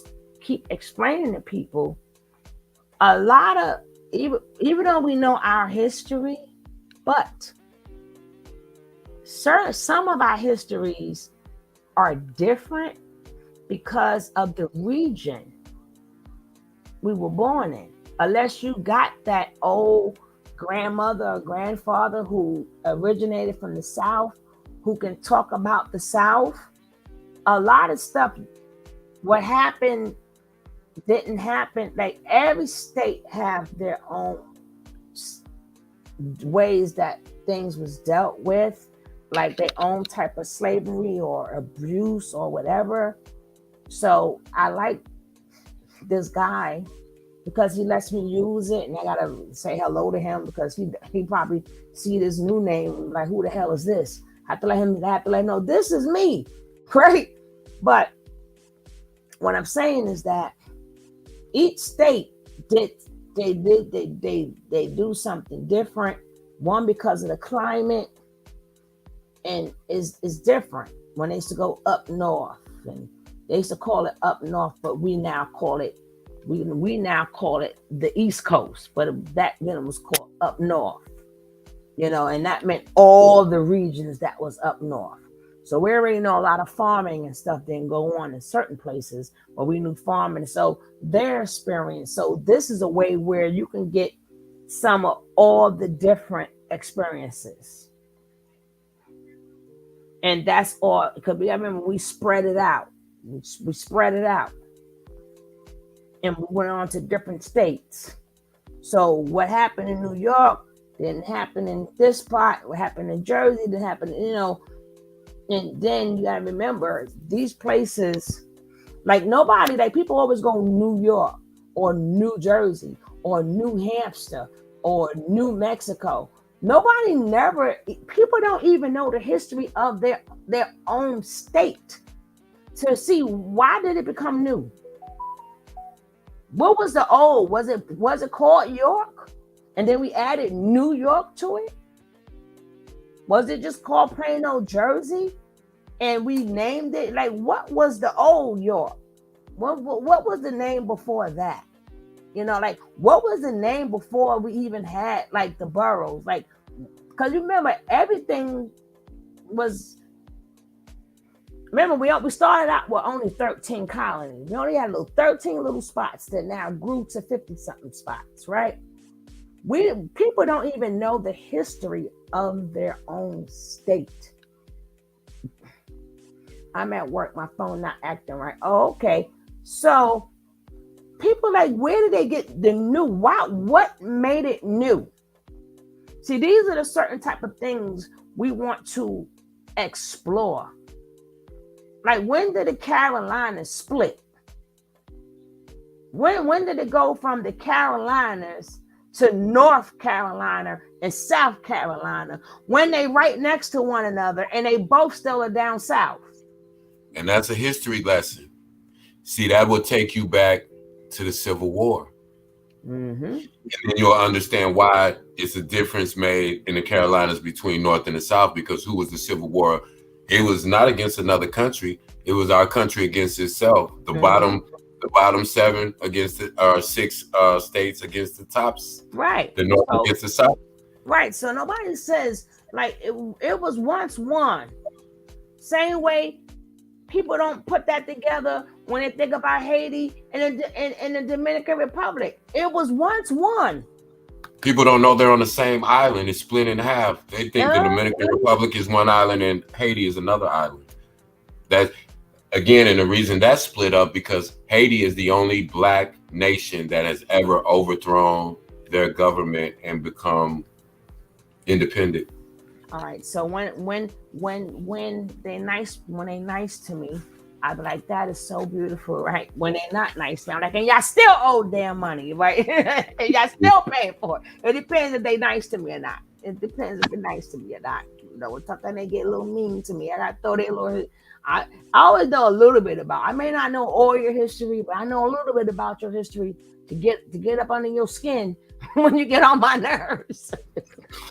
keep explaining to people. A lot of even though we know our history, but some of our histories are different because of the region we were born in. Unless you got that old grandmother or grandfather who originated from the South, who can talk about the South, a lot of stuff, what happened didn't happen. Like every state have their own ways that things was dealt with, like their own type of slavery or abuse or whatever. So I like this guy because he lets me use it, and I gotta say hello to him because he probably see this new name like, who the hell is this? I have to let him know this is me. Great. But what I'm saying is that each state they do something different. One, because of the climate, and is different. When they used to go up north, and they used to call it up north, but we now call it the East Coast. But back then it was called up north, and that meant all the regions that was up north. So we already know a lot of farming and stuff didn't go on in certain places, but we knew farming. So their experience. So this is a way where you can get some of all the different experiences. And that's all, because I remember we spread it out. We spread it out. And we went on to different states. So what happened in New York didn't happen in this part. What happened in Jersey didn't happen, And then you gotta remember, these places, like nobody, like people always go New York or New Jersey or New Hampshire or New Mexico. People don't even know the history of their own state to see why did it become new. What was the old? Was it called York? And then we added New York to it? Was it just called plain old Jersey? And we named it, like, what was the old York? What was the name before that? Like, what was the name before we even had, like, the boroughs? Like, because you remember, everything was, remember we started out with only 13 colonies. We only had 13 little spots that now grew to 50 something spots, right? People don't even know the history of their own state. I'm at work, my phone not acting right. Oh, okay. So people like, where did they get the new? What made it new? See, these are the certain type of things we want to explore. Like, when did the Carolinas split? When did it go from the Carolinas to North Carolina and South Carolina, when they right next to one another and they both still are down south? And that's a history lesson. See, that will take you back to the Civil War. Mm-hmm. And then you'll understand why it's a difference made in the Carolinas between North and the South, because who was the Civil War? It was not against another country. It was our country against itself. The bottom 7 against the 6 states against the tops. Right. The North against the South. Right. So nobody says like it was once one. Same way people don't put that together when they think about Haiti and the Dominican Republic. It was once one. People don't know they're on the same island. It's split in half. They think the Dominican Republic is one island and Haiti is another island. That again, and the reason that's split up because Haiti is the only black nation that has ever overthrown their government and become independent. All right. So when they nice to me, I be like, that is so beautiful, right? When they're not nice, I'm like, and y'all still owe damn money, right? And y'all still paying for it. It depends if they nice to me or not. It depends if they're nice to me or not. You know, sometimes they get a little mean to me. I gotta throw their little. I always know a little bit about. I may not know all your history, but I know a little bit about your history to get up under your skin when you get on my nerves.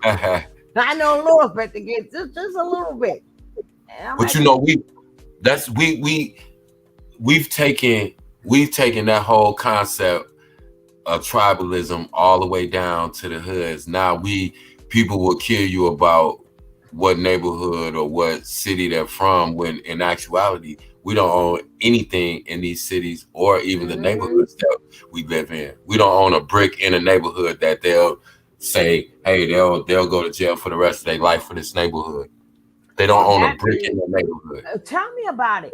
I know a little bit to get just a little bit. But like, you know, we've taken that whole concept of tribalism all the way down to the hoods. Now people will kill you about what neighborhood or what city they're from, when in actuality we don't own anything in these cities or even the neighborhoods that we live in. We don't own a brick in a neighborhood that they'll say, hey, they'll go to jail for the rest of their life for this neighborhood. They don't own a brick in the neighborhood. Tell me about it.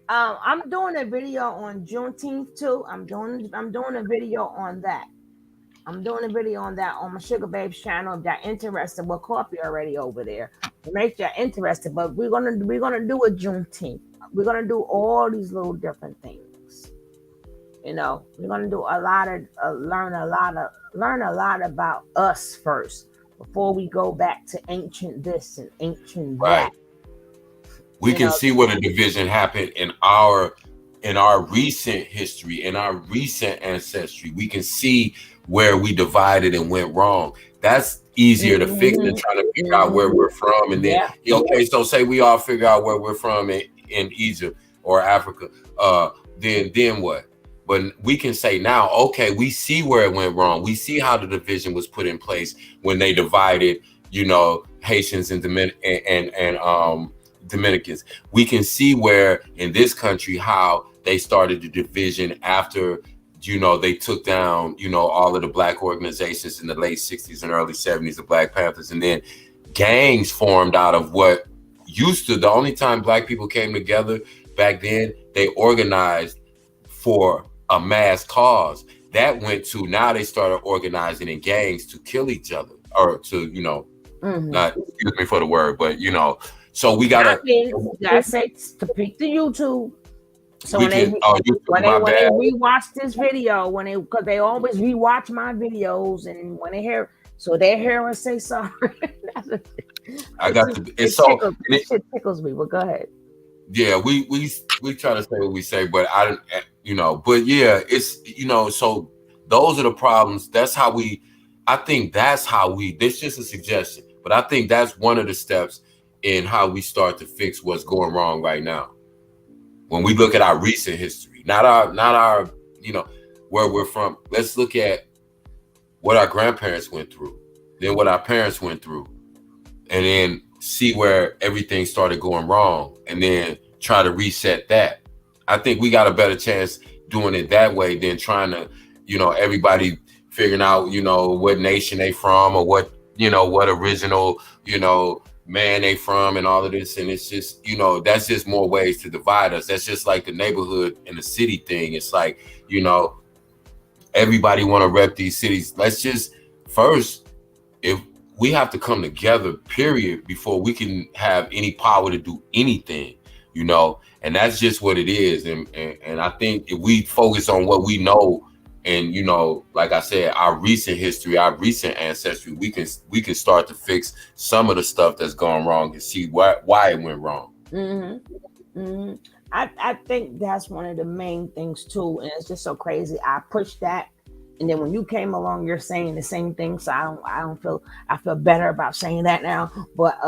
I'm doing a video on Juneteenth too. I'm doing a video on that. I'm doing a video on that on my Sugar Babes channel. If you're interested, we'll copy already over there. Make you interested. But we're gonna do a Juneteenth. We're gonna do all these little different things. You know, we're gonna do a lot of learn a lot about us first before we go back to ancient this and ancient that. We can see where the division happened in our recent history, in our recent ancestry. We can see where we divided and went wrong. That's easier to fix than trying to figure out where we're from. And then, okay, so say we all figure out where we're from in Egypt or Africa, then what? But we can say now, okay, we see where it went wrong. We see how the division was put in place when they divided, you know, Haitians and Dominicans. We can see where in this country how they started the division after, you know, they took down, you know, all of the black organizations in the late 60s and early 70s, the Black Panthers, and then gangs formed out of what used to, the only time black people came together back then, they organized for a mass cause. That went to, now they started organizing in gangs to kill each other, or to, you know, not, excuse me for the word, but, you know, so we gotta say to pick the YouTube. So when they rewatch this video, because they always rewatch my videos, and when they hear, so they hear us say sorry. I got to. It's so it tickles me. But go ahead. Yeah, we try to say what we say, but I don't, you know. But yeah, it's, you know. So those are the problems. That's how we. I think that's how we. This is just a suggestion, but I think that's one of the steps in how we start to fix what's going wrong right now. When we look at our recent history, not our, you know, where we're from. Let's look at what our grandparents went through, then what our parents went through, and then see where everything started going wrong, and then try to reset that. I think we got a better chance doing it that way than trying to, everybody figuring out, what nation they from or what, what original, man they from and all of this. And it's just, that's just more ways to divide us. That's just like the neighborhood and the city thing. It's like, everybody want to rep these cities. Let's just first, if we have to come together, period, before we can have any power to do anything, and that's just what it is. And I think if we focus on what we know, and like I said, our recent history, our recent ancestry, we can start to fix some of the stuff that's gone wrong and see why it went wrong. I think that's one of the main things too, and it's just so crazy. I pushed that, and then when you came along, you're saying the same thing. So I feel better about saying that now. But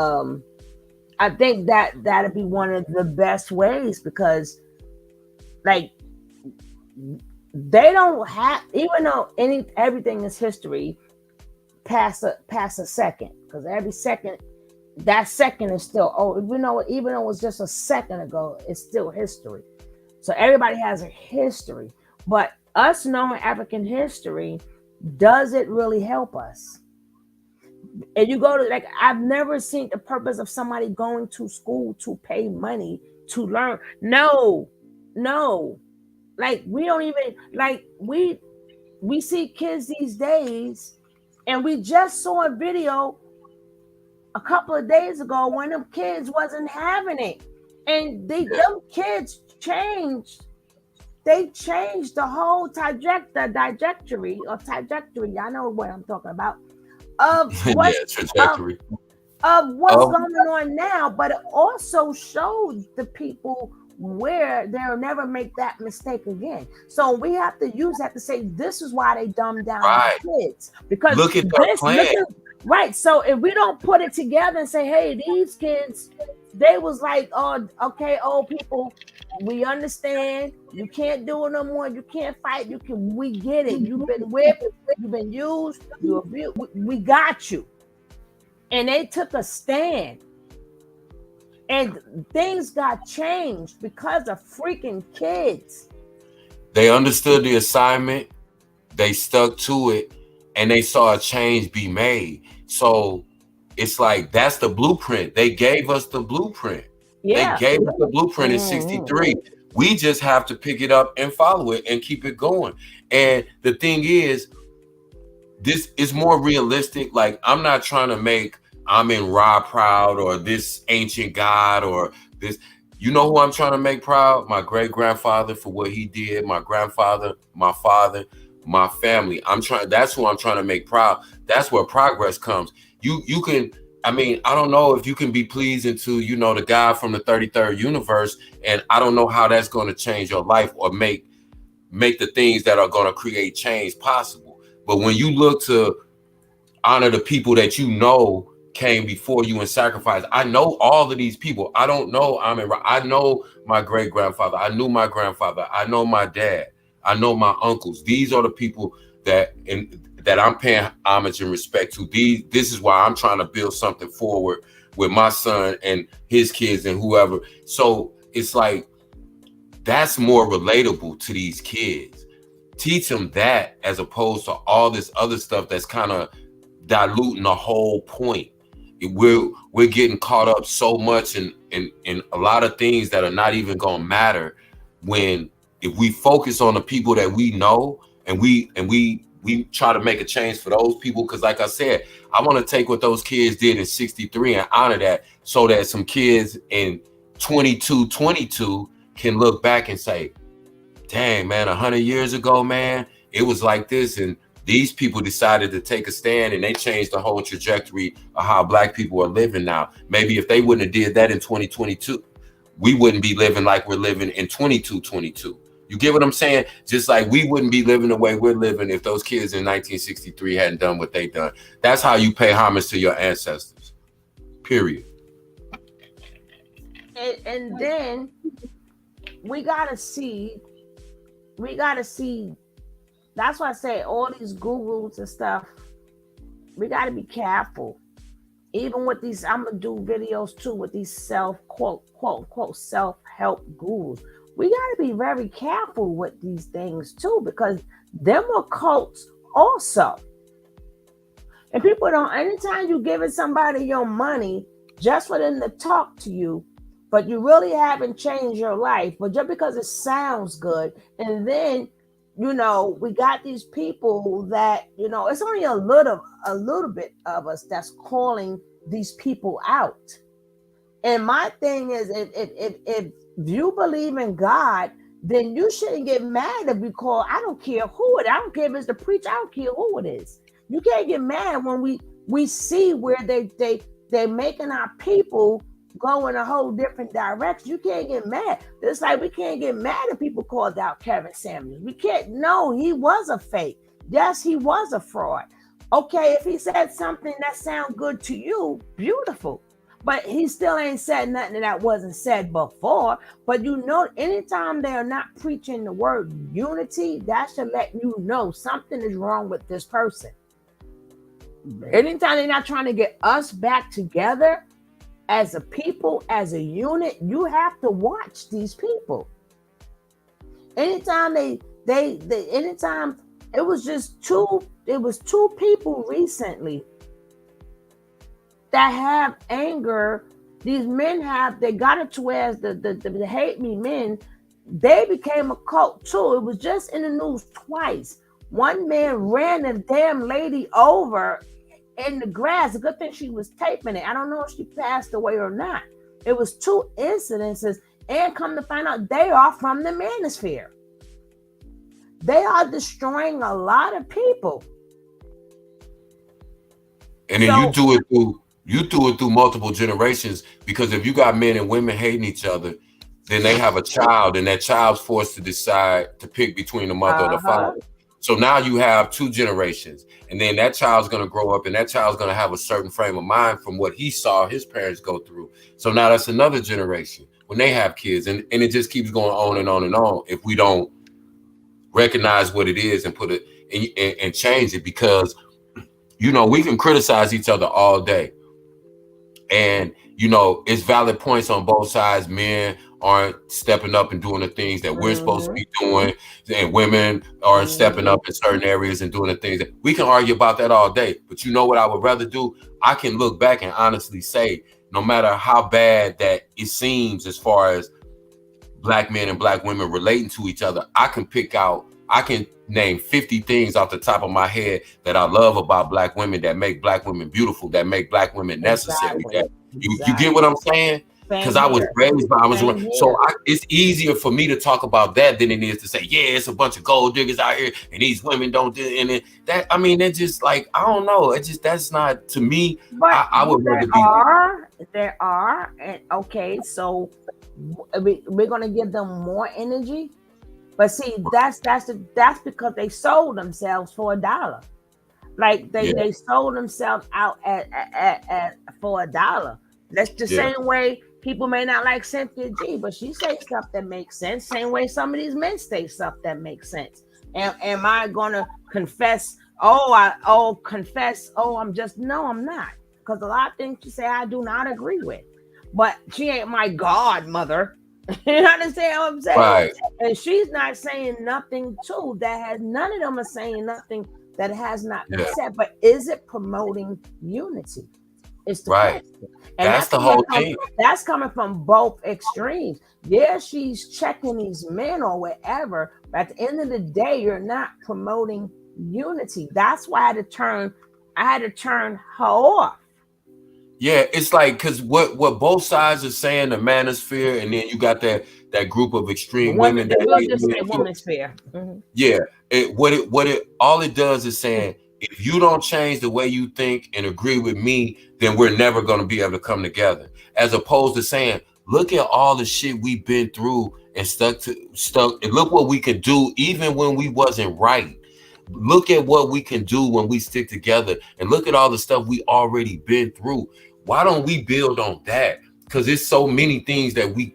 I think that'd be one of the best ways, because like they don't have, even though everything is history past a second, because every second, that second is still, even though it was just a second ago, it's still history. So everybody has a history, but us knowing African history, does it really help us? And you go to, I've never seen the purpose of somebody going to school to pay money to learn. No. Like, we don't even, like, we see kids these days, and we just saw a video a couple of days ago when them kids wasn't having it. And them kids changed. They changed the whole trajectory. I know what I'm talking about. Of what's trajectory of what's going on now, but it also showed the people where they'll never make that mistake again. So we have to use that to say this is why they dumbed down the kids, because look at their plan. Right. So if we don't put it together and say, hey, these kids, they was like, oh, okay, old people, we understand. You can't do it no more. You can't fight. We get it. You've been whipped. You've been used. You abused. We got you. And they took a stand. And things got changed because of freaking kids. They understood the assignment. They stuck to it. And they saw a change be made. So it's like, that's the blueprint. They gave us the blueprint. Yeah. They gave us the blueprint in 63. We just have to pick it up and follow it and keep it going. And the thing is, this is more realistic. Like, I'm not trying to make Amin Ra proud or this ancient god or this. You know who I'm trying to make proud? My great-grandfather for what he did, my grandfather, my father, my family. That's who I'm trying to make proud. That's where progress comes. You can, I don't know if you can be pleasing to, the guy from the 33rd universe, and I don't know how that's going to change your life or make the things that are going to create change possible. But when you look to honor the people that came before you and sacrificed. I know all of these people. I don't know I know my great-grandfather. I knew my grandfather. I know my dad. I know my uncles. These are the people that I'm paying homage and respect to. This is why I'm trying to build something forward with my son and his kids and whoever. So it's like, that's more relatable to these kids. Teach them that, as opposed to all this other stuff that's kind of diluting the whole point. We're getting caught up so much in a lot of things that are not even gonna matter, when if we focus on the people that we know and we try to make a change for those people. Because like I said, I want to take what those kids did in 63 and honor that, so that some kids in 22 can look back and say, dang, man, 100 years ago, man, it was like this, and these people decided to take a stand, and they changed the whole trajectory of how Black people are living now. Maybe if they wouldn't have did that in 2022, we wouldn't be living like we're living in 22. You get what I'm saying? Just like we wouldn't be living the way we're living if those kids in 1963 hadn't done what they done. That's how you pay homage to your ancestors, period. And then we gotta see, that's why I say all these Googles and stuff, we gotta be careful. even with these, I'm gonna do videos too with these quote unquote self-help gurus. We gotta be very careful with these things too, because them are cults also. And people don't, anytime you giving somebody your money just for them to talk to you, but you really haven't changed your life, but just because it sounds good, and then we got these people that, it's only a little bit of us that's calling these people out. And my thing is, if you believe in God, then you shouldn't get mad if we call. I don't care who it. I don't care if it's the preacher. I don't care who it is. You can't get mad when we see where they making our people go in a whole different direction. You can't get mad. It's like we can't get mad if people called out Kevin Samuels. We can't. No, he was a fake. Yes, he was a fraud. Okay, if he said something that sounds good to you, beautiful. But he still ain't said nothing that wasn't said before. But anytime they're not preaching the word unity, that should let you know something is wrong with this person. Anytime they're not trying to get us back together as a people, as a unit, you have to watch these people. Anytime anytime it was two people recently that have anger. These men they got it to where the hate me men, they became a cult too. It was just in the news twice. One man ran a damn lady over in the grass. A good thing she was taping it. I don't know if she passed away or not. It was two incidences, and come to find out, they are from the manosphere. They are destroying a lot of people. And then you do it through multiple generations, because if you got men and women hating each other, then they have a child, and that child's forced to decide to pick between the mother or the father. So now you have two generations, and then that child's going to grow up, and that child's going to have a certain frame of mind from what he saw his parents go through. So now that's another generation when they have kids, and it just keeps going on and on and on if we don't recognize what it is and put it and change it. Because we can criticize each other all day, and it's valid points on both sides. Men aren't stepping up and doing the things that we're supposed to be doing, and women aren't stepping up in certain areas and doing the things that we can argue about that all day. But you know what I would rather do? I can look back and honestly say, no matter how bad that it seems as far as black men and black women relating to each other, I can name 50 things off the top of my head that I love about black women, that make black women beautiful, that make black women necessary. Exactly. You get what I'm saying? Because I was raised by, it's easier for me to talk about that than it is to say, yeah, it's a bunch of gold diggers out here and these women don't do it. And they're just like, I don't know. That's not, to me. But I would rather be. There are, and okay, so we're gonna give them more energy. But see, that's because they sold themselves for $1. Like they sold themselves out at for $1. That's the same way people may not like Cynthia G, but she says stuff that makes sense. Same way some of these men say stuff that makes sense. And am I gonna confess? I'm just, no, I'm not. Because a lot of things she say I do not agree with. But she ain't my godmother. You understand what I'm saying? Right. And she's not saying nothing too none of them are saying nothing that has not been said. But is it promoting unity? It's the question. And that's the whole thing. That's coming from both extremes. Yeah, she's checking these men or whatever, but at the end of the day, you're not promoting unity. That's why I had to turn her off. Yeah, it's like, because what both sides are saying, the manosphere, and then you got that group of extreme women that we'll just say womansphere. Mm-hmm. Yeah, all it does is saying, if you don't change the way you think and agree with me, then we're never going to be able to come together. As opposed to saying, look at all the shit we've been through and stuck, and look what we could do even when we wasn't right. Look at what we can do when we stick together, and look at all the stuff we already been through. Why don't we build on that? Because there's so many things that we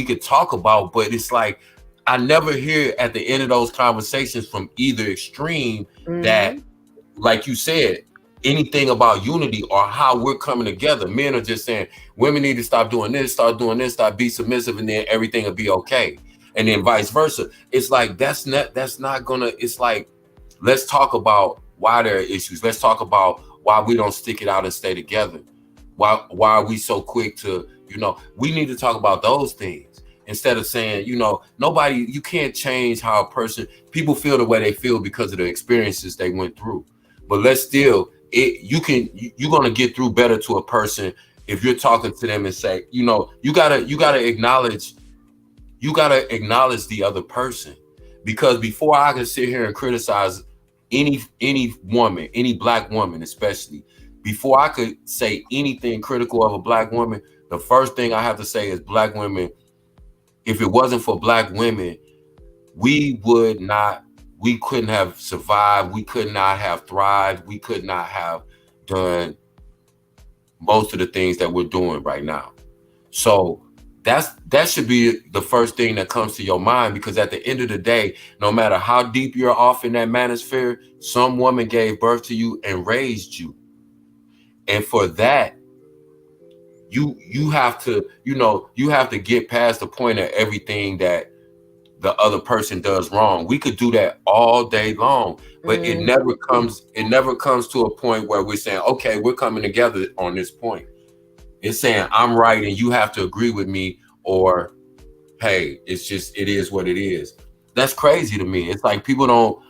could talk about, but it's like, I never hear at the end of those conversations from either extreme that, like you said, anything about unity or how we're coming together. Men are just saying women need to stop doing this, start doing this, stop be submissive, and then everything will be okay. And then vice versa. It's like that's not gonna. It's like, let's talk about why there are issues. Let's talk about why we don't stick it out and stay together. Why are we so quick to, we need to talk about those things instead of saying, you can't change how people feel the way they feel because of the experiences they went through. But let's still, you're going to get through better to a person if you're talking to them and say, you gotta acknowledge the other person. Because before I can sit here and criticize any woman, any black woman especially, before I could say anything critical of a black woman, the first thing I have to say is black women, if it wasn't for black women, we couldn't have survived, we could not have thrived, we could not have done most of the things that we're doing right now. So that should be the first thing that comes to your mind, because at the end of the day, no matter how deep you're off in that manosphere, some woman gave birth to you and raised you. And for that, you have to get past the point of everything that the other person does wrong. We could do that all day long, but it never comes to a point where we're saying, okay, we're coming together on this point. It's saying I'm right and you have to agree with me, or hey, it is what it is. That's crazy to me. It's like people don't,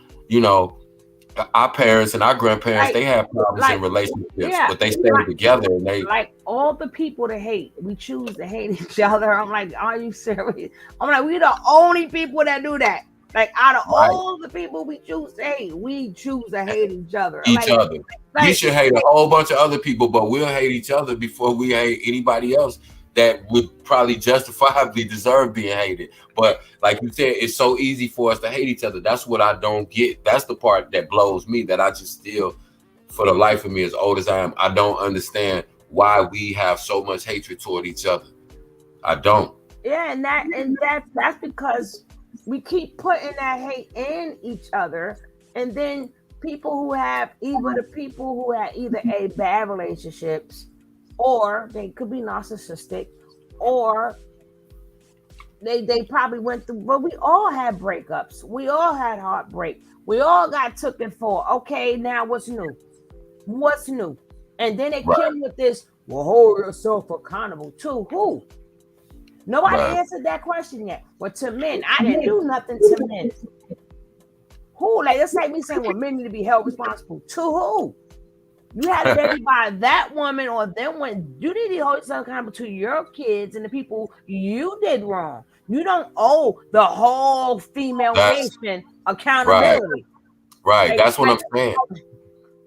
our parents and our grandparents, they have problems in relationships, but they stay together and they like all the people to hate. We choose to hate each other. I'm like, are you serious? I'm like, we're the only people that do that. Like out of all the people we choose to hate, we choose to hate each other. We should hate a whole bunch of other people, but we'll hate each other before we hate anybody else that would probably justifiably deserve being hated. But like you said, it's so easy for us to hate each other. That's what I don't get. That's the part that blows me, that I just still, for the life of me, as old as I am, I don't understand why we have so much hatred toward each other. I don't. Yeah, and that's because we keep putting that hate in each other, and then people who have either a bad relationships, or they could be narcissistic, or they probably went through. But we all had breakups. We all had heartbreak. We all got taken for. Okay, now what's new? What's new? And then they came with this. Well, hold yourself accountable to who? Nobody answered that question yet. Well, to men, I didn't do nothing to men. Who? Like, that's like me saying, well, men need to be held responsible. To who? You had to maybe by that woman or them when you need to hold yourself accountable to your kids and the people you did wrong. You don't owe the whole female nation accountability. Right. Like, That's what I'm saying.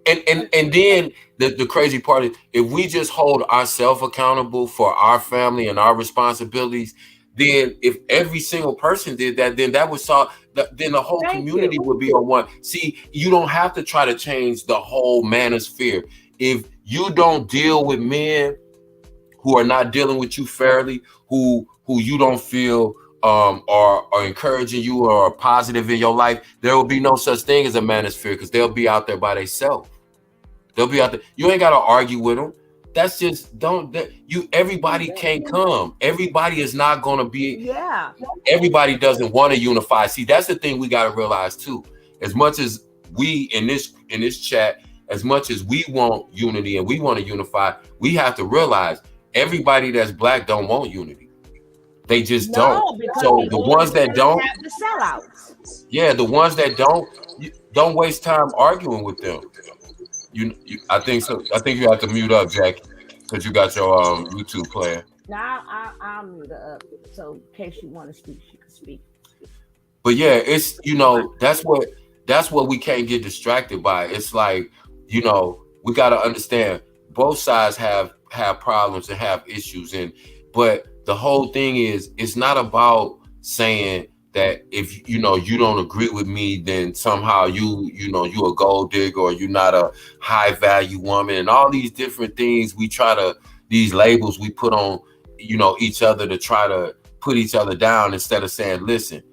And then the crazy part is, if we just hold ourselves accountable for our family and our responsibilities, then if every single person did that, then that would solve. Then the whole community would be on one. See, you don't have to try to change the whole manosphere. If you don't deal with men who are not dealing with you fairly, who you don't feel are encouraging you or are positive in your life, there will be no such thing as a manosphere, because they'll be out there by themselves. They'll be out there. You ain't got to argue with them. That's just everybody can't come. Everybody is not going to be. Everybody doesn't want to unify. See, that's the thing we got to realize too. As much as we in this chat, as much as we want unity and we want to unify, we have to realize everybody that's black don't want unity. They just don't. So the ones that don't, the sellouts. Yeah, the ones that don't waste time arguing with them. I think so. I think you have to mute up, Jackie, because you got your YouTube playing. Now I'll mute her up, so in case you want to speak, she can speak. But yeah, it's that's what we can't get distracted by. It's like, we got to understand both sides have problems and have issues, but the whole thing is, it's not about saying that if you don't agree with me, then somehow you a gold digger, or you're not a high value woman, and all these different things these labels we put on each other to try to put each other down, instead of saying, listen,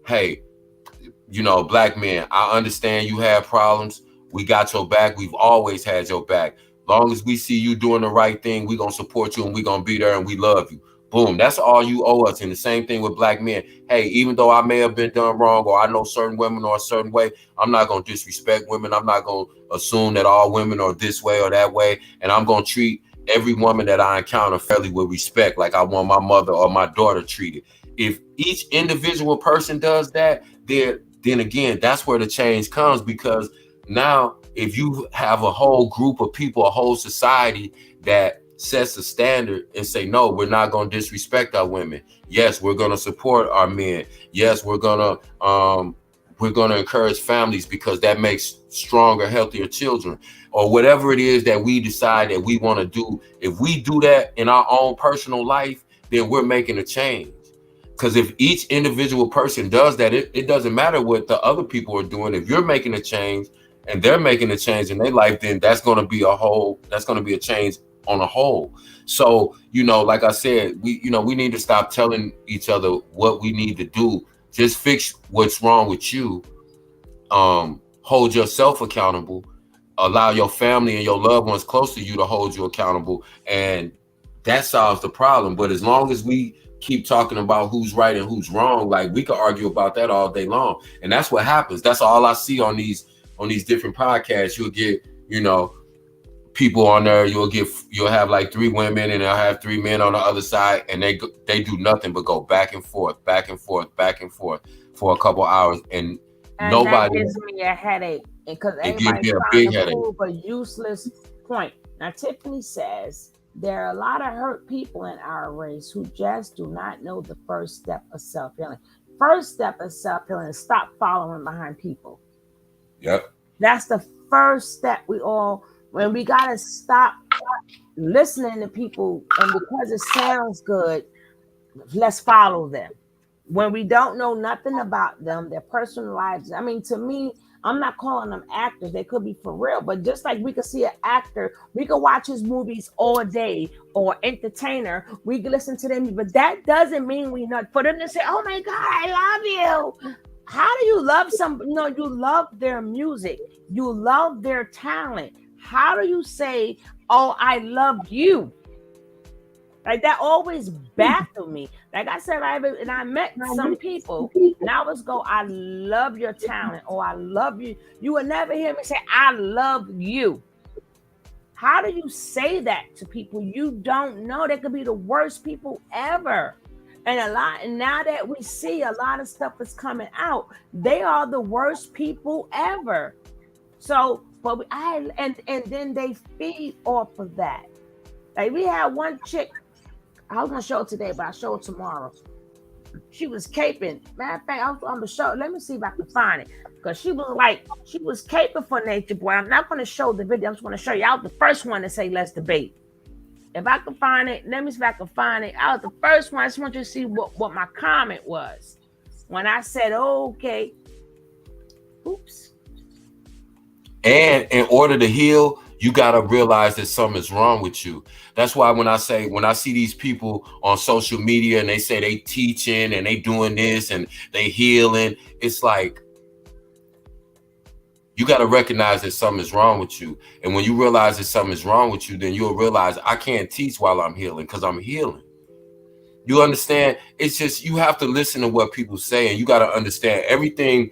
hey, black men, I understand you have problems. We got your back. We've always had your back. Long as we see you doing the right thing, we're going to support you and we're going to be there and we love you. Boom. That's all you owe us. And the same thing with black men. Hey, even though I may have been done wrong or I know certain women are a certain way, I'm not going to disrespect women. I'm not going to assume that all women are this way or that way. And I'm going to treat every woman that I encounter fairly with respect, like I want my mother or my daughter treated. If each individual person does that, then again, that's where the change comes, because now if you have a whole group of people, a whole society that sets a standard and say, no, we're not going to disrespect our women. Yes, we're going to support our men. Yes, we're going to encourage families because that makes stronger, healthier children, or whatever it is that we decide that we want to do. If we do that in our own personal life, then we're making a change. Because if each individual person does that, it doesn't matter what the other people are doing. If you're making a change and they're making a change in their life, then that's going to be a change on a whole. So, like I said, we need to stop telling each other what we need to do. Just fix what's wrong with you. Hold yourself accountable. Allow your family and your loved ones close to you to hold you accountable. And that solves the problem. But as long as we keep talking about who's right and who's wrong, like, we could argue about that all day long. And that's what happens. That's all I see on these different podcasts. You'll get, people on there, you'll have like 3 women and they'll have 3 men on the other side, and they do nothing but go back and forth for a couple hours, and nobody. That gives me a headache, because It gives me everybody's a trying big to headache. prove a useless point. Now, Tiffany says there are a lot of hurt people in our race who just do not know the first step of self-healing. First step of self-healing is stop following behind people. Yep. That's the first step. When we gotta stop listening to people, and because it sounds good, let's follow them. When we don't know nothing about them, their personal lives. I mean, to me, I'm not calling them actors. They could be for real. But just like we could see an actor, we could watch his movies all day, or entertainer, we can listen to them. But that doesn't mean we not for them to say, oh my God, I love you. How do you love somebody? No, you love their music. You love their talent. How do you say, oh, I love you? Like, that always baffled me. Like I said, I met some people, and I was go, I love your talent, or I love you. You will never hear me say, I love you. How do you say that to people you don't know? They could be the worst people ever. And now that we see a lot of stuff is coming out, they are the worst people ever. So, and then they feed off of that. Like, we had one chick, I was gonna show it today, but I'll show it tomorrow. She was caping. Matter of fact, I'm gonna show. Let me see if I can find it, because she was caping for Natureboy. I'm not gonna show the video. I'm just gonna show you. I was the first one to say let's debate. If I can find it, let me see if I can find it. I was the first one. I just want you to see what my comment was when I said, oh, okay. Oops. And in order to heal, you got to realize that something's wrong with you. That's why when I see these people on social media and they say they teaching and they doing this and they healing, it's like, you got to recognize that something is wrong with you. And when you realize that something is wrong with you, then you'll realize I can't teach while I'm healing, because I'm healing. You understand? It's just, you have to listen to what people say, and you got to understand everything.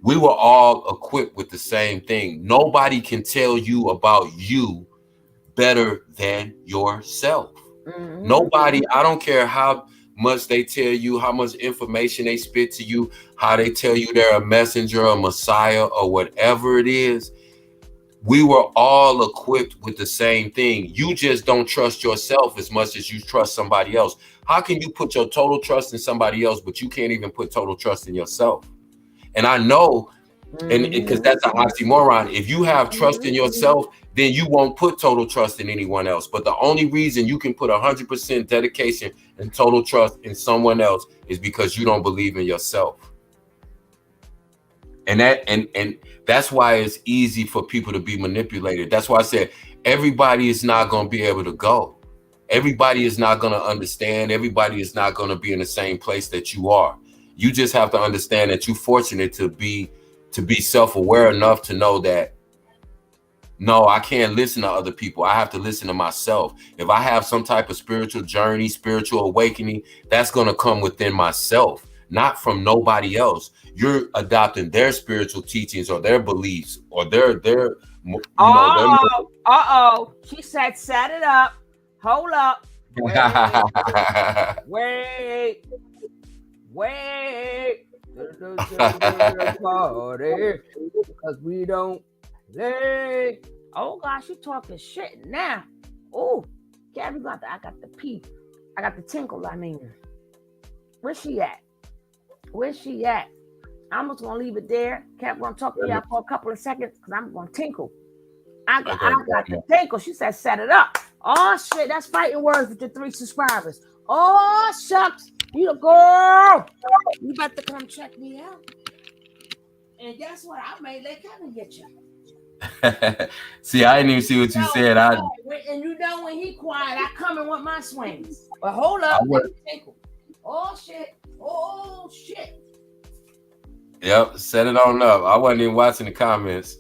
We were all equipped with the same thing. Nobody can tell you about you better than yourself. Mm-hmm. Nobody, I don't care how much they tell you, how much information they spit to you, how they tell you they're a messenger, a messiah, or whatever it is. We were all equipped with the same thing. You just don't trust yourself as much as you trust somebody else. How can you put your total trust in somebody else, but you can't even put total trust in yourself? And I know, and because that's an oxymoron. If you have trust in yourself, then you won't put total trust in anyone else. But the only reason you can put 100% dedication and total trust in someone else is because you don't believe in yourself. And that's why it's easy for people to be manipulated. That's why I said everybody is not going to be able to go. Everybody is not going to understand. Everybody is not going to be in the same place that you are. You just have to understand that you're fortunate to be to be self-aware enough to know that, no, I can't listen to other people. I have to listen to myself. If I have some type of spiritual journey, spiritual awakening, that's going to come within myself, not from nobody else. You're adopting their spiritual teachings or their beliefs or their She said, set it up. Hold up. Wait. Party, because we don't play. Oh gosh, you talking shit now. Oh, Gabby I got the P. I got the tinkle, I mean. Where's she at? I'm just gonna leave it there. Kept gonna talk to y'all for a couple of seconds because I'm gonna tinkle. I got the tinkle. She said, set it up. Oh shit, that's fighting words with your 3 subscribers. Oh shucks, you the girl. You better come check me out. And guess what? I may let Kevin get you. See, I didn't even see what you said. And you know when he quiet, I come in with my swings. But hold up, let me tinkle. Oh shit. Yep, set it on up. I wasn't even watching the comments.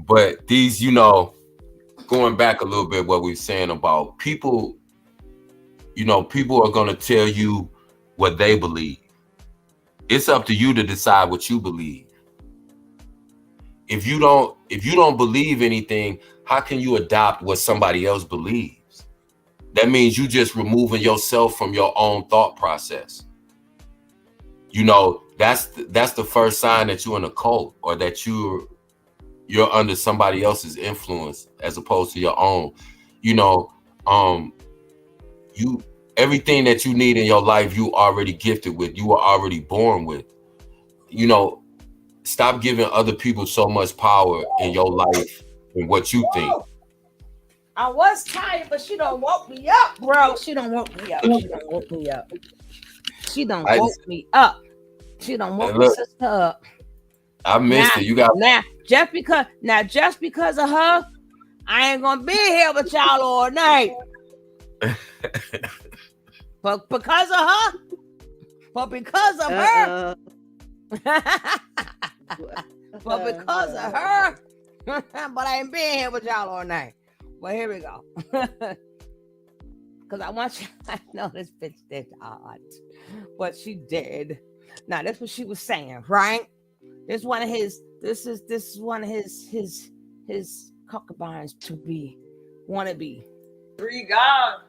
But these, going back a little bit, what we were saying about people, people are going to tell you what they believe. It's up to you to decide what you believe. If you don't believe anything, how can you adopt what somebody else believes? That means you just removing yourself from your own thought process. That's the first sign that you're in a cult, or that you're under somebody else's influence as opposed to your own. Everything that you need in your life, you already gifted with, you were already born with. Stop giving other people so much power in your life and what you think. I was tired, but she don't woke me up, bro. She don't woke me up. She don't woke my sister up. I missed it. You got just because of her, I ain't gonna be here with y'all all night. But because of her, but I ain't been here with y'all all night. Well, here we go. Because I want you to know this bitch did odd, but she did. Now that's what she was saying, right? This is one of his concubines wanna be. Free God.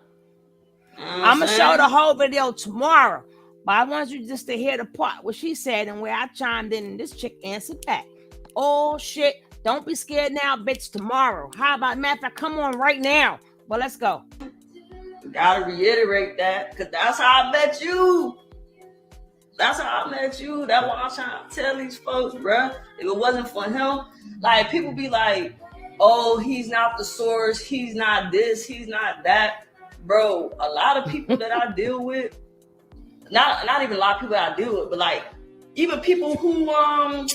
I'm gonna show the whole video tomorrow, but I want you just to hear the part where she said and where I chimed in, and this chick answered back. Oh shit! Don't be scared now, bitch. Tomorrow. How about matter of fact, come on right now. But let's go. Gotta reiterate that, because that's how I met you. That's how I met you. That's what I'm trying to tell these folks, bruh. If it wasn't for him, like, people be like, oh, he's not the source, he's not this, he's not that. Bro, a lot of people that I deal with, not even a lot of people that I deal with, but like even people who come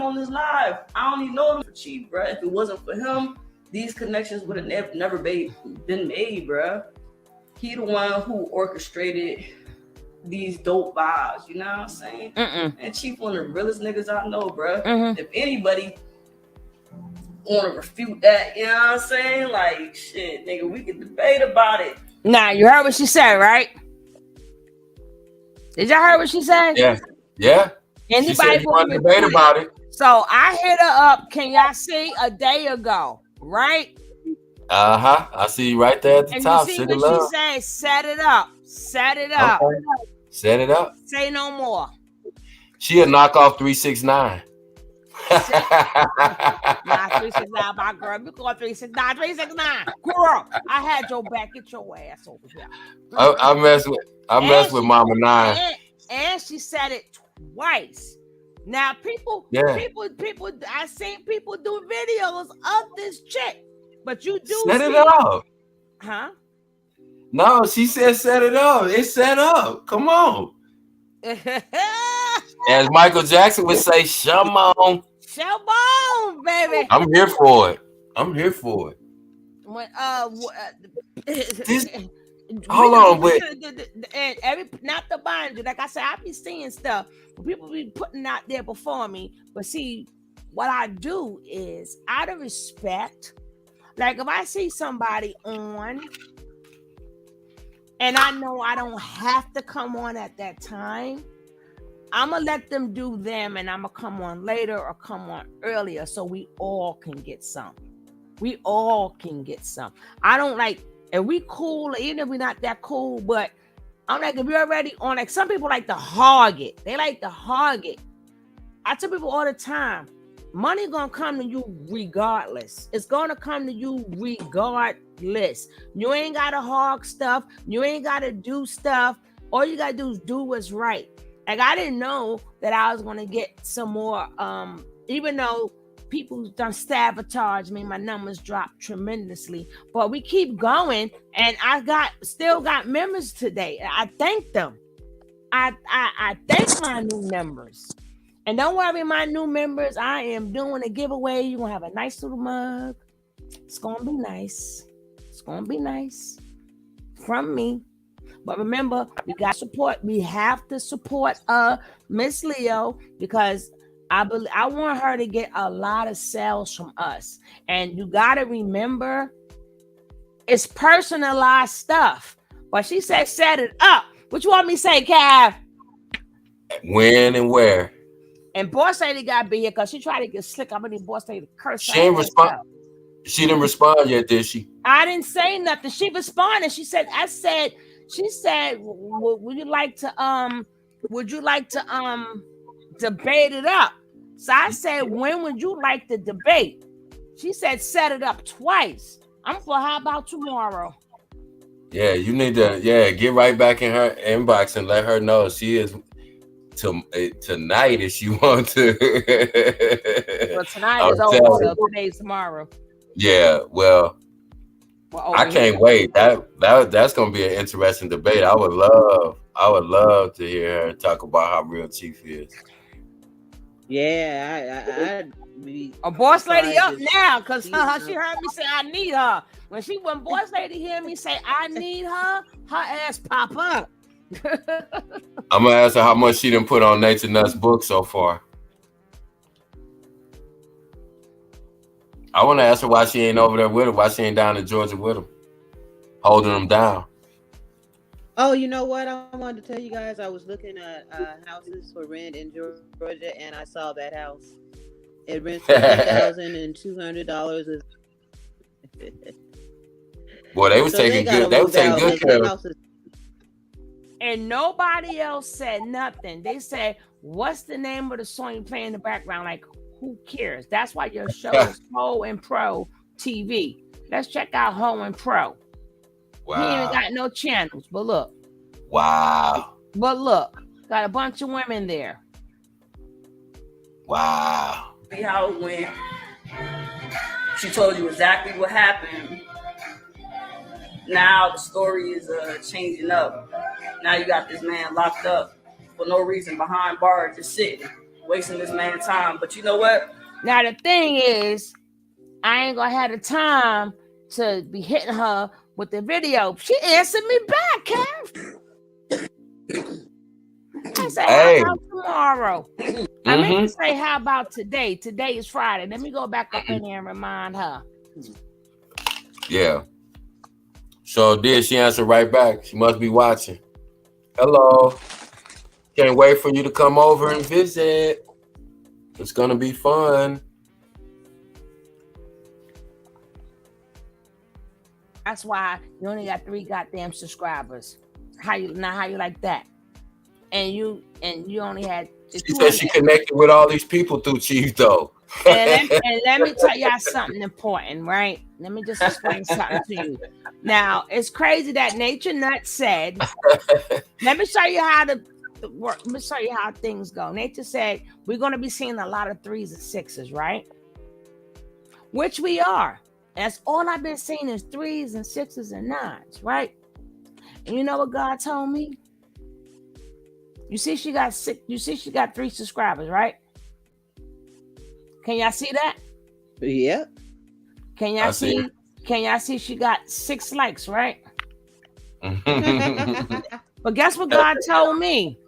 on this live, I don't even know them for cheap, bro. If it wasn't for him, these connections would have never been made, bro. He the one who orchestrated these dope vibes, you know what I'm saying? And Chief one of the realest niggas I know, bro. If anybody want to refute that, you know what I'm saying? Like, shit, nigga, we can debate about it. Nah, you heard what she said, right? Did y'all hear what she said? Yeah. Anybody want to debate about it? So I hit her up. Can y'all see a day ago, right? I see you right there at the top. You see what she said? Set it up. Set it up. Okay. Set it up. Say no more. She'll knock off 369. Nah, 369, my girl. You call 369, 369. Girl, I had your back. Get your ass over here. I mess with Mama 9. And she said it twice. Now, people, I seen people do videos of this chick, but you do set it up. Huh? No, she said set it up. It's set up. Come on. As Michael Jackson would say, "Shamon." Shamon, baby. I'm here for it. When Hold on, but and not to bind you. Like I said, I be seeing stuff. People be putting out there before me. But see, what I do is out of respect. Like if I see somebody on, and I know I don't have to come on at that time, I'm gonna let them do them, and I'm gonna come on later or come on earlier, so we all can get some. We all can get some. I don't like, if we cool, even if we're not that cool, but I'm like, if you're already on, like some people like to hog it. They like to hog it. I tell people all the time, money gonna come to you regardless. It's gonna come to you regardless. You ain't gotta hog stuff. You ain't gotta do stuff. All you gotta do is do what's right. Like I didn't know that I was gonna get some more, even though people done sabotage me, my numbers dropped tremendously. But we keep going, and I still got members today. I thank them. I thank my new members. And don't worry, my new members, I am doing a giveaway. You're gonna have a nice little mug. It's gonna be nice. It's gonna be nice from me. But remember, we got support. We have to support Miss Leo, because I want her to get a lot of sales from us. And you gotta remember, it's personalized stuff. But she said, set it up. What you want me to say, Cav? when and where? And Boss Lady got to be here because she tried to get slick. I'm gonna need Boss Lady to curse. She didn't respond. She didn't respond yet, did she? I didn't say nothing. She responded. She said, would you like to debate it up? So I said, when would you like to debate? She said, set it up twice. I'm for, how about tomorrow? Yeah, you need to get right back in her inbox and let her know she is tonight if she wants to. Well, tonight is over, so today's tomorrow. Yeah, well, I can't wait. That's gonna be an interesting debate. I would love to hear her talk about how real Chief is. Yeah, a Boss Lady up now, because she heard me say I need her. When Boss Lady hear me say I need her ass pop up. I'm gonna ask her how much she done put on Nature Nuts book so far. I want to ask her why she ain't over there with him, why she ain't down in Georgia with him, holding him down. Oh, you know what? I wanted to tell you guys, I was looking at houses for rent in Georgia, and I saw that house. It rents for $2,200. Boy, they was taking good. They was taking good care of. And nobody else said nothing. They said, "What's the name of the song you play in the background?" Like, who cares? That's why your show is Ho and Pro TV. Let's check out Ho and Pro. Wow. He ain't got no channels, but look. Wow. But look, got a bunch of women there. Wow. See how it went. She told you exactly what happened. Now the story is changing up. Now you got this man locked up for no reason behind bars, just sitting, wasting this man's time. But you know what? Now the thing is, I ain't gonna have the time to be hitting her with the video. She answered me back, Kev. I said, how about tomorrow? I meant to say, how about today? Today is Friday. Let me go back up in there and remind her. Yeah. So did she answer right back? She must be watching. Hello. Can't wait for you to come over and visit. It's gonna be fun. That's why you only got 3 goddamn subscribers. How you like that? And you only had. She said she connected with all these people through Chief though. and let me tell y'all something important, right? Let me just explain something to you. Now it's crazy that Nature Nut said. Let me show you how to work. Let me show you how things go. Nature said we're going to be seeing a lot of 3s and 6s, right? Which we are. That's all I've been seeing is 3s and 6s and 9s, right? And you know what God told me? You see, she got 6. You see, she got 3 subscribers, right? Can y'all see that? Yep. Can y'all see? Can y'all see? She got 6 likes, right? But guess what God told me?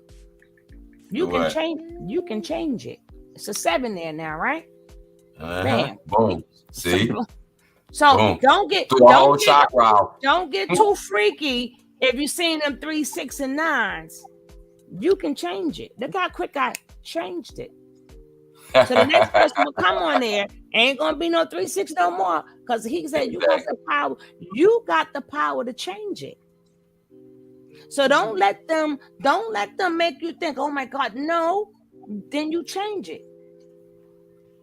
You can What? change it. It's a 7 there now, right? Bam. Boom. See? So Boom. don't get Through the whole chakra out. don't get too freaky if you've seen them 3, 6, and 9s. You can change it. Look how quick I changed it. So the next person will come on there. Ain't gonna be no 3, 6 no more. Because he said you got the power. You got the power to change it. So don't let them make you think, oh my God, no. Then you change it.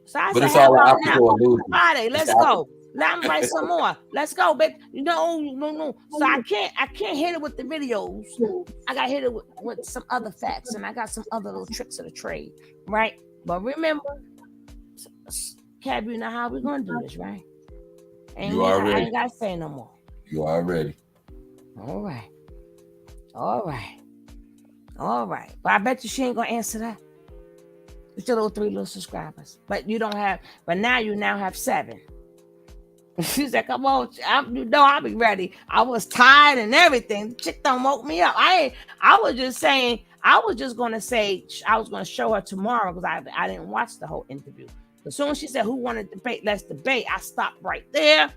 So I But said, it's all an now? optical illusion. Friday, let's go. Let me write some more. Let's go, babe. No. So I can't hit it with the videos. I got to hit it with some other facts, and I got some other little tricks of the trade, right? But remember, Cab, you know how we're gonna do this, right? And You already. I ain't gotta say no more. You already. All right. But I bet you she ain't gonna answer that. It's your little 3 little subscribers. But you don't have. But now you have 7. She said, "Come on, I'll be ready. I was tired and everything. The chick don't woke me up. I was just saying. I was just gonna say I was gonna show her tomorrow because I didn't watch the whole interview. As soon as she said, "Who wanted to debate? Let's debate," I stopped right there,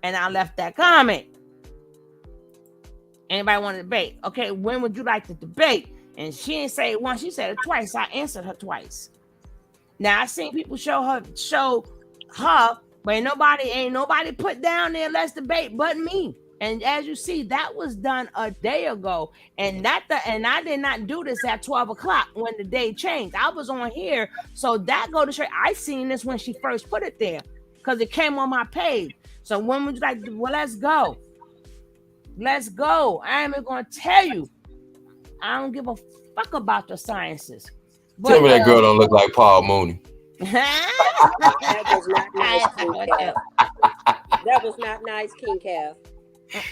and I left that comment. Anybody want to debate? Okay, when would you like to debate? And she didn't say it once. She said it twice. I answered her twice. Now I seen people show her, but ain't nobody put down there, let's debate, but me. And as you see, that was done a day ago. And I did not do this at 12 o'clock when the day changed. I was on here. So that go to show I seen this when she first put it there because it came on my page. So when would you like to, well, let's go. Let's go. I am going to tell you, I don't give a fuck about the sciences. But, tell me that girl don't look like Paul Mooney. That was not nice, King Kev. That was not nice, King Kev.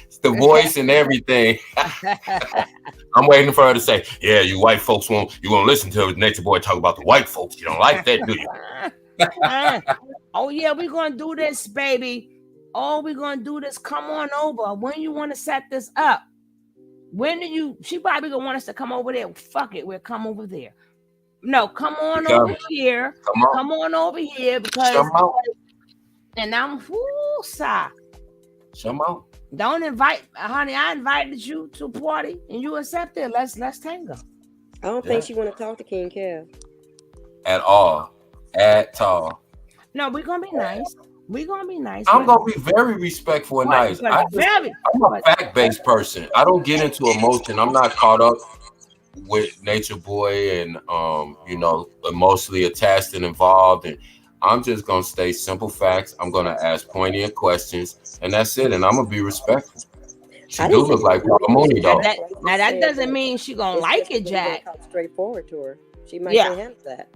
It's the voice and everything. I'm waiting for her to say, yeah, you white folks you won't listen to Natureboy talk about the white folks. You don't like that, do you? Oh, yeah, we're going to do this, baby. Oh, we're going to do this. Come on over. When you want to set this up? She probably going to want us to come over there. Fuck it, we'll come over there. No, come on over here. Come on over here because and I'm sorry. Don't invite, honey. I invited you to a party and you accepted. Let's tango. I don't think she want to talk to King Kev at all. No, we're gonna be nice. We're gonna be nice. I'm gonna be very respectful and nice. I'm a fact-based person. I don't get into emotion. I'm not caught up with Natureboy and emotionally attached and involved, and I'm just gonna stay simple facts. I'm gonna ask poignant questions, and that's it. And I'm gonna be respectful. She do look like Paul Mooney, though. Now that doesn't mean she gonna like it, Jack. Straightforward to her. She might can't handle that.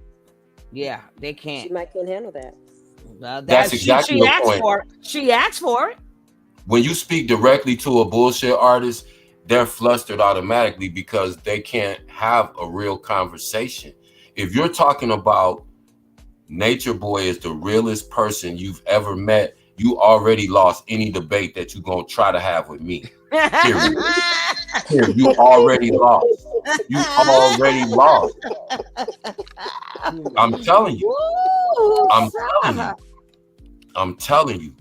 Yeah, they can't. She might can't handle that. That's exactly the point. She asked for it. When you speak directly to a bullshit artist, they're flustered automatically because they can't have a real conversation. If you're talking about Natureboy is the realest person you've ever met, you already lost any debate that you're going to try to have with me. Period. You already lost. You already lost. I'm telling you. I'm telling you.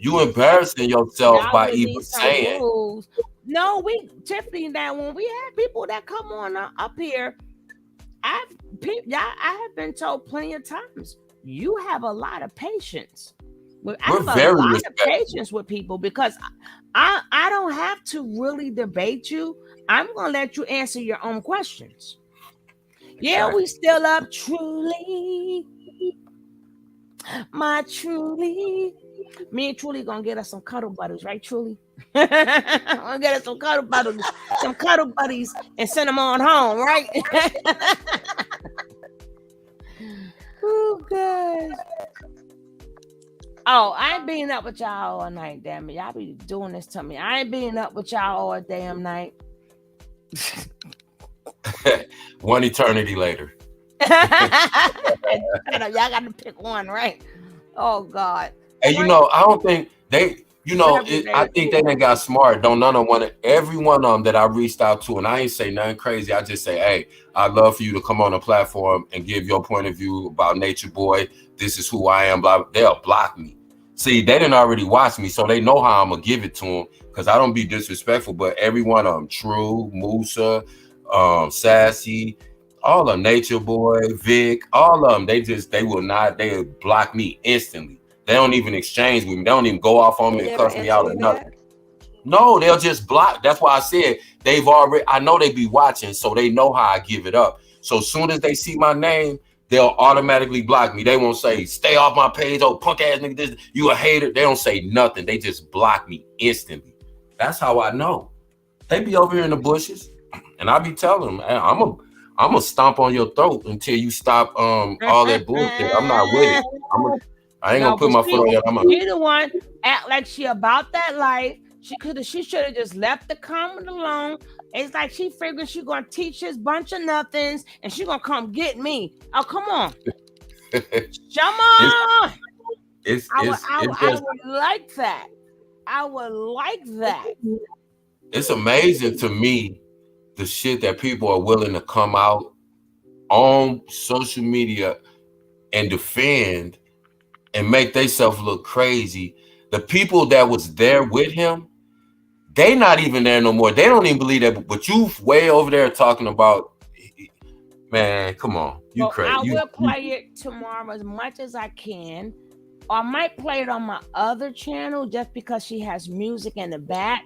You embarrassing yourself by even saying. Rules. No, Tiffany, now when we have people that come on up here, I have been told plenty of times, you have a lot of patience. I have a lot of patience with people because I don't have to really debate you. I'm gonna let you answer your own questions. Yeah, we still up, truly. My Truly. Me and Truly gonna get us some cuddle buddies, right, Truly? Gonna get us some cuddle buddies and send them on home, right? Oh, God. Oh, I ain't being up with y'all all night, damn it. Y'all be doing this to me. I ain't being up with y'all all damn night. One eternity later. Y'all got to pick one, right? Oh, God. And I don't think You know, Several I days think they done got smart. Don't none of one. Every one of them that I reached out to, and I ain't say nothing crazy. I just say, hey, I'd love for you to come on the platform and give your point of view about Nature Boy. This is who I am. Blah. They'll block me. See, they didn't already watch me, so they know how I'm gonna give it to them. Cause I don't be disrespectful, but every one of them, True, Musa, Sassy, all of them, Nature Boy, Vic, all of them, they will block me instantly. They don't even exchange with me. They don't even go off on They me and never cuss me out answer or you nothing. back. No, they'll just block. That's why I said I know they be watching, so they know how I give it up. So as soon as they see my name, they'll automatically block me. They won't say, stay off my page, oh punk ass nigga, this, you a hater. They don't say nothing. They just block me instantly. That's how I know. They be over here in the bushes, and I be telling them, hey, I'm a stomp on your throat until you stop all that bullshit. I'm not with it. I ain't gonna put my foot on your. She the one act like she about that life. She should have just left the comment alone. It's like she figured she gonna teach this bunch of nothings and she gonna come get me. Oh, come on. Come on. I would like that. I would like that. It's amazing to me the shit that people are willing to come out on social media and defend and make themselves look crazy. The people that was there with him, they not even there no more. They don't even believe that. But you way over there talking about, man, come on. You crazy. I will play it tomorrow as much as I can. Or I might play it on my other channel just because she has music in the back.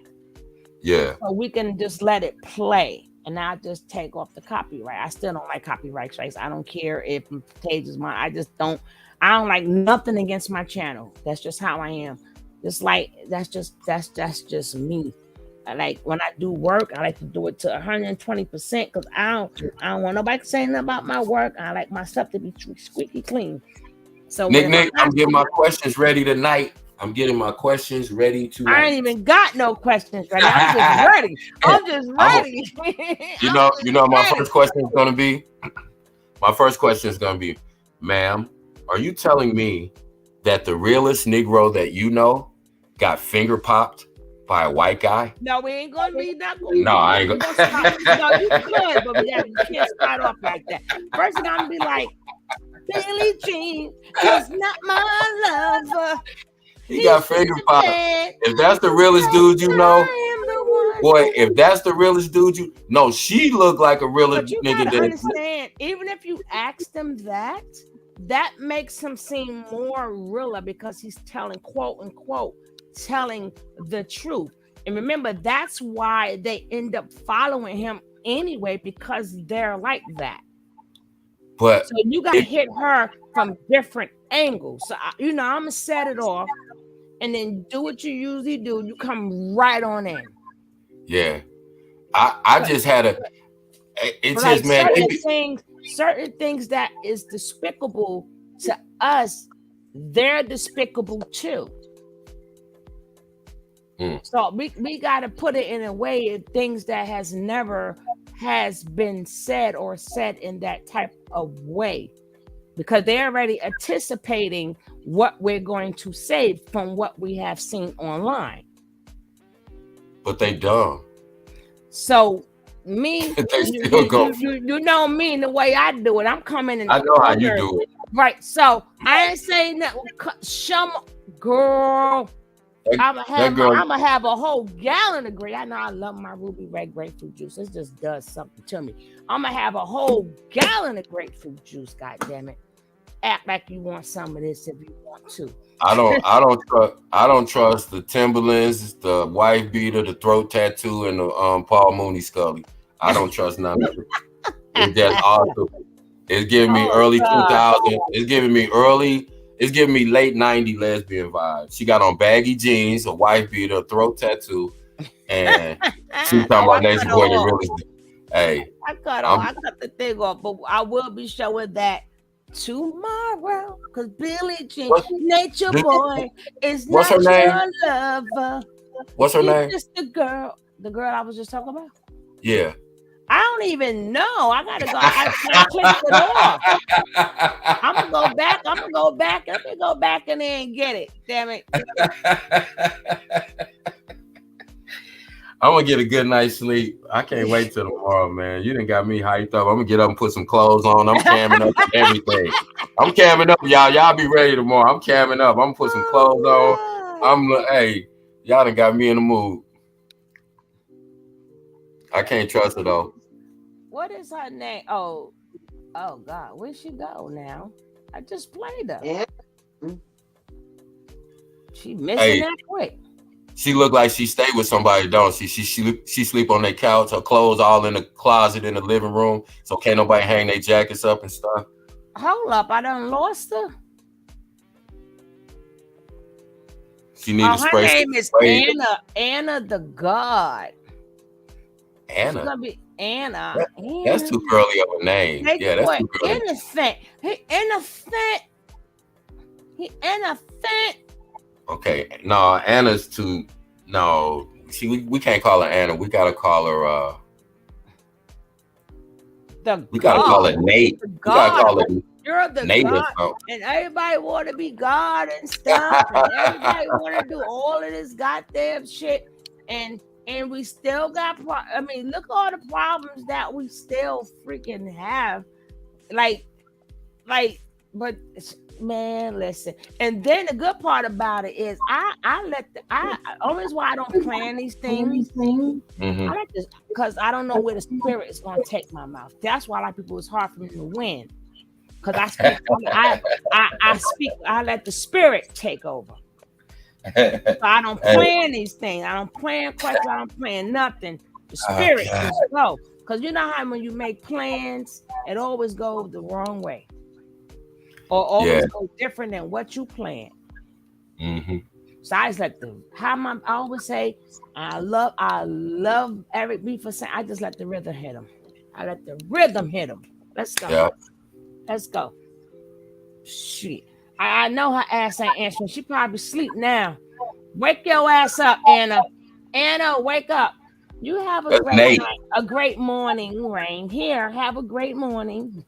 Yeah. So we can just let it play. And I'll just take off the copyright. I still don't like copyright strikes. I don't care if page is mine. I don't like nothing against my channel. That's just how I am. Just like that's just me. Like when I do work, I like to do it to 120% because I don't want nobody to say nothing about my work. I like my stuff to be squeaky clean. So Nick, I'm getting my questions ready tonight. I'm getting my questions ready tonight. I ain't even got no questions ready. I'm just ready. I'm just ready. You know, my first question is gonna be. My first question is gonna be, ma'am, are you telling me that the realest Negro that you know got finger popped by a white guy? No, we ain't gonna be that. No, I ain't gonna. No, you could, but you can't start off like that. First thing I'm gonna be like, Billie Jean is not my lover. He got finger popped. If that's the realest dude you know, boy, if that's the realest dude you know, she looked like a realer but you nigga. Gotta understand, even if you ask them that makes him seem more realer because he's telling, quote unquote, telling the truth. And remember, that's why they end up following him anyway, because they're like that. But so you gotta hit her from different angles. So I'm gonna set it off and then do what you usually do. You come right on in. Yeah. I just had a it's like just man certain things that is despicable to us, they're despicable too. So we got to put it in a way of things that has never been said or said in that type of way, because they're already anticipating what we're going to say from what we have seen online. But they dumb. So me, you know me and the way I do it. I'm coming in. I know how you do it. Right. So I ain't saying that. Girl. I'm gonna have a whole gallon of grape. I know I love my Ruby Red grapefruit juice. It just does something to me. I'm gonna have a whole gallon of grapefruit juice. God damn it! Act like you want some of this if you want to. I don't trust the Timberlands, the wife beater, the throat tattoo, and the Paul Mooney Scully. I don't trust none of it. It's just awesome. It's giving me early 2000. It's giving me late 90 lesbian vibes. She got on baggy jeans, a wife beater, a throat tattoo, and she's talking about Nature Boy. The realest. Hey, I cut the thing off, but I will be showing that tomorrow because Billie Jean, Nature Boy, is not your lover. What's her name? Just the girl I was just talking about. Yeah. I don't even know. I gotta go. I clicked it off. I'm gonna go back. I'm gonna go back. Let me go back in there and get it. Damn it. I'm gonna get a good night's sleep. I can't wait till tomorrow, man. You done got me hyped up. I'm gonna get up and put some clothes on. I'm camming up and everything. I'm camming up, y'all. Y'all be ready tomorrow. I'm camming up. I'm gonna put some clothes on. Hey, y'all done got me in the mood. I can't trust her though. What is her name? Oh God, where'd she go now? I just played her. She missing that quick. She look like she stayed with somebody, don't she? She sleep on their couch. Her clothes all in the closet in the living room, so can't nobody hang their jackets up and stuff. Hold up, I done lost her. She need to spray. Her name is Anna. Anna the God. Anna. She's gonna be Anna. That's too girly of a name. Yeah, that's too girly. Innocent. He innocent. He innocent. Okay, no, Anna's too. No, see, we can't call her Anna. We gotta call her. We gotta call her Nate. We gotta call her. You're the Nate God, and everybody want to be God and stuff, and everybody want to do all of this goddamn shit, and we still got. I mean, look at all the problems that we still freaking have, but. Man, listen. And then the good part about it is always why I don't plan these things. I like this because I don't know where the spirit is going to take my mouth. That's why a lot of people, it's hard for me to win. Because I speak, I let the spirit take over. So I don't plan these things. I don't plan questions. I don't plan nothing. The spirit just go. Because you know how when you make plans, it always goes the wrong way. Or always go different than what you planned. So I just let them. I always say, I love Eric B for saying. I just let the rhythm hit him. I let the rhythm hit him. Let's go. Yeah. Let's go. Shit, I know her ass ain't answering. She probably sleep now. Wake your ass up, Anna. Anna, wake up. You have a great night, a great morning, Rain. Here, have a great morning.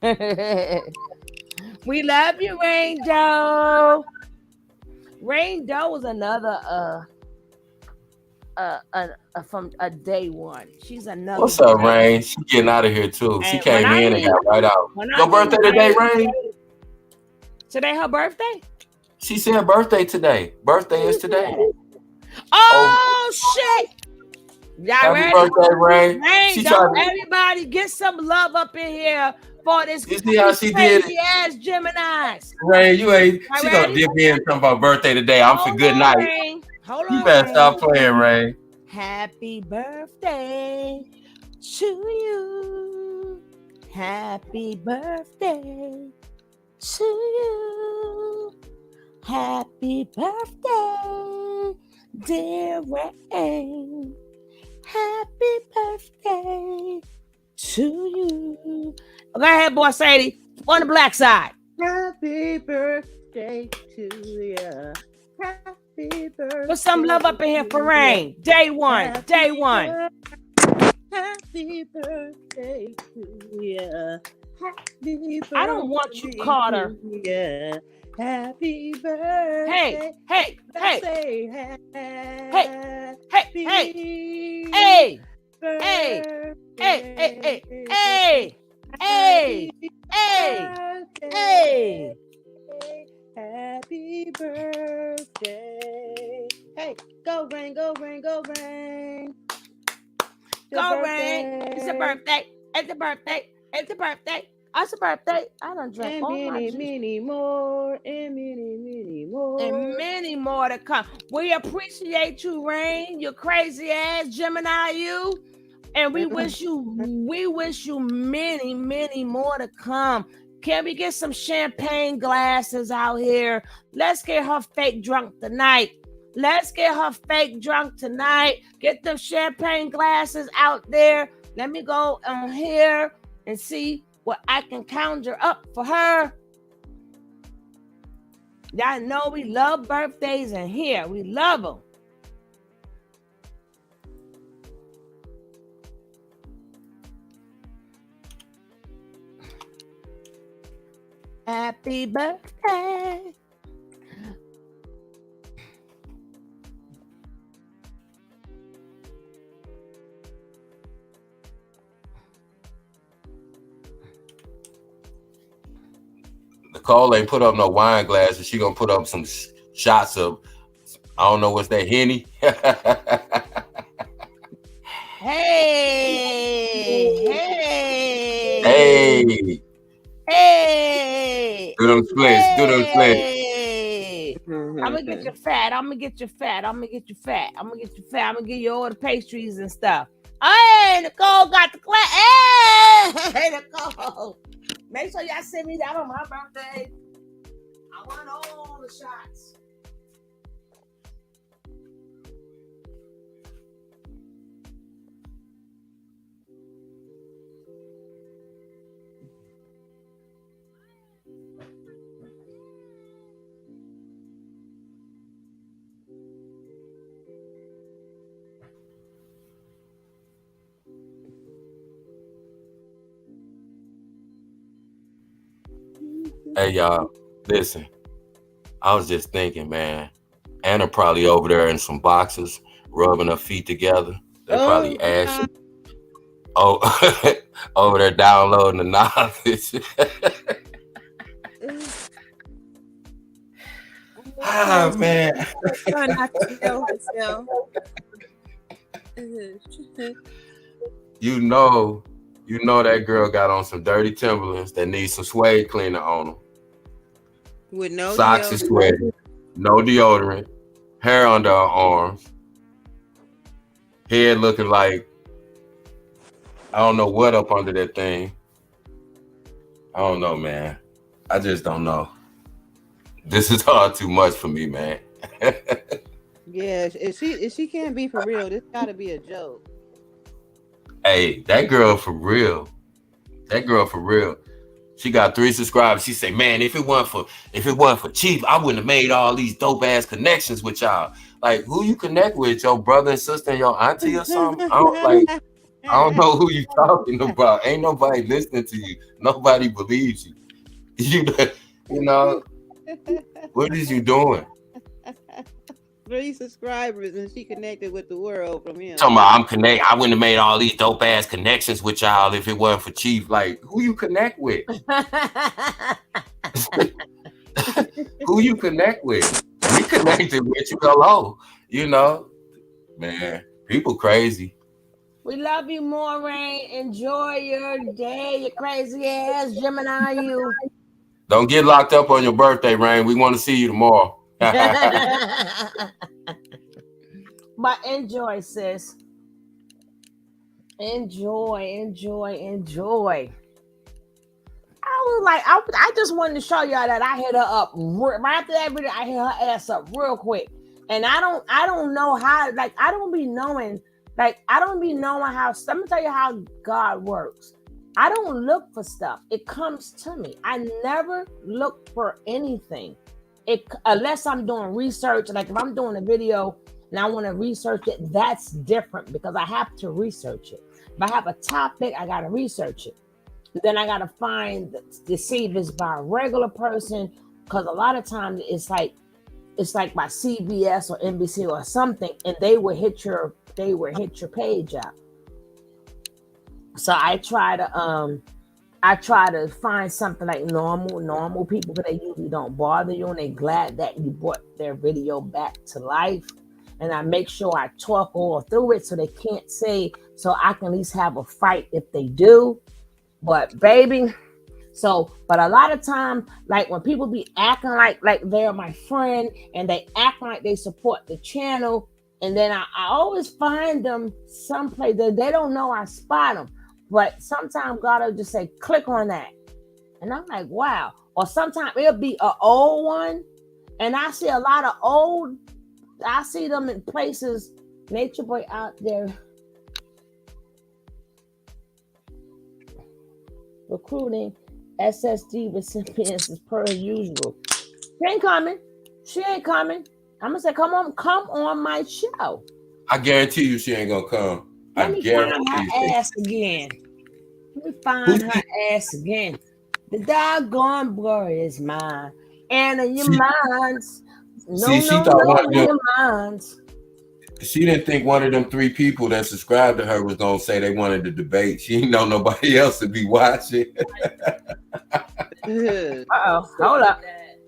We love you, Rain Doe. Rain Doe was another from a day one. She's another. What's up, Rain? She getting out of here too. She came in and got right out. Your birthday today, Rain? Today her birthday? She said birthday today. Birthday is today. Oh shit! Y'all Happy ready? Birthday, Rain. Rain Doe, everybody get some love up in here. For this you see how she did it? Ass Geminis. Rain, you ain't. She gonna dip in talking about birthday today. I'm for good night. Rain. Hold on. You better stop playing, Rain. Happy birthday to you. Happy birthday to you. Happy birthday, dear Rain. Happy birthday to you. Go ahead, boy Sadie. On the black side. Happy birthday to you. Happy birthday. Put some love up in here for Rain. Day one. Day one. Happy birthday to you. Happy birthday. I don't want you, Carter. Yeah. Happy birthday. Hey. Hey. Hey. Hey. Happy birthday. Hey, go Rain, go Rain, go Rain. Go Rain. It's a birthday. It's a birthday. It's a birthday. It's a birthday. I done drank all my juice. Many more. And many more. And many more to come. We appreciate you, Rain. You crazy ass Gemini, you. And we wish you many, many more to come. Can we get some champagne glasses out here? Let's get her fake drunk tonight. Let's get her fake drunk tonight. Get them champagne glasses out there. Let me go on here and see what I can conjure up for her. Y'all know we love birthdays in here. We love them. Happy birthday. Nicole ain't put up no wine glasses. She gonna put up some shots of, I don't know what's that, Henny. Hey. Hey. Do them splits. Do them splits. Hey. I'm gonna get you fat. I'm gonna get you fat. I'm gonna get you fat. I'm gonna get you fat. I'm gonna give you all the pastries and stuff. Hey, Nicole got the class. Hey, Nicole. Make sure y'all send me that on my birthday. I want all the shots. Hey y'all, listen. I was just thinking, man. Anna probably over there in some boxes, rubbing her feet together. They probably ashy. Oh, over there downloading the knowledge. Ah, man. Try not to know herself. You know that girl got on some dirty Timberlands that need some suede cleaner on them. With no Socks is sweaty, no deodorant, hair under her arms, head looking like I don't know what up under that thing. I don't know, man. I just don't know. This is all too much for me, man. Yeah, if she can't be for real, this gotta be a joke. Hey, that girl for real. She got 3 subscribers. She say, man, if it wasn't for Chief, I wouldn't have made all these dope ass connections with y'all. Like, who you connect with? Your brother and sister and your auntie or something? I don't know who you talking about. Ain't nobody listening to you. Nobody believes you. You know, what is you doing? 3 subscribers and she connected with the world from him. Talking about I wouldn't have made all these dope ass connections with y'all if it wasn't for Chief. Like, who you connect with? Who you connect with? We connected with you. Hello. You know, man, people crazy. We love you, Maureen. Enjoy your day, you crazy ass Gemini, you. Don't get locked up on your birthday, Rain. We want to see you tomorrow. But enjoy, sis. Enjoy. I was like, I just wanted to show y'all that I hit her up right after that video. I hit her ass up real quick, and I don't know how. Like, I don't be knowing how. Let me tell you how God works. I don't look for stuff; it comes to me. I never look for anything, unless I'm doing research. Like if I'm doing a video and I want to research it, that's different because I have to research it. If I have a topic, I got to research it. Then I got to find to see if it's by a regular person, because a lot of times it's like by CBS or NBC or something, and they will hit your page out. So I try to find something like normal people, because they usually don't bother you and they glad that you brought their video back to life. And I make sure I talk all through it so they can't say, so I can at least have a fight if they do. But baby, but a lot of time, like when people be acting like they're my friend and they act like they support the channel, and then I always find them someplace that they don't know I spot them. But sometimes God will just say, click on that. And I'm like, wow. Or sometimes it'll be an old one. And I see a lot of I see them in places, Natureboy out there recruiting SSD recipients as per usual. She ain't coming. I'm gonna say, come on my show. I guarantee you she ain't gonna come. Let me find her ass again. The doggone glory is mine. And in your She, minds. No, see, she no, thought no, one of in them. your minds. She didn't think one of them 3 people that subscribed to her was gonna say they wanted to debate. She didn't know nobody else would be watching. Uh-oh. Hold up.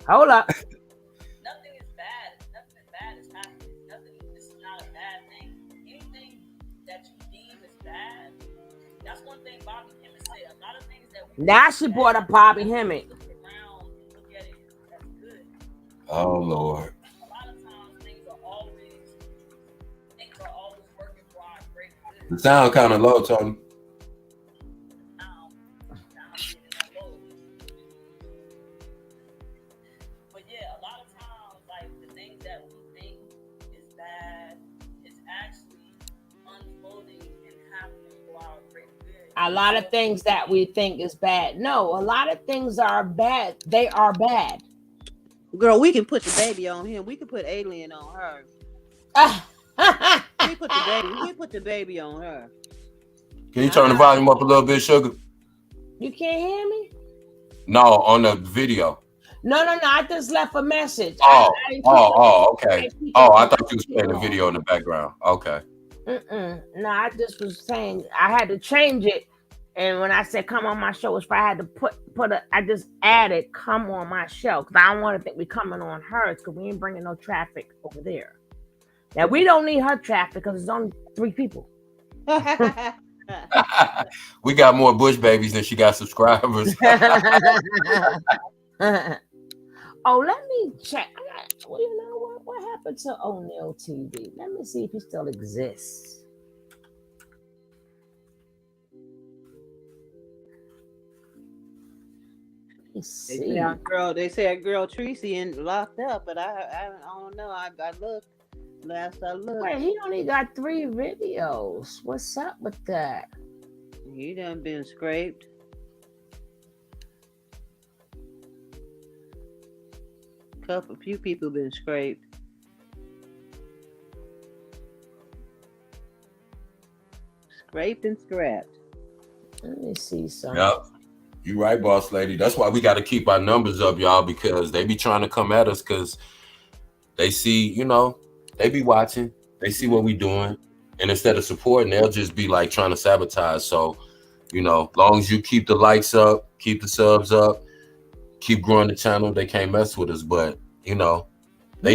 Hold up. Nothing is bad. Nothing bad is happening. This is not a bad thing. Anything that you deem is bad, that's one thing Bobby Hemmett said. A lot of things that we Now she brought up Bobby Hemmett. look around and look at it as good. Oh Lord. A lot of times things are always working for our great good. The sound kind of low, Tony. But yeah, a lot of times, like the things that we think is bad is actually unfolding and happening for our great good. A lot of things that we think is bad. No, a lot of things are bad. They are bad. Girl, we can put the baby on him. We can put Alien on her. We put the baby on her. Can you turn the volume up a little bit, Sugar? You can't hear me? No, on the video. No. I just left a message. Okay. Oh, I thought you was playing the video in the background. Okay. No, I just was saying I had to change it. And when I said come on my show, I had to I just added come on my show because I don't want to think we're coming on hers because we ain't bringing no traffic over there. Now we don't need her traffic because it's only 3 people. We got more Bush babies than she got subscribers. Oh, let me check. Well, you know what? What happened to O'Neill TV? Let me see if he still exists. They say our girl Tracy and locked up, but I don't know. I looked. Last I looked. Wait, he only got 3 videos. What's up with that? He done been scraped. A few people been scraped. Scraped and scrapped. Let me see something. Yep. You right, boss lady. That's why we got to keep our numbers up, y'all, because they be trying to come at us because they see, they be watching. They see what we doing. And instead of supporting, they'll just be like trying to sabotage. So, long as you keep the likes up, keep the subs up, keep growing the channel, they can't mess with us. But, they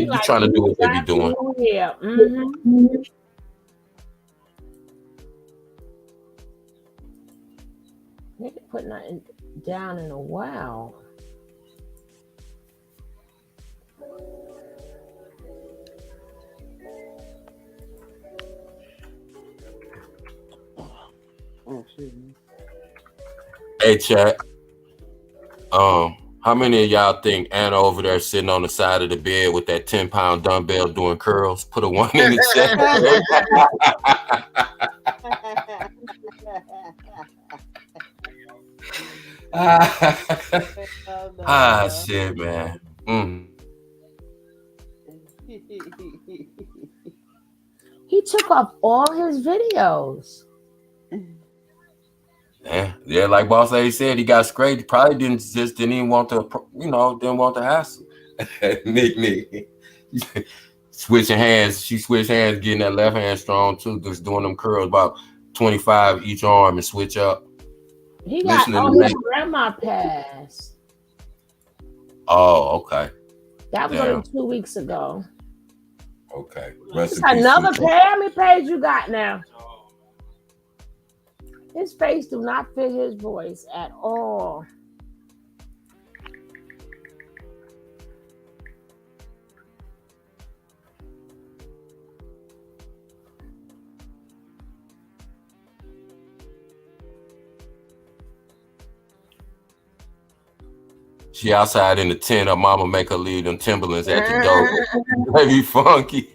be trying to do what they be doing. Yeah. Mm-hmm. They didn't put nothing down in a while. Oh, shit. Hey, chat. How many of y'all think Anna over there sitting on the side of the bed with that 10-pound dumbbell doing curls? Put a 1 in the chat. Shit, man. He took off all his videos. Yeah, like Boss Lady said, he got scraped. He probably didn't even want to, didn't want to hassle. Nick. Switching hands. She switched hands, getting that left hand strong too. Just doing them curls about 25 each arm and switch up. He got his grandma passed. Oh, okay. That was only 2 weeks ago. Okay. It's another page. How many pages you got now? His face do not fit his voice at all. She outside in the tent. Her mama make her leave them Timberlands at the door. They be funky.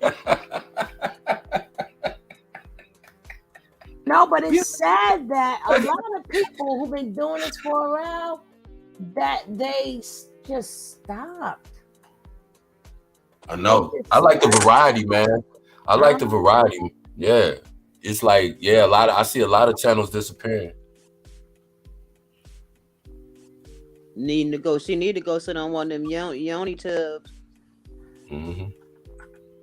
No, but it's sad that a lot of people who've been doing this for a while, that they just stopped. I know. I like the variety, man. I like the variety. Yeah. It's like, I see a lot of channels disappearing. Need to go. She need to go sit on one of them yoni tubs. Mm-hmm.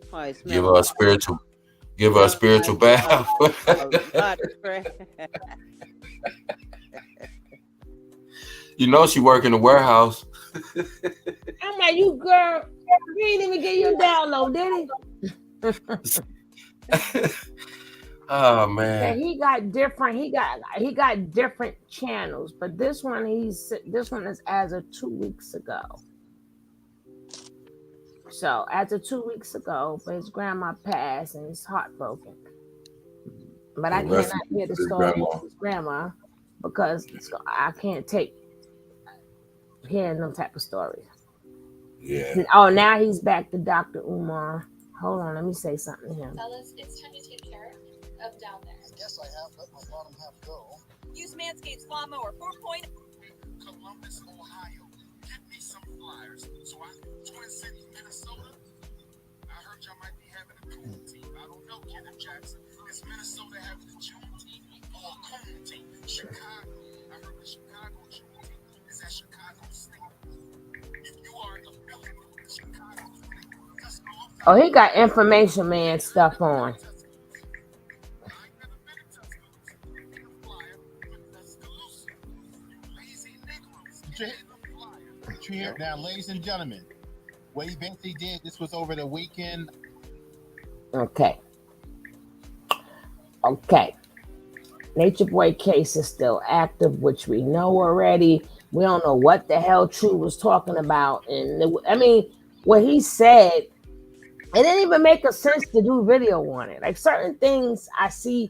Probably Give smell her a like spiritual. Give her a spiritual bath. a lot of trash. You know she work in the warehouse. I'm like, you girl, you ain't even get your download, did he? Oh Yeah, man. he got different. He got different channels, but this one is as of 2 weeks ago. So as of 2 weeks ago, but his grandma passed and he's heartbroken. But I And rest cannot in peace hear the to his story grandma. of his grandma because I can't take hearing them type of stories. Yeah. Oh, now he's back to Dr. Umar. Hold on, let me say something to him. Fellas, it's time to take care of down there. Guess I have let my bottom half go. Use Manscaped's Lawnmower 4.0. Columbus, Ohio. Get me some flyers. So I'm Twin Cities, Minnesota. I heard y'all might be having a cool team. I don't know, Kenneth Jackson. Is Minnesota having a June team or a cool team? Chicago. I heard the Chicago June team is at Chicago State. If you are affiliated with Chicago State, just go up. Oh, he got information man stuff on. Now, ladies and gentlemen, what he basically did, this was over the weekend. Okay. Natureboy case is still active, which we know already. We don't know what the hell True was talking about. And I mean, what he said, it didn't even make a sense to do video on it. Like certain things I see,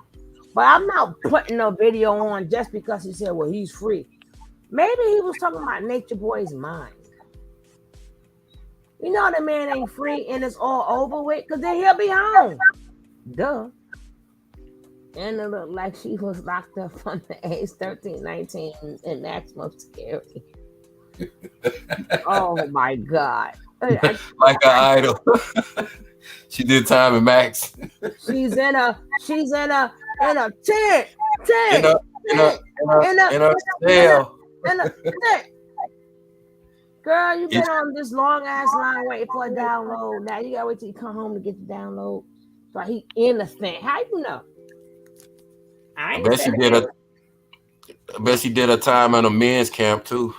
but I'm not putting no video on just because he said, well, he's free. Maybe he was talking about Natureboy's mind. You know the man ain't free and it's all over with because then he'll be home. Duh. And it looked like she was locked up on the age 13, 19 in maximum security. Oh my God. Like an idol. She did time in Max. She's in a tent. In a cell. In a tent. Girl, you've been on this long ass line waiting for a download. Now you gotta wait till you come home to get the download. So he in the thing. How you know? I bet she did a time in a men's camp too.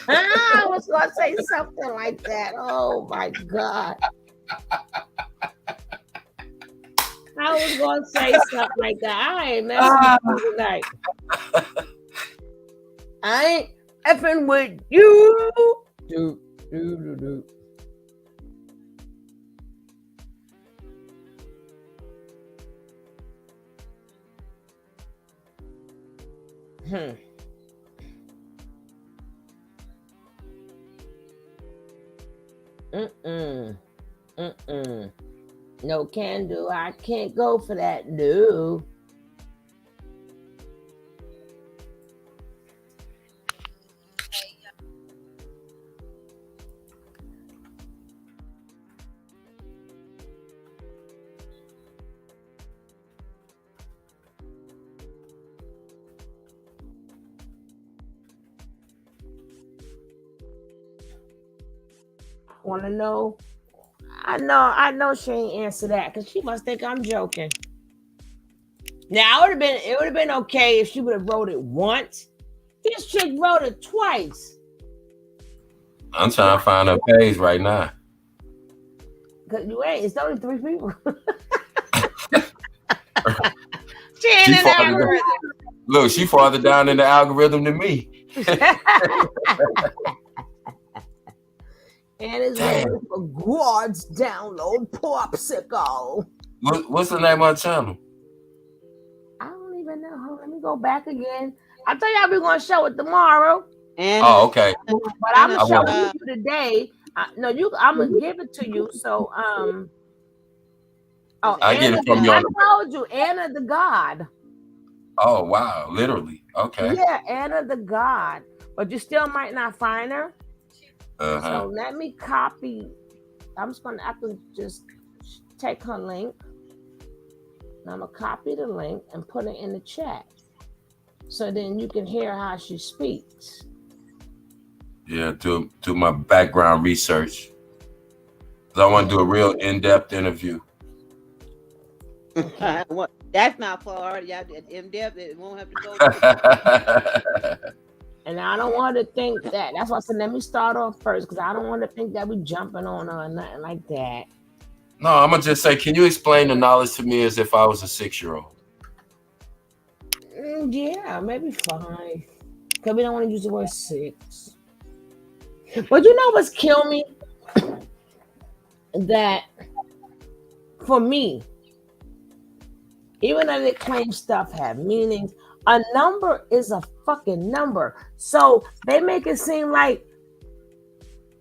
I was gonna say something like that. Oh my God. I was gonna say something like that. I ain't messing with you tonight. I ain't effing with you. Do. No can do. I can't go for that. No. Want to know? I know she ain't answer that because she must think I'm joking. Now it would have been okay if she would have wrote it once. This chick wrote it twice. I'm trying to find her page right now. Cause you ain't. It's only 3 people. Look, she farther down in the algorithm than me. And it's waiting for God's download popsicle. What's the name of the channel? I don't even know. Let me go back again. I tell y'all we're gonna show it tomorrow. Okay. But I'm gonna show it to you today. I'm gonna give it to you. So I get it from you. I told you, Anna the God. Oh wow, literally. Okay. Yeah, Anna the God. But you still might not find her. So let me copy. I can just take her link. And I'm gonna copy the link and put it in the chat. So then you can hear how she speaks. Yeah, do my background research. 'Cause I want to do a real in-depth interview. That's not far. Y'all in depth. It won't have to go. And I don't want to think that. That's why I said let me start off first because I don't want to think that we jumping on her or nothing like that. No, I'm gonna just say, can you explain the knowledge to me as if I was a 6-year-old? Yeah, maybe 5. Because we don't want to use the word 6. But you know what's kill me? That for me, even though they claim stuff have meanings, a number is a fucking number. So they make it seem like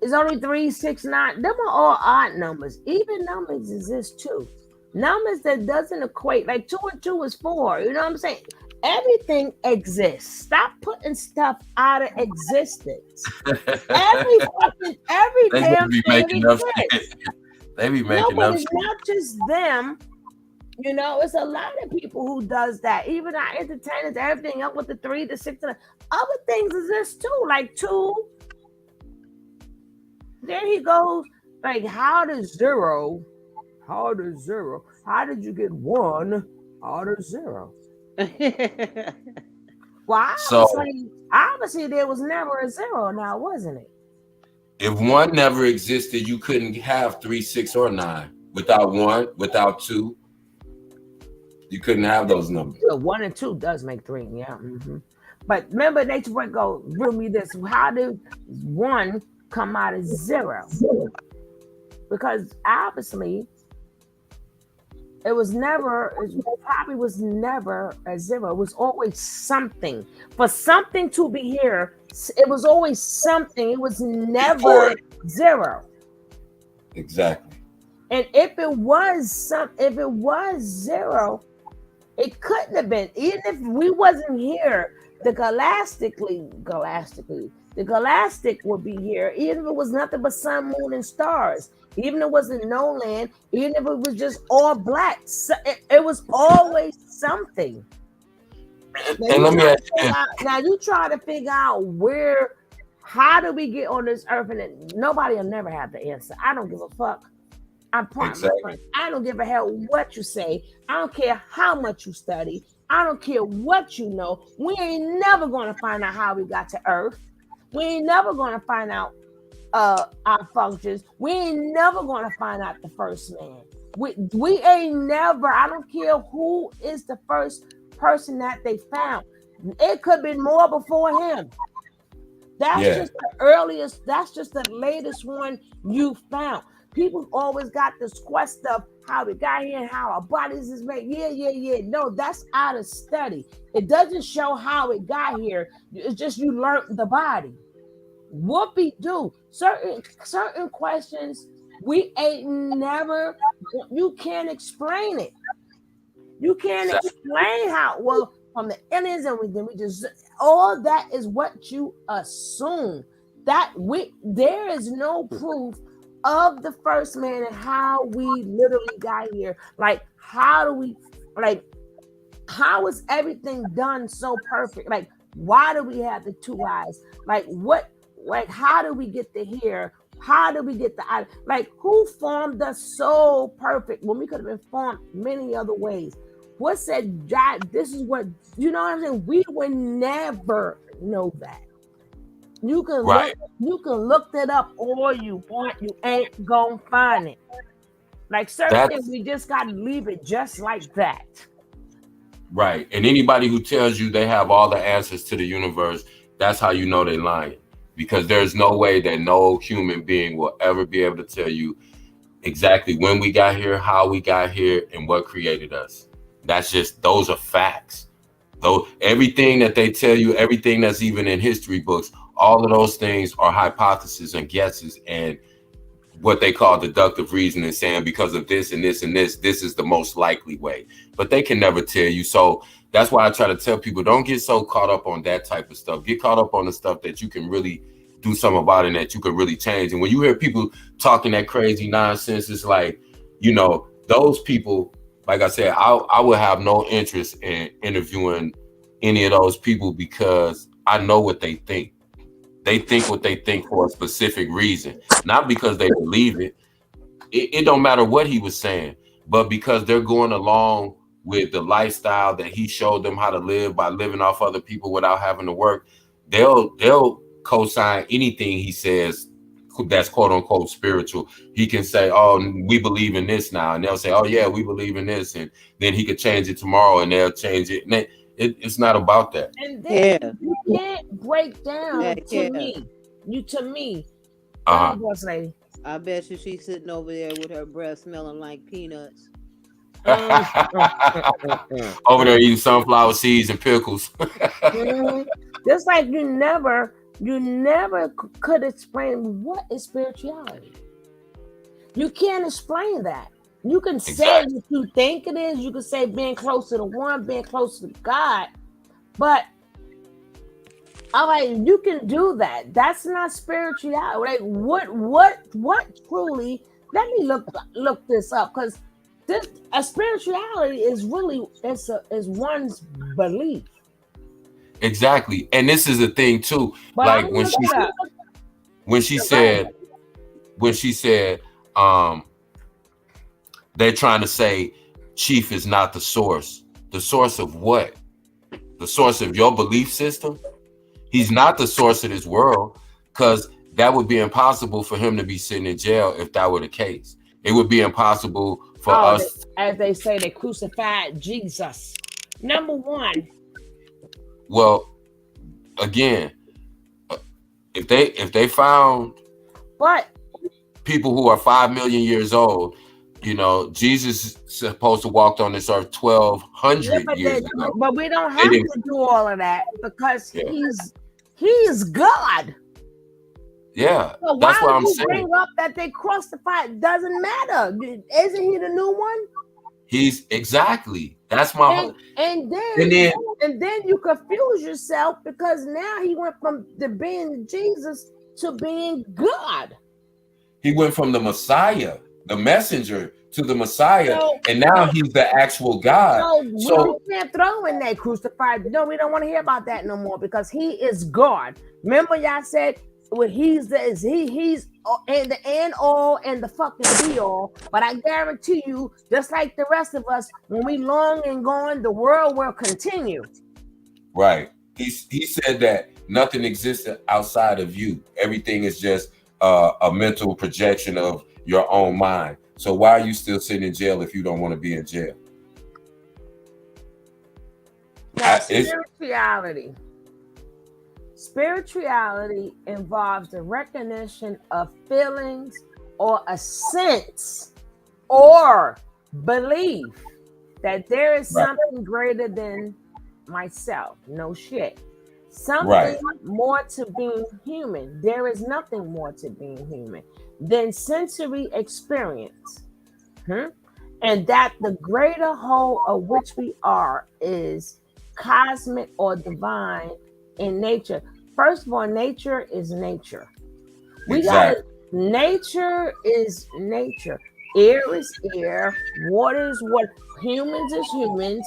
it's only 3, 6, 9. Them are all odd numbers. Even numbers exist too. Numbers that doesn't equate, like 2 and 2 is 4. You know what I'm saying? Everything exists. Stop putting stuff out of existence. Every They damn be thing making up exists. shit. They be No, making but up it's shit. not just them. You know, it's a lot of people who does that. Even our entertainers, everything up with the 3, the 6, and other things exist too. Like 2. There he goes. Like how does 0? How does 0? How did you get 1? How does 0? Well, obviously there was never a 0 now, wasn't it? If 1 never existed, you couldn't have 3, 6, or 9. Without 1, without 2, you couldn't have those numbers. 1 and 2 does make 3, yeah. But remember, Natureboy go riddle me this: how did 1 come out of 0? Because obviously it probably was never a 0. It was always something. For something to be here, it was always something. It was never 0. Exactly. And if it was 0, it couldn't have been. Even if we wasn't here, the galactic would be here. Even if it was nothing but sun, moon, and stars. Even if it wasn't no land. Even if it was just all black. It was always something. Now you try to figure out how do we get on this earth, and nobody will never have the answer. I don't give a fuck. I promise. Exactly. I don't give a hell what you say. I don't care how much you study. I don't care what you know. We ain't never going to find out how we got to Earth. We ain't never going to find out our functions. We ain't never going to find out the first man. We ain't never. I don't care who is the first person that they found. It could be more before him. That's just the earliest. That's just the latest one you found. People always got this quest of how we got here and how our bodies is made. Yeah. No, that's out of study. It doesn't show how it got here. It's just you learned the body. Whoopie-doo. Certain questions we ain't never. You can't explain it. You can't explain how. Well, from the aliens and we just all that is what you assume. That there is no proof of the first man and how we literally got here. Like, how is everything done so perfect? Like, why do we have the 2 eyes? Like, how do we get to here? How do we get the eye? Like, who formed us so perfect when we could have been formed many other ways? What said that this is what, you know what I'm saying? We would never know that. You can look that up all you want. You ain't gonna find it. Like certain things, we just gotta leave it just like that. Right. And anybody who tells you they have all the answers to the universe, that's how you know they're lying. Because there's no way that no human being will ever be able to tell you exactly when we got here, how we got here, and what created us. Those are facts. Though everything that they tell you, everything that's even in history books, all of those things are hypotheses and guesses and what they call deductive reasoning, saying because of this and this and this is the most likely way. But they can never tell you. So that's why I try to tell people, don't get so caught up on that type of stuff. Get caught up on the stuff that you can really do something about and that you can really change. And when you hear people talking that crazy nonsense, it's like, those people, like I said, I would have no interest in interviewing any of those people because I know what they think. they think what they think for a specific reason, not because they believe it. It don't matter what he was saying, but because they're going along with the lifestyle that he showed them how to live by living off other people without having to work, they'll co-sign anything he says that's quote unquote spiritual. He can say, "Oh, we believe in this now," and they'll say, "Oh yeah, we believe in this," and then he could change it tomorrow, and they'll change it. And it's not about that. And then Yeah. you can't break down Yeah, to yeah. me. Uh-huh. Boss lady. I bet you she's sitting over there with her breath smelling like peanuts. Over there eating sunflower seeds and pickles. Just like you never could explain what is spirituality. You can't explain that. You can say what you think it is. You can say being closer to one, being closer to God, but all right, you can do that. That's not spirituality. Like what truly? Let me look this up, because a spirituality is really is one's belief. Exactly, and this is the thing too. But like I'm when gonna look it up. she said, they're trying to say Chief is not the source. The source of what? The source of your belief system? He's not the source of this world, because that would be impossible for him to be sitting in jail if that were the case. It would be impossible for us. As they say, they crucified Jesus. Number one. Well, again, if they found people who are 5 million years old, Jesus is supposed to walk on this earth 1,200 years ago. But we don't have to do all of that, because he's God. Yeah, so that's what I'm you saying. Bring up that they crucified? Doesn't matter. Isn't he the new one? He's exactly. That's my. And then you confuse yourself, because now he went from being Jesus to being God. He went from the Messiah, the messenger, to the Messiah, and now he's the actual God. So we can't throw in that crucified. No, we don't want to hear about that no more, because he is God. Remember, y'all said he's the end all and the fucking be all. But I guarantee you, just like the rest of us, when we long and gone, the world will continue. Right. He said that nothing exists outside of you. Everything is just a mental projection of your own mind. So why are you still sitting in jail if you don't want to be in jail? Now, spirituality involves the recognition of feelings or a sense or belief that there is something greater than myself. No shit. Something more to being human. There is nothing more to being human than sensory experience. And that the greater whole of which we are is cosmic or divine in nature. First of all, nature is nature. Nature is nature. Air is air. Water is water. Humans is humans.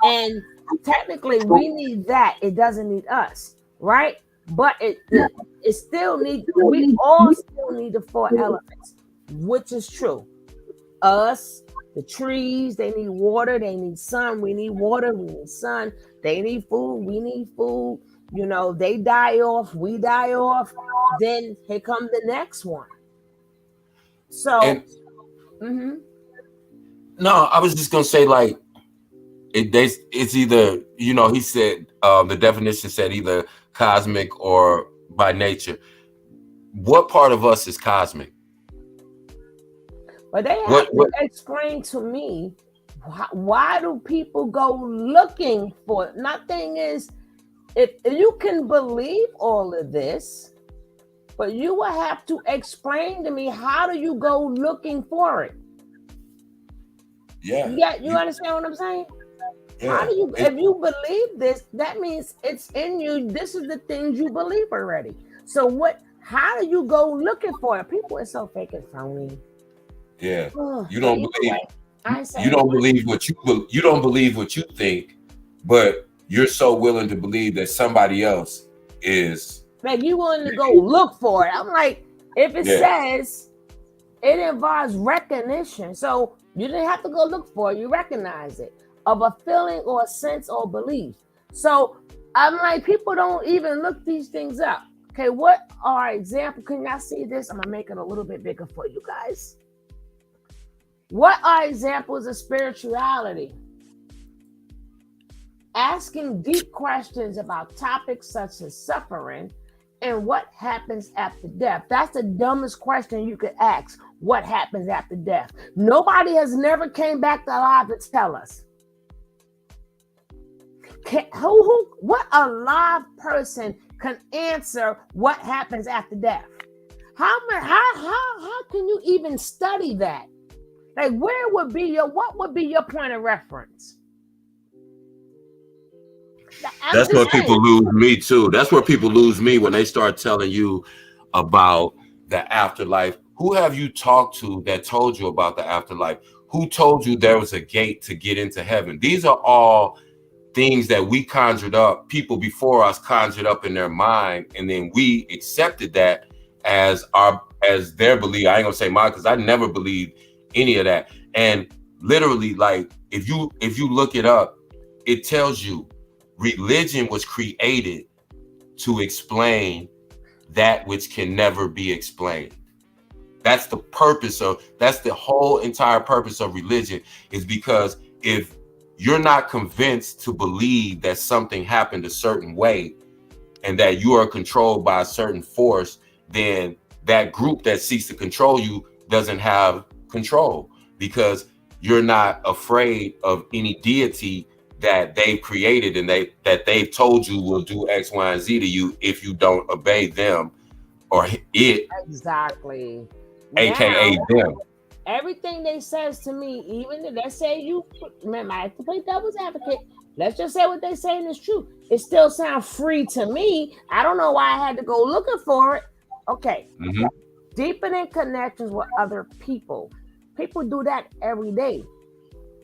And technically we need that. It doesn't need us, right? But it still needs. We all still need the 4 elements, which is true. Us, the trees, they need water, they need sun, we need water, we need sun, they need food, we need food. They die off, we die off. Then here comes the next one. So no, I was just gonna say, like, it's either, he said the definition said either cosmic or by nature. What part of us is cosmic? But they have to explain to me, why do people go looking for it? Nothing is, if you can believe all of this, but you will have to explain to me, how do you go looking for it? Yeah. You understand what I'm saying? Yeah. How do you, if you believe this, that means it's in you. This is the things you believe already. So how do you go looking for it? People are so fake and phony. Yeah. You don't believe what you think, but you're so willing to believe that somebody else is Like you willing to go look for it. I'm like, if it says it involves recognition, so you didn't have to go look for it, you recognize it of a feeling or a sense or belief. So I'm like, people don't even look these things up. Okay, what are examples? Can y'all see this? I'm gonna make it a little bit bigger for you guys. What are examples of spirituality? Asking deep questions about topics such as suffering and what happens after death. That's the dumbest question you could ask. What happens after death? Nobody has never came back to life to tell us. What alive person can answer what happens after death? How can you even study that? Like, what would be your point of reference? That's where people lose me too. That's where people lose me when they start telling you about the afterlife. Who have you talked to that told you about the afterlife? Who told you there was a gate to get into heaven? These are all things that we conjured up, people before us conjured up in their mind, and then we accepted that as their belief. I ain't gonna say mine because I never believed any of that. And literally, like if you look it up, it tells you religion was created to explain that which can never be explained. That's the whole entire purpose of religion, is because if you're not convinced to believe that something happened a certain way and that you are controlled by a certain force, then that group that seeks to control you doesn't have control, because you're not afraid of any deity that they've created and that they've told you will do X, Y, and Z to you if you don't obey them or it. Exactly. AKA now, them. Everything they says to me, even if let's say you remember, I have to play devil's advocate. Let's just say what they saying is true. It still sounds free to me. I don't know why I had to go looking for it. Okay. Mm-hmm. Deepening connections with other people. People do that every day.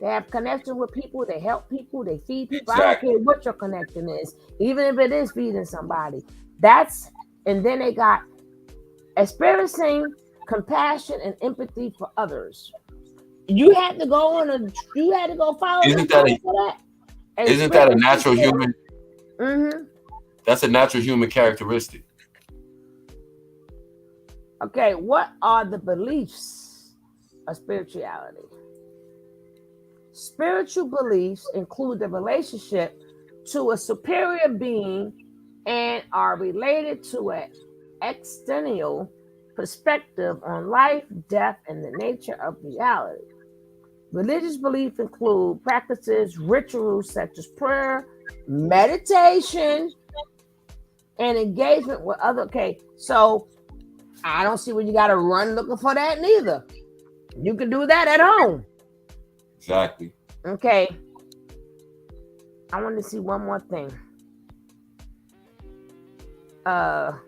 They have connections with people, they help people, they feed people. Exactly. I don't care what your connection is, even if it is feeding somebody. And then they got experiencing compassion and empathy for others. You had to go follow Isn't that a natural human? Mm-hmm. That's a natural human characteristic. Okay, what are the beliefs of spirituality? Spiritual beliefs include the relationship to a superior being and are related to an external perspective on life, death, and the nature of reality. Religious beliefs include practices, rituals such as prayer, meditation, and engagement with other. Okay, so I don't see where you got to run looking for that neither. You can do that at home. Exactly. Okay. I want to see one more thing. How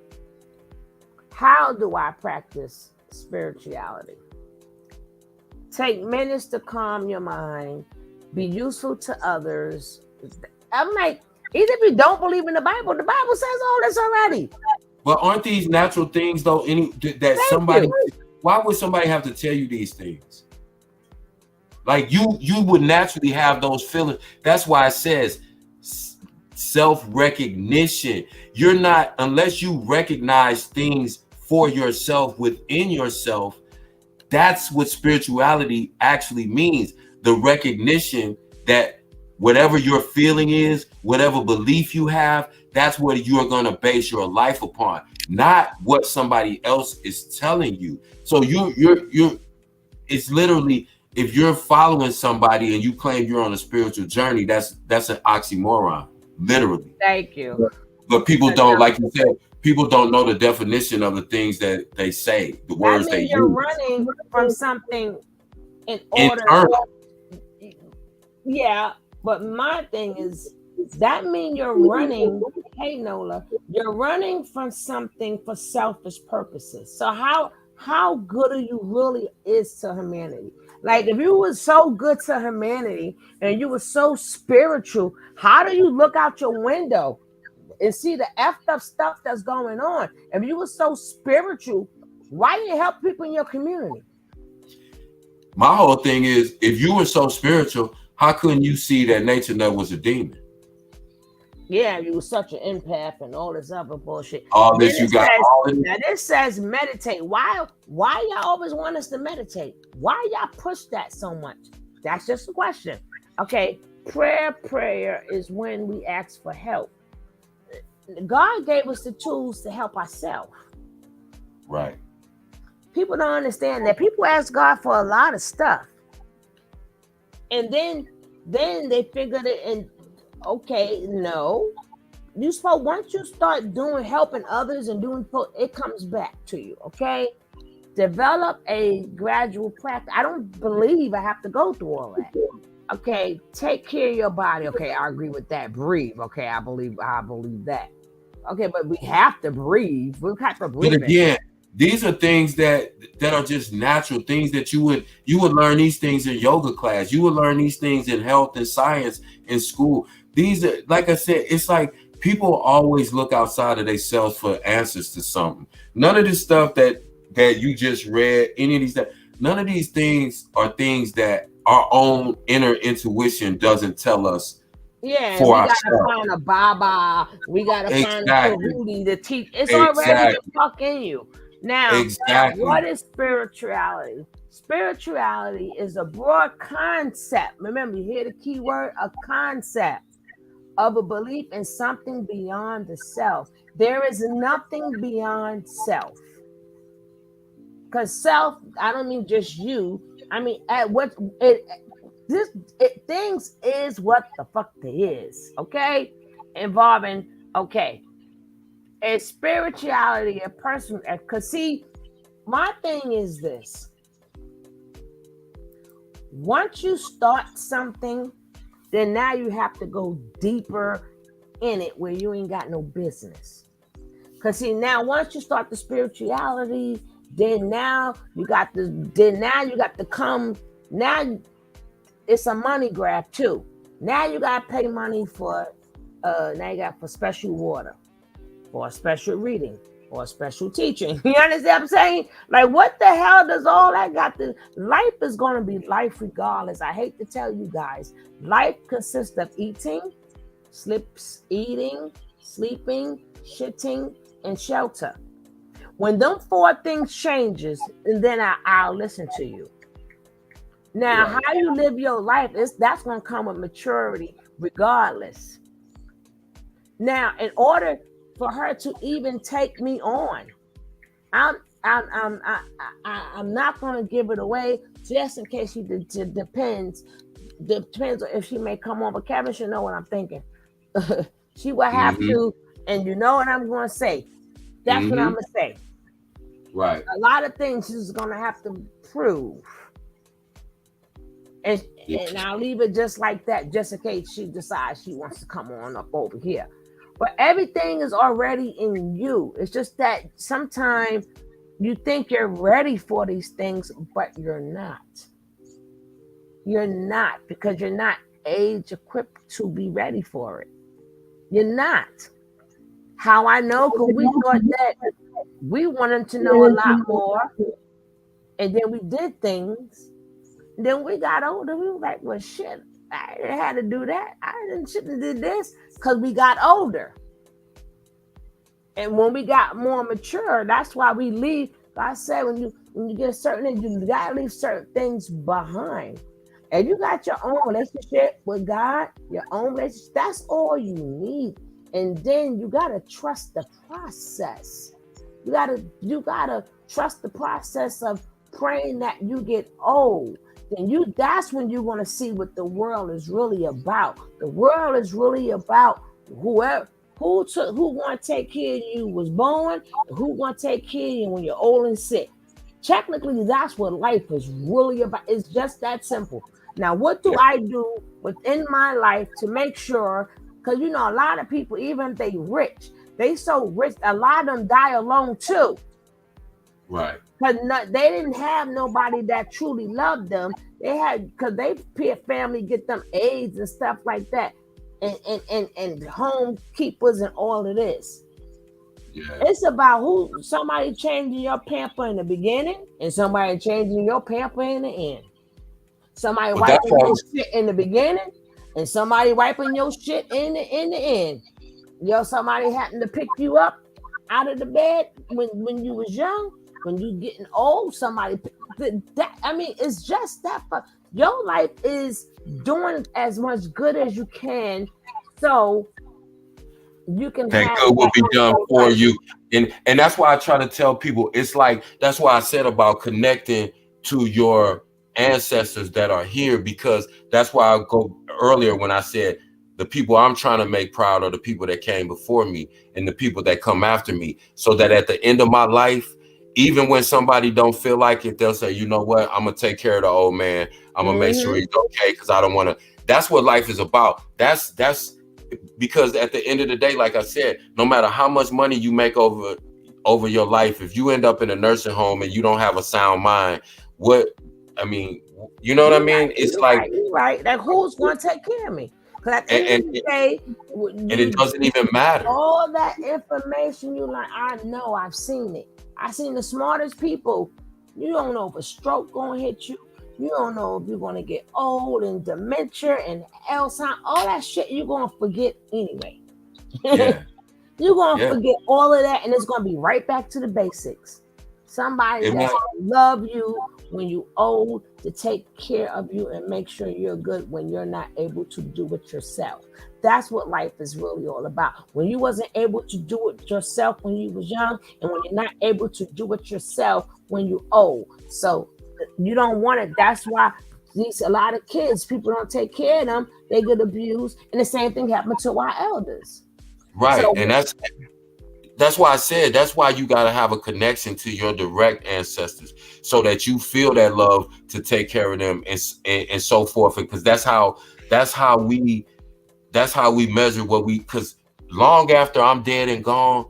do I practice spirituality? Take minutes to calm your mind. Be useful to others. I'm like, even if you don't believe in the Bible says all this already. But aren't these natural things though? Why would somebody have to tell you these things? Like you would naturally have those feelings. That's why it says self-recognition. You're not, unless you recognize things for yourself within yourself. That's what spirituality actually means. The recognition that whatever your feeling is, whatever belief you have, that's what you're going to base your life upon, not what somebody else is telling you. So you're it's literally, if you're following somebody and you claim you're on a spiritual journey, that's an oxymoron, literally. Thank you. But people don't, like you said, people don't know the definition of the things that they say, the words they use. You're running from something in order. Yeah, but my thing is, that mean you're running. Hey, Nola, you're running from something for selfish purposes. So how good are you really is to humanity? Like, if you were so good to humanity and you were so spiritual, how do you look out your window? and see the effed up stuff that's going on. If you were so spiritual, why didn't you help people in your community? My whole thing is, if you were so spiritual, how couldn't you see that Nature Nut was a demon? Yeah, you were such an empath and all this other bullshit. All Then this, you it got says, all of now this says meditate. Why y'all always want us to meditate? Why y'all push that so much? That's just a question. Okay, prayer is when we ask for help. God gave us the tools to help ourselves. Right. People don't understand that. People ask God for a lot of stuff. And then they figured it and okay, no. Once you start helping others and doing it comes back to you, okay? Develop a gradual practice. I don't believe I have to go through all that. Okay, take care of your body. Okay, I agree with that. Breathe. Okay, I believe that. Okay, but we have to breathe. We have to breathe. But again, these are things that are just natural things that you would learn these things in yoga class. You would learn these things in health and science in school. These are, like I said, it's like people always look outside of themselves for answers to something. None of this stuff that you just read, any of these, none of these things are things that our own inner intuition doesn't tell us. Yeah, for we gotta ourselves. find a Baba. We gotta find a Exactly. Tahuti to teach. It's already the fuck in you. Now, Exactly. what is spirituality? Spirituality is a broad concept. Remember, you hear the key word, a concept of a belief in something beyond the self. There is nothing beyond self. Because self, I don't mean just you. I mean, things is what the fuck they is, okay? Involving, okay, a spirituality, a person, because see, my thing is this. Once you start something, then now you have to go deeper in it where you ain't got no business. Because see, now once you start the spirituality, then now you got to come, now it's a money grab too. Now you got to pay money for, for special water, for a special reading, or a special teaching. You understand what I'm saying? Like, what the hell does all that got to? Life is going to be life regardless. I hate to tell you guys, life consists of eating, eating, sleeping, shitting, and shelter. When them four things changes, and then I'll listen to you. Now, how you live your life that's going to come with maturity, regardless. Now, in order for her to even take me on, I'm not going to give it away just in case she depends if she may come on. But Kevin should know what I'm thinking. She will have to, and you know what I'm going to say. That's what I'm going to say. Right. A lot of things she's going to have to prove. And I'll leave it just like that, just in case she decides she wants to come on up over here. But everything is already in you. It's just that sometimes you think you're ready for these things, but you're not. You're not, because you're not age equipped to be ready for it. You're not. How I know? Because we thought that we wanted to know a lot more. And then we did things. Then we got older. We were like, well, shit, I didn't have to do that. Shouldn't have did this, because we got older. And when we got more mature, that's why we leave. I said, when you get a certain age, you gotta leave certain things behind. And you got your own relationship with God, your own relationship, that's all you need. And then you gotta trust the process. You gotta trust the process of praying that you get old. Then that's when you're gonna see what the world is really about. The world is really about who want to take care of you was born, and who want to take care of you when you're old and sick. Technically, that's what life is really about. It's just that simple. Now, what do I do within my life to make sure? Because a lot of people, even if they rich, they so rich, a lot of them die alone too. Right. Because they didn't have nobody that truly loved them. They had, because they family get them AIDS and stuff like that. and home keepers and all of this. Yeah. It's about who somebody changing your pamper in the beginning and somebody changing your pamper in the end. Somebody Well, that's wiping why. your shit in the beginning and somebody wiping your shit in the end. Somebody happened to pick you up out of the bed when you was young. When you getting old, somebody that I mean, it's just that. But your life is doing as much good as you can, so you can That have good will that be in done your for life. you. And that's why I try to tell people, it's like, that's why I said about connecting to your ancestors that are here, because that's why I go earlier when I said the people I'm trying to make proud are the people that came before me and the people that come after me, so that at the end of my life, even when somebody don't feel like it, they'll say, you know what, I'm gonna take care of the old man. I'm gonna make sure he's okay, because I don't want to. That's what life is about. That's because at the end of the day, like I said, no matter how much money you make over your life, if you end up in a nursing home and you don't have a sound mind, what I mean, you know what I mean? It's like, You're right. Like, who's going to take care of me? Because at the end and of the day, and it doesn't even matter. all that information, you like, I know, I've seen it. I've seen the smartest people. You don't know if a stroke gonna hit you. You don't know if you're gonna get old and dementia and Alzheimer's. All that shit you're gonna forget anyway. Yeah. You're gonna Yeah. forget all of that, and it's gonna be right back to the basics. Somebody It that's might. gonna love you when you old, to take care of you and make sure you're good when you're not able to do it yourself. That's what life is really all about. When you wasn't able to do it yourself when you was young, and when you're not able to do it yourself when you old. So you don't want it. That's why a lot of kids, people don't take care of them. They get abused, and the same thing happened to our elders. Right. So And that's why I said, that's why you got to have a connection to your direct ancestors, so that you feel that love to take care of them and so forth. Because that's how we measure what we, because long after I'm dead and gone,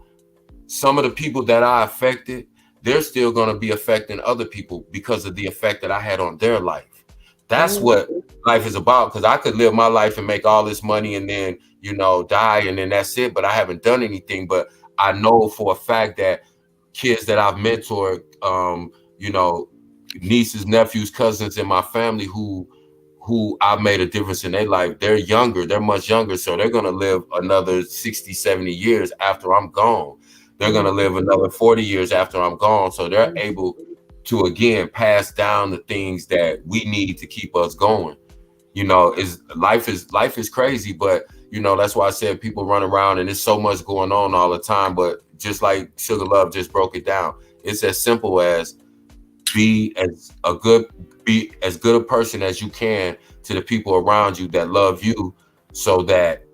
some of the people that I affected, they're still going to be affecting other people because of the effect that I had on their life. That's what life is about. Because I could live my life and make all this money and then, die, and then that's it. But I haven't done anything. But I know for a fact that kids that I've mentored, nieces, nephews, cousins in my family who I've made a difference in their life, they're younger, they're much younger. So they're going to live another 60, 70 years after I'm gone. They're going to live another 40 years after I'm gone. So they're able to, again, pass down the things that we need to keep us going. Life is crazy, but that's why I said people run around and there's so much going on all the time. But just like Sugar Love just broke it down, it's as simple as be as good a person as you can to the people around you that love you, so that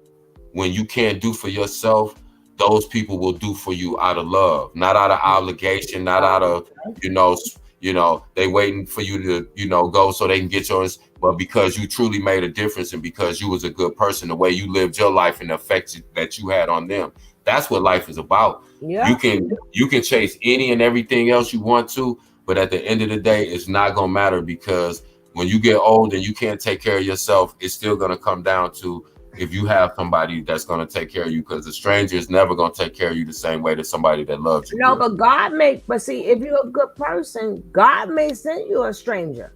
when you can't do for yourself, those people will do for you out of love, not out of obligation, not out of they waiting for you to go so they can get yours, but because you truly made a difference and because you was a good person, the way you lived your life and the effect that you had on them. That's what life is about. Yeah. You can chase any and everything else you want to, but at the end of the day, it's not gonna matter, because when you get old and you can't take care of yourself, it's still gonna come down to if you have somebody that's gonna take care of you, because a stranger is never gonna take care of you the same way that somebody that loves you no, will. but see, if you're a good person, God may send you a stranger.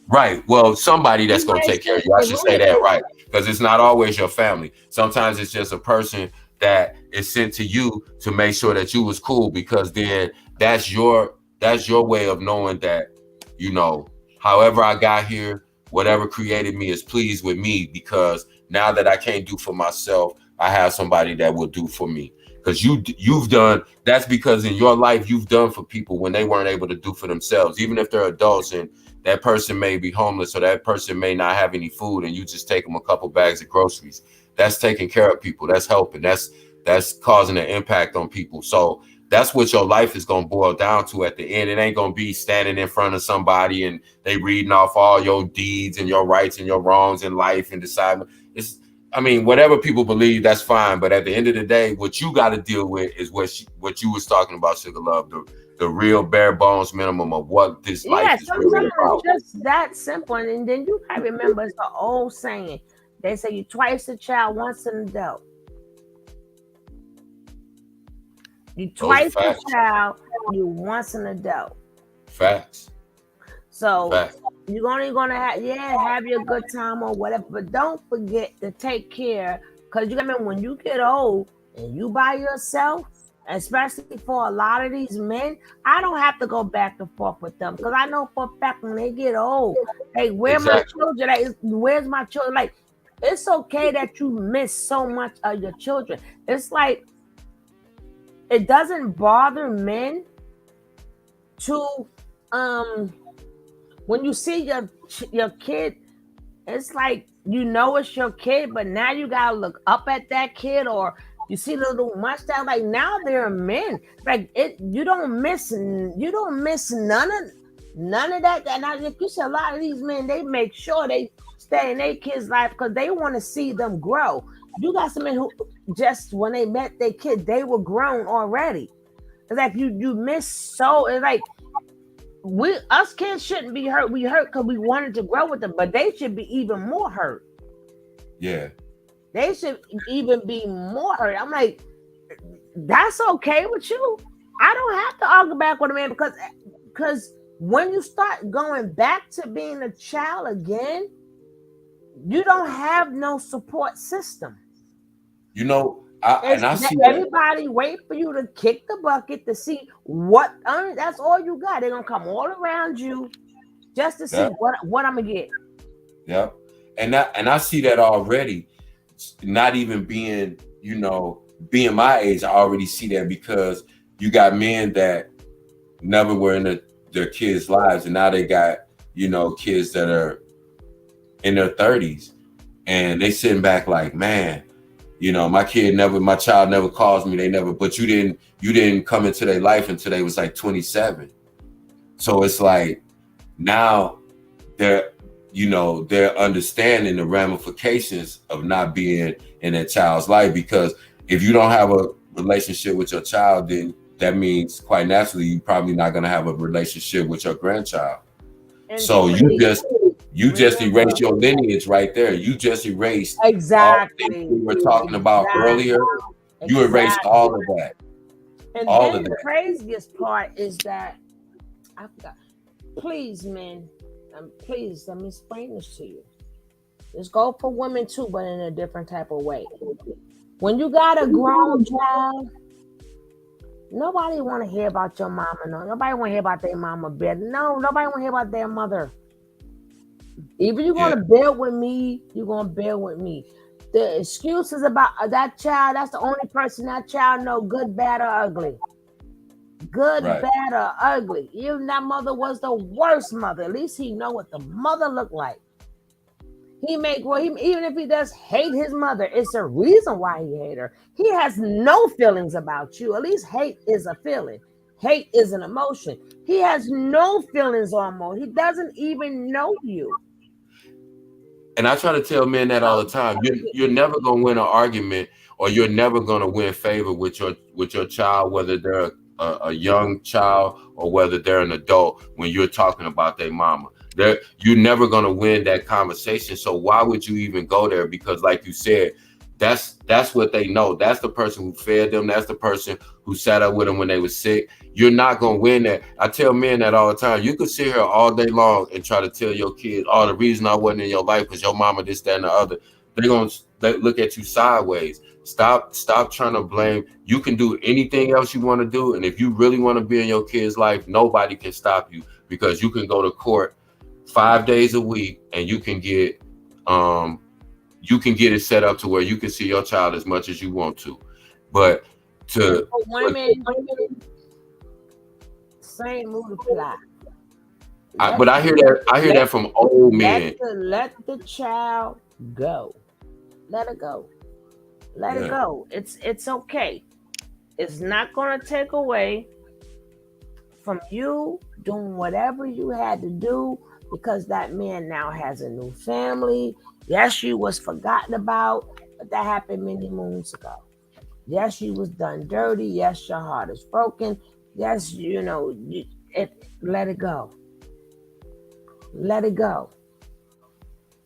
Right. Well, somebody that's going to take care of you. I should say that, right? Because it's not always your family. Sometimes it's just a person that is sent to you to make sure that you was cool, because then that's your way of knowing that, however I got here, whatever created me is pleased with me, because now that I can't do for myself, I have somebody that will do for me. Because you've done, that's because in your life you've done for people when they weren't able to do for themselves, even if they're adults and that person may be homeless or that person may not have any food, and you just take them a couple bags of groceries. That's taking care of people. That's helping. That's causing an impact on people. So that's what your life is going to boil down to at the end. It ain't going to be standing in front of somebody and they reading off all your deeds and your rights and your wrongs in life and deciding. Whatever people believe, that's fine. But at the end of the day, what you got to deal with is what you was talking about, Sugar Love, the real bare bones minimum of what this life is really about. It's just that simple. And then you probably remember, it's an old saying They say you twice a child, once an adult. You Those are twice a facts. child, you once an adult. Facts. So Facts. you're only gonna have your good time or whatever, but don't forget to take care. Cause you remember when you get old and you by yourself, especially for a lot of these men, I don't have to go back and forth with them because I know for a fact when they get old, like where my Exactly. children? Like, where's my children? Like it's okay that you miss so much of your children. It's like it doesn't bother men to when you see your kid, it's like you know it's your kid, but now you gotta look up at that kid, or you see the little mustache. Like now they're men. Like it, you don't miss none of that. And like you said, a lot of these men they make sure they stay in their kids' life because they want to see them grow. You got some men who just when they met their kid, they were grown already. It's like you miss so. It's like us kids shouldn't be hurt. We hurt because we wanted to grow with them, but they should be even more hurt. Yeah. They should even be more hurt. I'm like, that's okay with you. I don't have to argue back with a man because when you start going back to being a child again, you don't have no support system. You know, I see that. Everybody wait for you to kick the bucket to see what. That's all you got. They're gonna come all around you just to see Yep. what I'm gonna get. Yep. And I see that already. Not even being, being my age, I already see that because you got men that never were in their kids' lives, and now they got, kids that are in their 30s, and they sitting back like, man, my child never calls me. They never, but you didn't come into their life until they was like 27. So it's like now they're understanding the ramifications of not being in that child's life, because if you don't have a relationship with your child, then that means quite naturally you're probably not going to have a relationship with your grandchild. And so you just erased your lineage right there. You just erased exactly all the things we were talking about earlier. You erased all of that. And all then of the that. craziest part is that I forgot. Please, men, please let me explain this to you. This go for women too, but in a different type of way. When you got a grown child, nobody want to hear about your mama. No, nobody want to hear about their mama bed. No, nobody want to hear about their mother. Either you're gonna build with me, you're gonna build with me. The excuses about that child, that's the only person that child know, good, bad, or ugly. Good, Right. bad, or ugly. Even that mother was the worst mother. At least he know what the mother looked like. Even if he does hate his mother, it's a reason why he hate her. He has no feelings about you. At least hate is a feeling. Hate is an emotion. He has no feelings almost. He doesn't even know you. And I try to tell men that all the time. You're never gonna win an argument, or you're never gonna win favor with your child, whether they're a young child or whether they're an adult. When you're talking about their mama, you're never gonna win that conversation. So why would you even go there? Because, like you said, that's what they know. That's the person who fed them. That's the person who sat up with them when they were sick. You're not gonna win that. I tell men that all the time. You could sit here all day long and try to tell your kids, "Oh, the reason I wasn't in your life because your mama this, that, and the other." They're gonna look at you sideways. Stop trying to blame. You can do anything else you want to do, and if you really want to be in your kid's life, nobody can stop you, because you can go to court 5 days a week and you can get it set up to where you can see your child as much as you want to. But for women, same rule apply. But I hear that from old men. Let the child go. Let it go. Let it go. It's okay. It's not gonna take away from you doing whatever you had to do, because that man now has a new family. Yes, you was forgotten about, but that happened many moons ago. Yes, you was done dirty. Yes, your heart is broken. Yes, let it go. Let it go.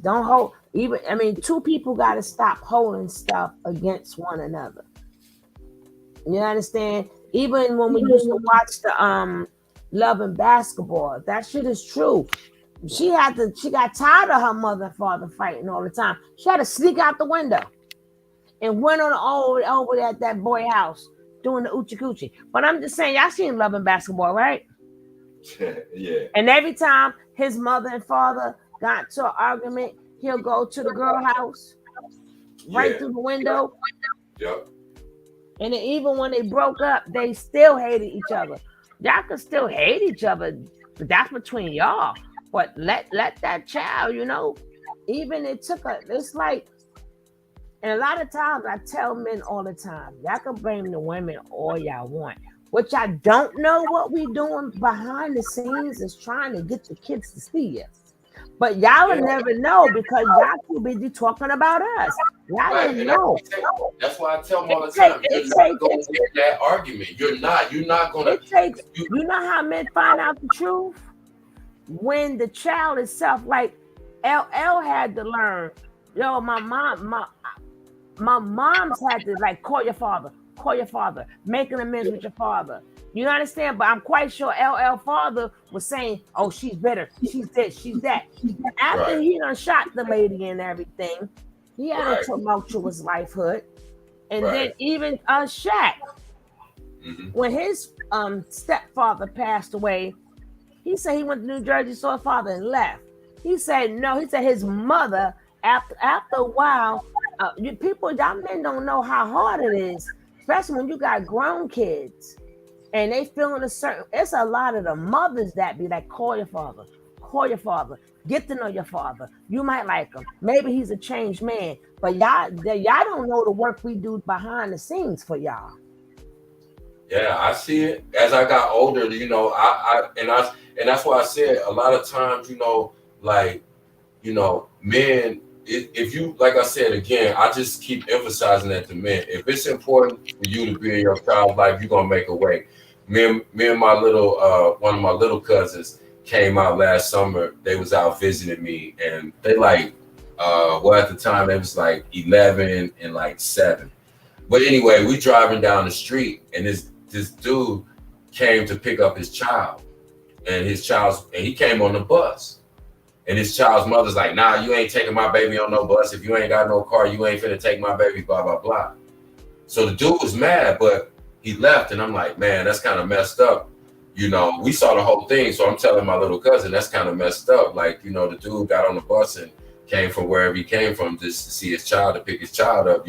Don't hold even. I mean, two people got to stop holding stuff against one another. You understand? Even when we used to watch the Love and Basketball, that shit is true. She got tired of her mother and father fighting all the time. She had to sneak out the window and went on over there at that boy house doing the oochie coochie. But I'm just saying, y'all seen Love and Basketball, right? Yeah. And every time his mother and father got to an argument, he'll go to the girl house right through the window. Yep. And then even when they broke up, they still hated each other. Y'all can still hate each other, but that's between y'all. But let that child, even it's like, and a lot of times I tell men all the time, y'all can blame the women all y'all want. Which I don't know what we doing behind the scenes is trying to get the kids to see you. But y'all will never know because y'all too busy talking about us. Y'all don't know. That's why I tell them all the time, you're not going to win that argument. You're not going to. You know how men find out the truth? When the child itself, like LL had to learn, my mom's had to like call your father, making amends with your father. You understand? But I'm quite sure LL father was saying, oh, she's bitter, she's this, she's that. After he done shot the lady and everything, he had a tumultuous lifehood. And then even Shaq, when his stepfather passed away, he said he went to New Jersey, saw his father, and left. He said no. He said his mother, after a while, y'all men don't know how hard it is, especially when you got grown kids and they feeling a certain. It's a lot of the mothers that be like, call your father, get to know your father. You might like him. Maybe he's a changed man, but y'all don't know the work we do behind the scenes for y'all. Yeah, I see it. As I got older, and that's why I said a lot of times, men, if you, like I said again, I just keep emphasizing that to men. If it's important for you to be in your child's life, you're gonna make a way. Me and my little one of my little cousins came out last summer. They was out visiting me, and they at the time they was like 11 and like 7. But anyway, we driving down the street, and this dude came to pick up his child, and he came on the bus, and his child's mother's like, nah, you ain't taking my baby on no bus. If you ain't got no car, you ain't finna take my baby, blah, blah, blah. So the dude was mad, but he left, and I'm like, man, that's kind of messed up. We saw the whole thing, so I'm telling my little cousin, that's kind of messed up. Like, the dude got on the bus and came from wherever he came from just to see his child, to pick his child up,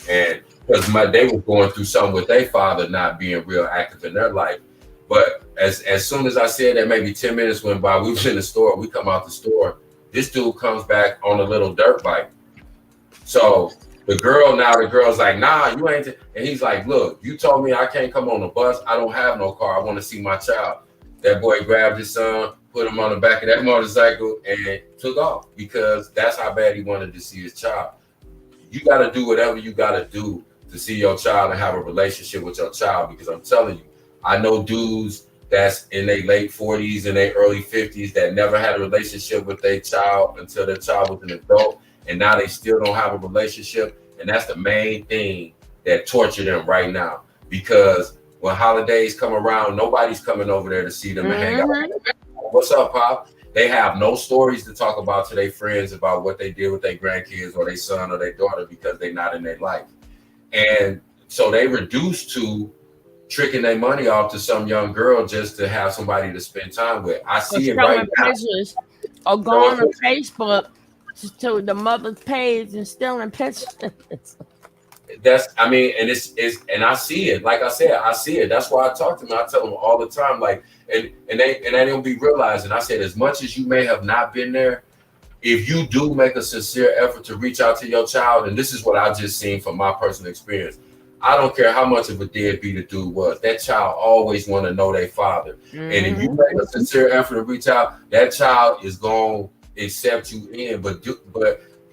and because they were going through something with their father not being real active in their life. But as soon as I said that, maybe 10 minutes went by, we was in the store, we come out the store, this dude comes back on a little dirt bike. So the girl's like, nah, you ain't, and he's like, look, you told me I can't come on the bus, I don't have no car, I want to see my child. That boy grabbed his son, put him on the back of that motorcycle, and took off, because that's how bad he wanted to see his child. You got to do whatever you got to do to see your child and have a relationship with your child, because I'm telling you, I know dudes that's in their late 40s and their early 50s that never had a relationship with their child until their child was an adult, and now they still don't have a relationship, and that's the main thing that torture them right now, because when holidays come around, nobody's coming over there to see them and hang out. What's up, Pop? They have no stories to talk about to their friends about what they did with their grandkids or their son or their daughter, because they're not in their life. And so they reduced to tricking their money off to some young girl just to have somebody to spend time with. I see it right now. Pictures, or going on Facebook to the mother's page and stealing pictures. And and I see it. Like I said, I see it. That's why I talk to them. I tell them all the time, like, and they don't be realizing. I said, as much as you may have not been there, if you do make a sincere effort to reach out to your child, and this is what I just seen from my personal experience, I don't care how much of a deadbeat the dude was, that child always want to know their father. And if you make a sincere effort to reach out, that child is going to accept you in. But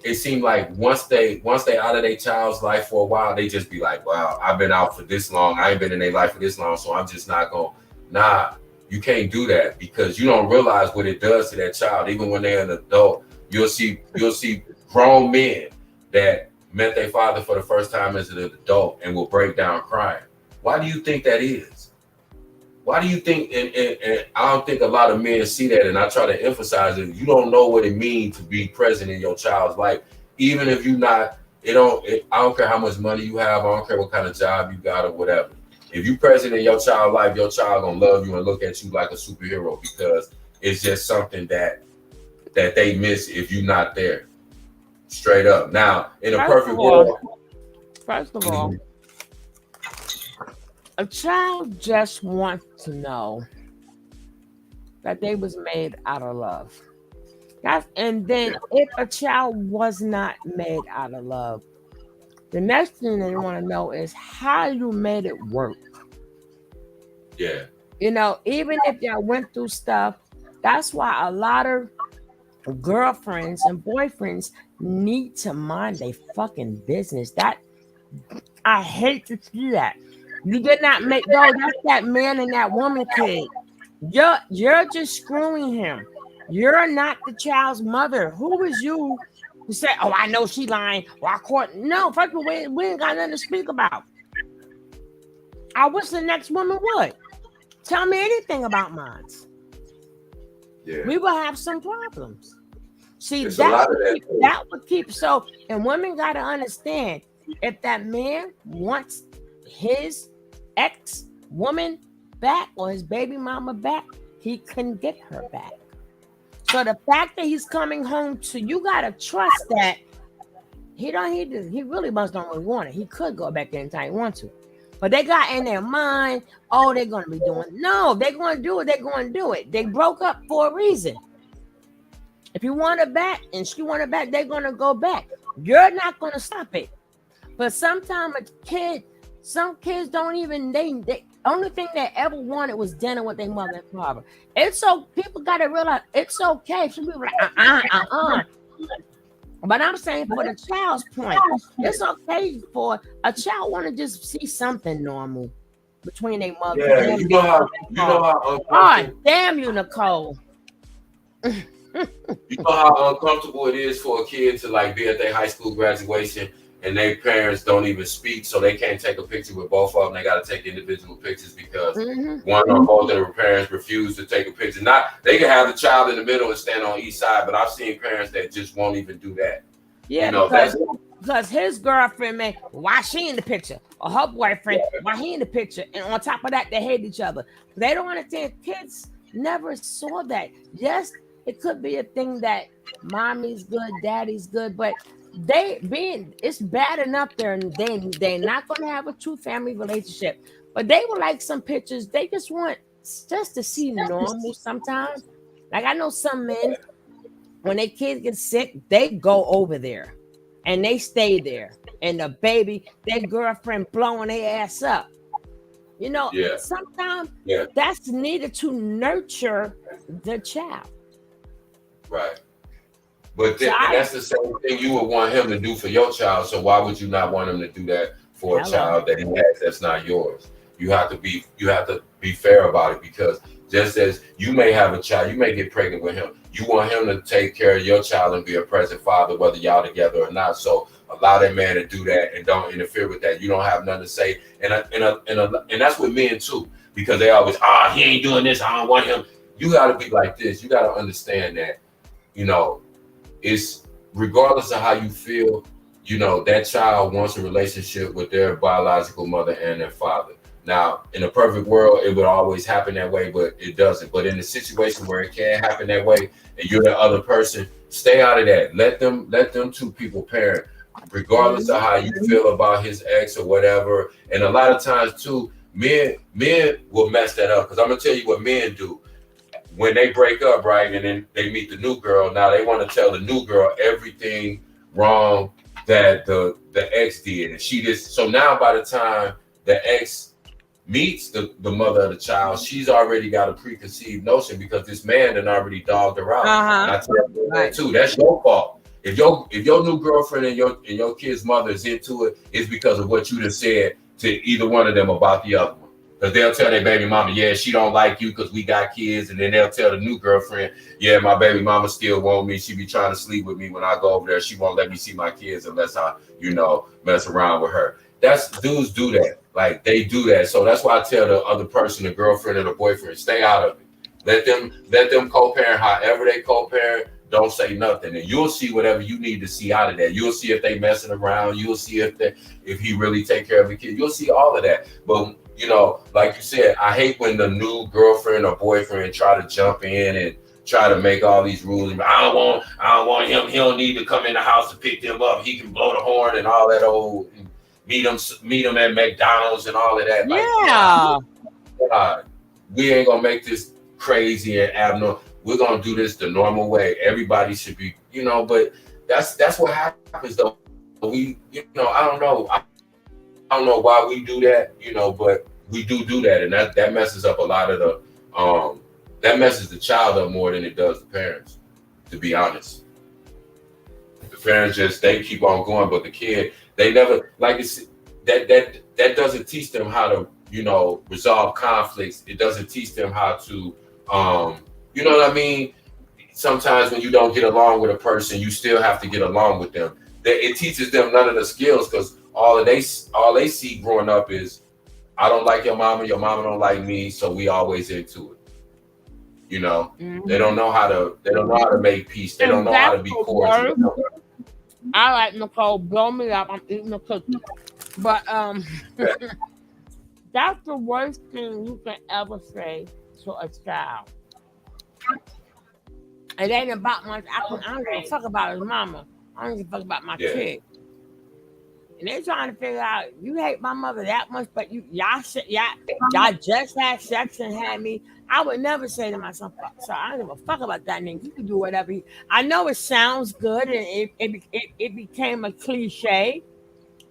it seemed like once they out of their child's life for a while, they just be like, wow, I've been out for this long. I ain't been in their life for this long, so I'm just not going. Nah, you can't do that, because you don't realize what it does to that child. Even when they're an adult, You'll see grown men that met their father for the first time as an adult and will break down crying. Why do you think that is? Why do you think, and I don't think a lot of men see that, and I try to emphasize it, you don't know what it means to be present in your child's life. Even if you're not, I don't care how much money you have, I don't care what kind of job you got or whatever. If you present in your child's life, your child gonna love you and look at you like a superhero, because it's just something that they miss if you're not there. Straight up. Now, in a perfect world. First of all, a child just wants to know that they was made out of love. And then if a child was not made out of love, the next thing they want to know is how you made it work. Yeah. Even if y'all went through stuff, that's why a lot of girlfriends and boyfriends need to mind their fucking business. That I hate to see that. You did not make that's that man and that woman kid. You're just screwing him. You're not the child's mother. Who is you to say, oh, I know she lying, or I caught? No, first of all, we ain't got nothing to speak about. I wish the next woman would tell me anything about mine. Yeah. We will have some problems. See, It's that would keep so, and women got to understand, if that man wants his ex-woman back or his baby mama back, he can get her back. So the fact that he's coming home to you, gotta trust that he really must don't really want it. He could go back there anytime he wants to. But they got in their mind, oh, they're gonna be doing. No, they're gonna do it, they're gonna do it. They broke up for a reason. If you want it back and she want it back, they're gonna go back. You're not gonna stop it. But sometimes some kids don't even, they only thing they ever wanted was dinner with their mother and father. It's so people gotta realize it's okay. Some people are like, But I'm saying for the child's point, it's okay for a child want to just see something normal between their mother. Yeah, you know how God damn you, Nicole. You know how uncomfortable it is for a kid to like be at their high school graduation and their parents don't even speak, so they can't take a picture with both of them. They got to take individual pictures because one or both of their parents refuse to take a picture. They can have the child in the middle and stand on each side, but I've seen parents that just won't even do that. Yeah, because his girlfriend, why she in the picture? Or her boyfriend, why he in the picture? And on top of that, they hate each other. They don't understand. Kids never saw that. Yes, it could be a thing that mommy's good, daddy's good, but it's bad enough they're not going to have a true family relationship. But they would like some pictures. They just want to see normal sometimes. Like I know some men, when their kids get sick, they go over there and they stay there. And the baby, their girlfriend blowing their ass up. Sometimes that's needed to nurture the child. Right. But that's the same thing you would want him to do for your child. So why would you not want him to do that for a child that he has that's not yours? You have to be fair about it, because just as you may have a child, you may get pregnant with him. You want him to take care of your child and be a present father, whether y'all together or not. So allow that man to do that and don't interfere with that. You don't have nothing to say. And that's with men too, because they always, he ain't doing this, I don't want him. You got to be like this. You got to understand that, it's regardless of how you feel, that child wants a relationship with their biological mother and their father. Now, in a perfect world, it would always happen that way, but it doesn't. But in a situation where it can happen that way and you're the other person, stay out of that. Let them two people parent, regardless of how you feel about his ex or whatever. And a lot of times too, men will mess that up, because I'm gonna tell you what men do. When they break up, right, and then they meet the new girl, now they want to tell the new girl everything wrong that the ex did. And so now by the time the ex meets the mother of the child, she's already got a preconceived notion, because this man done already dogged her out. And I tell you that too, that's your fault. If your new girlfriend and your kid's mother is into it, it's because of what you just said to either one of them about the other one. Because they'll tell their baby mama, yeah, she don't like you because we got kids. And then they'll tell the new girlfriend, yeah, my baby mama still want me. She be trying to sleep with me when I go over there. She won't let me see my kids unless I, mess around with her. Dudes do that. Like, they do that. So that's why I tell the other person, the girlfriend or the boyfriend, stay out of it. Let them co-parent however they co-parent. Don't say nothing, and you'll see whatever you need to see out of that. You'll see if they messing around. You'll see if he really take care of the kid. You'll see all of that. But like you said, I hate when the new girlfriend or boyfriend try to jump in and try to make all these rules. I don't want him. He don't need to come in the house to pick them up. He can blow the horn and all that old. Meet him at McDonald's and all of that. Yeah. Like, God, we ain't gonna make this crazy and abnormal. We're gonna do this the normal way. Everybody should be, but that's what happens though. We, I don't know. I don't know why we do that, but we do that, and that messes up a lot of the that messes the child up more than it does the parents, to be honest. The parents they keep on going, but the kid, they never, like it's that doesn't teach them how to, resolve conflicts. It doesn't teach them how to you know what I mean? Sometimes when you don't get along with a person, you still have to get along with them. It teaches them none of the skills, because all they see growing up is, I don't like your mama don't like me, so we always into it. They don't know how to make peace. They don't know how to be cordial. I like Nicole, blow me up. I'm eating a cookie. But that's the worst thing you can ever say to a child. It ain't about much. I don't give a fuck about his mama. I don't give a fuck about my kid. And they're trying to figure out, you hate my mother that much, but y'all just had sex and had me. I would never say to myself, so I don't give a fuck about that nigga. You can do whatever. I know it sounds good and it became a cliche,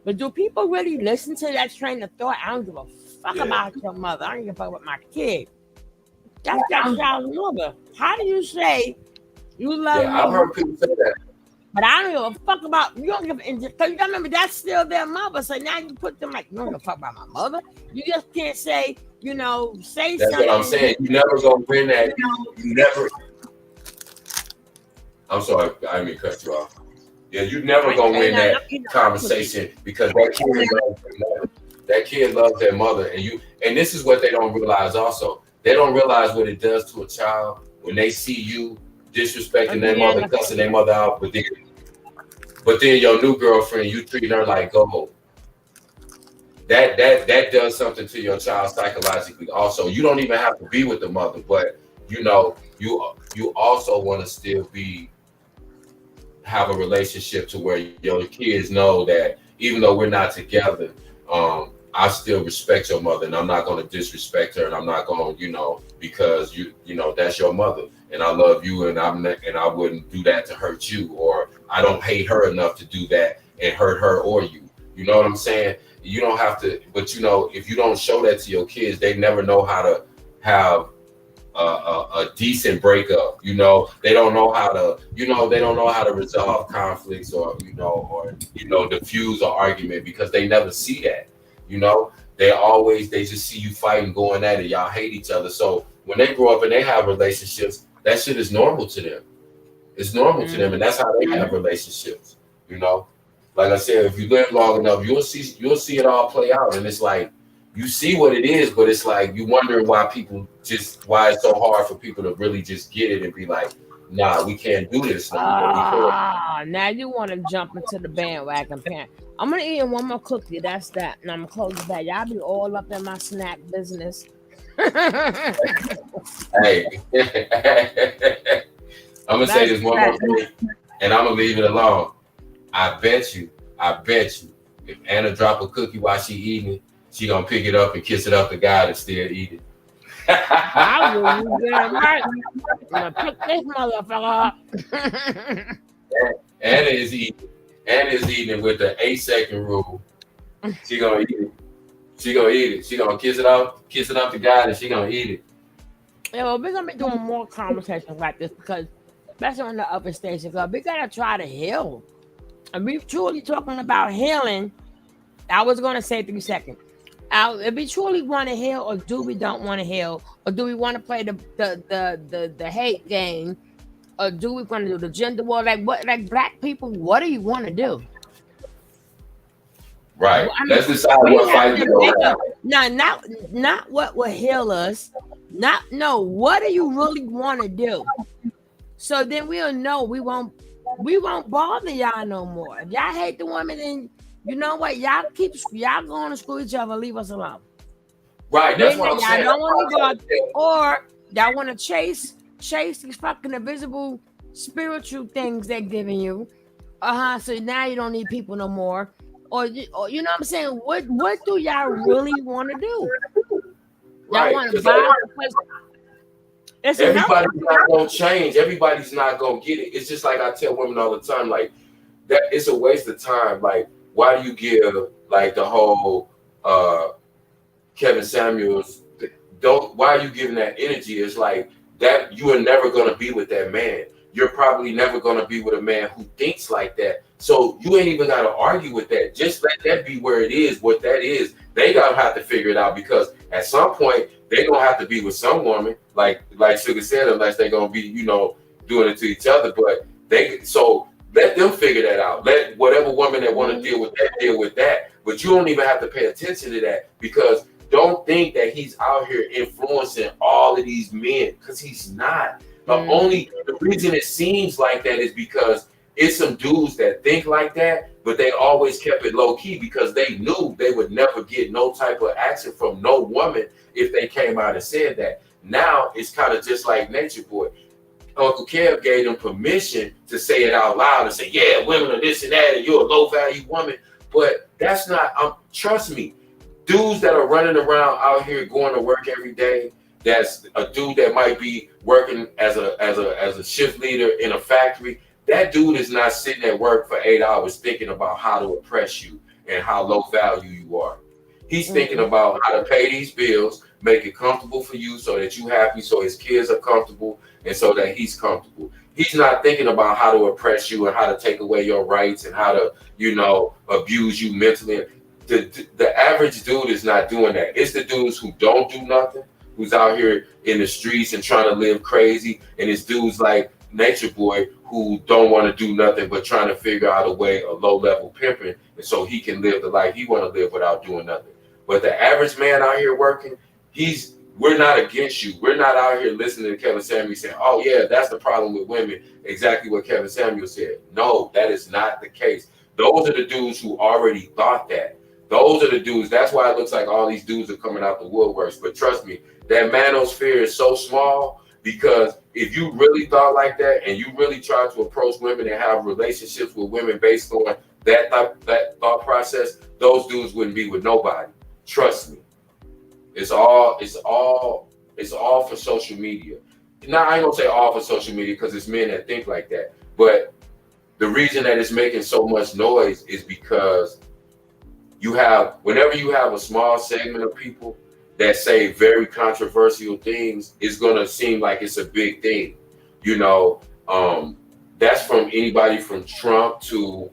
but do people really listen to that train of thought? I don't give a fuck about your mother. I don't give a fuck about my kid. That's that child's mother. How do you say you love me? I've heard people say that. But I don't give a fuck about you. Don't give because you gotta remember that's still their mother. So now you put them like, you don't give a fuck about my mother. You just can't say, say That's something. That's what I'm saying. You never gonna win that. You never. I'm sorry, I didn't mean to cut you off. Yeah, you never gonna win that conversation, because that kid loves their mother, and this is what they don't realize. Also, they don't realize what it does to a child when they see you disrespecting their mother, cussing their mother out, but then your new girlfriend, you treat her like gold. That does something to your child psychologically. Also, you don't even have to be with the mother, but you also want to still have a relationship to where your kids know that even though we're not together, I still respect your mother, and I'm not going to disrespect her, and I'm not going to, because that's your mother, and I love you, and I wouldn't do that to hurt you, or I don't hate her enough to do that and hurt her or you. You know what I'm saying? You don't have to, but if you don't show that to your kids, they never know how to have a decent breakup. They don't know how to, they don't know how to resolve conflicts or diffuse an argument, because they never see that. They just see you fighting, going at it. Y'all hate each other. So when they grow up and they have relationships, that shit is normal to them. It's normal to them, and that's how they have relationships. Like I said, if you live long enough, you'll see it all play out, and it's like you see what it is, but it's like you wondering why it's so hard for people to really just get it and be like, nah, we can't do this no more. Now you want to jump into the bandwagon, parent. I'm gonna eat one more cookie. That's that, and I'm gonna close the bag. Y'all be all up in my snack business. Hey, I'm gonna say this one more thing, and I'm gonna leave it alone. I bet you, if Anna drop a cookie while she eating it, she gonna pick it up and kiss it up to God and still eat it. I will get it right. I'm gonna pick this motherfucker up. Anna is eating it with the 8-second rule. She gonna eat it. She gonna kiss it up to God, and she gonna eat it. Yeah, well, we're gonna be doing more conversations like this, because especially on the upper station, because we gotta try to heal. And we're truly talking about healing. I was gonna say 3 seconds. If we truly want to heal, or do we don't want to heal, or do we want to play the hate game, or do we want to do the gender war? Like what? Like black people, what do you want to do? Right. I mean, Let's decide we what have fight to we're make gonna a have. not what will heal us. Not no. What do you really want to do? So then we'll know we won't bother y'all no more. If y'all hate the woman, then you know what? Y'all going to screw each other. Leave us alone. Right. That's what I'm Y'all saying. don't want to be bothered, or y'all want to chase these fucking invisible spiritual things they're giving you. So now you don't need people no more. Or you know what I'm saying? What do y'all really want to do? Y'all Right. want to buy the place? It's enough. Everybody's not gonna change. Everybody's not gonna get it. It's just like I tell women all the time, like that. It's a waste of time. Like, why do you give like the whole Kevin Samuels? Don't. Why are you giving that energy? It's like that. You are never gonna be with that man. You're probably never gonna be with a man who thinks like that. So you ain't even gotta argue with that. Just let that be where it is. What that is, they gotta have to figure it out, because at some point they're gonna have to be with some woman, like Sugar said, unless they're gonna be, doing it to each other. But so let them figure that out. Let whatever woman that want to deal with that. But you don't even have to pay attention to that, because don't think that he's out here influencing all of these men, because he's not. The reason it seems like that is because it's some dudes that think like that, but they always kept it low key because they knew they would never get no type of action from no woman if they came out and said that. Now it's kind of just like Natureboy. Uncle Kev gave them permission to say it out loud and say, yeah, women are this and that, and you're a low value woman. But that's not, trust me, dudes that are running around out here going to work every day, that's a dude that might be working as a shift leader in a factory. That dude is not sitting at work for 8 hours thinking about how to oppress you and how low value you are. He's thinking about how to pay these bills, make it comfortable for you so that you're happy, so his kids are comfortable, and so that he's comfortable. He's not thinking about how to oppress you and how to take away your rights and how to, abuse you mentally. The average dude is not doing that. It's the dudes who don't do nothing, who's out here in the streets and trying to live crazy, and it's dudes like Natureboy who don't want to do nothing but trying to figure out a way of low-level pimping, and so he can live the life he want to live without doing nothing. But the average man out here working, we're not against you. We're not out here listening to Kevin Samuel saying, oh yeah, that's the problem with women. Exactly what Kevin Samuel said. No, that is not the case. Those are the dudes who already thought that. Those are the dudes. That's why it looks like all these dudes are coming out the woodworks. But trust me, that manosphere is so small, because if you really thought like that and you really tried to approach women and have relationships with women based on that thought process, those dudes wouldn't be with nobody. Trust me. It's all for social media. Now, I ain't gonna say all for social media because it's men that think like that. But the reason that it's making so much noise is because whenever you have a small segment of people that say very controversial things, it's gonna seem like it's a big thing. That's from anybody from Trump to,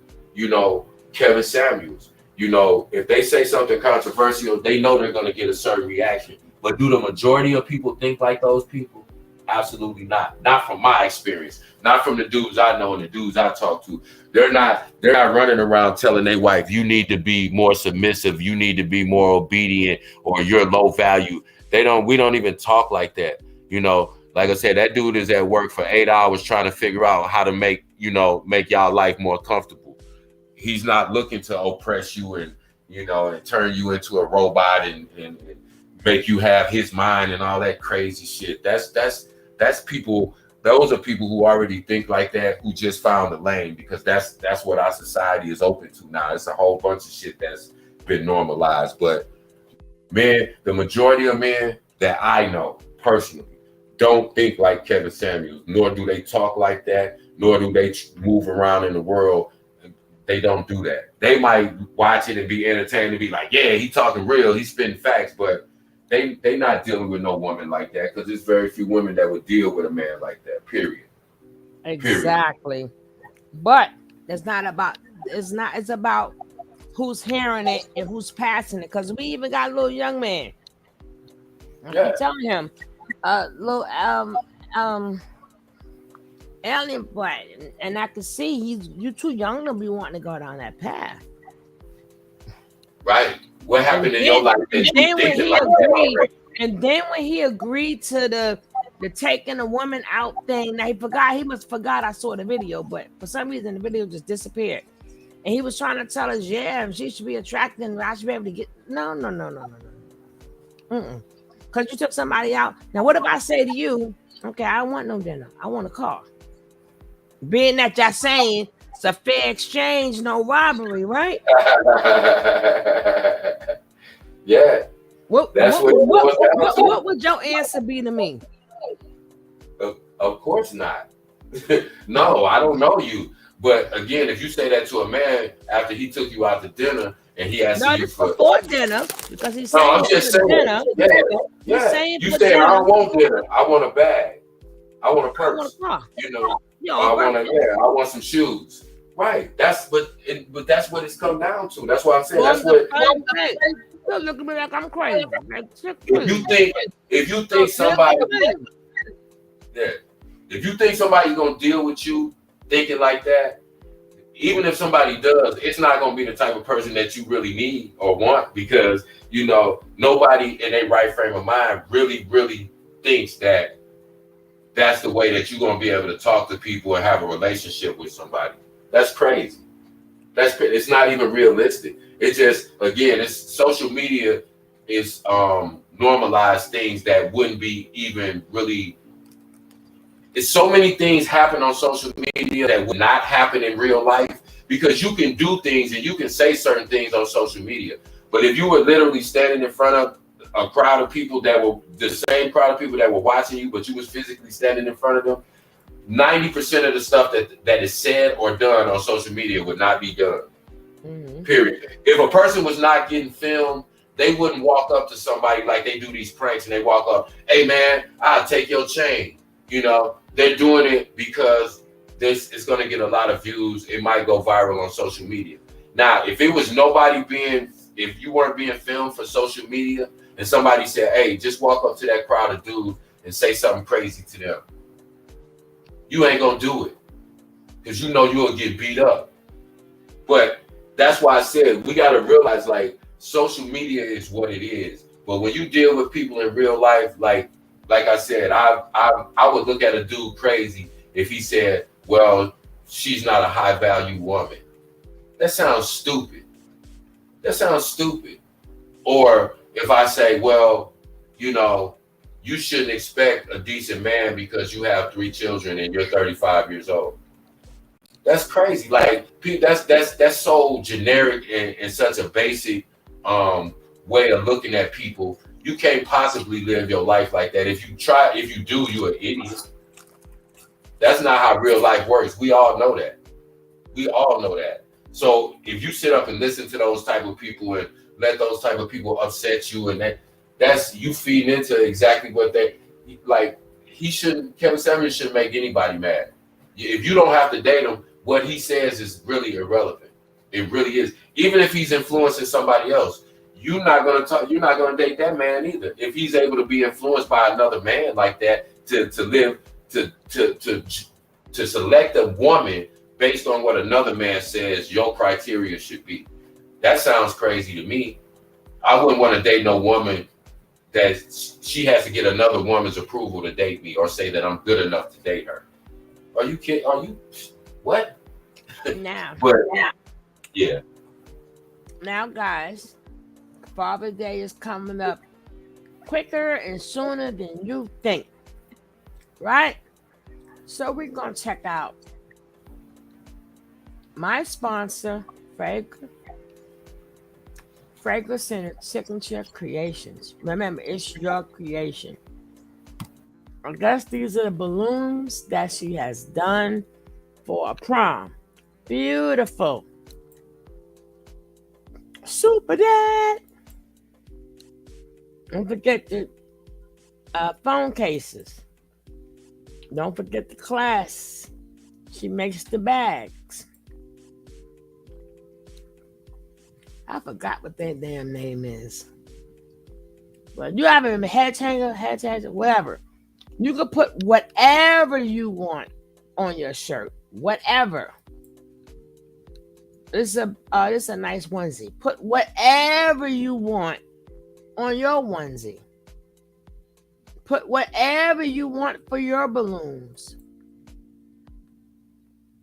Kevin Samuels. If they say something controversial, they know they're gonna get a certain reaction. But do the majority of people think like those people? Absolutely not. Not from my experience. Not from the dudes I know and the dudes I talk to. They're not running around telling their wife, you need to be more submissive, you need to be more obedient, or you're low value. We don't even talk like that. Like I said, that dude is at work for 8 hours trying to figure out how to make y'all life more comfortable. He's not looking to oppress you and turn you into a robot and make you have his mind and all that crazy shit. That's people. Those are people who already think like that, who just found the lane, because that's what our society is open to now. It's a whole bunch of shit that's been normalized. But men, the majority of men that I know personally don't think like Kevin Samuels, nor do they talk like that, nor do they move around in the world. They don't do that. They might watch it and be entertained and be like, yeah, he talking real, he's spitting facts, but they not dealing with no woman like that, because there's very few women that would deal with a man like that, period. Exactly. But it's about who's hearing it and who's passing it. Because we even got a little young man. I Yeah. keep telling him, little alien boy, and I can see you too young to be wanting to go down that path. Right. What happened in your life that you thinking like that already? And then when he agreed to the taking a woman out thing, now he must forgot I saw the video, but for some reason the video just disappeared. And he was trying to tell us, yeah, she should be attracted and I should be able to get no. Because you took somebody out. Now, what if I say to you, okay, I don't want no dinner. I want a car. Being that y'all saying it's a fair exchange, no robbery, right? Yeah. What would your answer be to me? Of course not. No, I don't know you. But again, if you say that to a man after he took you out to dinner and he asked you for before dinner, because he's saying no, I'm just saying dinner. Yeah. You say I don't want dinner. I want a bag. I want a purse. I want a car. You know, I want some shoes. Right. That's but that's what it's come down to. That's what I'm saying. That's what. You're looking at me like I'm crazy. If you think somebody, if you think somebody's gonna deal with you thinking like that, even if somebody does, it's not gonna be the type of person that you really need or want, because you know nobody in their right frame of mind really thinks that that's the way that you're gonna be able to talk to people and have a relationship with somebody. That's crazy. It's not even realistic. It's just, again, it's social media is normalized things that wouldn't be even really. It's so many things happen on social media that would not happen in real life, because you can do things and you can say certain things on social media. But if you were literally standing in front of a crowd of people that were the same crowd of people that were watching you, but you was physically standing in front of them, 90% of the stuff that is said or done on social media would not be done. Mm-hmm. Period. If a person was not getting filmed, they wouldn't walk up to somebody like they do these pranks and they walk up, hey man, I'll take your chain. You know, they're doing it because this is going to get a lot of views. It might go viral on social media. Now, if it was if you weren't being filmed for social media and somebody said, hey, just walk up to that crowd of dudes and say something crazy to them, you ain't going to do it because you know you'll get beat up. But that's why I said we got to realize, like, social media is what it is. But when you deal with people in real life, like I said, I would look at a dude crazy if he said, well, she's not a high value woman. That sounds stupid. Or if I say, well, you know, you shouldn't expect a decent man because you have 3 children and you're 35 years old. That's crazy. Like, that's so generic and such a basic way of looking at people. You can't possibly live your life like that. If you do, you're an idiot. That's not how real life works. We all know that. So if you sit up and listen to those type of people and let those type of people upset you, and that's you feeding into exactly what they like. Kevin Samuels shouldn't make anybody mad. If you don't have to date him, what he says is really irrelevant. It really is. Even if he's influencing somebody else, you're not gonna date that man either. If he's able to be influenced by another man like that to select a woman based on what another man says your criteria should be. That sounds crazy to me. I wouldn't want to date no woman that she has to get another woman's approval to date me or say that I'm good enough to date her. Are you kidding? Are you what? Now, yeah. Now, guys, Father's Day is coming up quicker and sooner than you think, right? So we're gonna check out my sponsor, Fragrance Signature Creations. Remember, it's your creation. I guess these are the balloons that she has done for a prom. Beautiful. Super Dad. Don't forget the phone cases. Don't forget the class. She makes the bags. I forgot what their damn name is. But you have a head changer, whatever. You can put whatever you want on your shirt. Whatever. This is a nice onesie. Put whatever you want on your onesie. Put whatever you want for your balloons.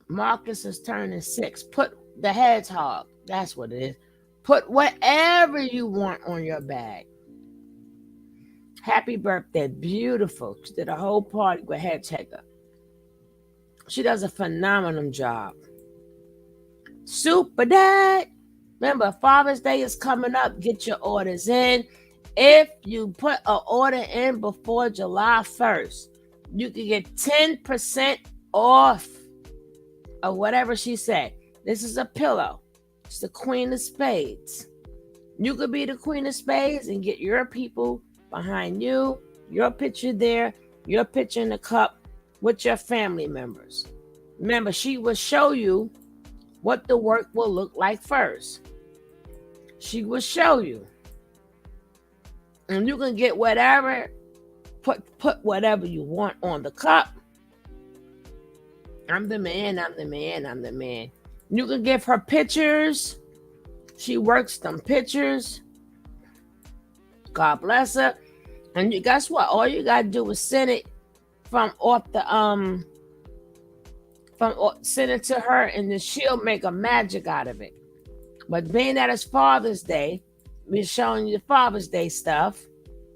Marcus is turning 6. Put the hedgehog. That's what it is. Put whatever you want on your bag. Happy birthday. Beautiful. She did a whole party with Head Checker. She does a phenomenal job. Super Dad. Remember, Father's Day is coming up. Get your orders in. If you put an order in before July 1st, you can get 10% off of whatever she said. This is a pillow. It's the Queen of Spades. You could be the Queen of Spades and get your people behind you, your picture there, your picture in the cup with your family members. Remember, she will show you what the work will look like first. She will show you. And you can get whatever, put whatever you want on the cup. I'm the man, I'm the man, I'm the man. You can give her pictures. She works them pictures. God bless her. And you guess what? All you gotta do is send it send it to her, and then she'll make a magic out of it. But being that it's Father's Day, we're showing you the Father's Day stuff.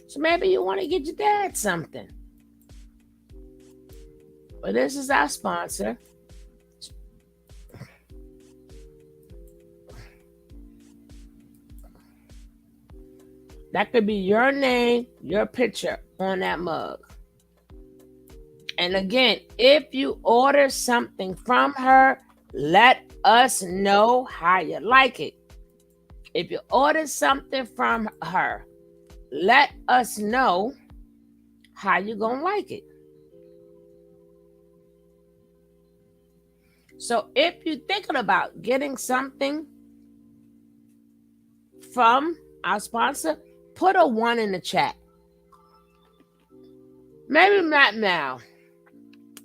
So maybe you want to get your dad something. Well, this is our sponsor. That could be your name, your picture on that mug. And again, if you order something from her, let us know how you like it. If you order something from her, let us know how you're going to like it. So if you're thinking about getting something from our sponsor, put a 1 in the chat. Maybe not now.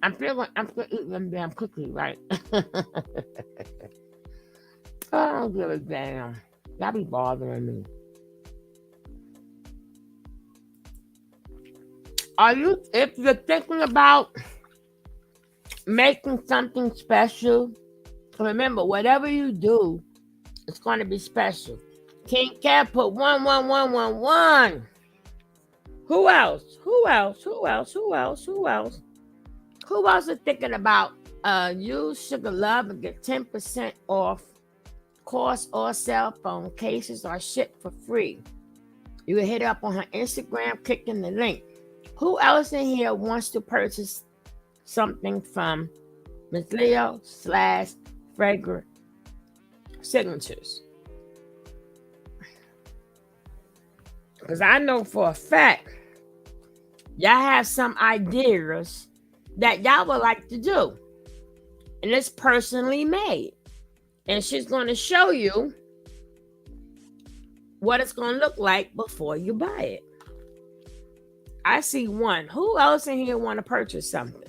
I'm eating them damn cookies, right? I don't give a damn. That be bothering me. If you're thinking about making something special, remember, whatever you do, it's going to be special. King Cat put 11111. Who else? Who else is thinking about use Sugar Love and get 10% off course or cell phone cases or ship for free? You can hit up on her Instagram, clicking the link. Who else in here wants to purchase something from Ms. Leo / Fragrant Signatures? Because I know for a fact y'all have some ideas that y'all would like to do. And it's personally made. And she's going to show you what it's going to look like before you buy it. I see one. Who else in here want to purchase something?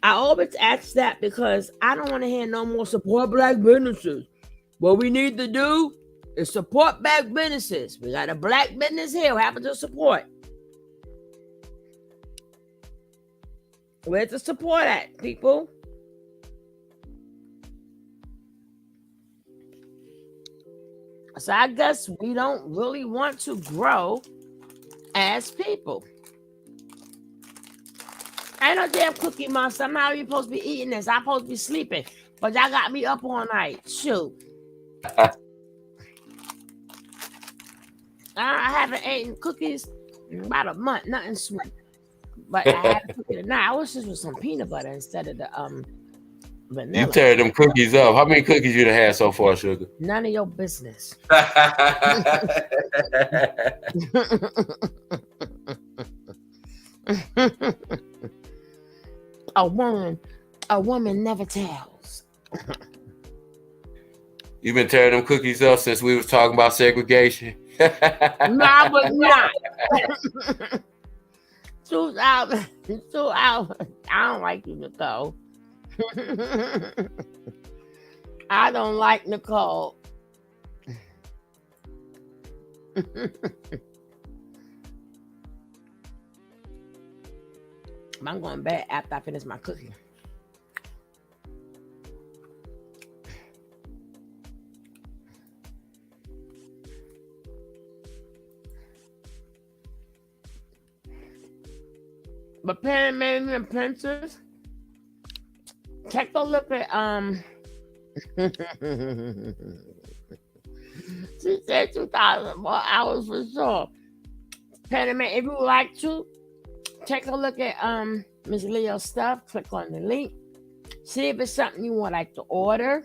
I always ask that because I don't want to hear no more support black businesses. What we need to do is support black businesses. We got a black business here we have to support. Where's the support at, people? So I guess we don't really want to grow as people. Ain't no damn Cookie Monster. I'm not even supposed to be eating this. I'm supposed to be sleeping. But y'all got me up all night. Shoot. I haven't eaten cookies in about a month. Nothing sweet. But I had a cookie tonight. I wish this was some peanut butter instead of the vanilla. You tear them cookies up. How many cookies you done had so far, Sugar? None of your business. A woman never tells. You been tearing them cookies up since we was talking about segregation? No, I was not. 2,000. I don't like you, Nicole. I don't like Nicole. I'm going to bed after I finish my cookie. But P.I.M.P. and Princess, take a look at she said 2,000 more hours for sure. P.I.M.P., if you would like to, take a look at Miss Leo's stuff. Click on the link. See if it's something you would like to order.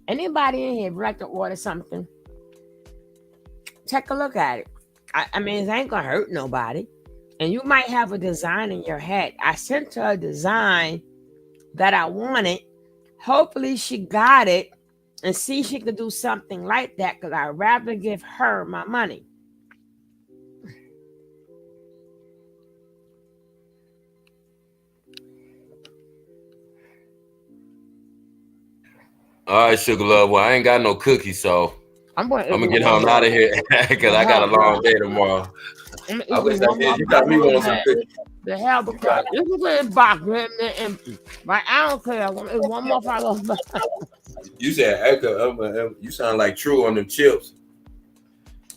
Anybody in here, if you like to order something, take a look at it. I mean, it ain't gonna hurt nobody. And you might have a design in your head. I sent her a design that I wanted. Hopefully she got it and see she could do something like that, because I'd rather give her my money. All right, Sugar Love. Well, I ain't got no cookies, so I'm gonna get on out of here because I got a long day tomorrow. I wish I did. You got me on some cookies. The hell, because this is a box empty. But I don't care. It's one more follow. You said Echo. You sound like True on them chips.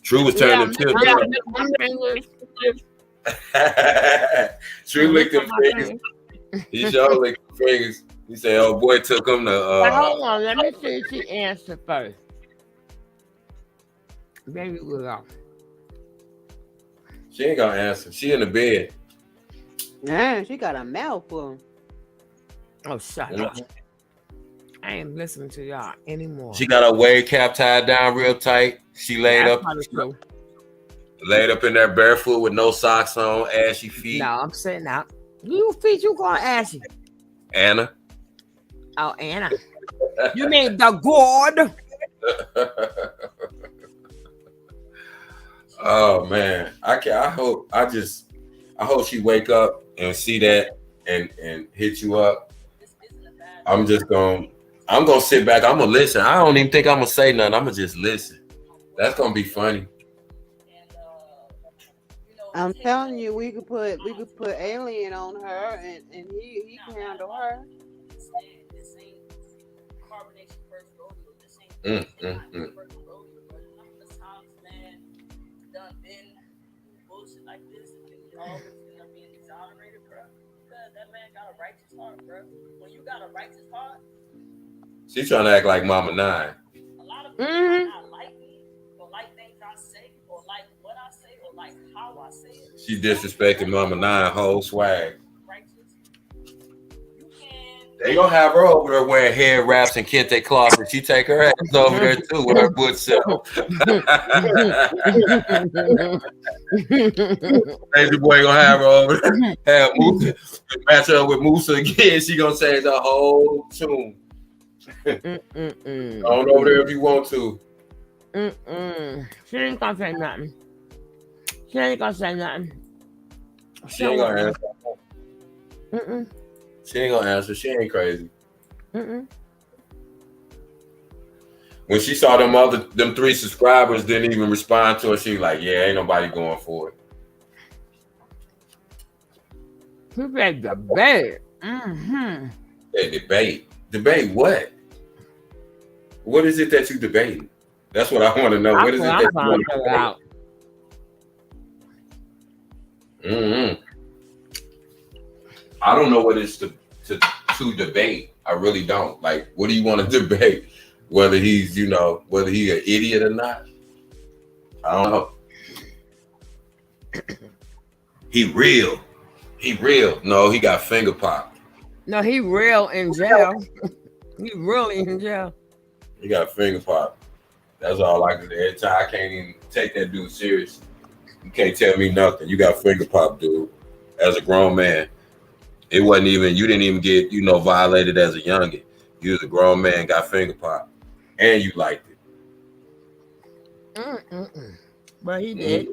True was turning them chips. True licked them fingers. He sure licked them fingers. He said, "Oh boy, took him to." Hold on, let me see if she answered first. Baby, we go. She ain't gonna answer. She in the bed. Yeah, she got a mouthful. Oh, shut up. I ain't listening to y'all anymore. She got her wave cap tied down real tight. She laid up in there barefoot with no socks on, ashy feet. No, I'm sitting out. You feet, you going ashy. Anna. Oh, Anna. You mean the gourd? Oh man, I hope she wake up and see that and hit you up. I'm gonna sit back. I'm gonna listen. I don't even think I'm gonna say nothing. I'm gonna just listen. That's gonna be funny. I'm telling you, we could put Alien on her, and he can handle her. When you got a righteous heart, She's trying to act like Mama Nine. a lot of people might not like me, or like things I say, or like what I say, or like how I say it. She disrespecting Mama Nine whole swag. They gonna have her over there wearing hair wraps and kente cloths, and she take her ass over there too with her good self. Crazy boy gonna have her over there, have Musa, match her with Musa again. She gonna change the whole tune. Go over there if you want to. She ain't gonna say nothing. She ain't gonna say nothing. She ain't gonna answer. She ain't gonna answer. She ain't crazy. When she saw them 3 subscribers didn't even respond to her, she was like, "Yeah, ain't nobody going for it." She said debate. Hey, debate what? What is it that you debating? That's what I want to know. What is it that you want to debate? I don't know what it's to debate. I really don't. Like, what do you want to debate? Whether he's, whether he an idiot or not? I don't know. He real. No, he got finger popped. No, he real in jail. He really in jail. He got finger popped. That's all I can say. Every time I can't even take that dude serious. You can't tell me nothing. You got finger popped, dude. As a grown man. It wasn't even, you didn't even get, violated as a youngin'. You was a grown man, got finger popped. and you liked it. But he did.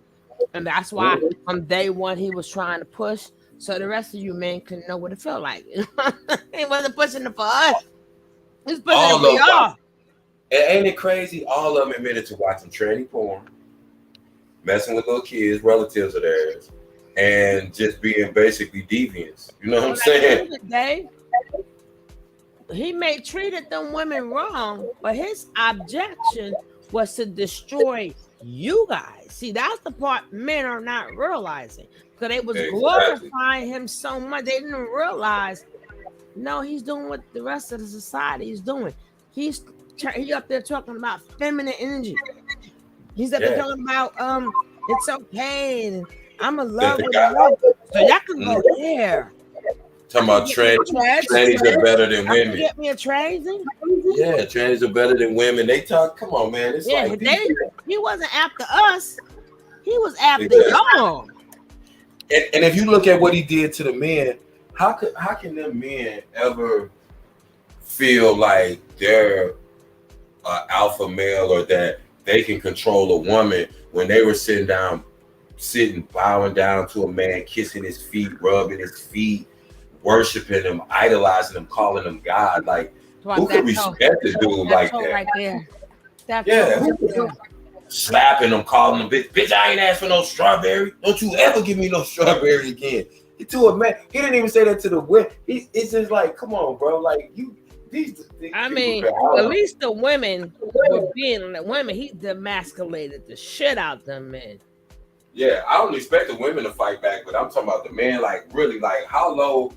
And that's why from day one he was trying to push so the rest of you men can know what it felt like. He wasn't pushing it for us. He was pushing it All for of y'all. them. And ain't it crazy? All of them admitted to watching tranny porn, messing with little kids, relatives of theirs, and just being basically deviants. You know what I'm saying? He may treated them women wrong, but his objection was to destroy you guys. See, that's the part men are not realizing. Because they was glorifying him so much, they didn't realize, no, he's doing what the rest of the society is doing. He up there talking about feminine energy. He's up there talking about it's okay and I'm in love with love. So y'all can go there. Talking about trannies are better than women. Get me a tranny? Yeah, trannies are better than women. They talk, come on, man. It's like he wasn't after us. He was after y'all. And if you look at what he did to the men, how can them men ever feel like they're an alpha male or that they can control a woman when they were sitting, bowing down to a man, kissing his feet, rubbing his feet, worshiping him, idolizing him, calling him God? Like, who could respect a dude like that? Right there. Slapping him, calling him bitch. I ain't asked for no strawberry. Don't you ever give me no strawberry again. He to a man. He didn't even say that to the women. It's just like, come on, bro. Like these I mean, at least the women were being the women. He demasculated the shit out them men. Yeah, I don't expect the women to fight back, but I'm talking about the men. Like, really, like how low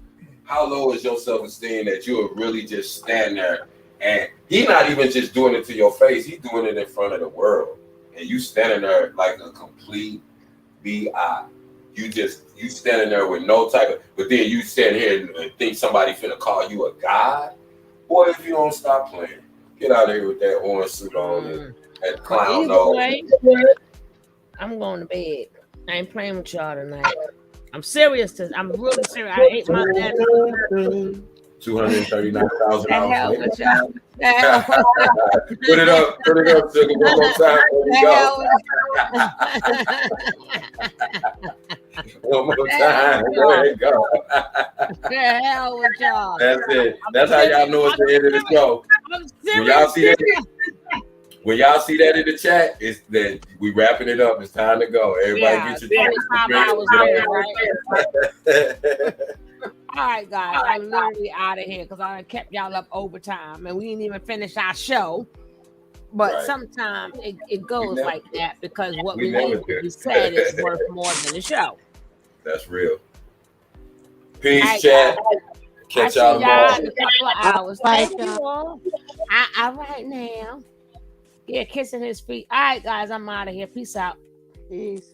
is your self-esteem that you are really just standing there and he's not even just doing it to your face. He's doing it in front of the world, and you standing there like a complete bi. You standing there with no type of, but then you stand here and think somebody finna call you a god. Boy, if you don't stop playing, get out of here with that orange suit on and that clown nose. I'm going to bed. I ain't playing with y'all tonight. I'm serious. I'm really serious. I hate my dad. $239,000. Put it up, sugar. One more time. One more time. There you go. The hell with y'all. That's it. That's how y'all know it's the end of the show. When y'all see that in the chat, it's that we wrapping it up. It's time to go. Everybody get your 35 hours later, right? All right, guys, I'm literally out of here because I kept y'all up overtime and we didn't even finish our show. But sometimes it goes like that because what we need to be said is worth more than the show. That's real. Peace, chat. Catch y'all tomorrow. In a couple of hours. Thank you all. All right now. Yeah, kissing his feet. All right, guys, I'm out of here. Peace out. Peace.